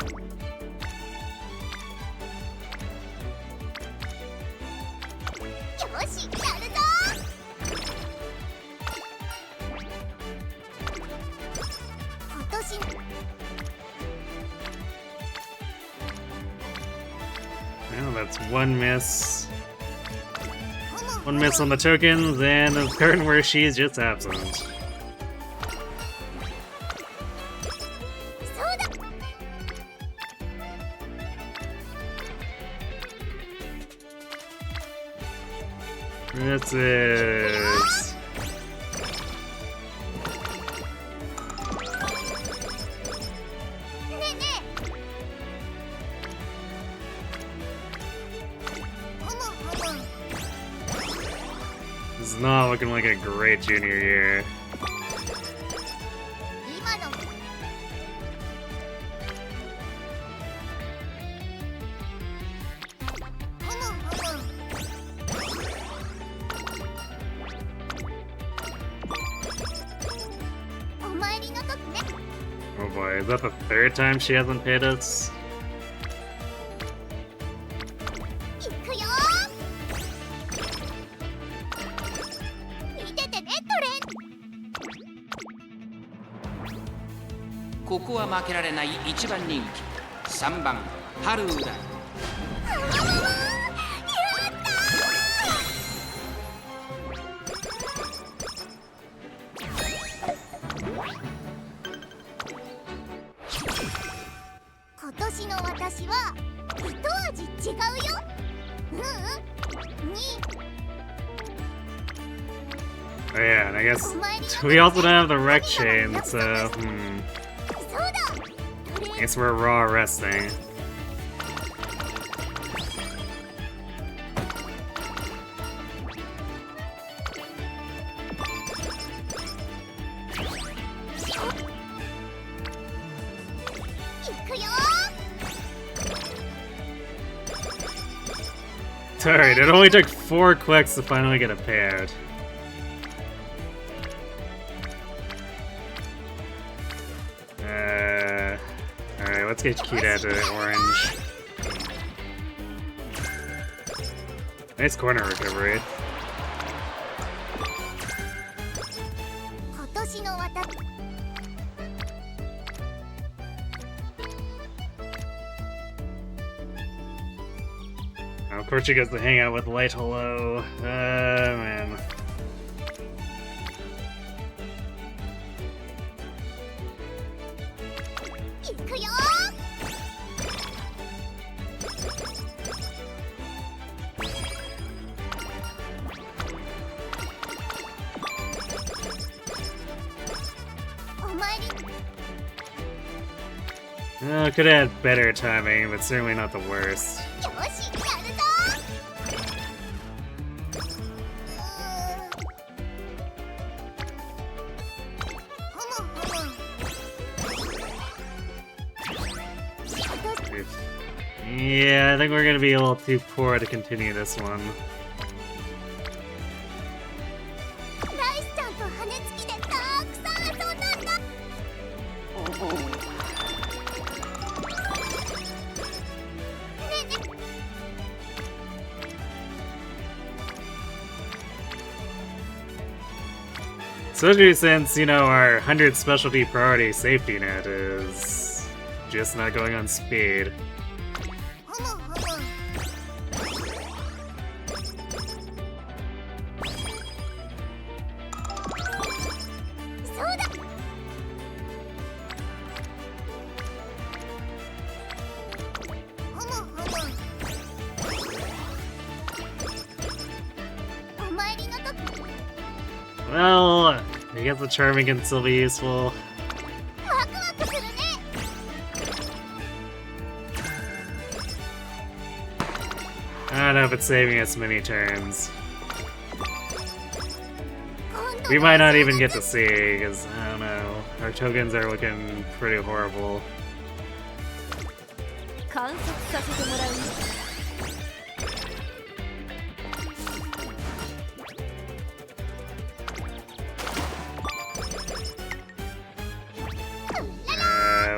B: しやるぞ。今年
A: Well, that's one miss. One miss on the tokens, and a turn where she's just absent.
B: そうだ。
A: This is...
B: ねえねえ。
A: This is not looking like a great junior year.
B: 今のお参りの時ね。
A: Oh boy, is that the third time she hasn't paid us?
B: いくよ。見ててね、トレン。
D: ここは負けられない一番人気3番ハルウラ。
B: や今年の私は一味違うよ。
A: Oh yeah, and I guess
B: お参りの時
A: we also don't have the wreck
B: 何が
A: chain, so
B: そうだ。トレ
A: I
B: ン
A: guess we're raw resting. Alright, it only took 4 clicks to finally get a payout. Alright, let's get Kita to orange. Nice corner recovery.
B: 私の渡
A: Oh, of course she gets to hang out with Light Hello. Man.
B: 行くよお参り
A: Could have had better timing, but certainly not the worst.
B: よしやるぞふむふむ
A: Yeah, I think we're gonna be a little too poor to continue this one.
B: ライスちゃんと羽根つきでたくさん遊んだんだねえね
A: Especially since, you know, our 100 specialty priority safety net is just not going on speed.
B: ふむふむそうだふむふむお参りのと
A: Well, I guess the charming can still be useful.
B: ワクワクするね
A: I don't know if it's saving us many turns.
B: 今度
A: We might not even get to see, because, I don't know, our tokens are looking pretty horrible.
C: 観察させてもらうよ。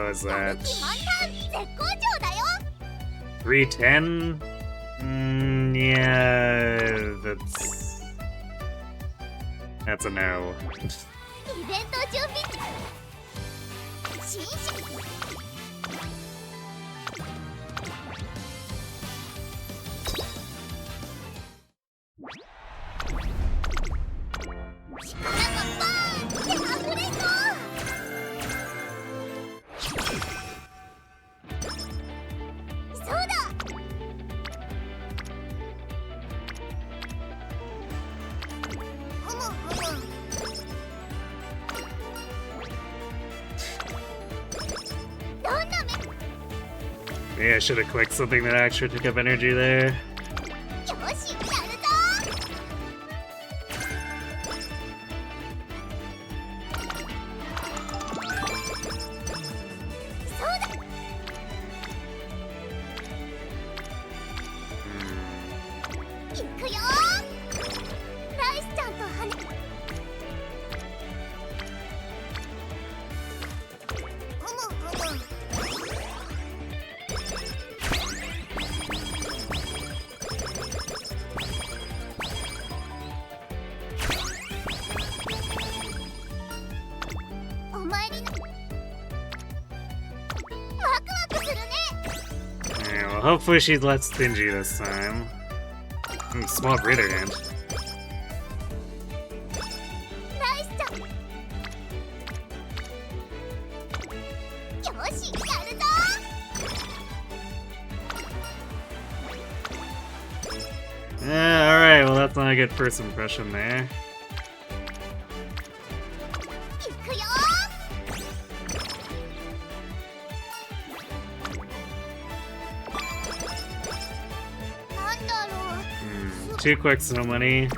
A: Was that
B: 気満タン絶好調だよ
A: 310? Yeah, that's a no.
B: イベント準備中紳士
A: Yeah, I should have clicked something that actually took up energy there.
B: よしやるぞ そうだ 行くよライスちゃんと羽根ふむふむ お参りのワクワクするね
A: Yeah, well, hopefully she's less stingy this time. Small breeder hand.
B: ライスちゃんよしやるぞ
A: Yeah, alright, well that's not a good first impression there.
B: 行くよ なんだろう
A: Too quick, so money.
B: ふ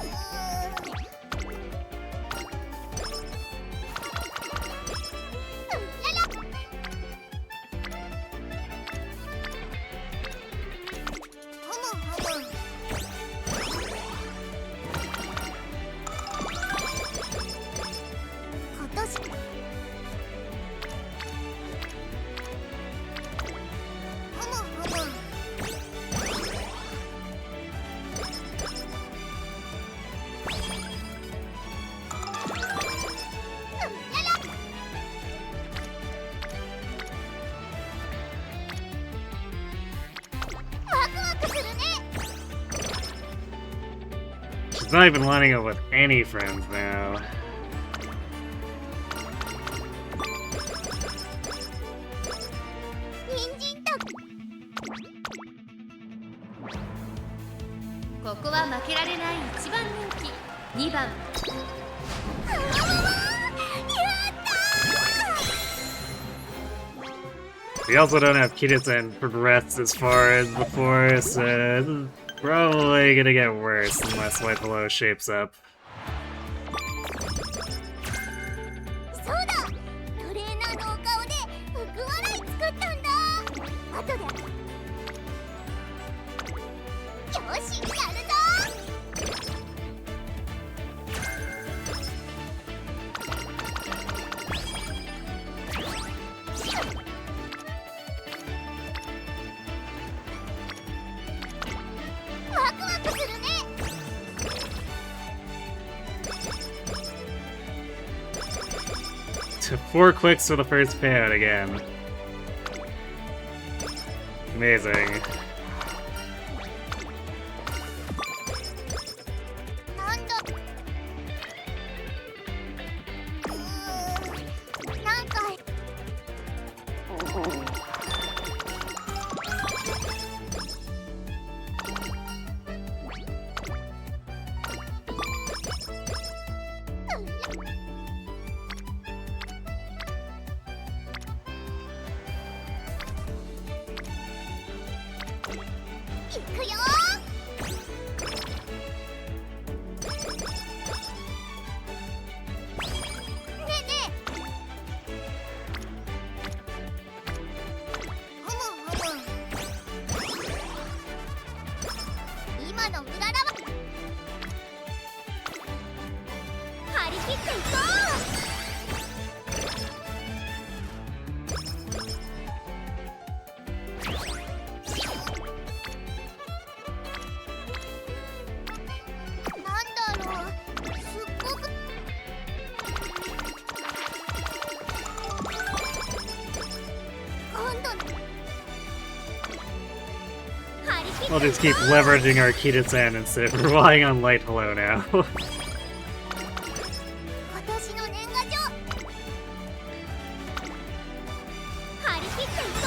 A: not even lining up with any friends now.
C: ここは負けられない1番人気2番。
A: We also don't have Kitasen progressed as far as before, so this is probably gonna get worse unless White Below shapes up.
B: そうだ、トレーナーのお顔で福笑い作ったんだ。後でよし、やるぞ。ワクワクするね。
A: To 4 clicks for the first payout again. Amazing.
B: なんだ。なんか。いくよ。ねえねえ。今のうららは張り切っていこう。なんだろう、すっごく今度の張り切って
A: We'll just keep leveraging our Kitasen instead of relying on Light Hello now.
B: 今年の年賀状張り切っていこ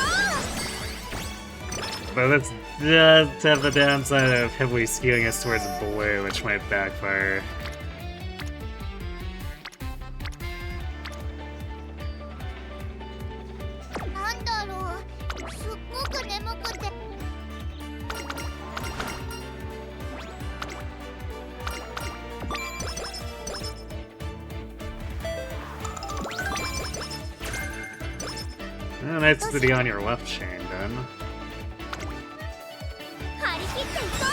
A: But let's just have the downside of heavily skewing us towards blue, which might backfire.
B: う。なんだろう、すっごく眠くて。
A: Oh, nice to be on your left chain, then.
B: 張り切っていこ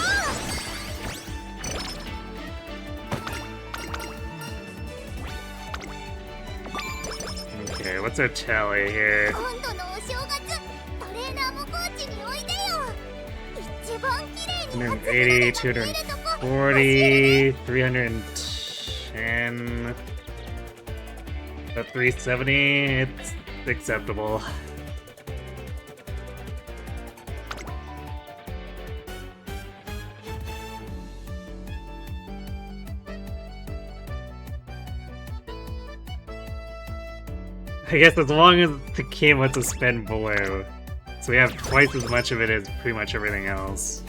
A: Okay, what's our tally here?
B: う。今度のお正月、トレーナーもコーチにおいでよ。一番綺麗に
A: 80,
B: 初めて見るとこ
A: 240, 310, about 370, it's acceptable. I guess as long as the game lets us spend blue, so we have twice as much of it as pretty much everything else.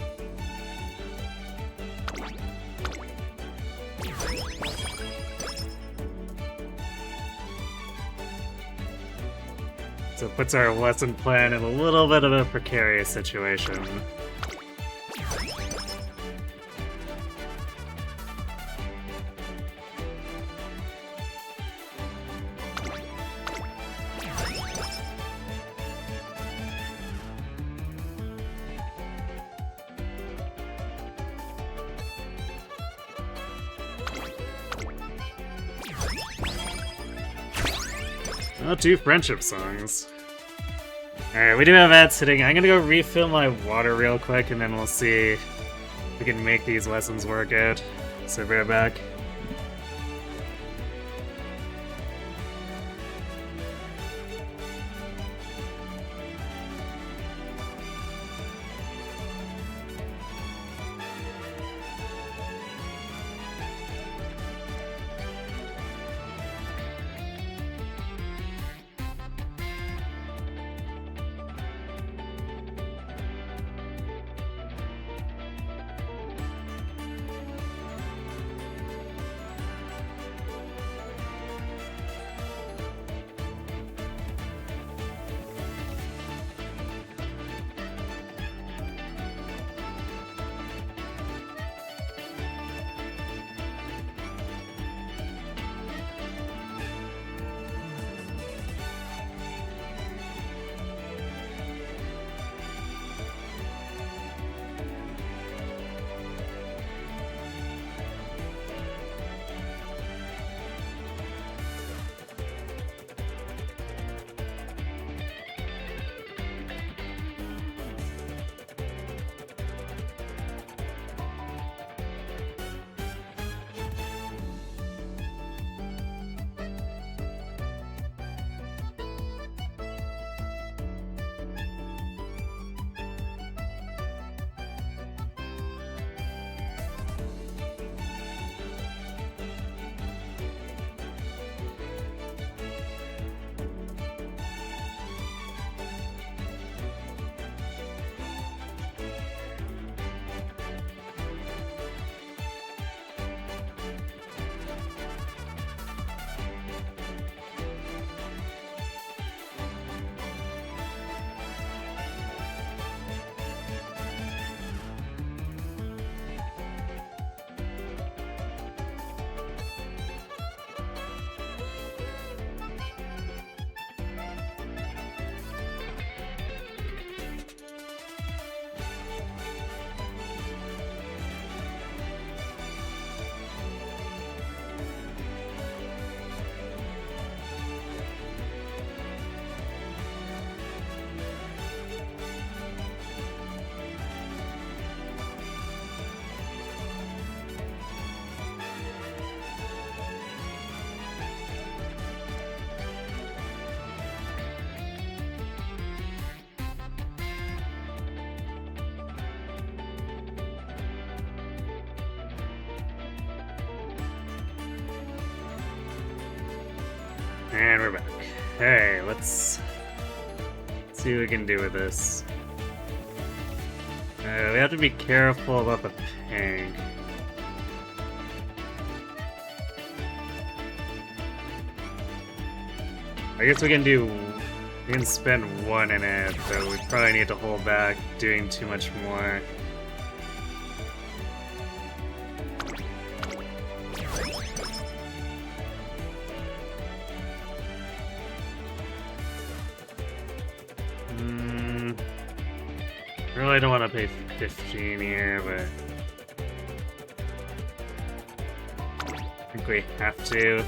A: So it puts our lesson plan in a little bit of a precarious situation. Oh, 2 friendship songs. Alright, we do have ads sitting. I'm gonna go refill my water real quick, and then we'll see if we can make these lessons work out. So be right back. And we're back. Hey, let's see what we can do with this. We have to be careful about the pink. I guess we can spend one in it, but we probably need to hold back doing too much more. I really don't want to pay 15 here, but I think we have to.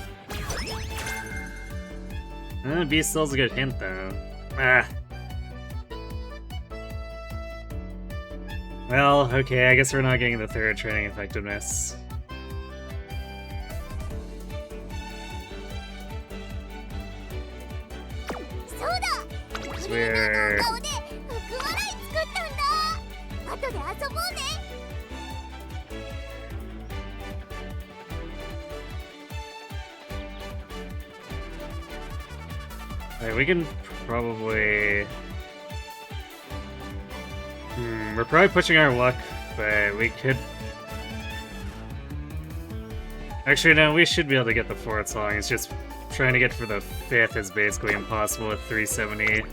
A: Beast still's a good hint, though. Ah. Well, okay, I guess we're not getting the third training effectiveness. We're... we can probably... we're probably pushing our luck, but we could... Actually, no, we should be able to get the fourth song. It's just trying to get for the fifth is basically impossible with 370.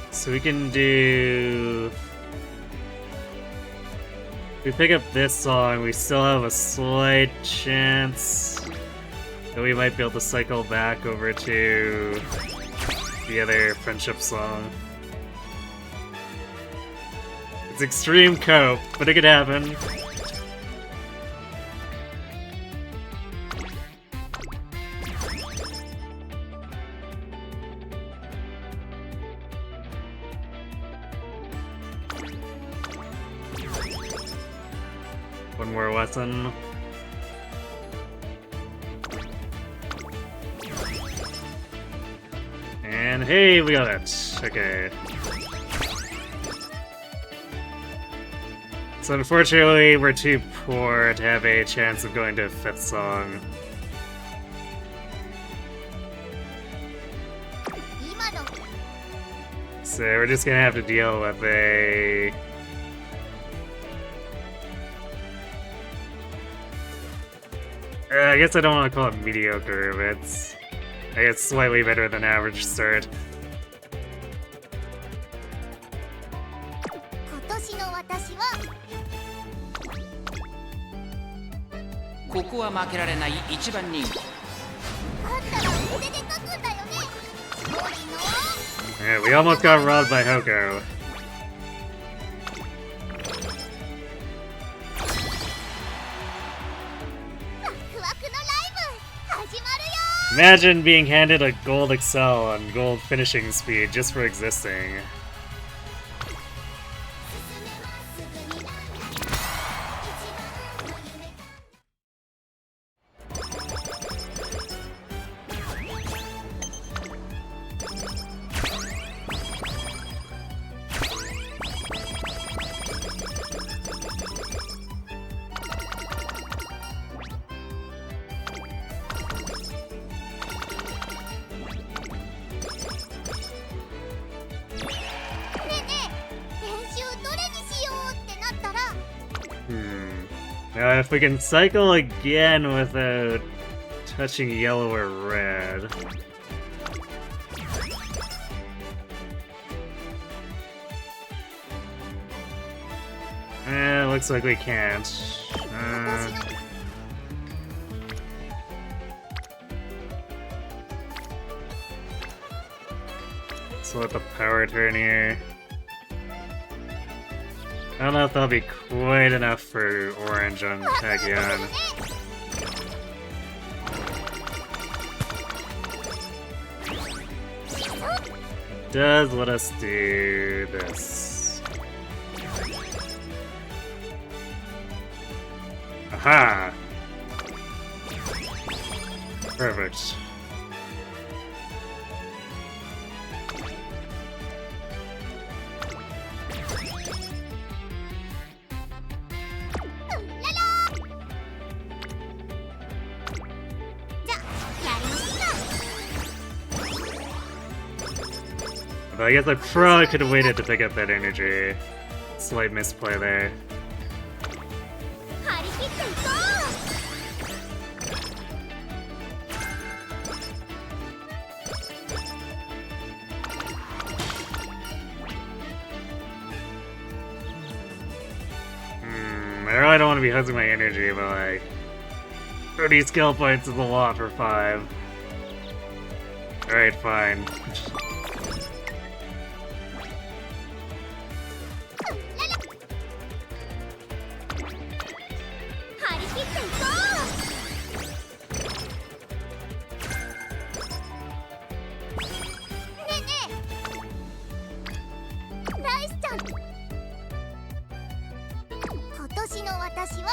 A: So we can do... If we pick up this song, we still have a slight chance that we might be able to cycle back over to the other friendship song. It's extreme cope, but it could happen. One more lesson. And hey, we got it. Okay. So unfortunately, we're too poor to have a chance of going to a fifth song. So we're just gonna have to deal with a... I guess I don't want to call it mediocre, but it's... I guess slightly better than average start.
D: ここは負けられない一番人気。
A: Yeah, we almost got robbed by Hoko. Imagine being handed a gold excel and gold finishing speed just for existing. Now, if we can cycle again without touching yellow or red. Looks like we can't. So let the power turn here. I don't know if that'll be quite enough for orange on Tactician. It does let us do this. Aha! Perfect. Though I guess I probably could have waited to pick up that energy. Slight misplay there.
B: 張り切っていこう
A: I really don't want to be husking my energy, but like 30 skill points is a lot for 5. Alright, fine.
B: 張り切っていこうねえねえライスちゃん今年の私は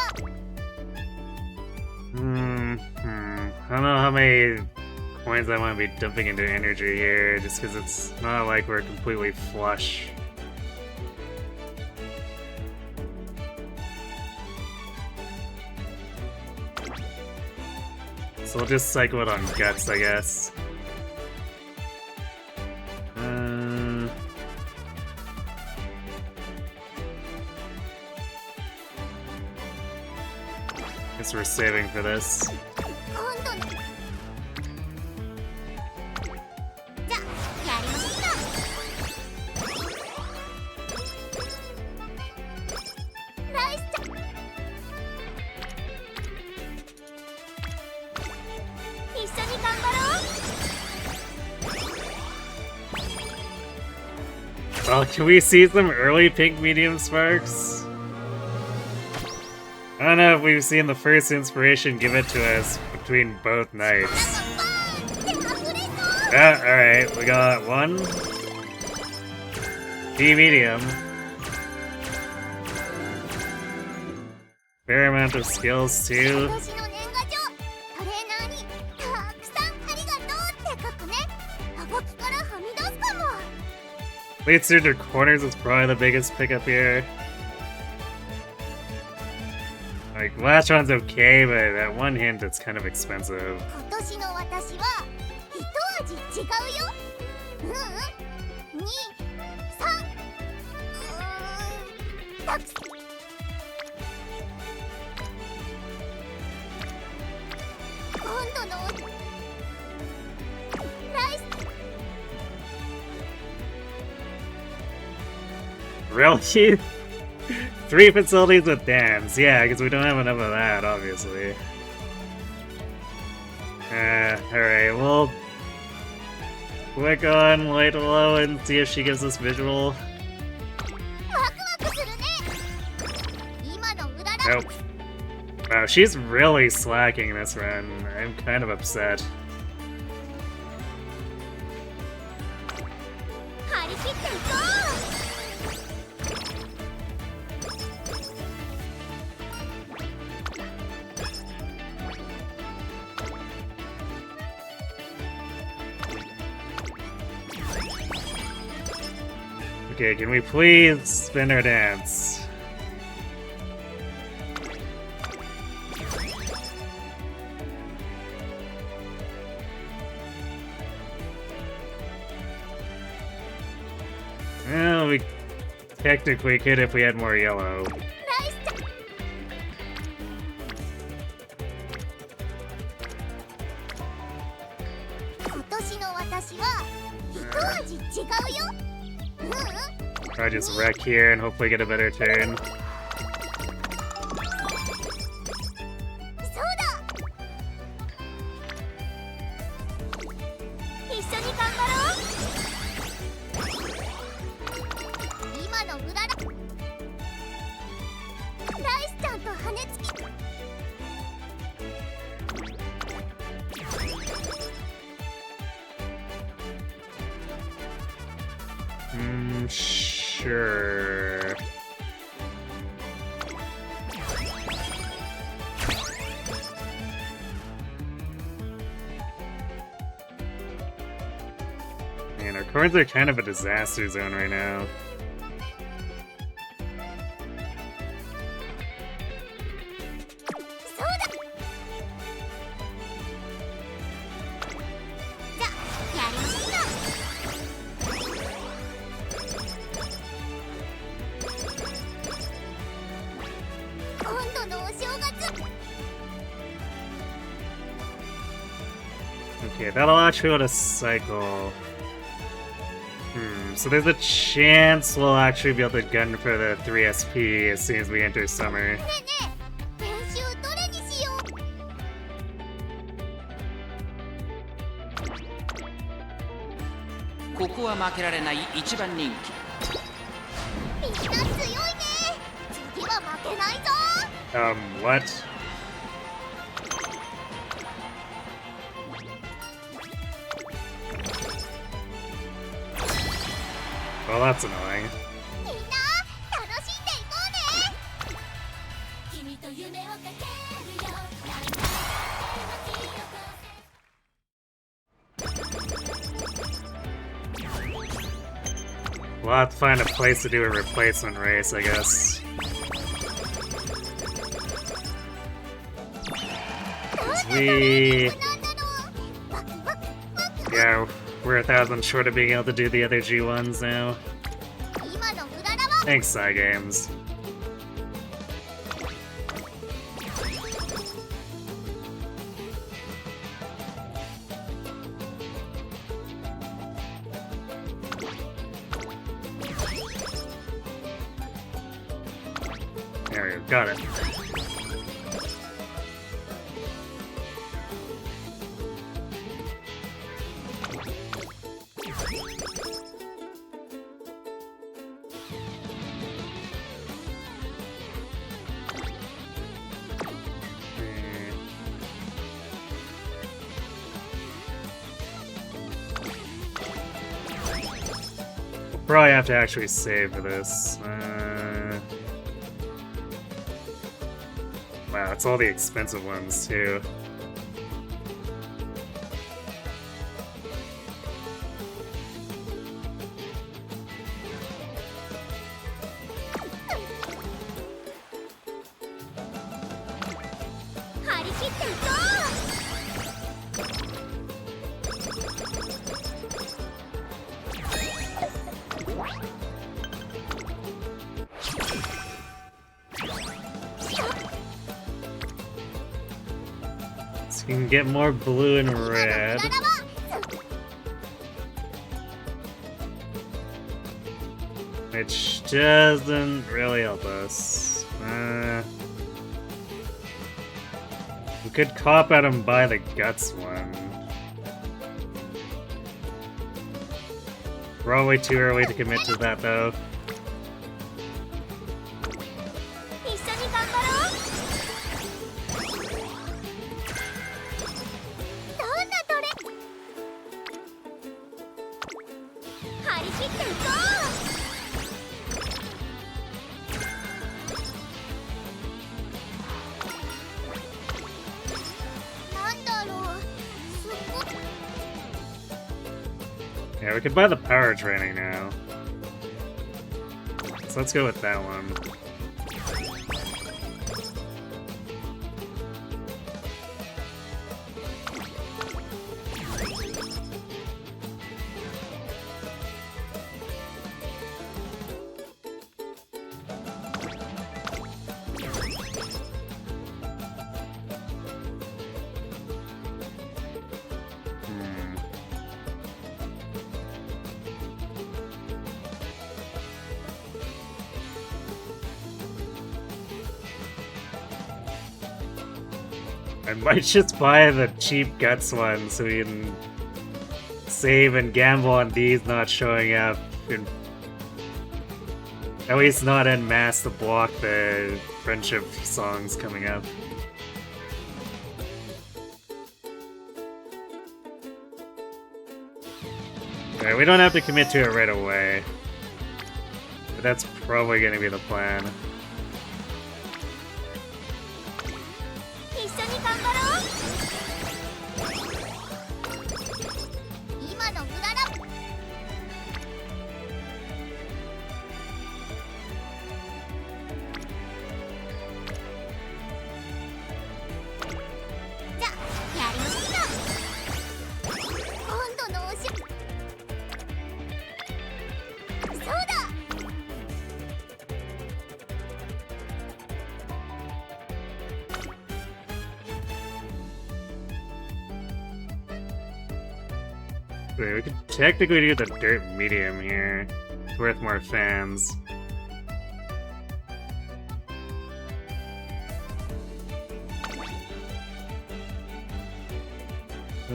A: I don't know how many coins I want to be dumping into energy here, just because it's not like we're completely flush. So we'll just cycle it on guts, I guess. Guess we're saving for this.
B: 今度のじゃやりましょうかライスちゃん一緒に頑張ろう
A: Well, can we see some early pink medium sparks? I don't know if we've seen the first inspiration give it to us between both nights.
B: バーンって溢れそう
A: Alright, we got one. P medium. Fair amount of skills too.
B: 今年の年賀状トレーナーにたくさんありがとうって書くねはがきからはみ出すかも
A: Late surge corners is probably the biggest pickup here. Like, last one's okay, but that one hint, it's kind of expensive.
B: 今年の私は一味違うよ2、3たくさん今度のライス
A: Really? 3 facilities with dams. Yeah, because we don't have enough of that, obviously. Alright, we'll click on Light Low and see if she gives us visual.
B: ワクワクするね今のうらら
A: Nope. Wow, she's really slacking this run. I'm kind of upset.
B: 張り切っていこう
A: Okay, can we please spin our dance? Well, we technically could if we had more yellow.
B: ライスちゃん今年の私は一味違うよ
A: I'll just wreck here and hopefully get a better turn.
B: そうだ一緒に頑張ろう今のうららライスちゃんと羽根つき
A: Sure. Man, our cards are kind of a disaster zone right now. Okay, that'll actually let us cycle. So there's a chance we'll actually be able to gun for the 3SP as soon as we enter summer.
B: ねえ練習どれにしよう。
D: ここは負けられない一番人気。
B: みんな強いね。次は負けないぞ。
A: What? Well, that's annoying.
B: みんな楽しんでいこうね。君と夢をかけるよ。
A: We'll have to find a place to do a replacement race, I guess. Yeah, we're 1,000 short of being able to do the other G1s now.
B: 今の無駄だわ。
A: Thanks, Cygames. There we go, got it. Probably have to actually save for this. Wow, it's all the expensive ones too. So you can get more blue and red. Which doesn't really help us. We could cop out and buy the guts one. Probably too early to commit to that though.
B: 一緒に頑張ろう。どんなトレ張り切っていこう。なんだろう。すっごく
A: Yeah, we could buy the power training now. So let's go with that one. I might just buy the cheap guts one so we can save and gamble on these not showing up. And at least not en masse to block the friendship songs coming up. Alright, we don't have to commit to it right away. But that's probably gonna be the plan.
B: 一緒に頑張ろう。今の無駄だ。じゃあやりましょうか。今度のおしそうだ。
A: We could technically do the dirt medium here. It's worth more fans. I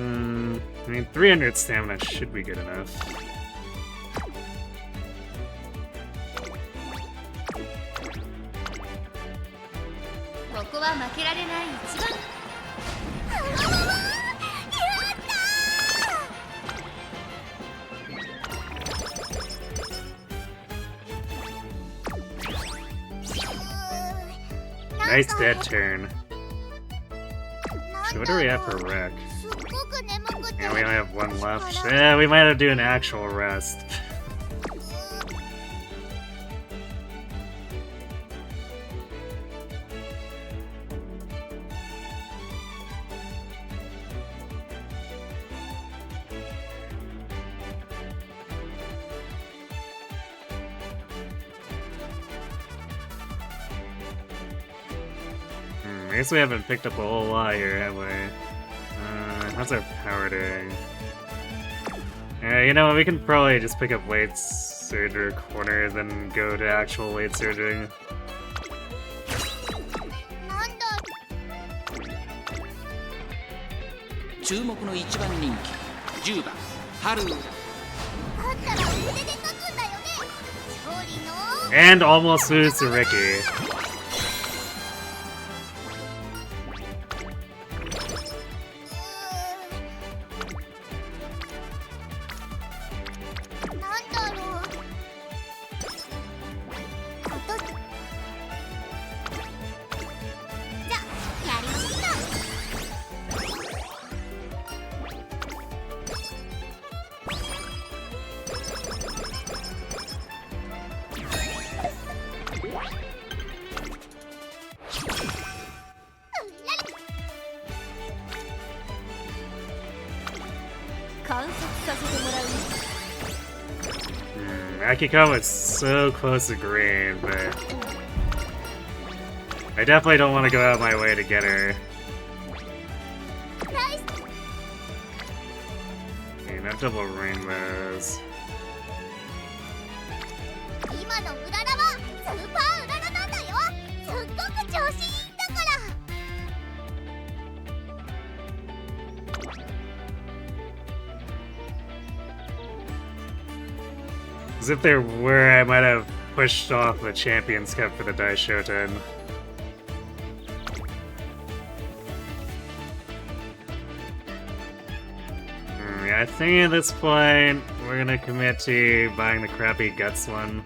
A: mean, 300 stamina should be good enough.
C: ここは負けられない一番。
A: Nice dead turn. So what do we have for wreck? Yeah, we only have one left. Yeah, we might have to do an actual rest. I guess we haven't picked up a whole lot here, have we? How's our power doing? Yeah, you know what, we can probably just pick up weight surgery corner, then go to actual weight surgery. And almost lose to Ricky. Akiko was so close to green, but I definitely don't want to go out of my way to get her. Okay, no double rainbows. As if there were, I might have pushed off the Champions Cup for the Daishoten. Yeah, I think at this point, we're gonna commit to buying the crappy Guts one.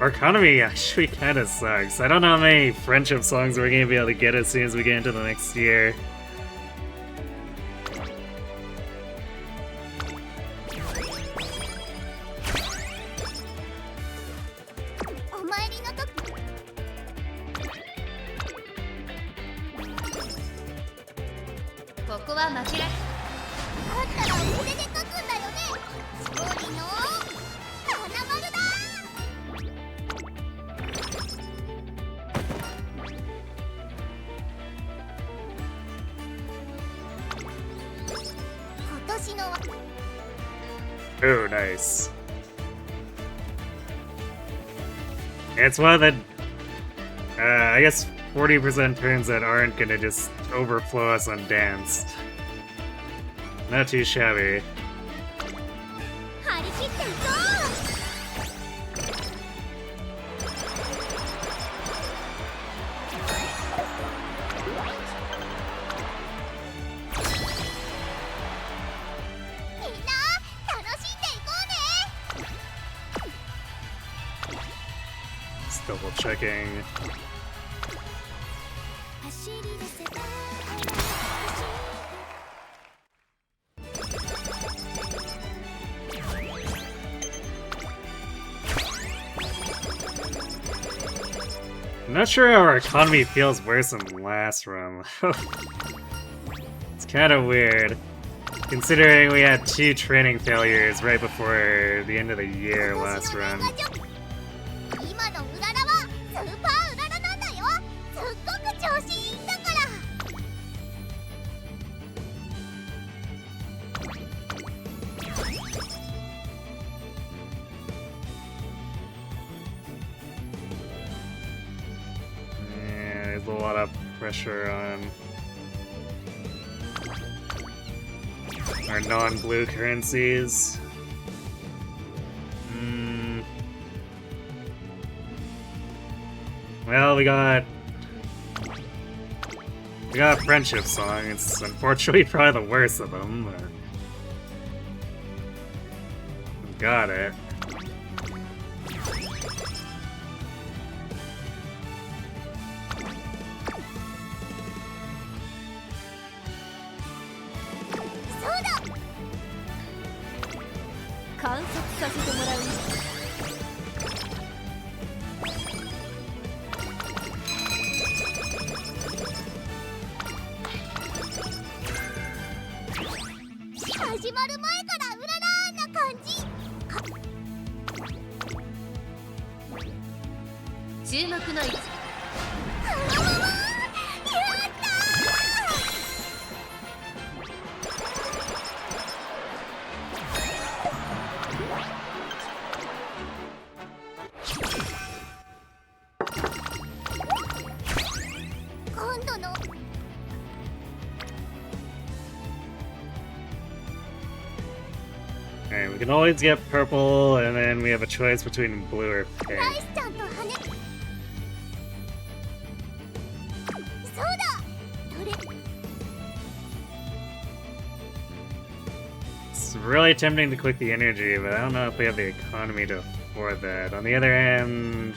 A: Our economy actually kinda sucks. I don't know how many friendship songs we're gonna be able to get as soon as we get into the next year. Oh, nice. It's one of the, I guess 40% turns that aren't gonna just overflow us on dance. Not too shabby. Double checking. I'm not sure how our economy feels worse than last run. It's kind of weird, considering we had 2 training failures right before the end of the year last run. There's a lot of pressure on our non-blue currencies. Well, we got a friendship song. It's unfortunately probably the worst of them, but we got it. Alright, we can always get purple, and then we have a choice between blue or pink. It's really tempting to click the energy, but I don't know if we have the economy to afford that. On the other hand,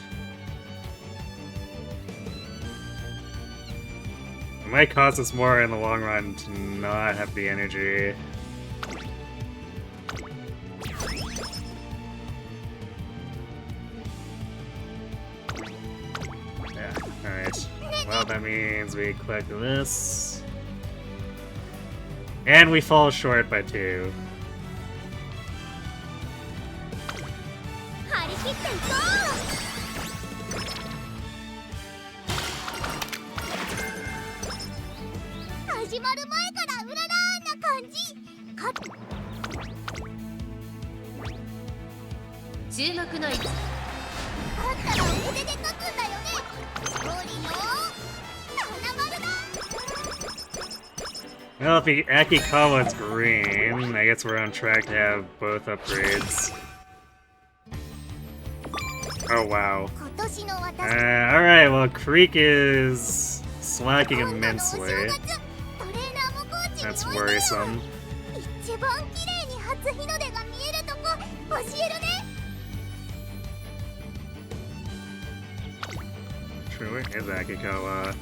A: it might cost us more in the long run to not have the energy. Well, that means we collect this. And we fall short by 2. Well, if Akikawa's green, I guess we're on track to have both upgrades. Oh wow. Alright, well Creek is slacking immensely. That's worrisome. True, where is Akikawa?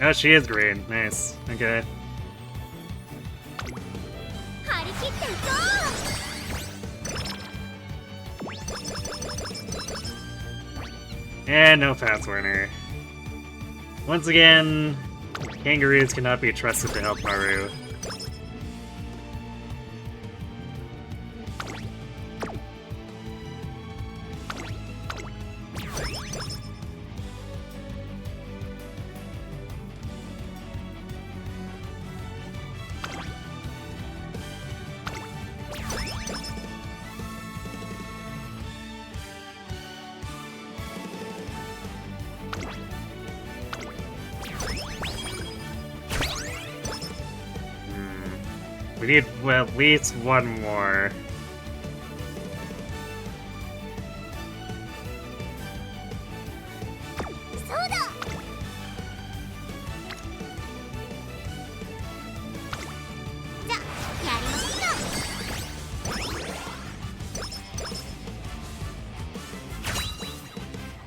A: Oh, she is green. Nice. Okay. And no fast learner. Once again, kangaroos cannot be trusted to help Haru. We need, well, at least one more.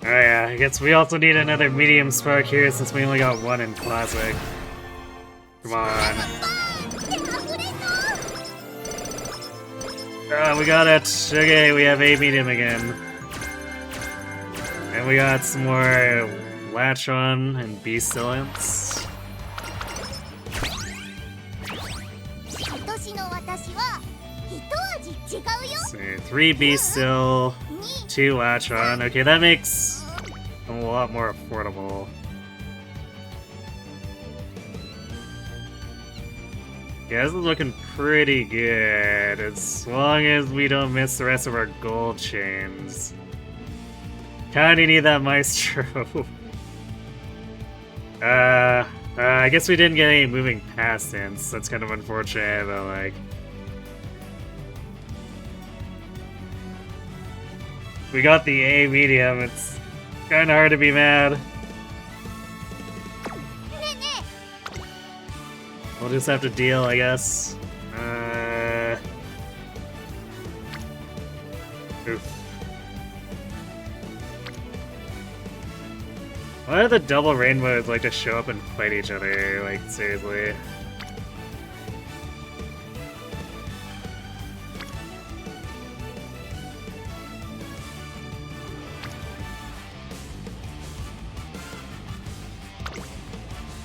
A: Oh yeah, I guess we also need another medium spark here since we only got one in classic. Come on. We got it. Okay, we have A medium again. And we got some more latch on and B stillance. See, 3 B still, 2 latch on. Okay, that makes a lot more affordable. Yeah, this is looking pretty good, as long as we don't miss the rest of our gold chains. Kinda need that Maestro. I guess we didn't get any moving past hints. That's kind of unfortunate, but like... We got the A medium, it's kinda hard to be mad.
B: ねえね
A: We'll just have to deal, I guess. Oof. Why do the double rainbows like to show up and fight each other? Like, seriously.
B: え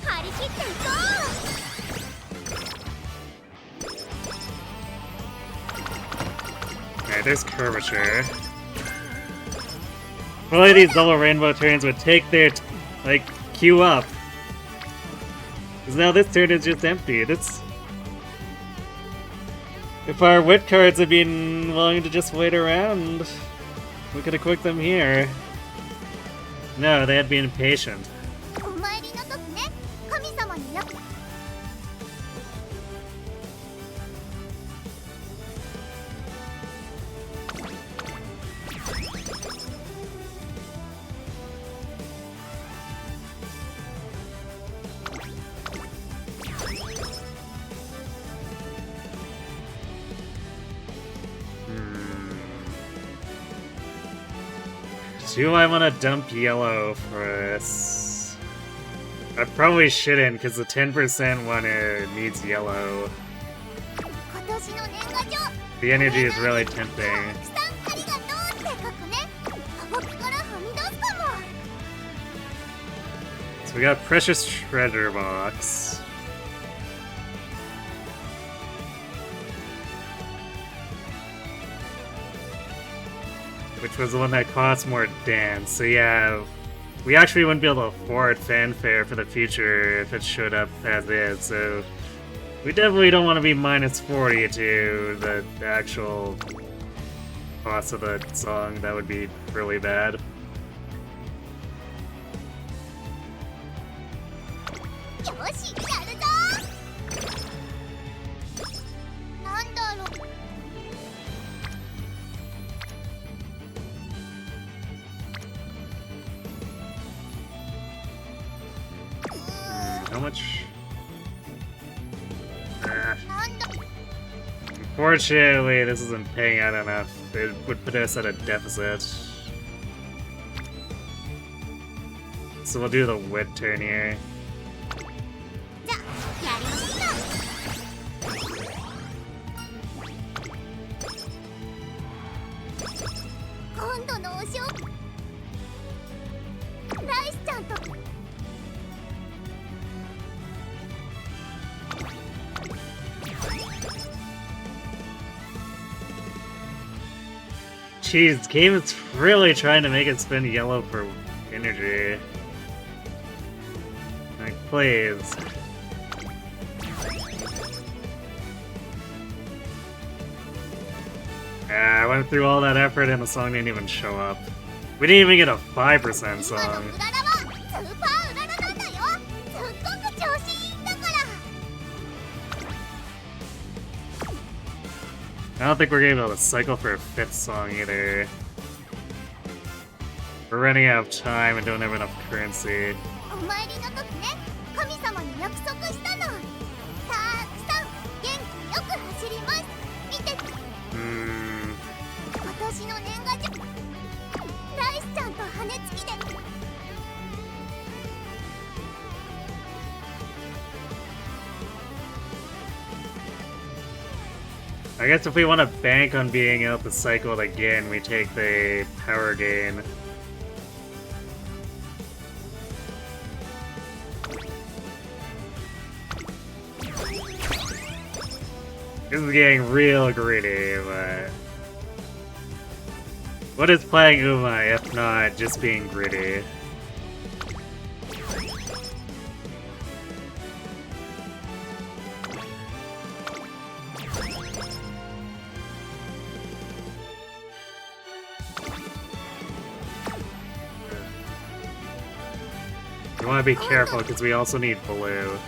B: 張り切っていこ
A: Alright, there's curvature. Probably these double rainbow turns would take their, like, queue up. Because now this turn is just empty. It's... If our wit cards had been willing to just wait around, we could have quicked them here. No, they had been impatient.
B: うお参りの時ね神様に約
A: Do I want to dump yellow for this? I probably shouldn't, because the 10% one needs yellow.
B: 今年の年賀状
A: The energy is really tempting.
B: たくさんありがとうって書くね僕からはみ出すかも
A: So we got Precious Treasure Box. Which was the one that cost more dance. So yeah, we actually wouldn't be able to afford fanfare for the future if it showed up as is. So we definitely don't want to be minus 40 to the actual cost of the song. That would be really bad.
B: よしやるぞなんだろう
A: How much?
B: なんだ
A: Unfortunately, this isn't paying out enough. It would put us at a deficit. So we'll do the wit turn here.
B: じゃあやりましょう今度のお正ライスちゃんと
A: Jeez, game is really trying to make it spend yellow for energy. Like, please. I went through all that effort and the song didn't even show up. We didn't even get a 5%
B: 今の
A: song.
B: うららはスーパーうららなんだよすっごく調子いいんだから
A: I don't think we're gonna be able to cycle for a 5th song either. We're running out of time and don't have enough currency.
B: お参りの時ね神様に約束したのたくさん元気よく走ります見て今年の年賀状ライスちゃんと羽根つきで
A: I guess if we want to bank on being able to cycle it again, we take the power gain. This is getting real greedy, but... What is playing Uma if not just being greedy? You want to be careful because we also need blue.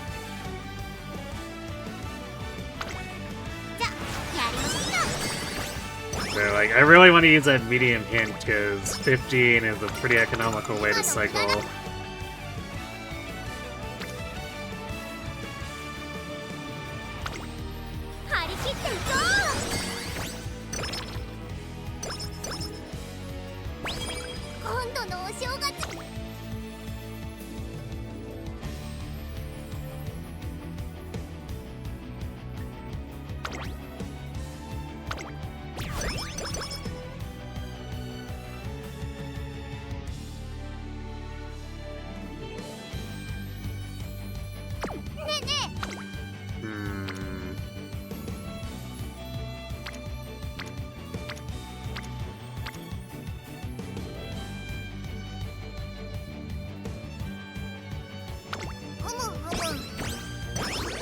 B: じゃやりましょう。
A: So, like, I really want to use that medium hint because 15 is a pretty economical way to cycle.
B: 張り切っていこう。今度のお正月。 ねえねえ。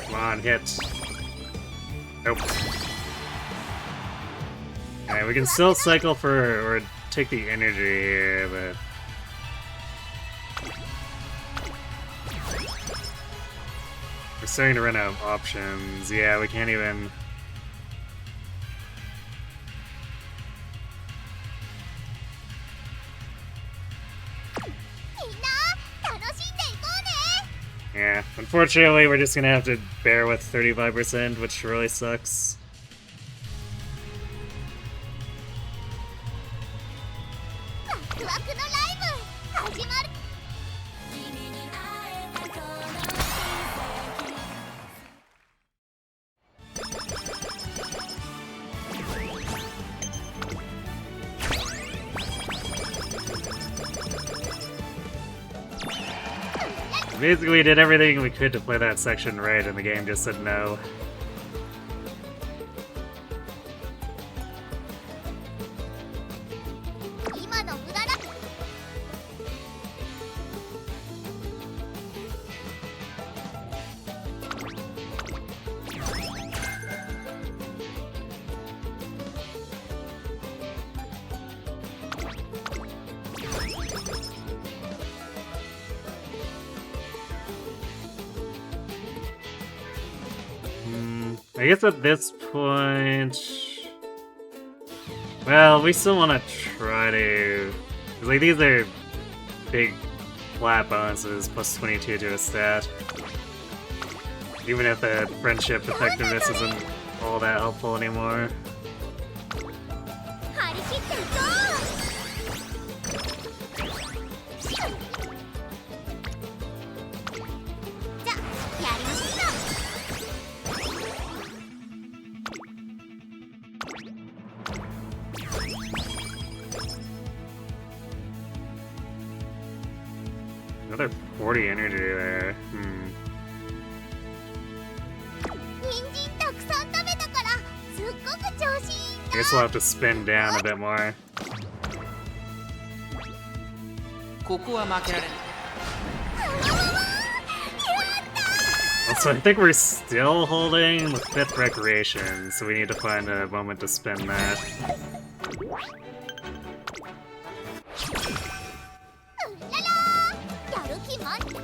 A: Come on, hit. Nope. Alright, we can still cycle for, or take the energy here, but... We're starting to run out of options. Yeah, we can't even... Yeah, unfortunately, we're just gonna have to bear with 35%, which really sucks.
B: ワクワクのライブ始まる。
A: Basically, we did everything we could to play that section right, and the game just said no.
B: 今の無駄だ。
A: I guess at this point... Well, we still want to try to... 'cause, like, these are big flat bonuses, plus 22 to a stat. Even if the friendship effectiveness isn't all that helpful anymore.
B: 張り切っていこう。じゃやりましょう。
A: Another 40 energy there.
B: 人参たくさん食べたからすっごく調子いいん
A: I guess we'll have to spin down a bit more.
D: ここは負けられない。
A: Also, I think we're still holding the 5th recreation, so we need to find a moment to spin that.
B: やる気満々。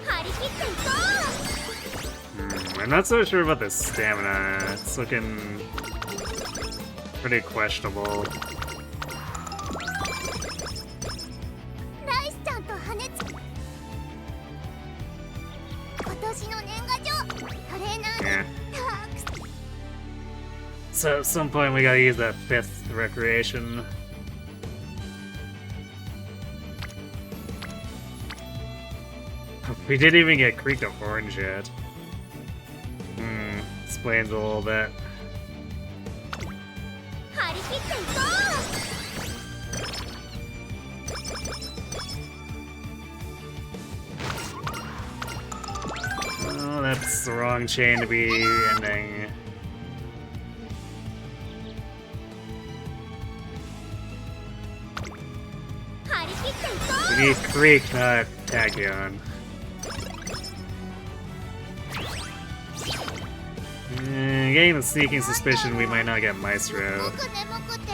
B: 張り切っていこう。
A: I'm not so sure about the stamina. It's looking pretty questionable.
B: ライスちゃんと羽根つ。今年の年賀状トレーナー
A: Yeah.
B: にたくさん。
A: So at some point we gotta use that 5th recreation. We didn't even get Creek of Orange yet. Explains a little bit.
B: 張り切っていこう。
A: Oh, that's the wrong chain to be ending.
B: 張り切っていこ
A: We need Creek, not Tachyon. Getting the sneaking suspicion we might not get
B: う。
A: Maestro.
B: 僕眠くて。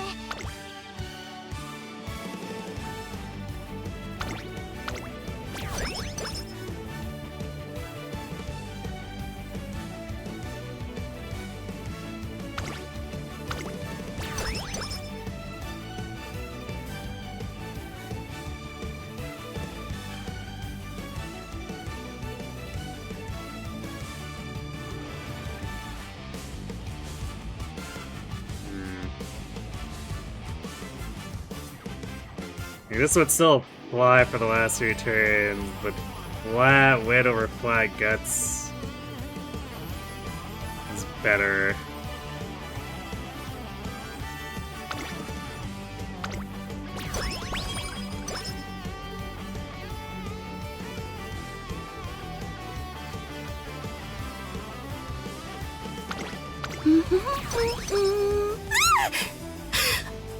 A: This would still apply for the last 2 turns, but flat wit over flat guts is better.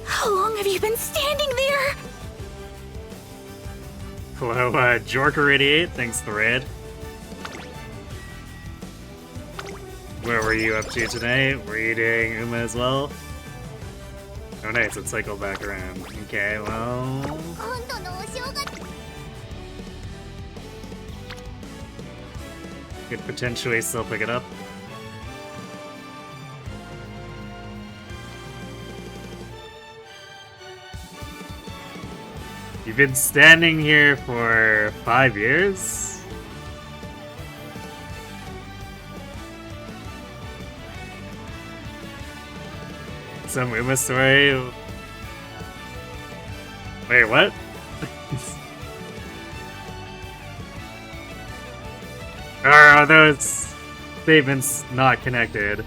B: How long have you been standing there?
A: Hello, Jorker88, thanks Thread. What were you up to tonight? Were you doing Uma as well? Oh nice, it cycled back around. Okay, well...
B: 今度のお正月
A: could potentially still pick it up. You've been standing here for 5 years? Some Uma story? Wait, what? Or are those statements not connected?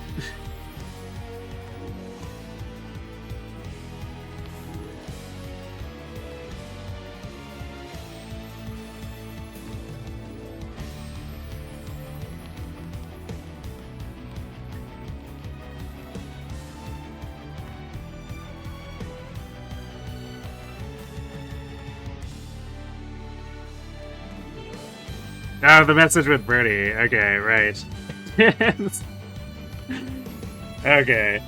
A: Oh, the message with Birdie. Okay, right. Okay.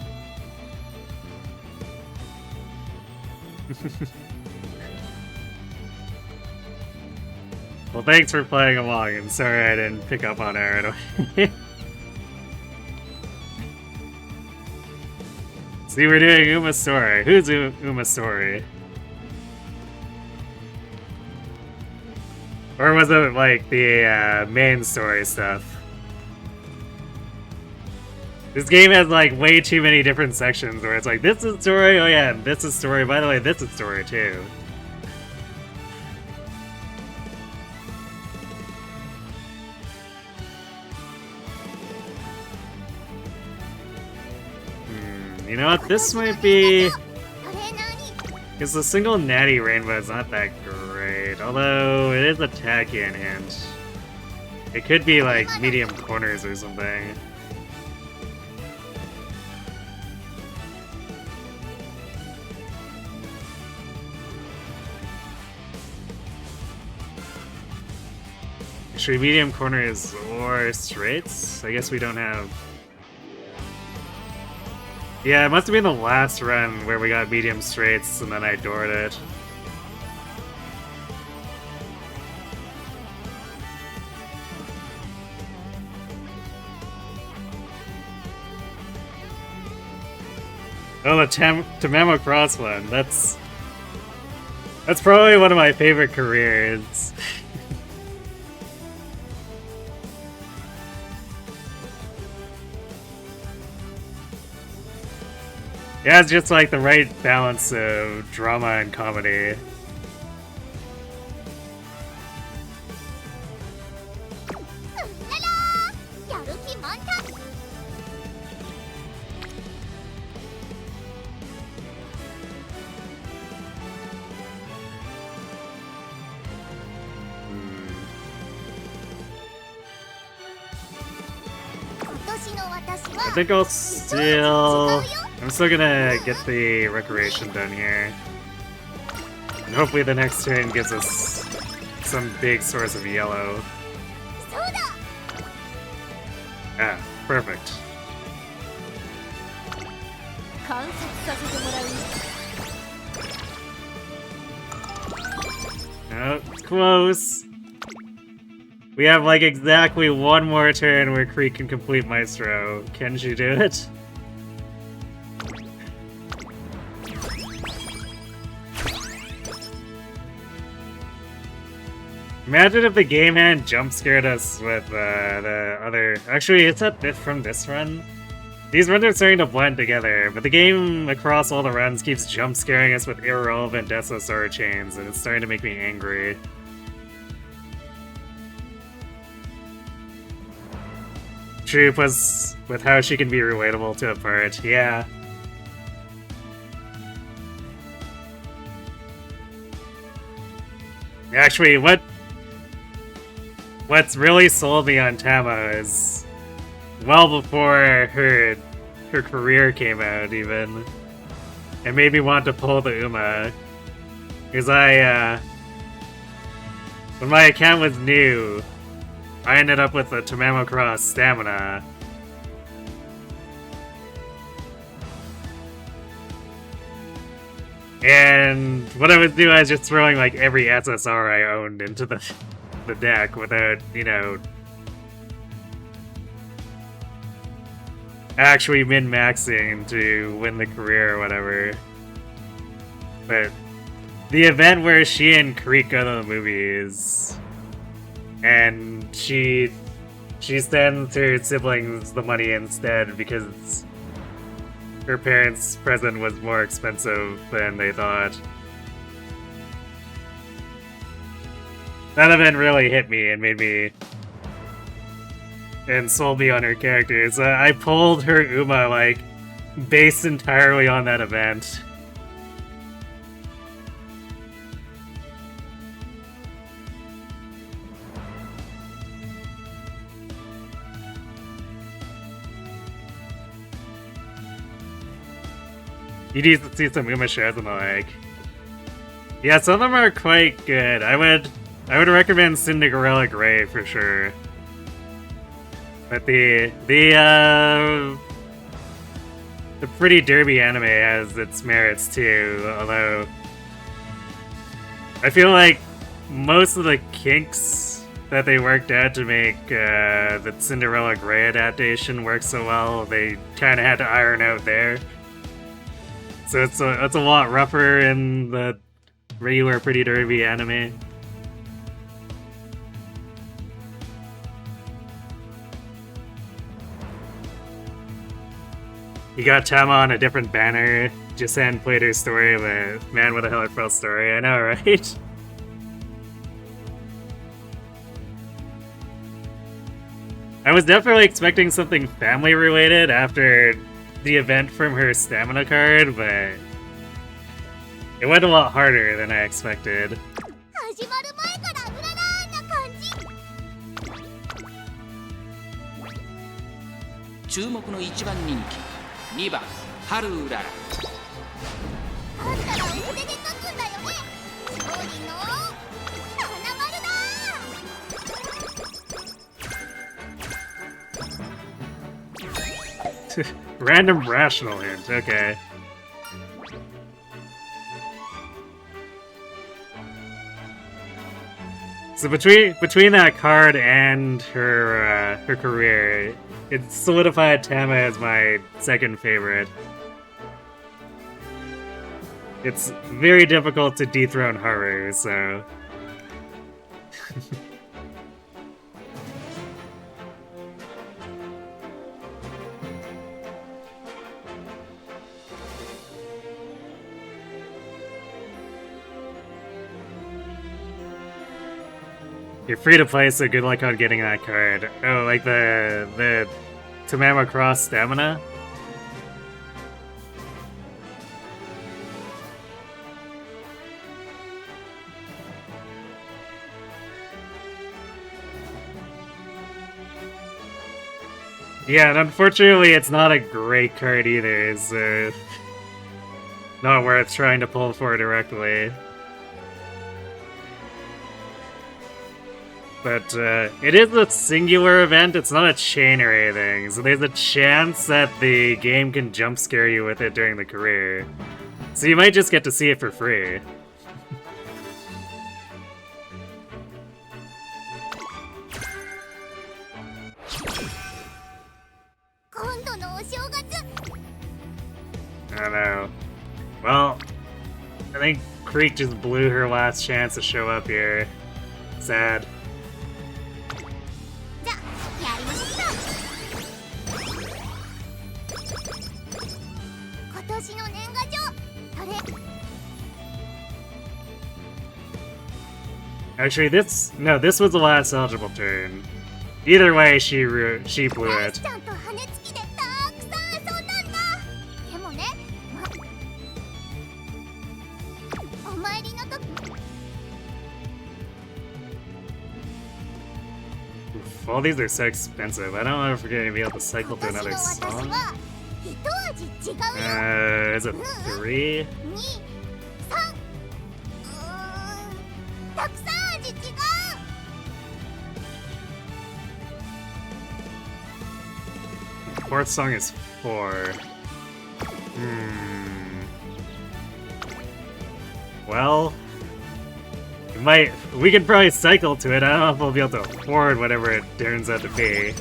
A: Well, thanks for playing along, and sorry I didn't pick up on it right away. See, we're doing Uma Story. Who's Uma Story? Or was it like the main story stuff? This game has like way too many different sections where it's like, this is story, oh yeah, and this is story, by the way, this is story too. You know what, this might be...
B: それ何
A: because the single natty rainbow is not that great, although it is a tacky hint. It could be like medium corners or something. Actually, medium corners or straights? I guess we don't have... Yeah, it must have been the last run where we got medium straights and then I doored it. Oh, the Tamamo Cross one. That's probably one of my favorite careers. Yeah, it's just like the right balance of drama and comedy. I think I'm still gonna get the recreation done here. And hopefully the next turn gives us some big source of yellow. Ah, perfect.
C: 観察させてもらう
A: Oh, it's close. We have like exactly one more turn where Creek can complete Maestro. Can she do it? Imagine if the game hadn't jump scared us with the other... Actually, it's from this run. These runs are starting to blend together, but the game across all the runs keeps jump scaring us with irrelevant SSR chains, and it's starting to make me angry. True, plus with how she can be relatable to a part, yeah. Actually, what's really sold me on Tama is well before her career came out, even. It made me want to pull the Uma. Because when my account was new, I ended up with a Tamamo Cross stamina. And what I was doing, I was just throwing like every SSR I owned into the deck without, you know, actually min-maxing to win the career or whatever. But the event where she and Creek go to the movies, and she sends her siblings the money instead because her parents' present was more expensive than they thought. That event really hit me and made me... and sold me on her characters. I pulled her Uma, like, based entirely on that event. You need to see some Uma shows and the like. Yeah, some of them are quite good. I would recommend Cinderella Grey for sure. But the Pretty Derby anime has its merits too, although I feel like most of the kinks that they worked out to make the Cinderella Grey adaptation work so well, they kind of had to iron out there. So it's a lot rougher in the regular Pretty Derby anime. You got Tama on a different banner. Jisan played her story with Man with a Heartfelt Story. I know, right? I was definitely expecting something family related after the event from her stamina card, but it went a lot harder than I expected.
B: 始まる前からうららな感じ。
D: 注目の一番人気2番ハルウララ。
B: あんたらお筆で書くんだよね。勝利の花丸だ。
A: Random rational hint, okay. So between that card and her career, it solidified Tama as my second favorite. It's very difficult to dethrone Haru, so... You're free to play, so good luck on getting that card. Oh, like the Tamamo Cross stamina? Yeah, and unfortunately it's not a great card either, so... not worth trying to pull for directly. But it is a singular event, it's not a chain or anything, so there's a chance that the game can jump scare you with it during the career. So you might just get to see it for free. I don't know. Well, I think Creek just blew her last chance to show up here. Sad.
B: 私の年賀状あれ
A: Actually, this was the last eligible turn. Either way, she blew
B: ダイス
A: it.
B: ちゃんと羽根つきでたくさん遊んだんだ。でもね、お参りの時
A: Oof, all these are so expensive. I don't ever forget to be able to cycle to
B: 今年
A: another
B: の私
A: song.
B: は一味違うよ。
A: Is it 3?
B: 2、3、たくさん味違う。
A: Fourth song is 4. Well, we could probably cycle to it. I don't know if we'll be able to afford whatever it turns out to be.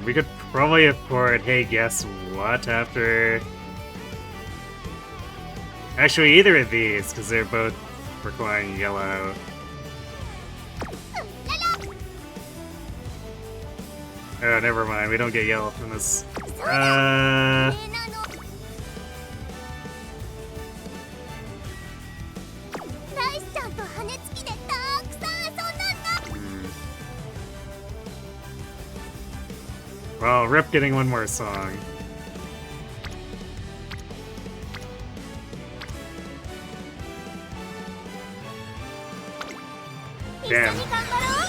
A: We could probably afford, hey, guess what, after... Actually, either of these, because they're both requiring yellow. Oh, never mind, we don't get yellow from this.
B: ダイスちゃんと羽根つきでたくさん遊んだんだ。
A: Well, Rip getting one more song. Damn.
B: 一緒に頑張ろう。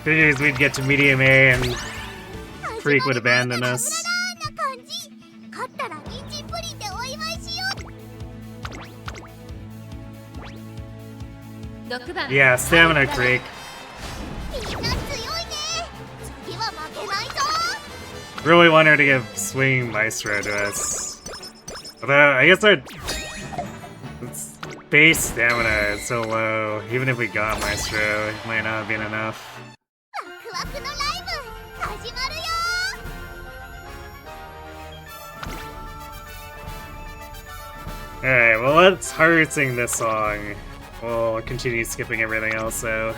A: Figures we'd get to medium A and Freak would abandon us.
B: な感じ。勝ったら人参プリンでお祝いしよう。
C: 6番
A: Yeah, Stamina Creek.
B: みんな強いね。次は負けないぞ。
A: Really want her to give Swing Maestro to us. Although, I guess our base stamina is so low. Even if we got Maestro, it might not have been enough.
B: ワクワクのライブ始まるよ。
A: Alright, well, let's Haru sing this song. We'll continue skipping everything else, though.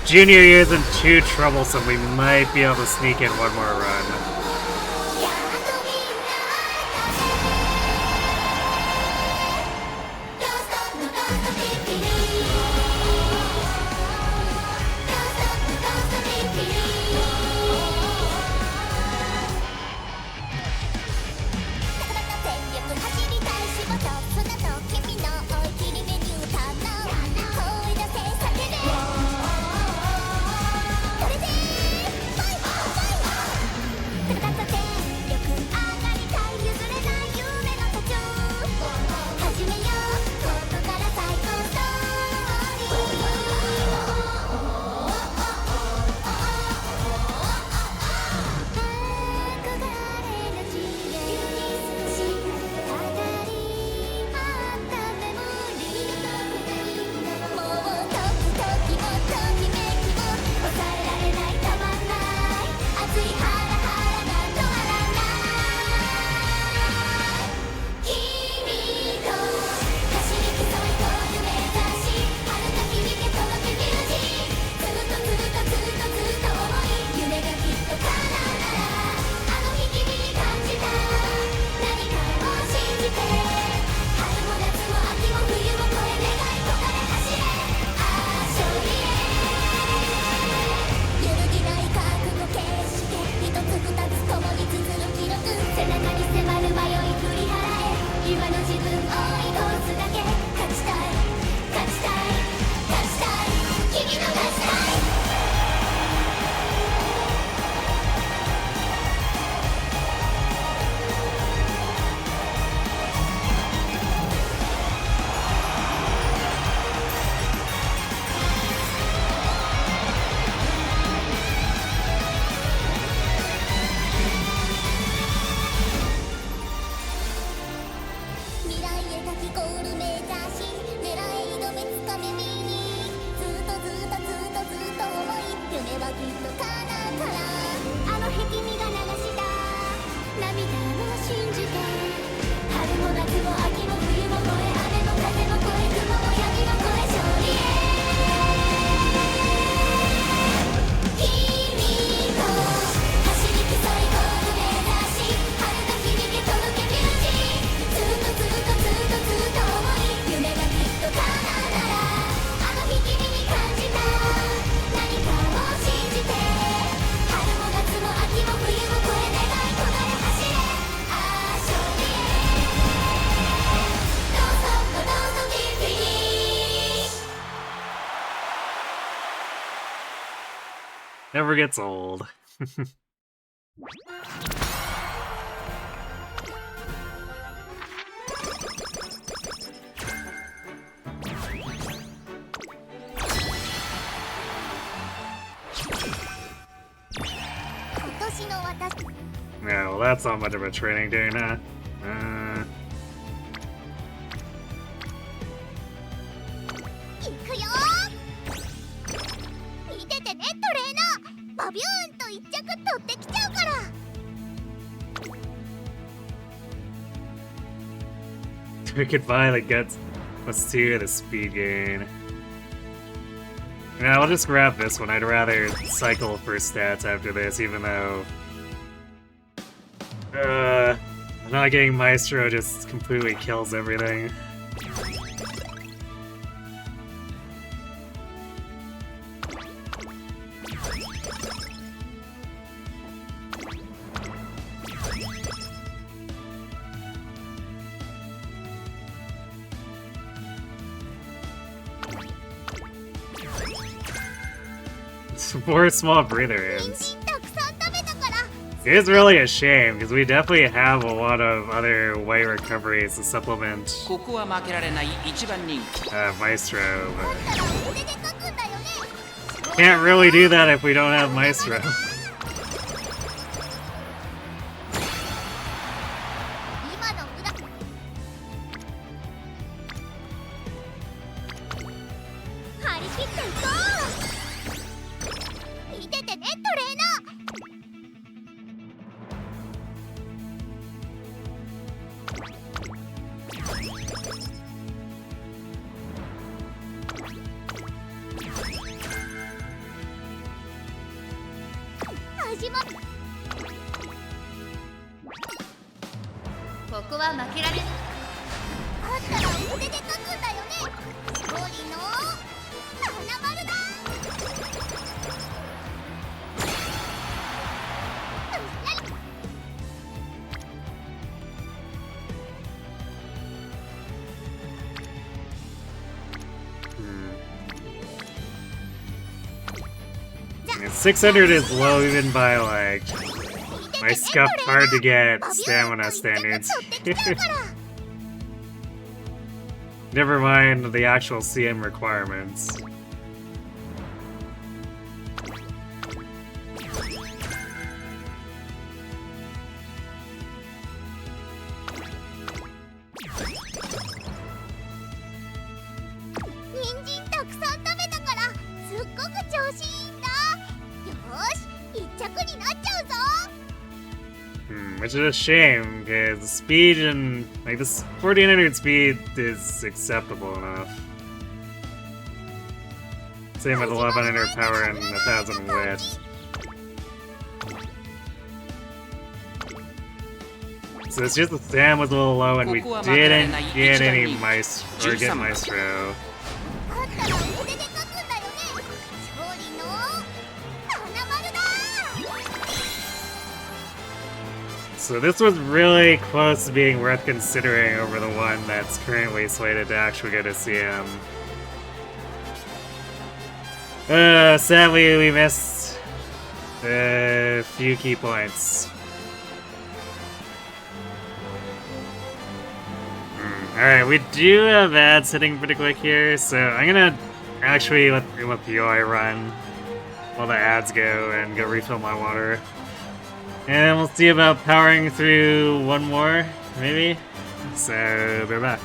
A: Junior year isn't too troublesome. We might be able to sneak in one more run.
B: はきっと叶うからあの日君が流した涙を信じて春も夏も秋も冬も越え雨も風も越え雲も闇も越え勝利へ君と走り競いゴール目指し春の君に届けミュージックずっとずっとずっとずっと思い夢がきっと叶うならあの日君に感じた何かを信じて春も夏も秋も冬も越え願いこなれ走れああ勝利へ Don't stop, don't stop, finish
A: Never gets old.
B: 今年の私
A: Yeah, well, that's not much of a training day, huh?
B: 行くよ見ててねトレーナーバビューンと一着取ってきちゃうから
A: We could buy the guts +2 of the speed gain. Yeah, I'll just grab this one. I'd rather cycle for stats after this, even though not getting Maestro just completely kills everything. Four small breather
B: 人
A: ins.
B: 参たくさん食べたから
A: It is really a shame, because we definitely have a lot of other way recoveries to supplement
D: ここは負けられない一番人気
A: Maestro,
B: だ
A: but
B: ったら筆で書くんだよね
A: can't really do that if we don't have Maestro.
B: 今の無駄張り切っていこう見ててねトレーナー始まっ
C: ここは負けられない
B: あったら筆で書くんだよね勝利の花丸だ
A: And 600 is low even by, like, my scuffed hard to get stamina standards. Never mind the actual CM requirements. Which is a shame, because the speed and, like, this 1400 speed is acceptable enough. Same with 1100 power and 1000 wit. So it's just the stam was a little low and we didn't get any Maestro, or get Maestro. So this was really close to being worth considering over the one that's currently slated to actually go to CM. Sadly we missed a few key points. Alright, we do have ads sitting pretty quick here, so I'm gonna actually let POI run while the ads go and go refill my water. And we'll see about powering through one more, maybe? So, they're back.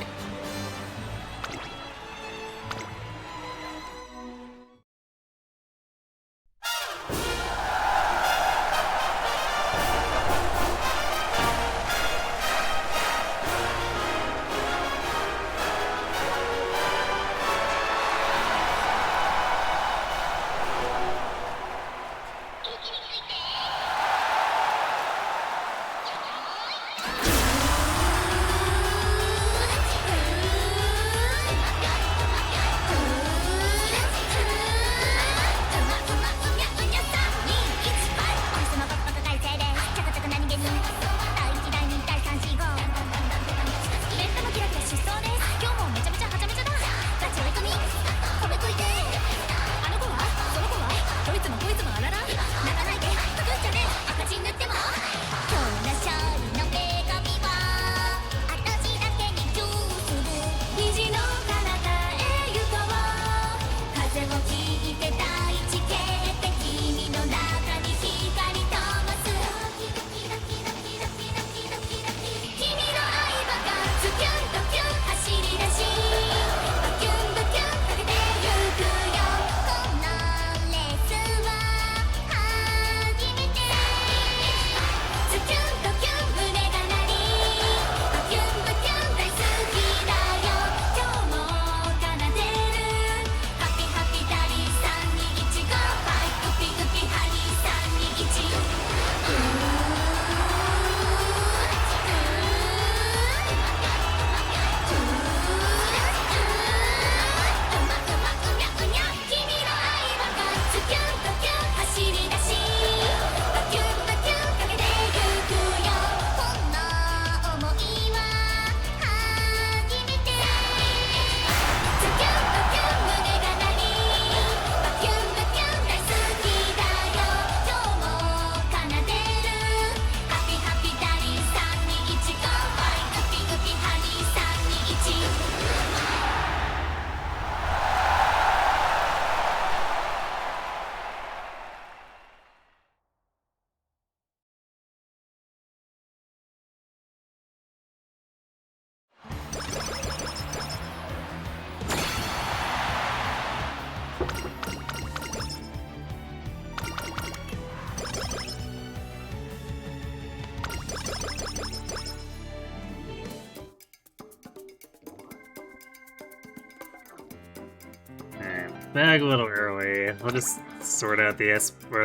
A: back a little early. I'll just sort out the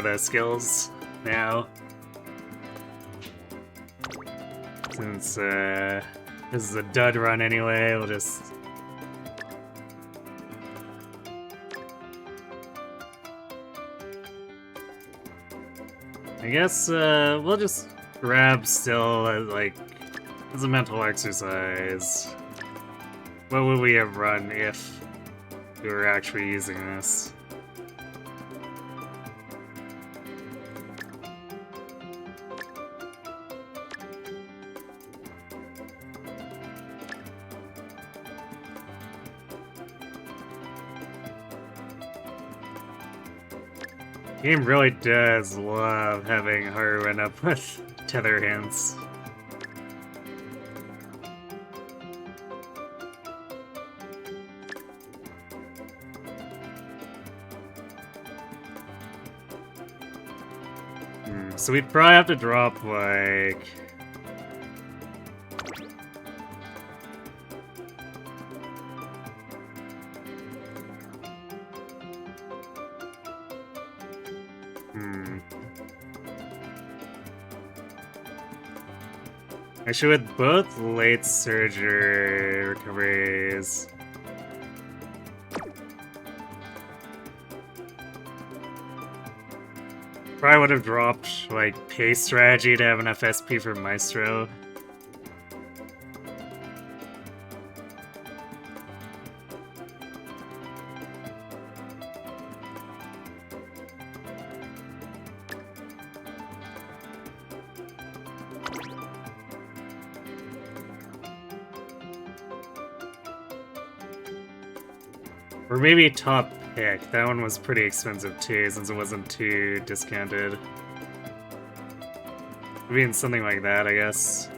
A: the skills now. Since this is a dud run anyway, we'll just... I guess we'll just grab still, like, as a mental exercise. What would we have run if we were actually using this? Game really does love having Haru end up with tether hints. So we'd probably have to drop, like... Actually, with both late surgery recoveries... Probably would have dropped, like, pace strategy to have enough SP for Maestro. Or maybe top pick. That one was pretty expensive too, since it wasn't too discounted. Maybe something like that, I guess.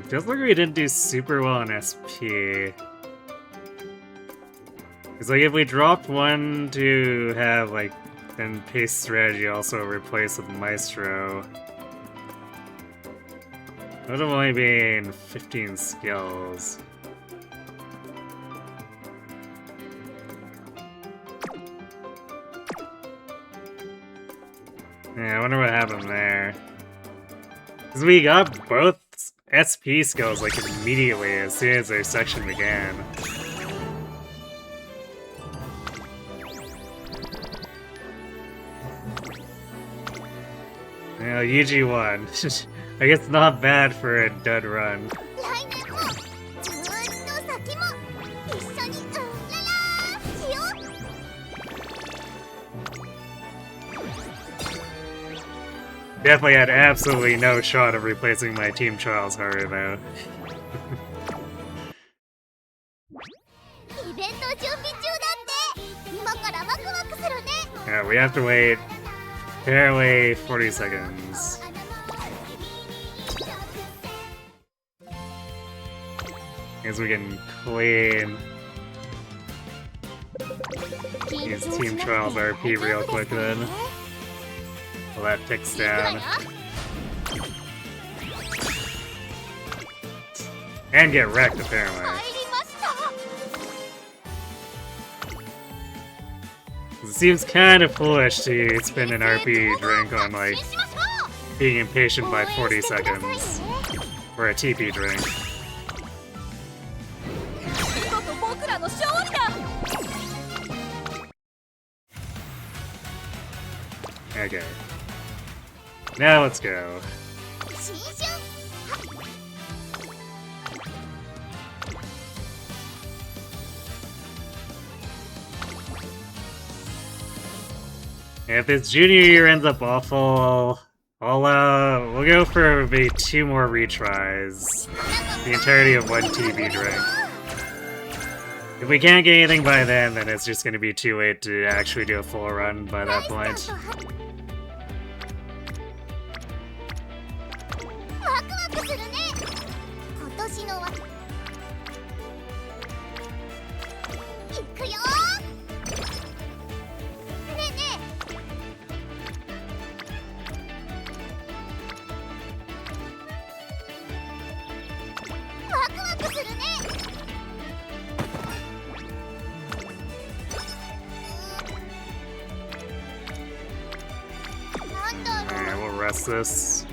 A: Feels like we didn't do super well on SP. Because, like, if we dropped one to have, like, then pace strategy also replaced with Maestro, that would have only been 15 skills. Yeah, I wonder what happened there. Because we got both SP skills, like, immediately as soon as their section began. Yeah, Yuji won. I guess not bad for a dud run. Definitely had absolutely no shot of replacing my Team Charles Haru, though. Yeah, we have to wait barely 40 seconds. Guess we can clean use Team Charles RP real quick then. Well, that ticks down. And get wrecked, apparently. It seems kind of foolish to spend an RP drink on, like, being impatient by 40 seconds. Or a TP drink. Okay. Now let's go. If this junior year ends up awful, we'll go for maybe 2 more retries. The entirety of 1 TB drink. If we can't get anything by then it's just gonna be too late to actually do a full run by that point.
B: クワクするね。今年のいくよ。ねえねえ、ワクワクするね。なんだろう。
A: Alright, we'll rest this.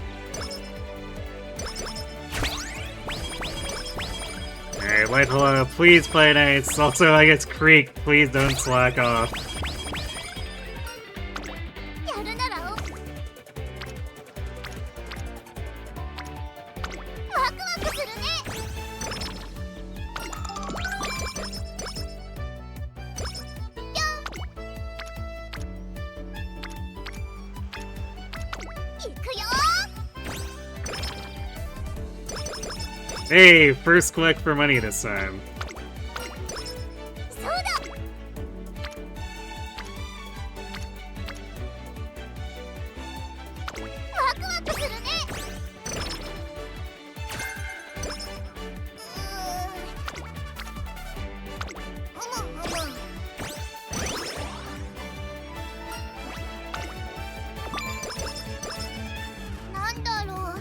A: Alright, Light Hello, please play nights. Also, I guess Creek, please don't slack off.
B: やるならワクワクするね。いくよ。
A: Hey, first collect for money this time.
B: そうだ。ワクワクするね。なんだろう。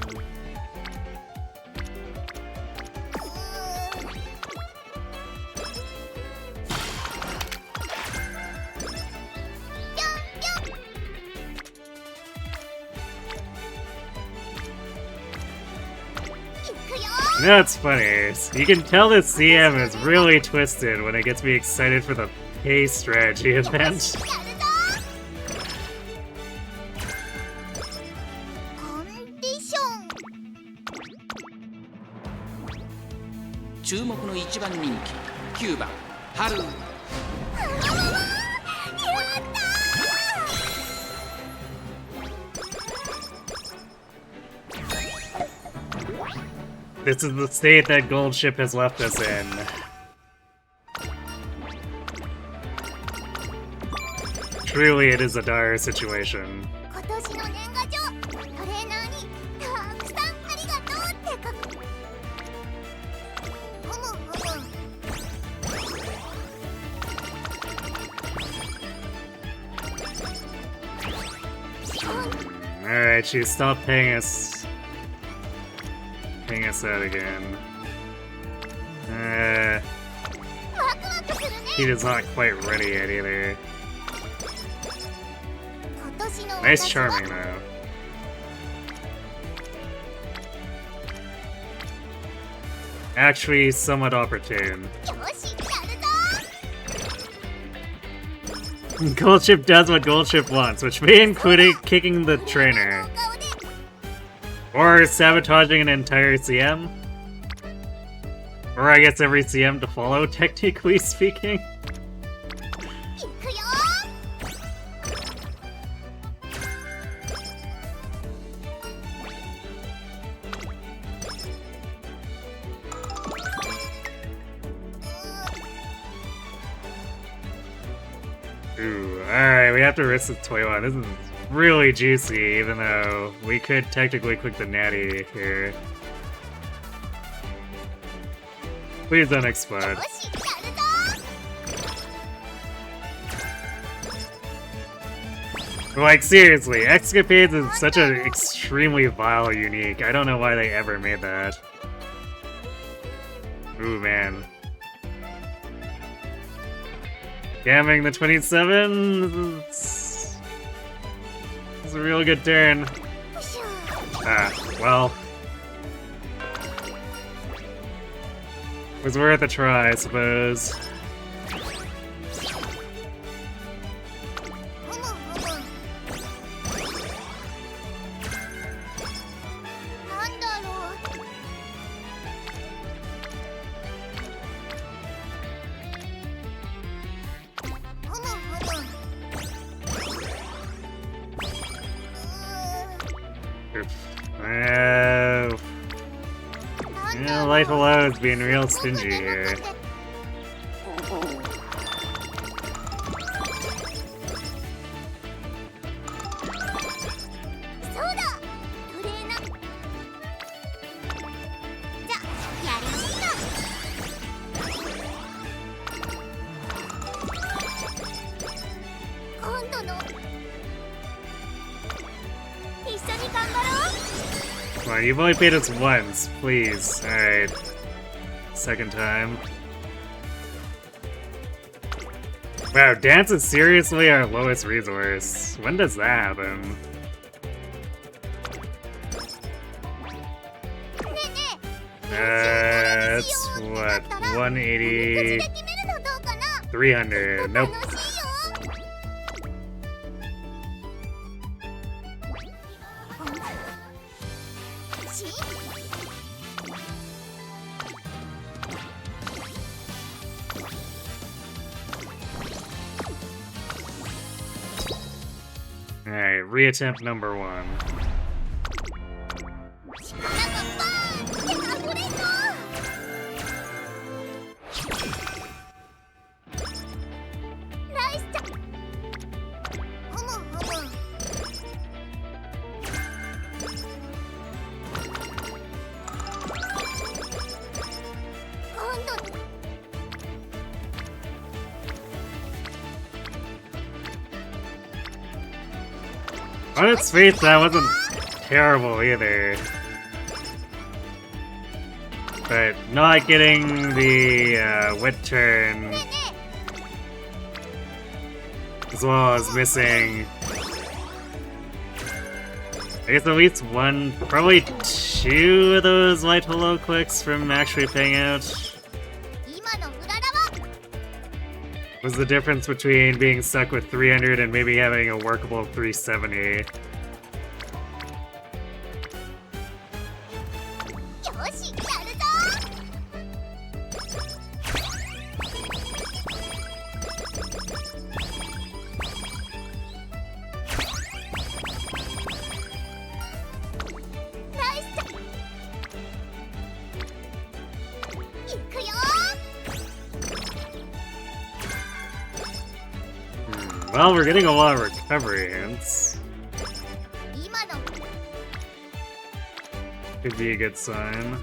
A: That's funny. You can tell that CM is really twisted when it gets me excited for the pay strategy event.
B: コンディション。
D: 注目の1番人気9番ハル。
B: やったー。
A: This is the state that Gold Ship has left us in. Truly, it is a dire situation.
B: 今年の年賀状、トレーナーにたくさんありがとうって書く。
A: Alright, she stopped paying us. Paying us out again. He is not quite ready yet either. Nice charming though. Actually, somewhat opportune. Gold Ship does what Gold Ship wants, which may include kicking the trainer. Or sabotaging an entire CM. Or I guess every CM to follow, technically speaking. Ooh, alright, we have to risk the toy one. This is really juicy, even though we could technically click the natty here. Please don't explode. Like, seriously, Escapades is such an extremely vile unique. I don't know why they ever made that. Ooh, man. Scamming the 27? It's a real good turn. Ah, well. It was worth a try, I suppose. Yeah, Life Hello is being real stingy here. Come on, you've only paid us once, please. Alright. Second time. Wow, dance is seriously our lowest resource. When does that happen? It's what? 180... 300. Nope. Alright, reattempt number 1. On its face, that wasn't terrible either. But not getting the wet turn, as well as missing, I guess at least one, probably 2 of those light hello clicks from actually paying out. Was the difference between being stuck with 300 and maybe having a workable 370. Well, we're getting a lot of recovery hints. Could be a good sign.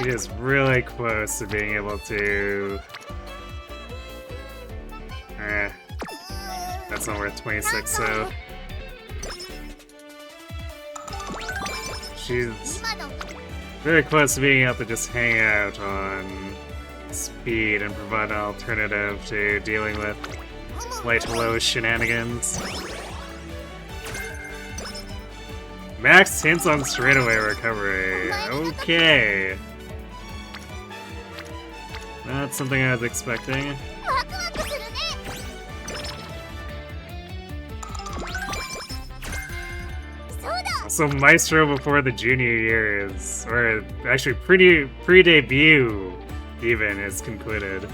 A: He is really close to being able to... that's not worth 26, so... She's very close to being able to just hang out on speed and provide an alternative to dealing with light hello shenanigans. Max hints on straightaway recovery. Okay. Not something I was expecting. So Maestro before the junior year is, or actually pre-debut even, is concluded.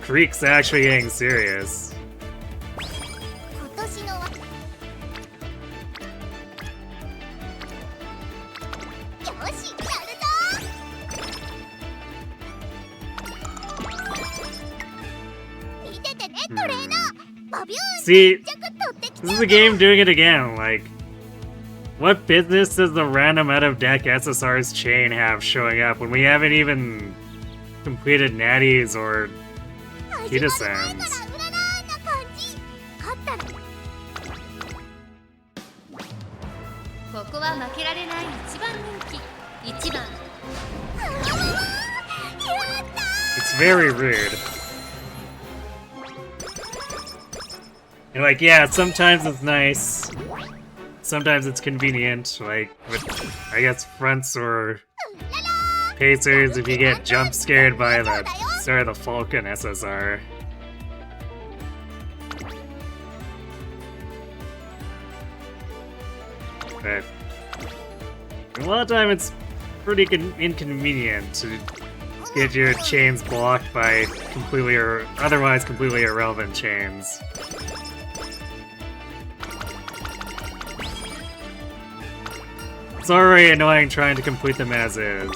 A: Creek's actually getting serious. See, this is the game doing it again, like, what business does the random out of deck SSR's chain have showing up when we haven't even completed Natties or Kita-sans? It's very rude. And like, yeah, sometimes it's nice, sometimes it's convenient, like with, I guess, fronts or pacers if you get jump scared by the start of the Falcon SSR. But a lot of time it's pretty inconvenient to get your chains blocked by completely or otherwise completely irrelevant chains. It's already annoying trying to complete them as is.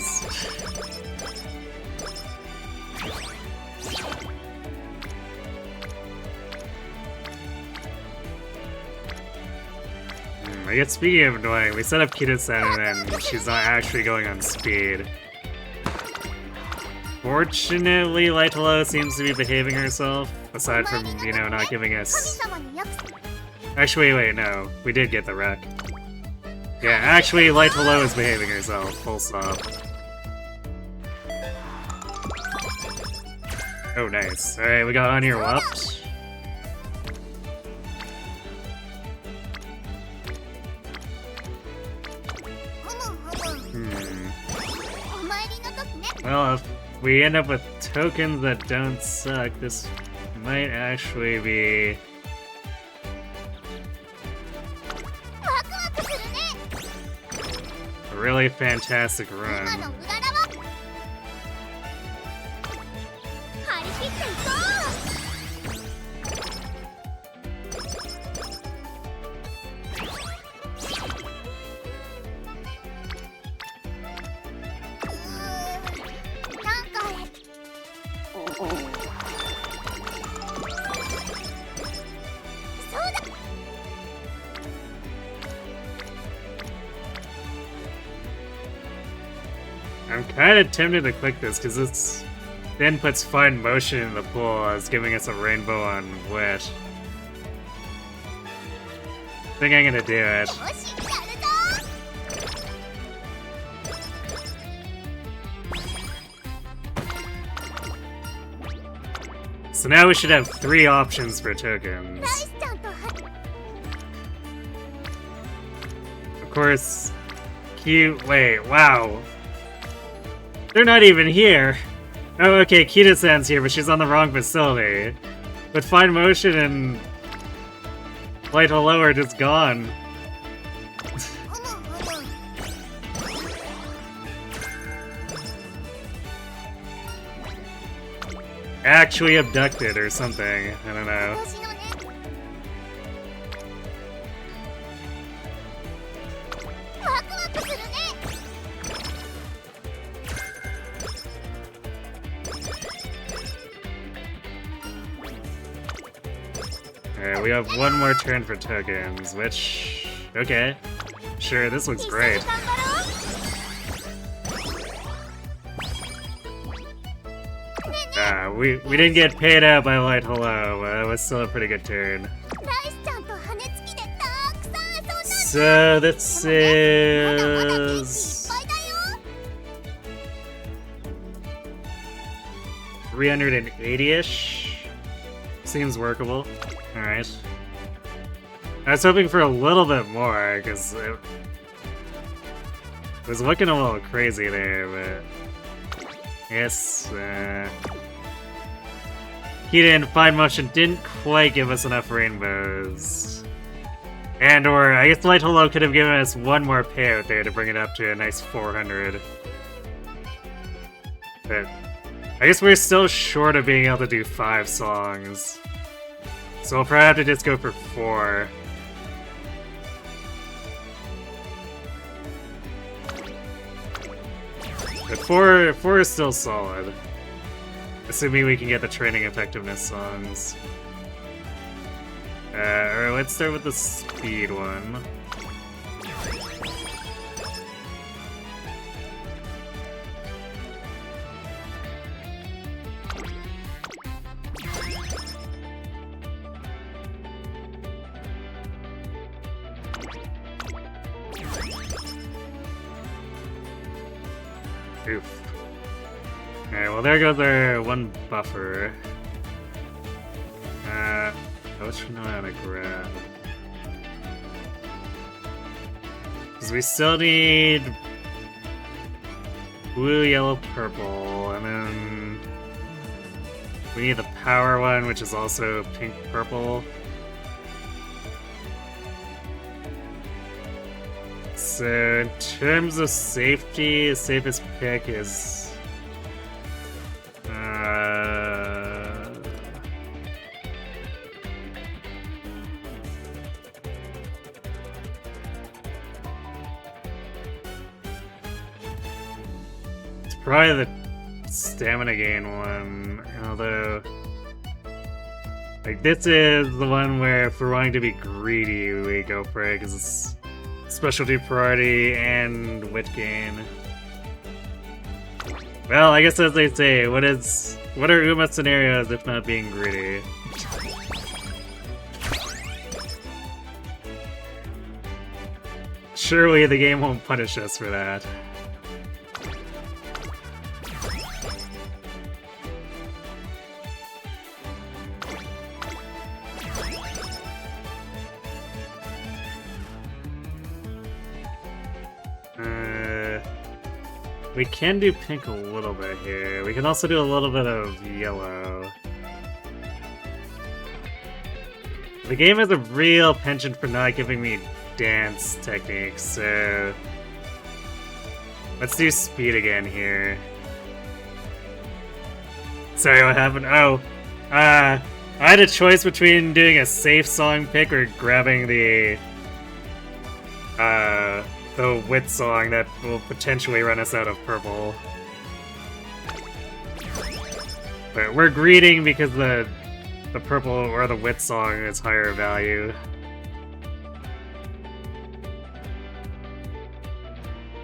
A: I guess speaking of annoying, we set up Kita-san and she's not actually going on speed. Fortunately, Light Hello seems to be behaving herself, aside from, you know, not giving us...
B: 神様に約束
A: Actually, wait, no. We did get the wreck. Yeah, actually, Light Hello is behaving herself. Full stop. Oh, nice. Alright, we got on your whopped. Well, if we end up with tokens that don't suck, this might actually be...
B: ワクワクするね
A: a really fantastic
B: 今
A: run.
B: のうららは張り切っていこ
A: I'm kind of tempted to click this because it's then puts fine motion in the pool as giving us a rainbow on wet. I think I'm gonna do it.
B: よしやるぞ
A: So now we should have 3 options for tokens.
B: ライスちゃんとは
A: Of course, cute. Wait, wow. They're not even here. Oh, okay, Kita-san's here, but she's on the wrong facility. But Fine Motion and Light Hello are just gone.
B: うむうむ
A: Actually abducted or something. I don't know.
B: 私のね ワクワクするね
A: Alright, we have one more turn for tokens, which... Okay. Sure, this looks
B: 一緒に
A: great.
B: 頑張ろう
A: We didn't get paid out by Light Hello, but that was still a pretty good turn.
B: ライスちゃんと羽根つきでたくさん遊んだんだ
A: So this
B: まだまだ元気いっ
A: is
B: ぱいだよ
A: 380-ish. Seems workable. Alright. I was hoping for a little bit more, because it was looking a little crazy there, but... Yes, Kita and Fine Motion didn't quite give us enough rainbows. And or, I guess Light Hello could have given us one more payout there to bring it up to a nice 400. But I guess we're still short of being able to do 5 songs. So we'll probably have to just go for 4. But 4 is still solid. Assuming we can get the training effectiveness songs. Alright, let's start with the speed one. Oof. Alright, well there goes our one buffer. What should we know how to grab? Because we still need blue, yellow, purple, and then we need the power one, which is also pink, purple. So in terms of safety, the safest pick is it's probably the stamina gain one, although like this is the one where if we're wanting to be greedy we go for it because it's specialty priority and wit gain. Well, I guess as they say, what are Uma scenarios if not being greedy? Surely the game won't punish us for that. We can do pink a little bit here. We can also do a little bit of yellow. The game has a real penchant for not giving me dance techniques, so let's do speed again here. Sorry, what happened? Oh, I had a choice between doing a safe song pick or grabbing the wit song that will potentially run us out of purple. But we're greeting because the purple or the wit song is higher value.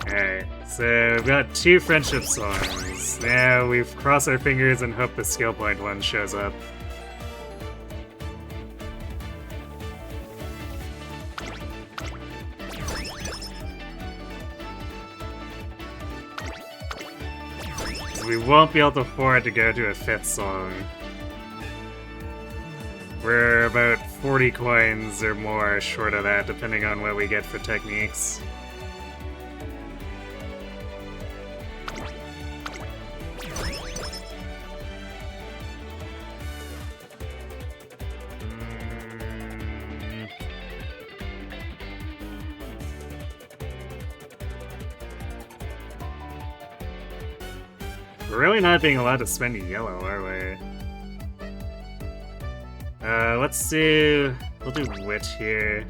A: Alright, so we've got 2 friendship songs. Now we've crossed our fingers and hope the skill point one shows up. We won't be able to afford to go to a 5th song. We're about 40 coins or more short of that, depending on what we get for techniques. We're really not being allowed to spend yellow, are we? We'll do wit here.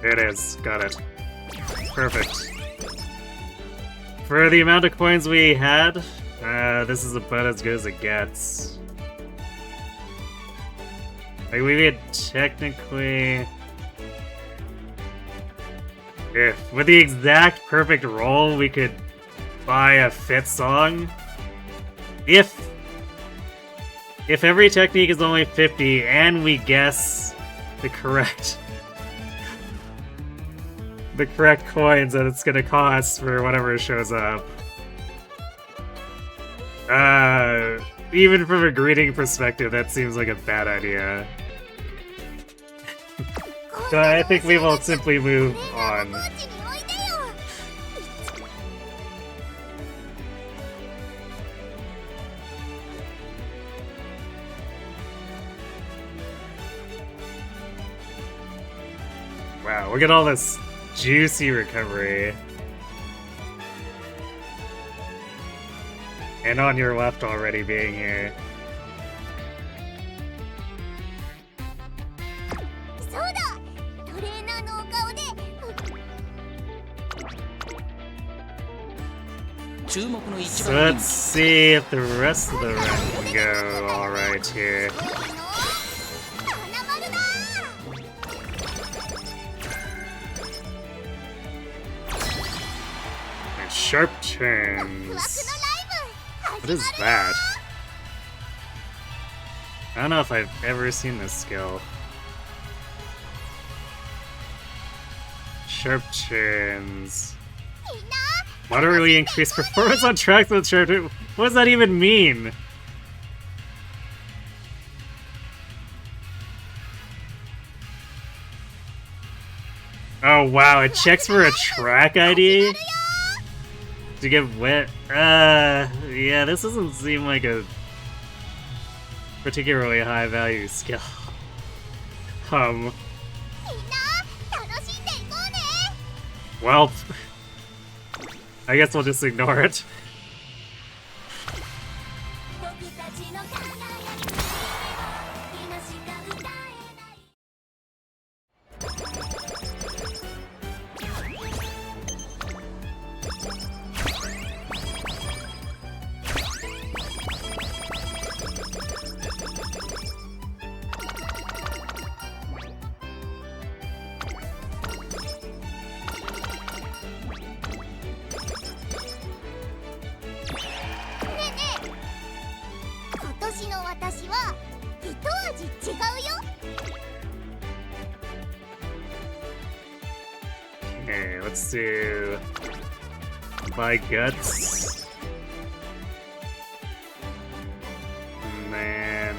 A: There it is, got it. Perfect. For the amount of coins we had, this is about as good as it gets. Like, we could technically... If, with the exact perfect roll, we could buy a 5th song. If every technique is only 50 and we guess the correct coins that it's gonna cost for whatever shows up. Even from a greeting perspective, that seems like a bad idea. So I think we will simply move on. Wow, look at all this juicy recovery. And on your left already being here. So let's see if the rest of the run can go alright here. And sharp turns. What is that? I don't know if I've ever seen this skill. Sharp turns. Moderately increased performance on tracks with sharp turns. What does that even mean? Oh wow, it checks for a track ID? To give wit? Yeah, this doesn't seem like a particularly high value skill. Well, I guess we'll just ignore it. Okay, let's do Buy Guts. And then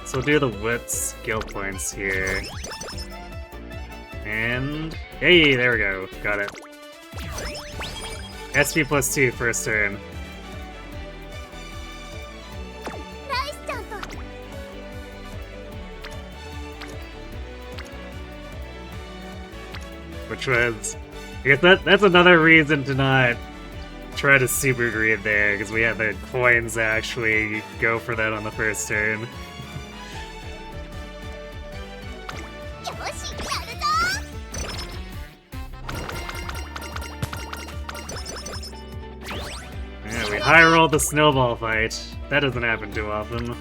A: so we'll do the Wit skill points here. And hey, there we go. Got it. SP +2 first turn.
B: ライスちゃんと
A: Which was, I guess that's another reason to not try to super greed there, because we had the coins to actually go for that on the first turn.
B: よしやるぞ
A: Yeah, we high rolled the snowball fight. That doesn't happen too often.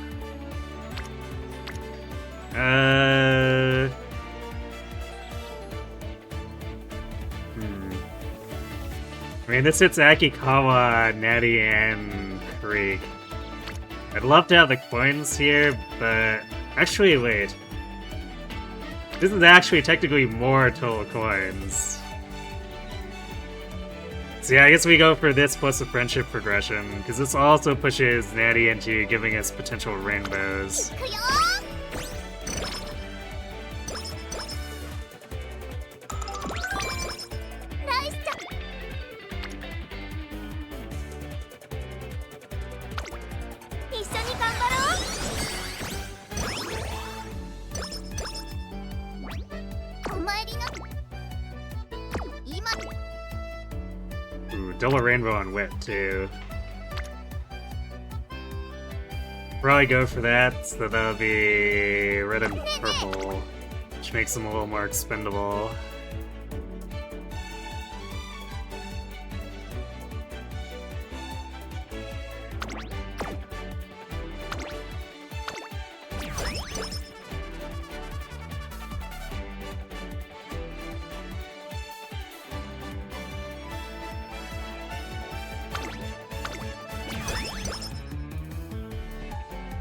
A: I mean, this hits Akikawa, Natty, and Creek. I'd love to have the coins here, but... Actually, wait. This is actually technically more total coins. So yeah, I guess we go for this plus a friendship progression, because this also pushes Natty into giving us potential rainbows.
B: いくよ ライスちゃん一緒に頑張ろうお参りの今
A: Ooh, double rainbow on Wit, too. Probably go for that, so that'll be red and purple, which makes them a little more expendable.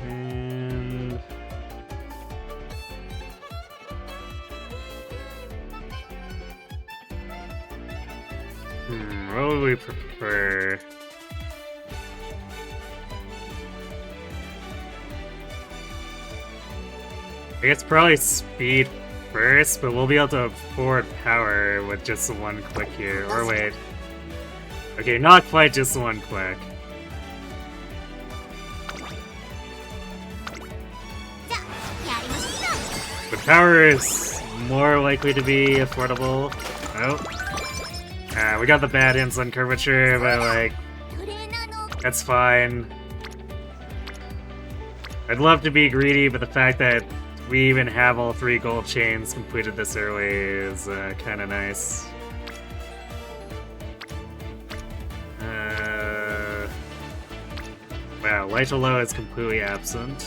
A: And... what would we prefer? I guess probably speed first, but we'll be able to afford power with just the one click here. Or wait. Okay, not quite just the one click.
B: じゃあやりましょう
A: But power is more likely to be affordable. Oh. We got the bad insulin curvature, but like,
B: トレーナーの
A: that's fine. I'd love to be greedy, but the fact that we even have all 3 gold chains completed this early is kind of nice. Wow, light to low is completely absent.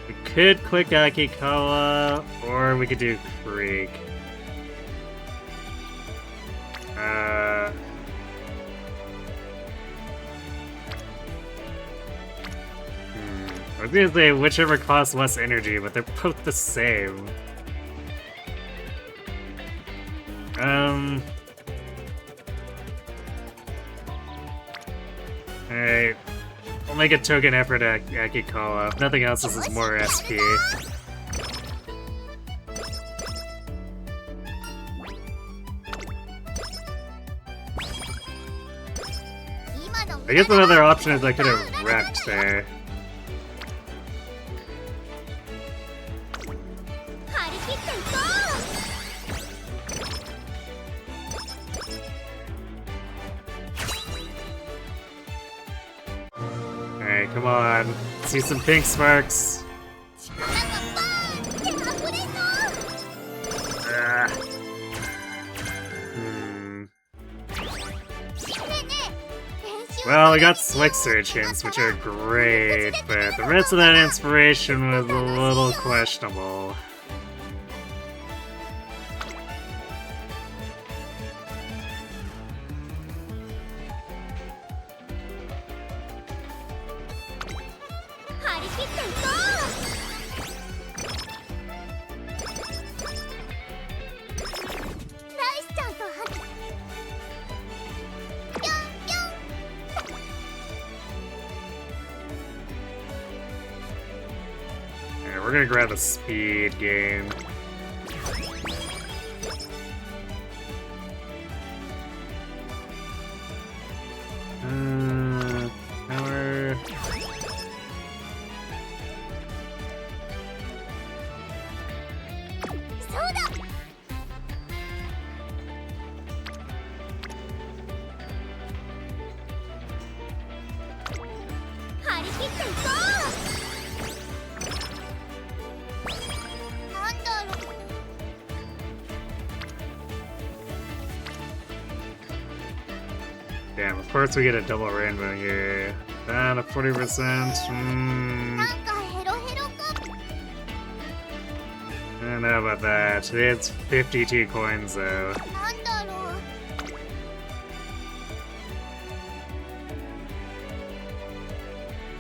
A: We could click Akikawa, or we could do Creek. I was gonna say whichever costs less energy, but they're both the same. Alright. I'll make a token effort at Akikawa. If nothing else, this is more SP. I guess another option is I could have wrecked there.
B: 張り切っていこ
A: Alright, come on. See some pink sparks.
B: う力がバーンって溢れそう
A: Ah.
B: ねえねえ練習
A: Well, we got Slick Surge hints, which are great, but the rest of that inspiration was a little questionable.
B: 切っていこう。ライスちゃんとぴょんぴょん。
A: Alright, we're gonna grab a speed game. Power. Damn, of course we get a double rainbow here. Down to 40%.
B: なんかヘロヘロか。
A: I don't know about that. It's 52 coins though.
B: なんだろう。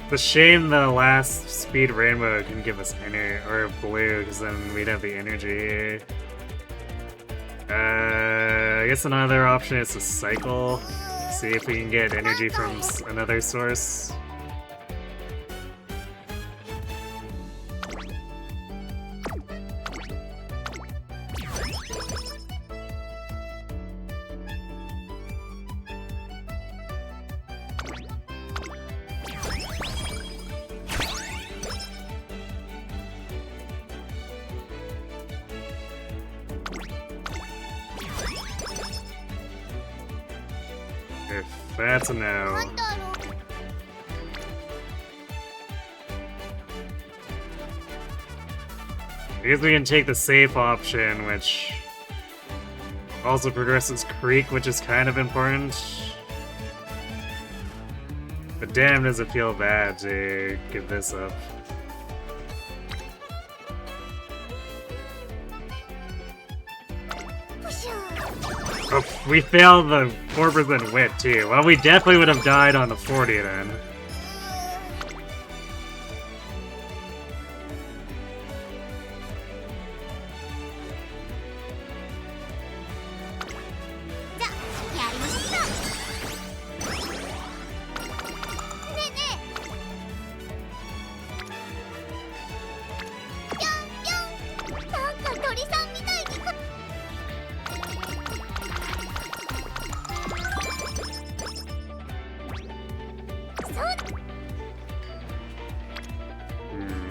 A: It's a shame the last speed rainbow can give us or blue, because then we'd have the energy. I guess another option is to cycle. See if we can get energy from another source. If that's a no.
B: なんだろう。
A: I guess we can take the safe option, which also progresses Creek, which is kind of important. But damn, does it feel bad to give this up. Oh, we failed the 4% wit too. Well, we definitely would have died on the 40 then.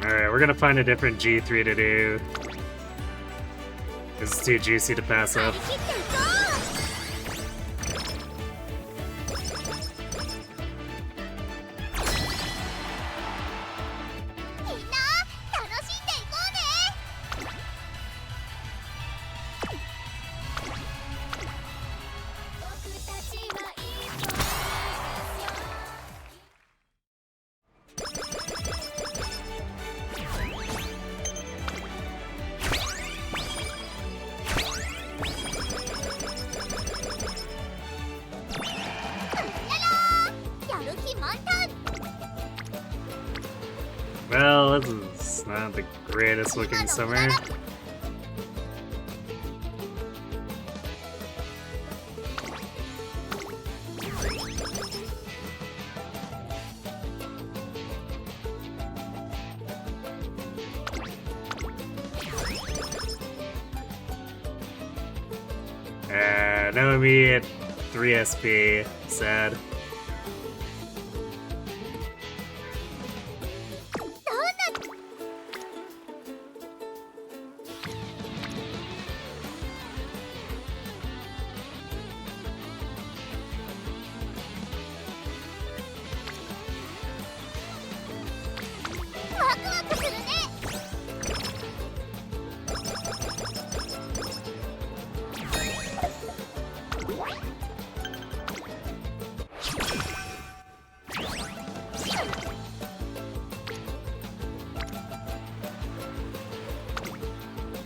A: Alright, we're gonna find a different G3 to do. This is too juicy to pass up.
B: 切っていこう。みんな楽しんでいこうね。僕たちは一歩ですよ。
A: Well, this is not the greatest looking summer. No immediate 3 SP. Sad.
B: ワクワクするね。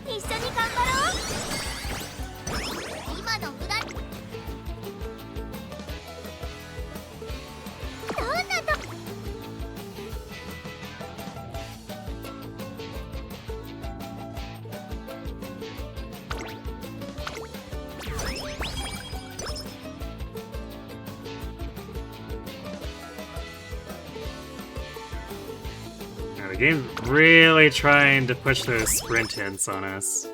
B: 一緒に頑張ろう。今の無駄。どんなと。
A: game's really trying to push those sprint hints on us.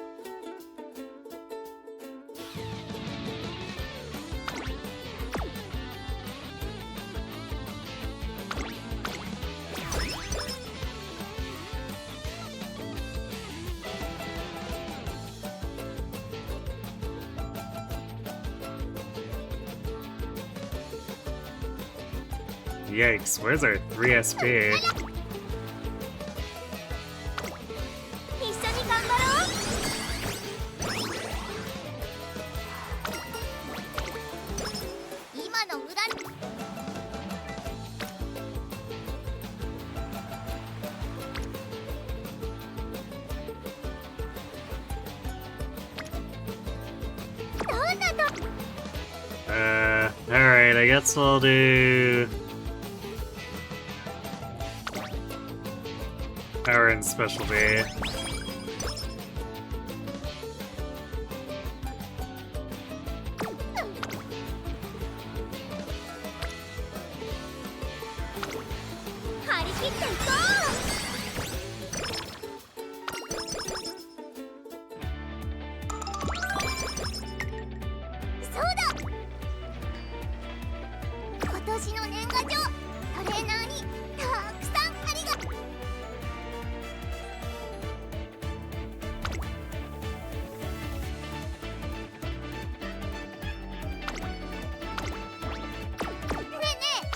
A: Yikes, where's our 3 SP?
B: 一緒に頑張ろう。今の裏にどんなと
A: Alright, I guess we'll do Power and Specialty.
B: 張り切っていこう。そうだ。今年の年賀状、トレーナーにたくさんありがとう。ねえねえ、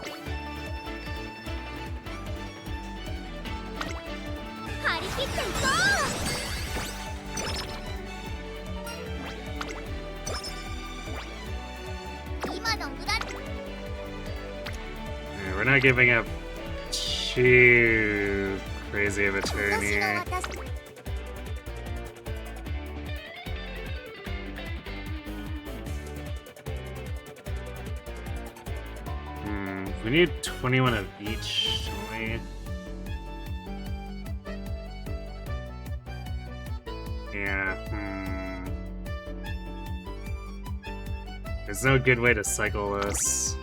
B: 張り切っていこう。今の無駄。
A: Yeah, we're not giving up too crazy of a turn
B: 今年の
A: here.
B: 私。
A: We need 21 of each, don't we? Yeah, There's no good way to cycle this.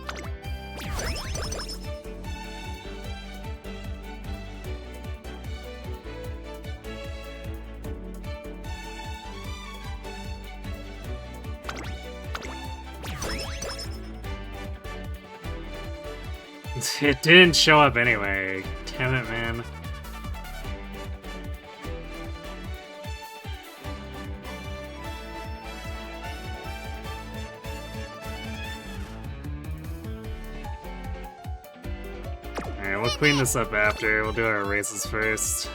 A: It didn't show up anyway. Damn it, man. Alright, we'll clean this up after. We'll do our races first.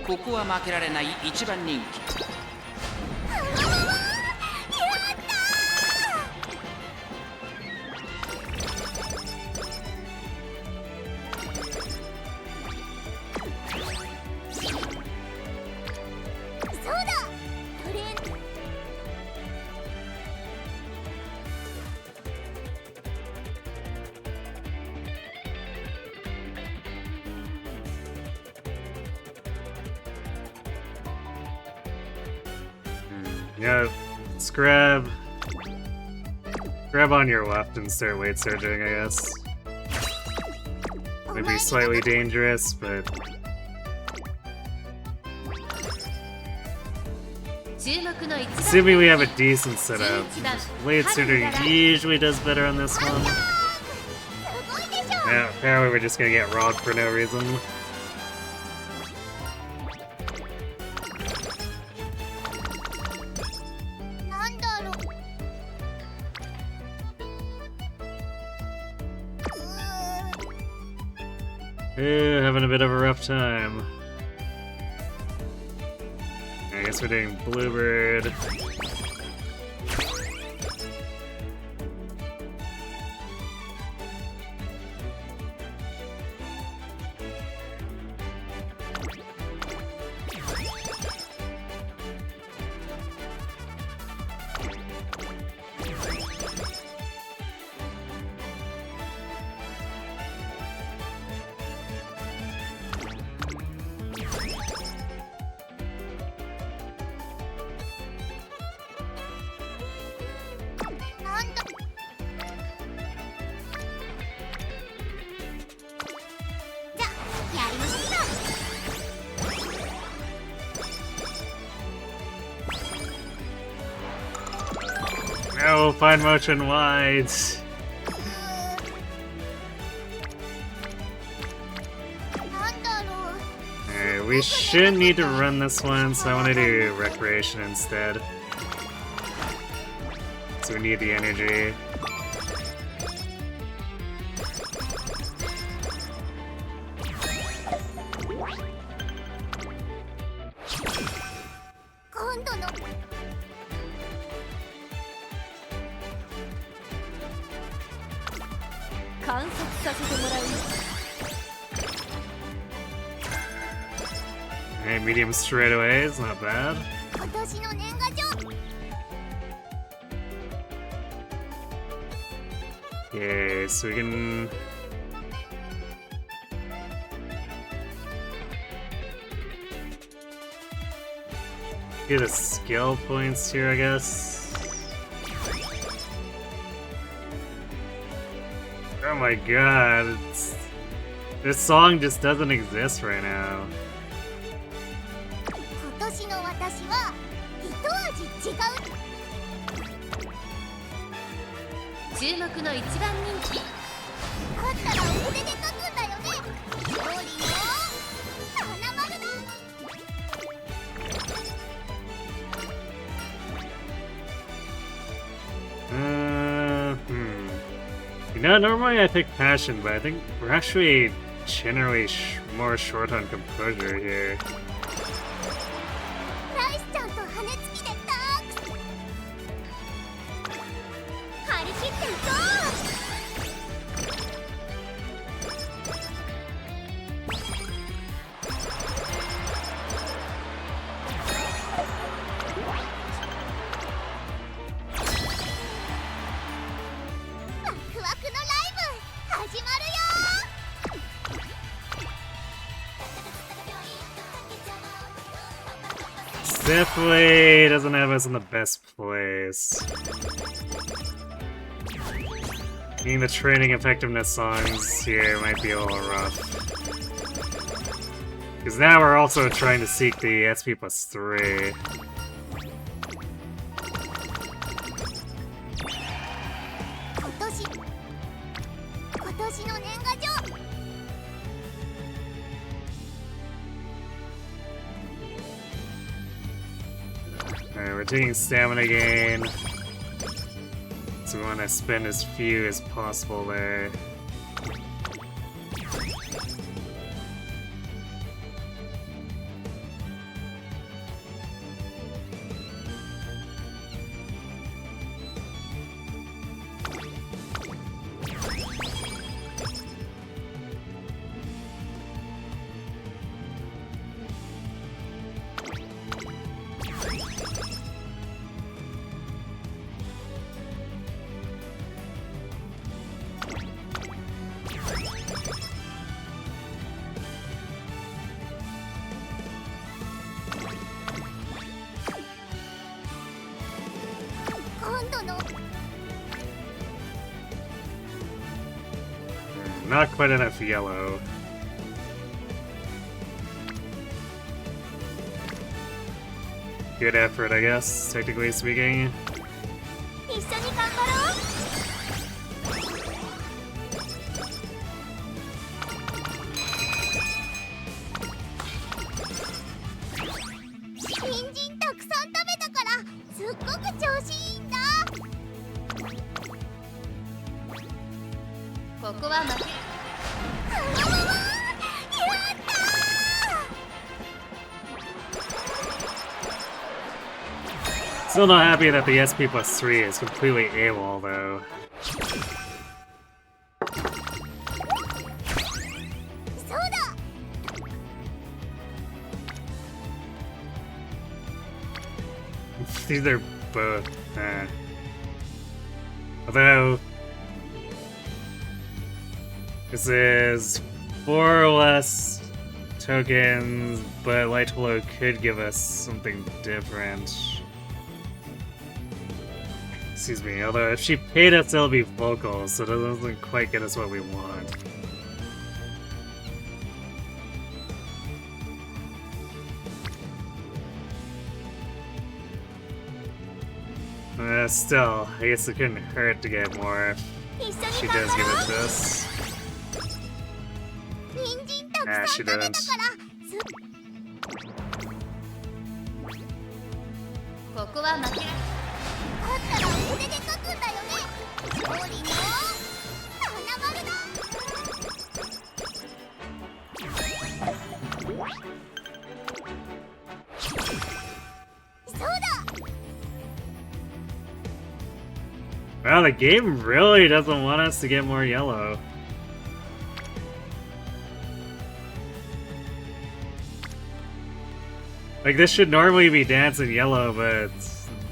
D: ここは負けられない一番人気。
B: そうだ。トレー
A: Yeah, let's grab on your left and start weight surging, I guess. Might be slightly dangerous, but
C: 注目の一番
A: assuming we have a decent setup, weight surging usually does better on this one.
B: すごいでしょ。
A: Yeah, apparently we're just gonna get robbed for no reason.
B: なんだろう。
A: Having a bit of a rough time. I guess we're doing Bluebird. Oh, fine motion wide. Alright, we should need to run this one, so I want to do recreation instead. So we need the energy. Alright, medium straight away is not bad. Okay, so we can... get the skill points here, I guess. Oh my god, this song just doesn't exist right now.
B: 今年の私は一味違う。
C: 注目の一番人気。
B: 勝ったらお筆で書くんだよね。勝利の花丸だ。
A: You know, normally I pick passion, but I think we're actually generally more short on composure here.
B: ライスちゃんと羽根つきでタックス。張り切っていこう。ワクワクのライブ始まるよ。
A: Definitely doesn't have us in the best place. I mean, the training effectiveness songs here might be a little rough. Because now we're also trying to seek the SP plus 3. Alright, we're taking stamina gain. So we want to spend as few as possible there. Not quite enough yellow. Good effort, I guess, technically speaking.
B: 一緒に頑張ろう。人参たくさん食べたからすっごく調子いいんだ。
C: ここは負け。
B: やったー。
A: Still not happy that the SP plus 3 is completely AWOL, though.
B: そうだ。
A: These are both. Although, this is 4 less tokens, but Light Hello could give us something different. Excuse me, although if she paid us, it'll be vocal, so it doesn't quite get us what we want. Still, I guess it couldn't hurt to get more if
B: 一緒
A: she
B: に頑
A: does
B: 張
A: give
B: ろ
A: it to us.
B: う。人参たく
A: Nah,
B: さ
A: she
B: ん食べたから
A: didn't.
C: ここは負けら
B: 勝ったら筆で書くんだよね。勝利の花丸だ。そうだ。
A: Wow, the game really doesn't want us to get more yellow. Like, this should normally be dancing yellow, but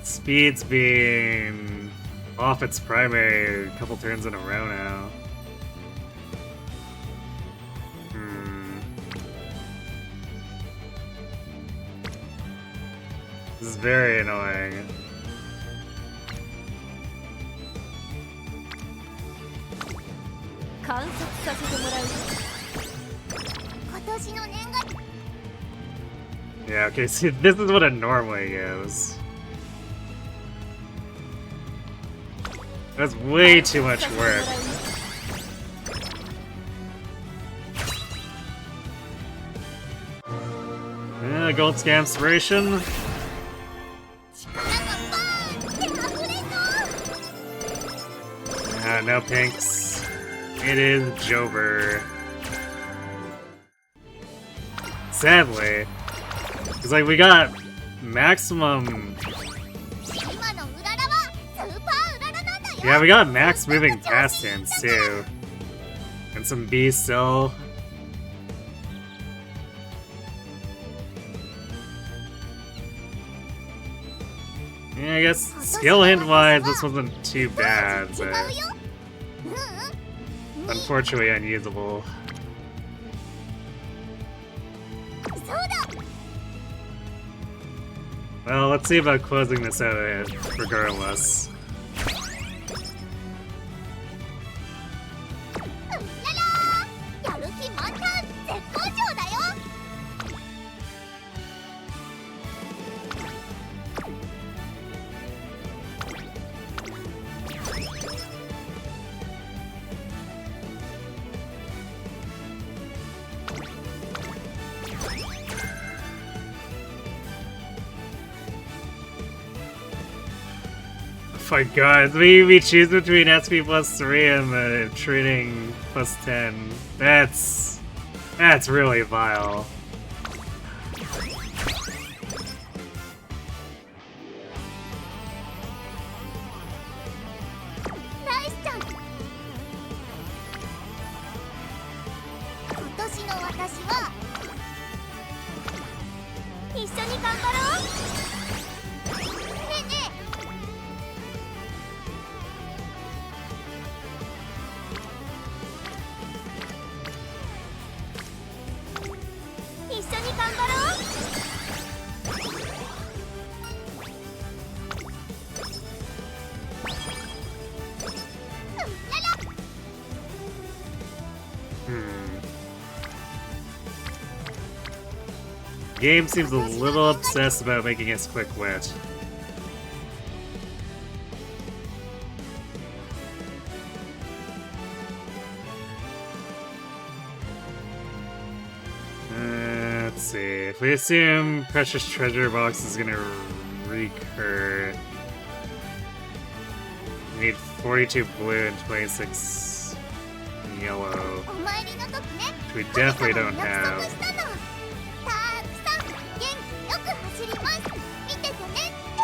A: speed's being off its primary a couple turns in a row now. This is very annoying.
C: 観察させてもらう。
B: 今年の年賀
A: Yeah, okay, see, this is what it normally gives. That's way too much work. Yeah, gold scam inspiration.
B: 力がバーンって溢れそう。
A: No pinks. It is Jover. Sadly. Because, like, we got maximum...
B: 今のうららはスーパーうららなんだよ。
A: Yeah, we got max moving past him, too. And some B still. Yeah, I guess skill hint-wise, this wasn't too bad,
B: 違
A: but
B: うよ。う
A: unfortunately unusable.
B: そうだ。
A: Well, let's see about closing this out regardless.
B: うららやる気満タン絶好調だよ。
A: Oh my god, we choose between SP plus 3 and the training plus 10. That's really vile.
B: ナイスちゃん。今年の私は一緒に頑張ろう。ねえねえ。一緒に頑張ろう。
A: Game seems a little obsessed about making us quick wit. Let's see. If we assume Precious Treasure Box is gonna recur, we need 42 blue and 26 yellow,
B: お参りの時ね。
A: which we definitely don't
B: 約
A: have.
B: 束したの。たくさん元気よく走ります。見ててねって。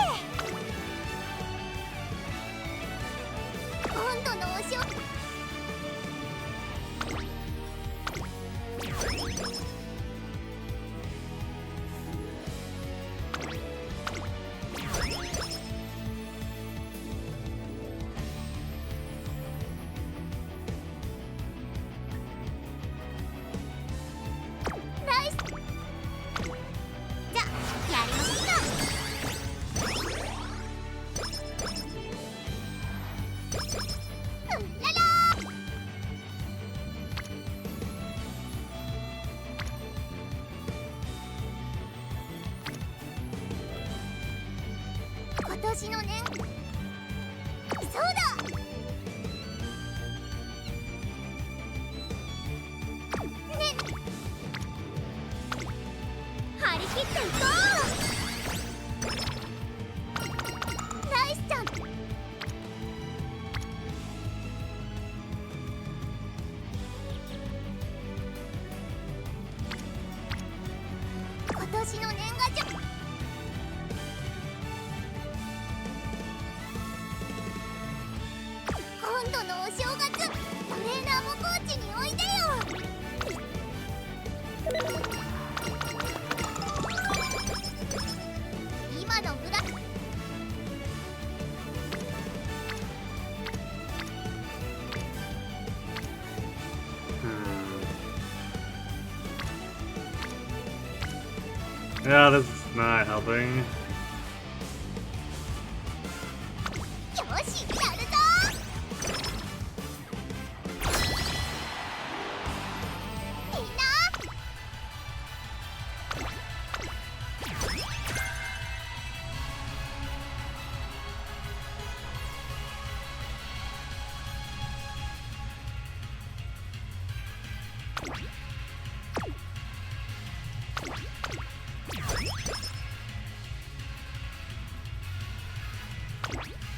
B: 今度のお仕事。 ナイス。じゃあやりましょうか。うらら。今年の年そうだね張り切っていこうナイスちゃん今年の年賀状今度のお正月トレーナーもコーチにおいでよ今のグラ
A: Yeah, this is not helping.
B: よしやるぞみんな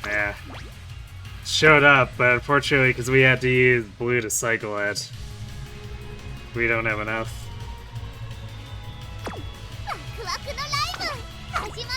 A: Yeah. Showed up, but unfortunately, because we had to use blue to cycle it, we don't have enough.
B: ワクワクのライブ始ま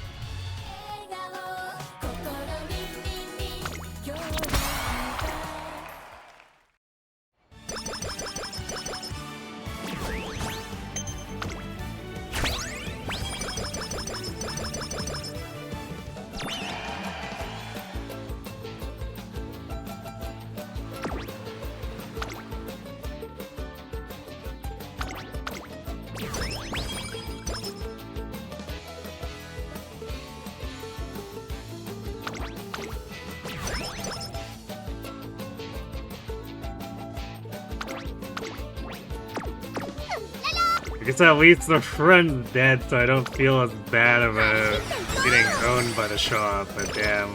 A: I guess at least the friend's dead, so I don't feel as bad about getting owned by the shop, but damn.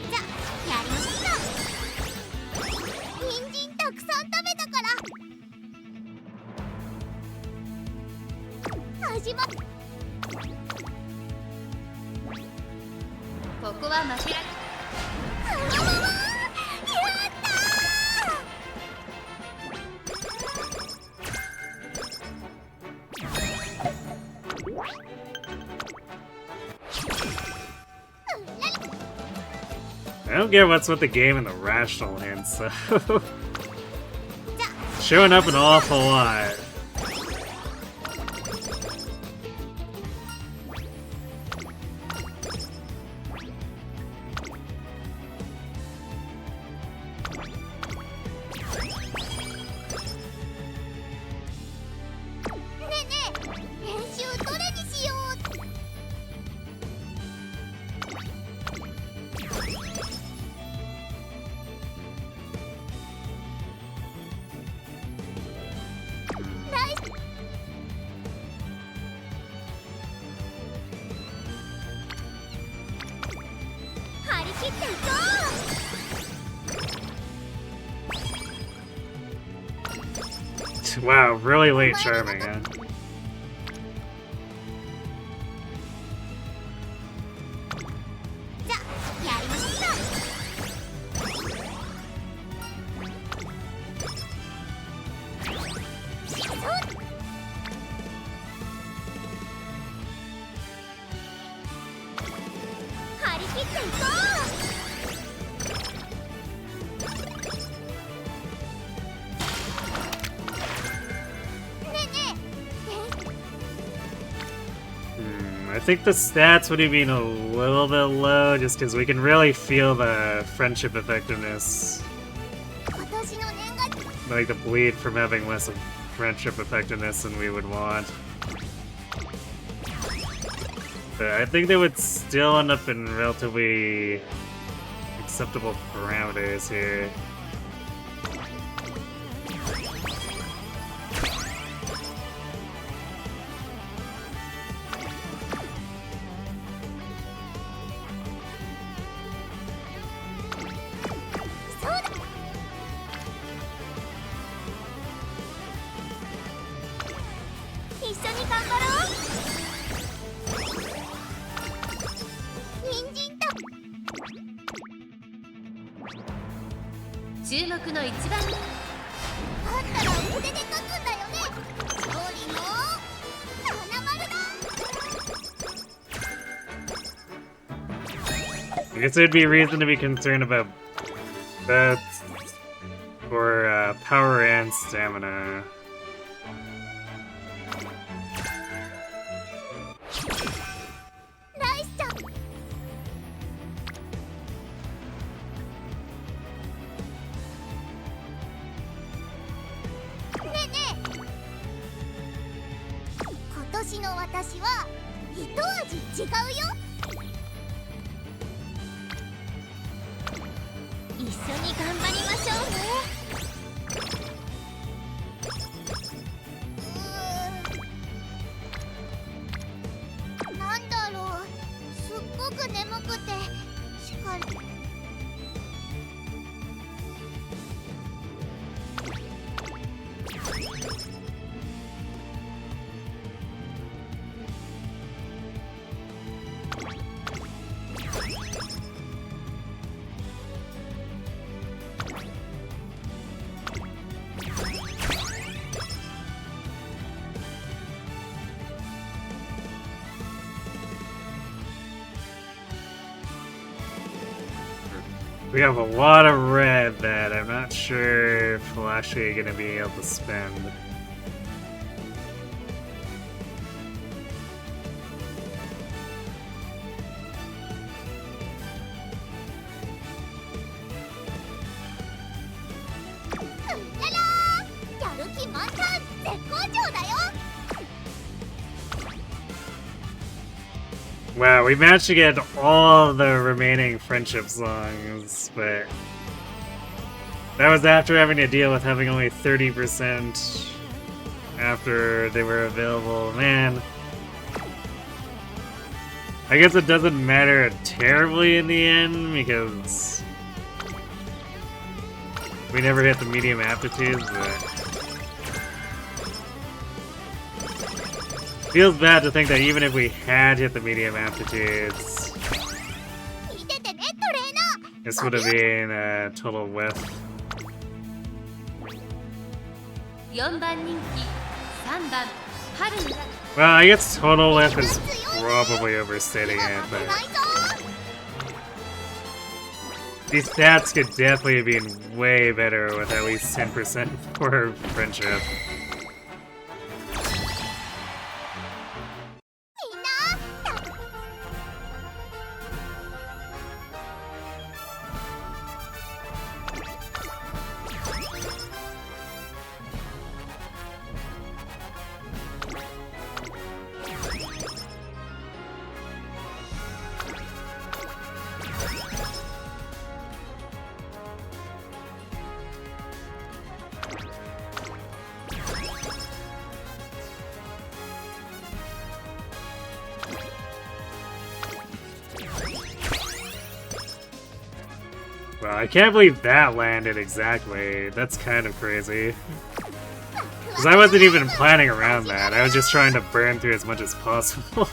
B: じゃあやりましょうか人参たくさん食べたから始まっ
C: ここは間違い
B: やったー
A: I don't get what's with the game and the rational hints, so... Showing up an awful lot. Wow, really late charming, huh?
B: じゃあやりましょうか張り切っていこうねえねえ
A: I think the stats would have been a little bit low, just because we can really feel the friendship effectiveness.
B: 今年の年賀
A: Like the bleed from having less of friendship effectiveness than we would want. But I think they would still end up in relatively acceptable parameters here.
C: 力の一番
B: だったら筆で書くんだよね。勝利の花丸だ。
A: I guess there'd be reason to be concerned about that for power and stamina.
B: ナイスちゃん。ねえねえ、今年の私は一味違うよ。一緒に頑張りましょうね。なんだろう、すっごく眠くてしかり。
A: We have a lot of red that I'm not sure if we're actually going to be able to spend. Wow, we managed to get all the remaining friendship songs, but that was after having to deal with having only 30% after they were available. Man, I guess it doesn't matter terribly in the end because we never hit the medium aptitudes, but feels bad to think that even if we had hit the medium aptitudes, this would have been a total whiff.
C: 4番人気3番ハルが
A: Well, I guess total whiff is probably overstating it, but these stats could definitely have been way better with at least 10% for friendship. Well, I can't believe that landed exactly. That's kind of crazy. Because I wasn't even planning around that. I was just trying to burn through as much as possible.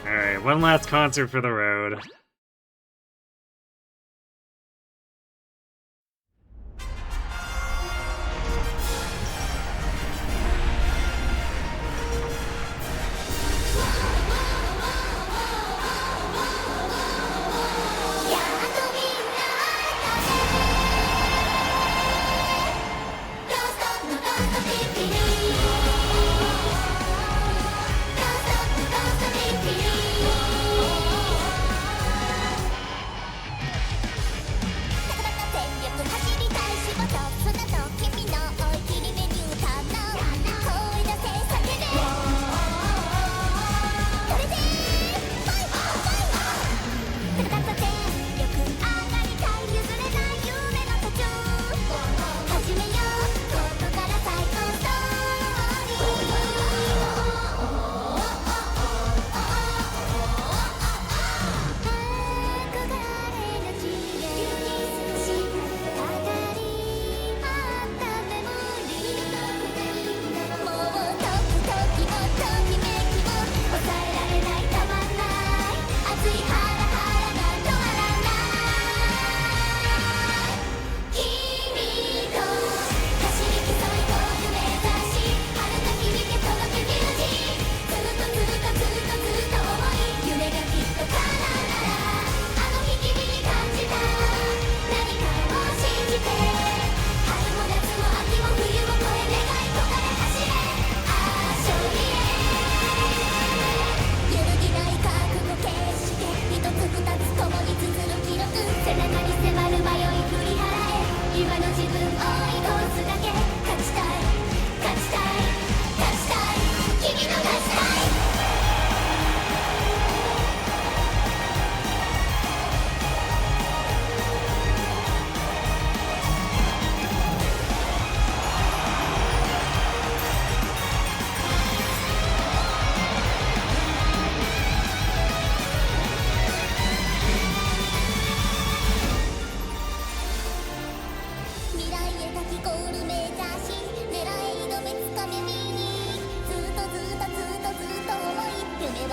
A: Alright, one last concert for the road.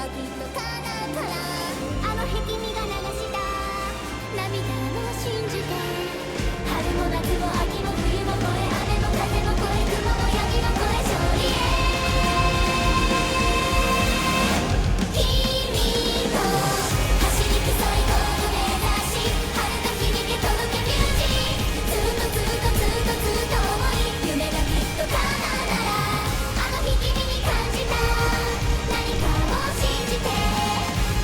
B: はきっと叶うからあの日君が流した涙を信じて春も夏も秋も冬も越え雨も風も越え雲も闇も越え勝利へ君と走り競いゴール目指し遥か君へ届けミュージックずっとずっとずっとずっと思い夢がきっと叶うならあの日君に感じた何かを信じて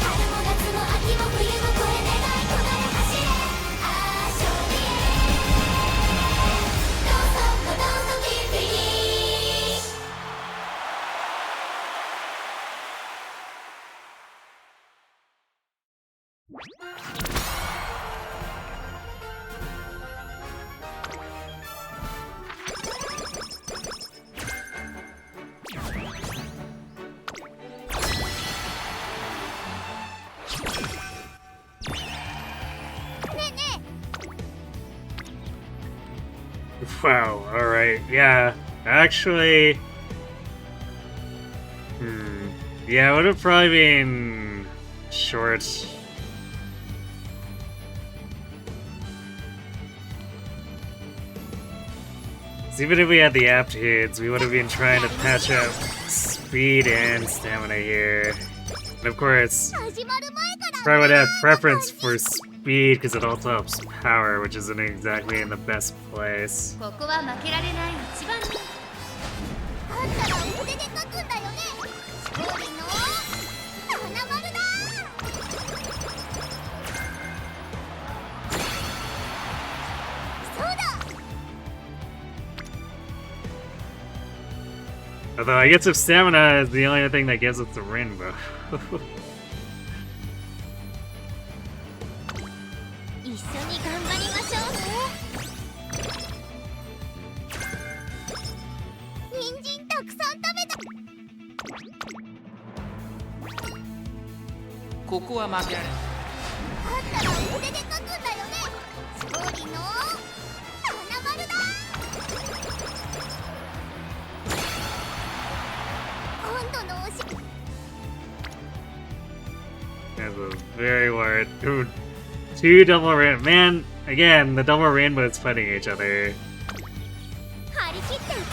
B: 春も夏も秋も冬も越え願い込まれ走れああ勝利へどうぞどうぞキーフィニッシュねえねえ
A: Wow, alright, yeah. Actually... Yeah, it would have probably been short. Even if we had the aptitudes, we would have been trying to patch up speed and stamina here. And of course,
B: 始まる前から
A: probably would have preference for speed because it also helps power, which isn't exactly in the best place.
C: ここは負けられない一番に
B: あんたら筆で書くんだよねストーリーの花丸だ そうだ
A: Although I guess if stamina is the only thing that gives us the rainbow.
B: 一緒に頑張りましょうね人参たくさん食べた
D: ここは負けられない。
B: あんたら筆で書くんだよねストーリーの花丸だ今度のおし
A: That's a very wide. Dude, two double rain. Man, again, the double rainbows fighting each other.
B: 張り切っていこ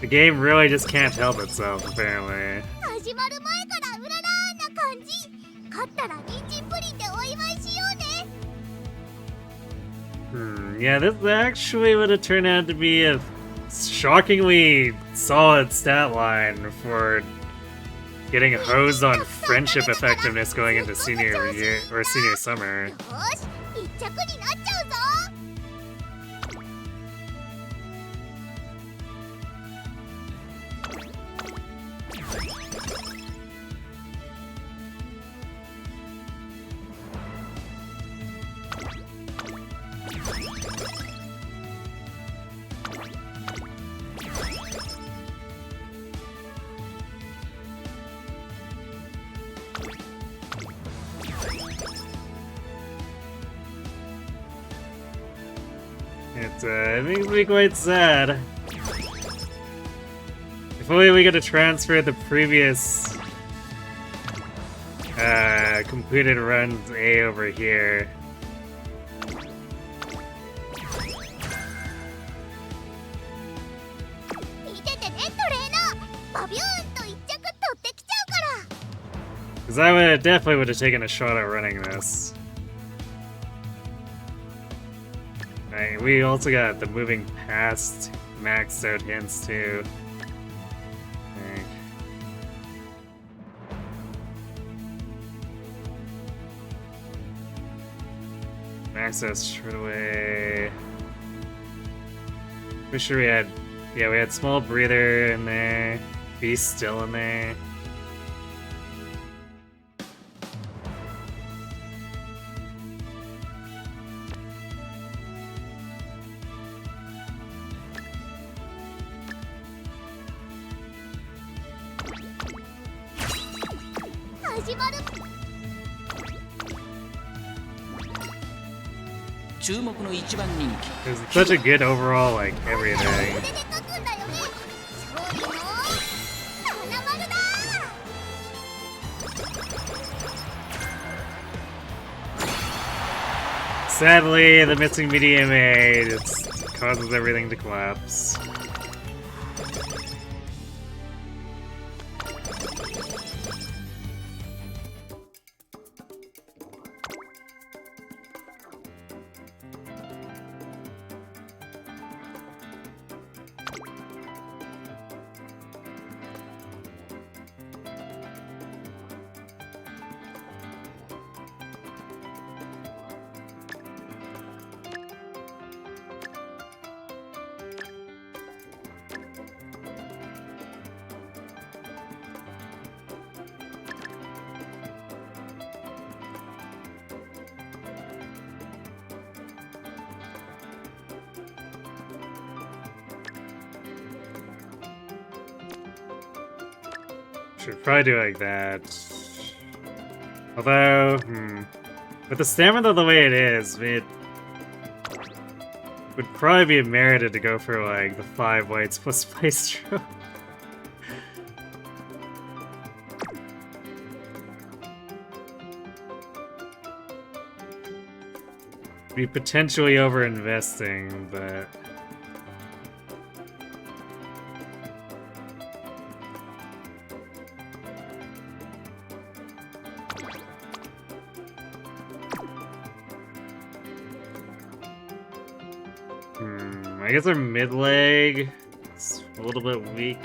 A: The game really just can't help itself, apparently.
B: う始まる前からうららーな感じ勝ったら人参プリンでお祝いしようね
A: Yeah, this actually would have turned out to be a shockingly solid stat line for getting hosed on friendship effectiveness going into senior year or senior summer.
B: よーし一着になっちゃうぞ
A: It makes me quite sad. If only we could have transferred the previous completed runs A over here.
B: 見ててねトレーナーバビューンと一着取ってきちゃうから
A: Because I definitely would have taken a shot at running this. Right, we also got the moving past maxed out hints too. Okay. Max out straight away. Pretty sure we had, yeah, we had small breather in there, be still in there. It was such a good overall, like, everything. Sadly, the missing medium A just causes everything to collapse. Should probably do like that. Although, with the stamina the way it is, it would probably be merited to go for like the 5 whites plus Maestro. Be potentially over-investing, but... I guess our mid leg is a little bit weak.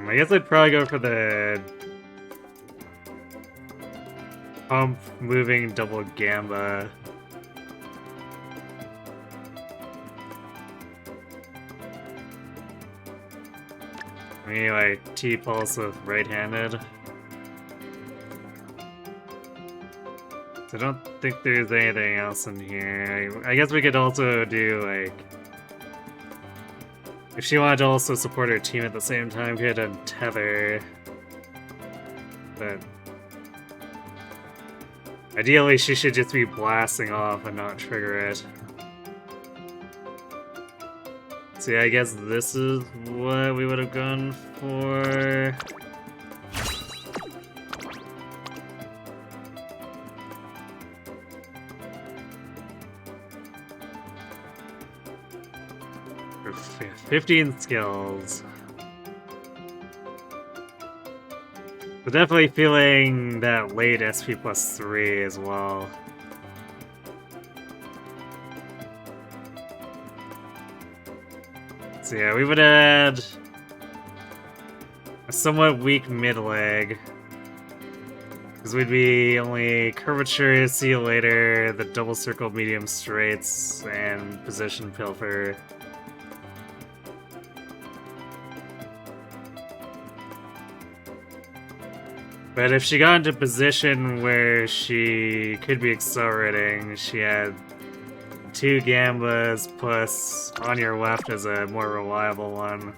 A: I guess I'd probably go for the pump moving double gamba. Maybe like T-pulse with right-handed. So I don't think there's anything else in here. I guess we could also do like... If she wanted to also support her team at the same time, we could untether. But... Ideally she should just be blasting off and not trigger it. See, I guess this is what we would have gone for. For 15 skills. But definitely feeling that late SP plus 3 as well. So yeah, we would add a somewhat weak mid-leg. Because we'd be only curvature, see you later, the double circle medium straights, and position pilfer. But if she got into position where she could be accelerating, she had 2 gambas plus on your left as a more reliable one.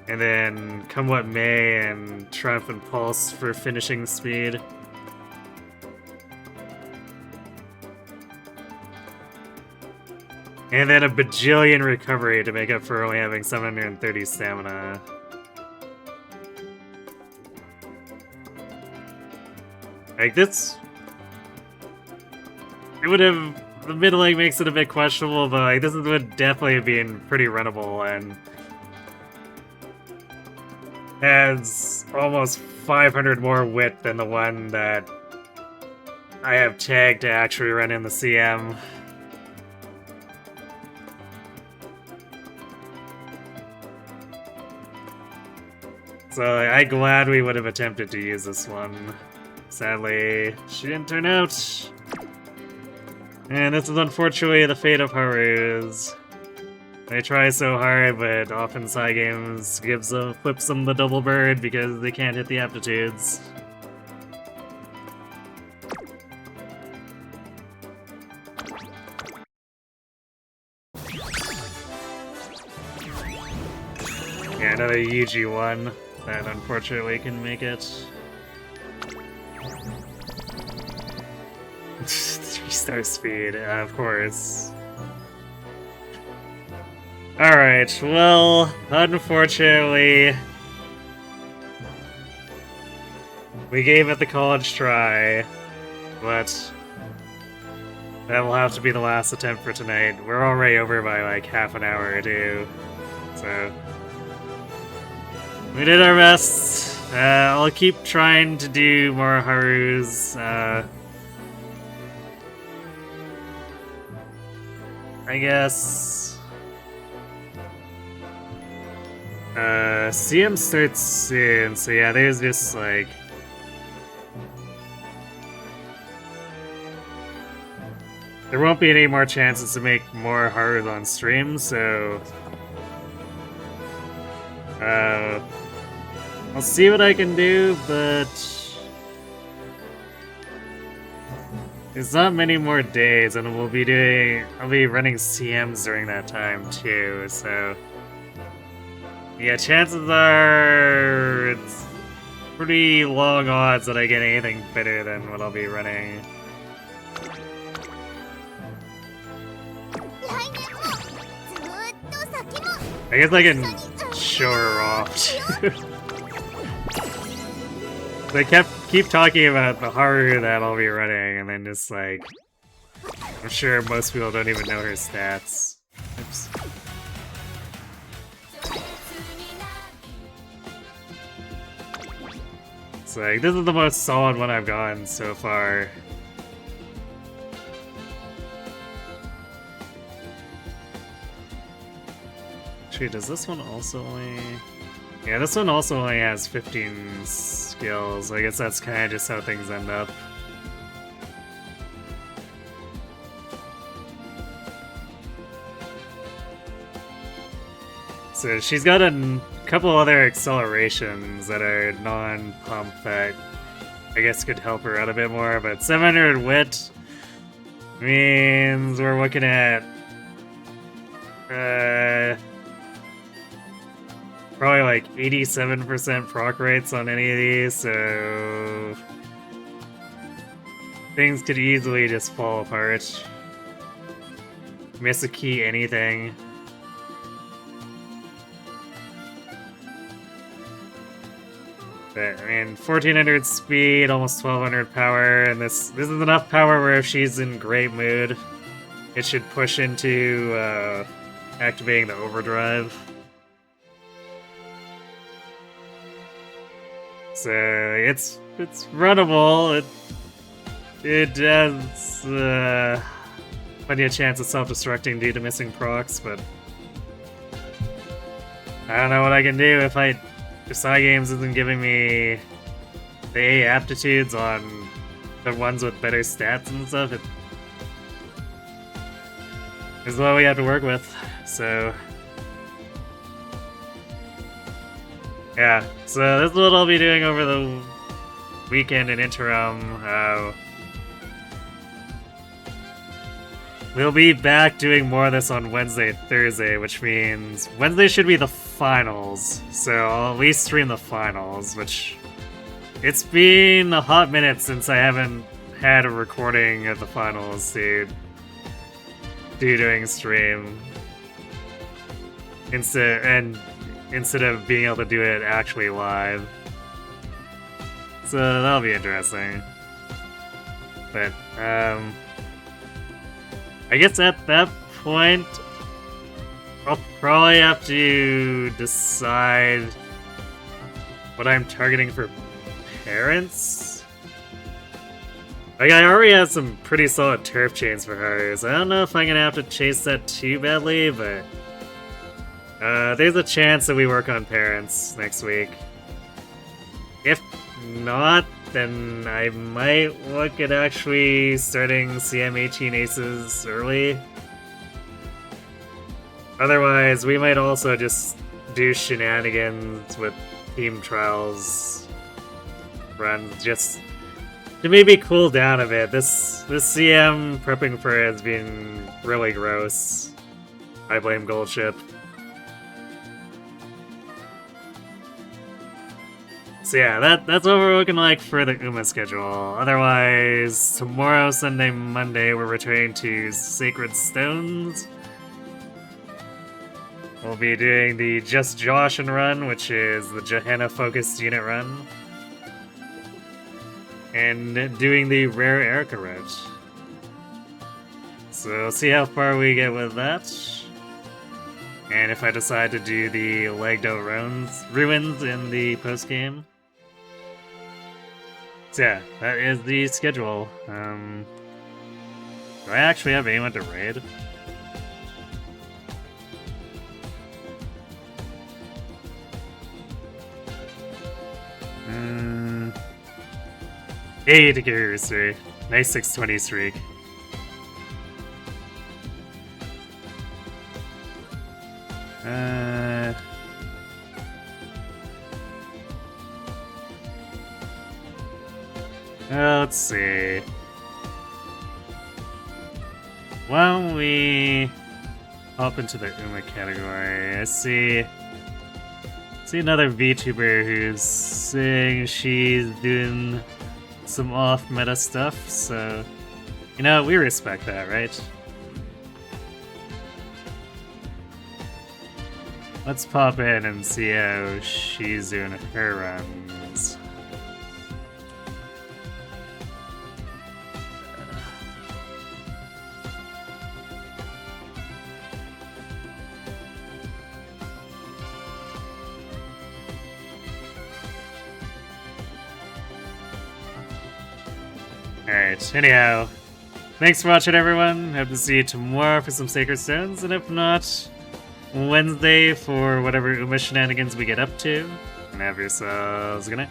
A: And then come what may, and Triumphant Pulse for finishing speed. And then a bajillion recovery to make up for only having 730 stamina. Like this... It would have... The mid leg makes it a bit questionable, but like, this would definitely be pretty runnable and... has almost 500 more width than the one that I have tagged to actually run in the CM. So I'm glad we would have attempted to use this one. Sadly, she didn't turn out. And this is unfortunately the fate of Harus. They try so hard, but often side games flips them the double bird because they can't hit the aptitudes. Yeah, another Yuji one that unfortunately can make it. 3-star speed, of course. Alright, well, unfortunately, we gave it the college try, but that will have to be the last attempt for tonight. We're already over by like half an hour or two, so we did our best. I'll keep trying to do more Harus. I guess CM starts soon, so yeah, there's just like there won't be any more chances to make more Harus on stream, so I'll see what I can do, but there's not many more days, and I'll be running CMs during that time too, so yeah, chances are it's pretty long odds that I get anything better than what I'll be running.
B: 来年もずーっと先も
A: I guess I can show her off too. They keep talking about the Haru that I'll be running, and then just like, I'm sure most people don't even know her stats. Oops. It's like, this is the most solid one I've gotten so far. Actually, does this one also only... Yeah, this one also only has 15 skills. I guess that's kind of just how things end up. So she's got a couple other accelerations that are non-pump that I guess could help her out a bit more, but 700 wit means we're looking at probably like 87% proc rates on any of these, so things could easily just fall apart. Miss a key, anything. But, I mean, 1400 speed, almost 1200 power, and this is enough power where if she's in great mood, it should push into activating the overdrive. So it's runnable. It has plenty of chance of self-destructing due to missing procs, but I don't know what I can do if Cygames isn't giving me the A aptitudes on the ones with better stats and stuff. It's what we have to work with, so yeah, so this is what I'll be doing over the weekend in interim. We'll be back doing more of this on Wednesday, Thursday, which means Wednesday should be the finals. So I'll at least stream the finals, which it's been a hot minute since I haven't had a recording of the finals to do during stream. Instead of being able to do it actually live. So that'll be interesting. But, I guess at that point, I'll probably have to decide what I'm targeting for parents. Like, I already have some pretty solid turf chains for Harus. I don't know if I'm gonna have to chase that too badly, but there's a chance that we work on parents next week. If not, then I might look at actually starting CM18 aces early. Otherwise, we might also just do shenanigans with team trials runs just to maybe cool down a bit. This CM prepping for it has been really gross. I blame Goldship. So yeah, that's what we're looking like for the Uma schedule. Otherwise, tomorrow, Sunday, Monday, we're returning to Sacred Stones. We'll be doing the Just Joshin run, which is the Johanna-focused unit run. And doing the Rare Erica route. So we'll see how far we get with that. And if I decide to do the Legdo ruins in the post-game. So yeah, that is the schedule. Do I actually have anyone to raid? Hey, Takiri, nice 620 streak. Let's see. Why don't we hop into the Uma category? I see another VTuber who's saying she's doing some off-meta stuff, so you know, we respect that, right? Let's pop in and see how she's doing her runs. Alright, anyhow, thanks for watching, everyone. Hope to see you tomorrow for some Sacred Stones, and if not, Wednesday for whatever Uma shenanigans we get up to. And have yourselves a good night.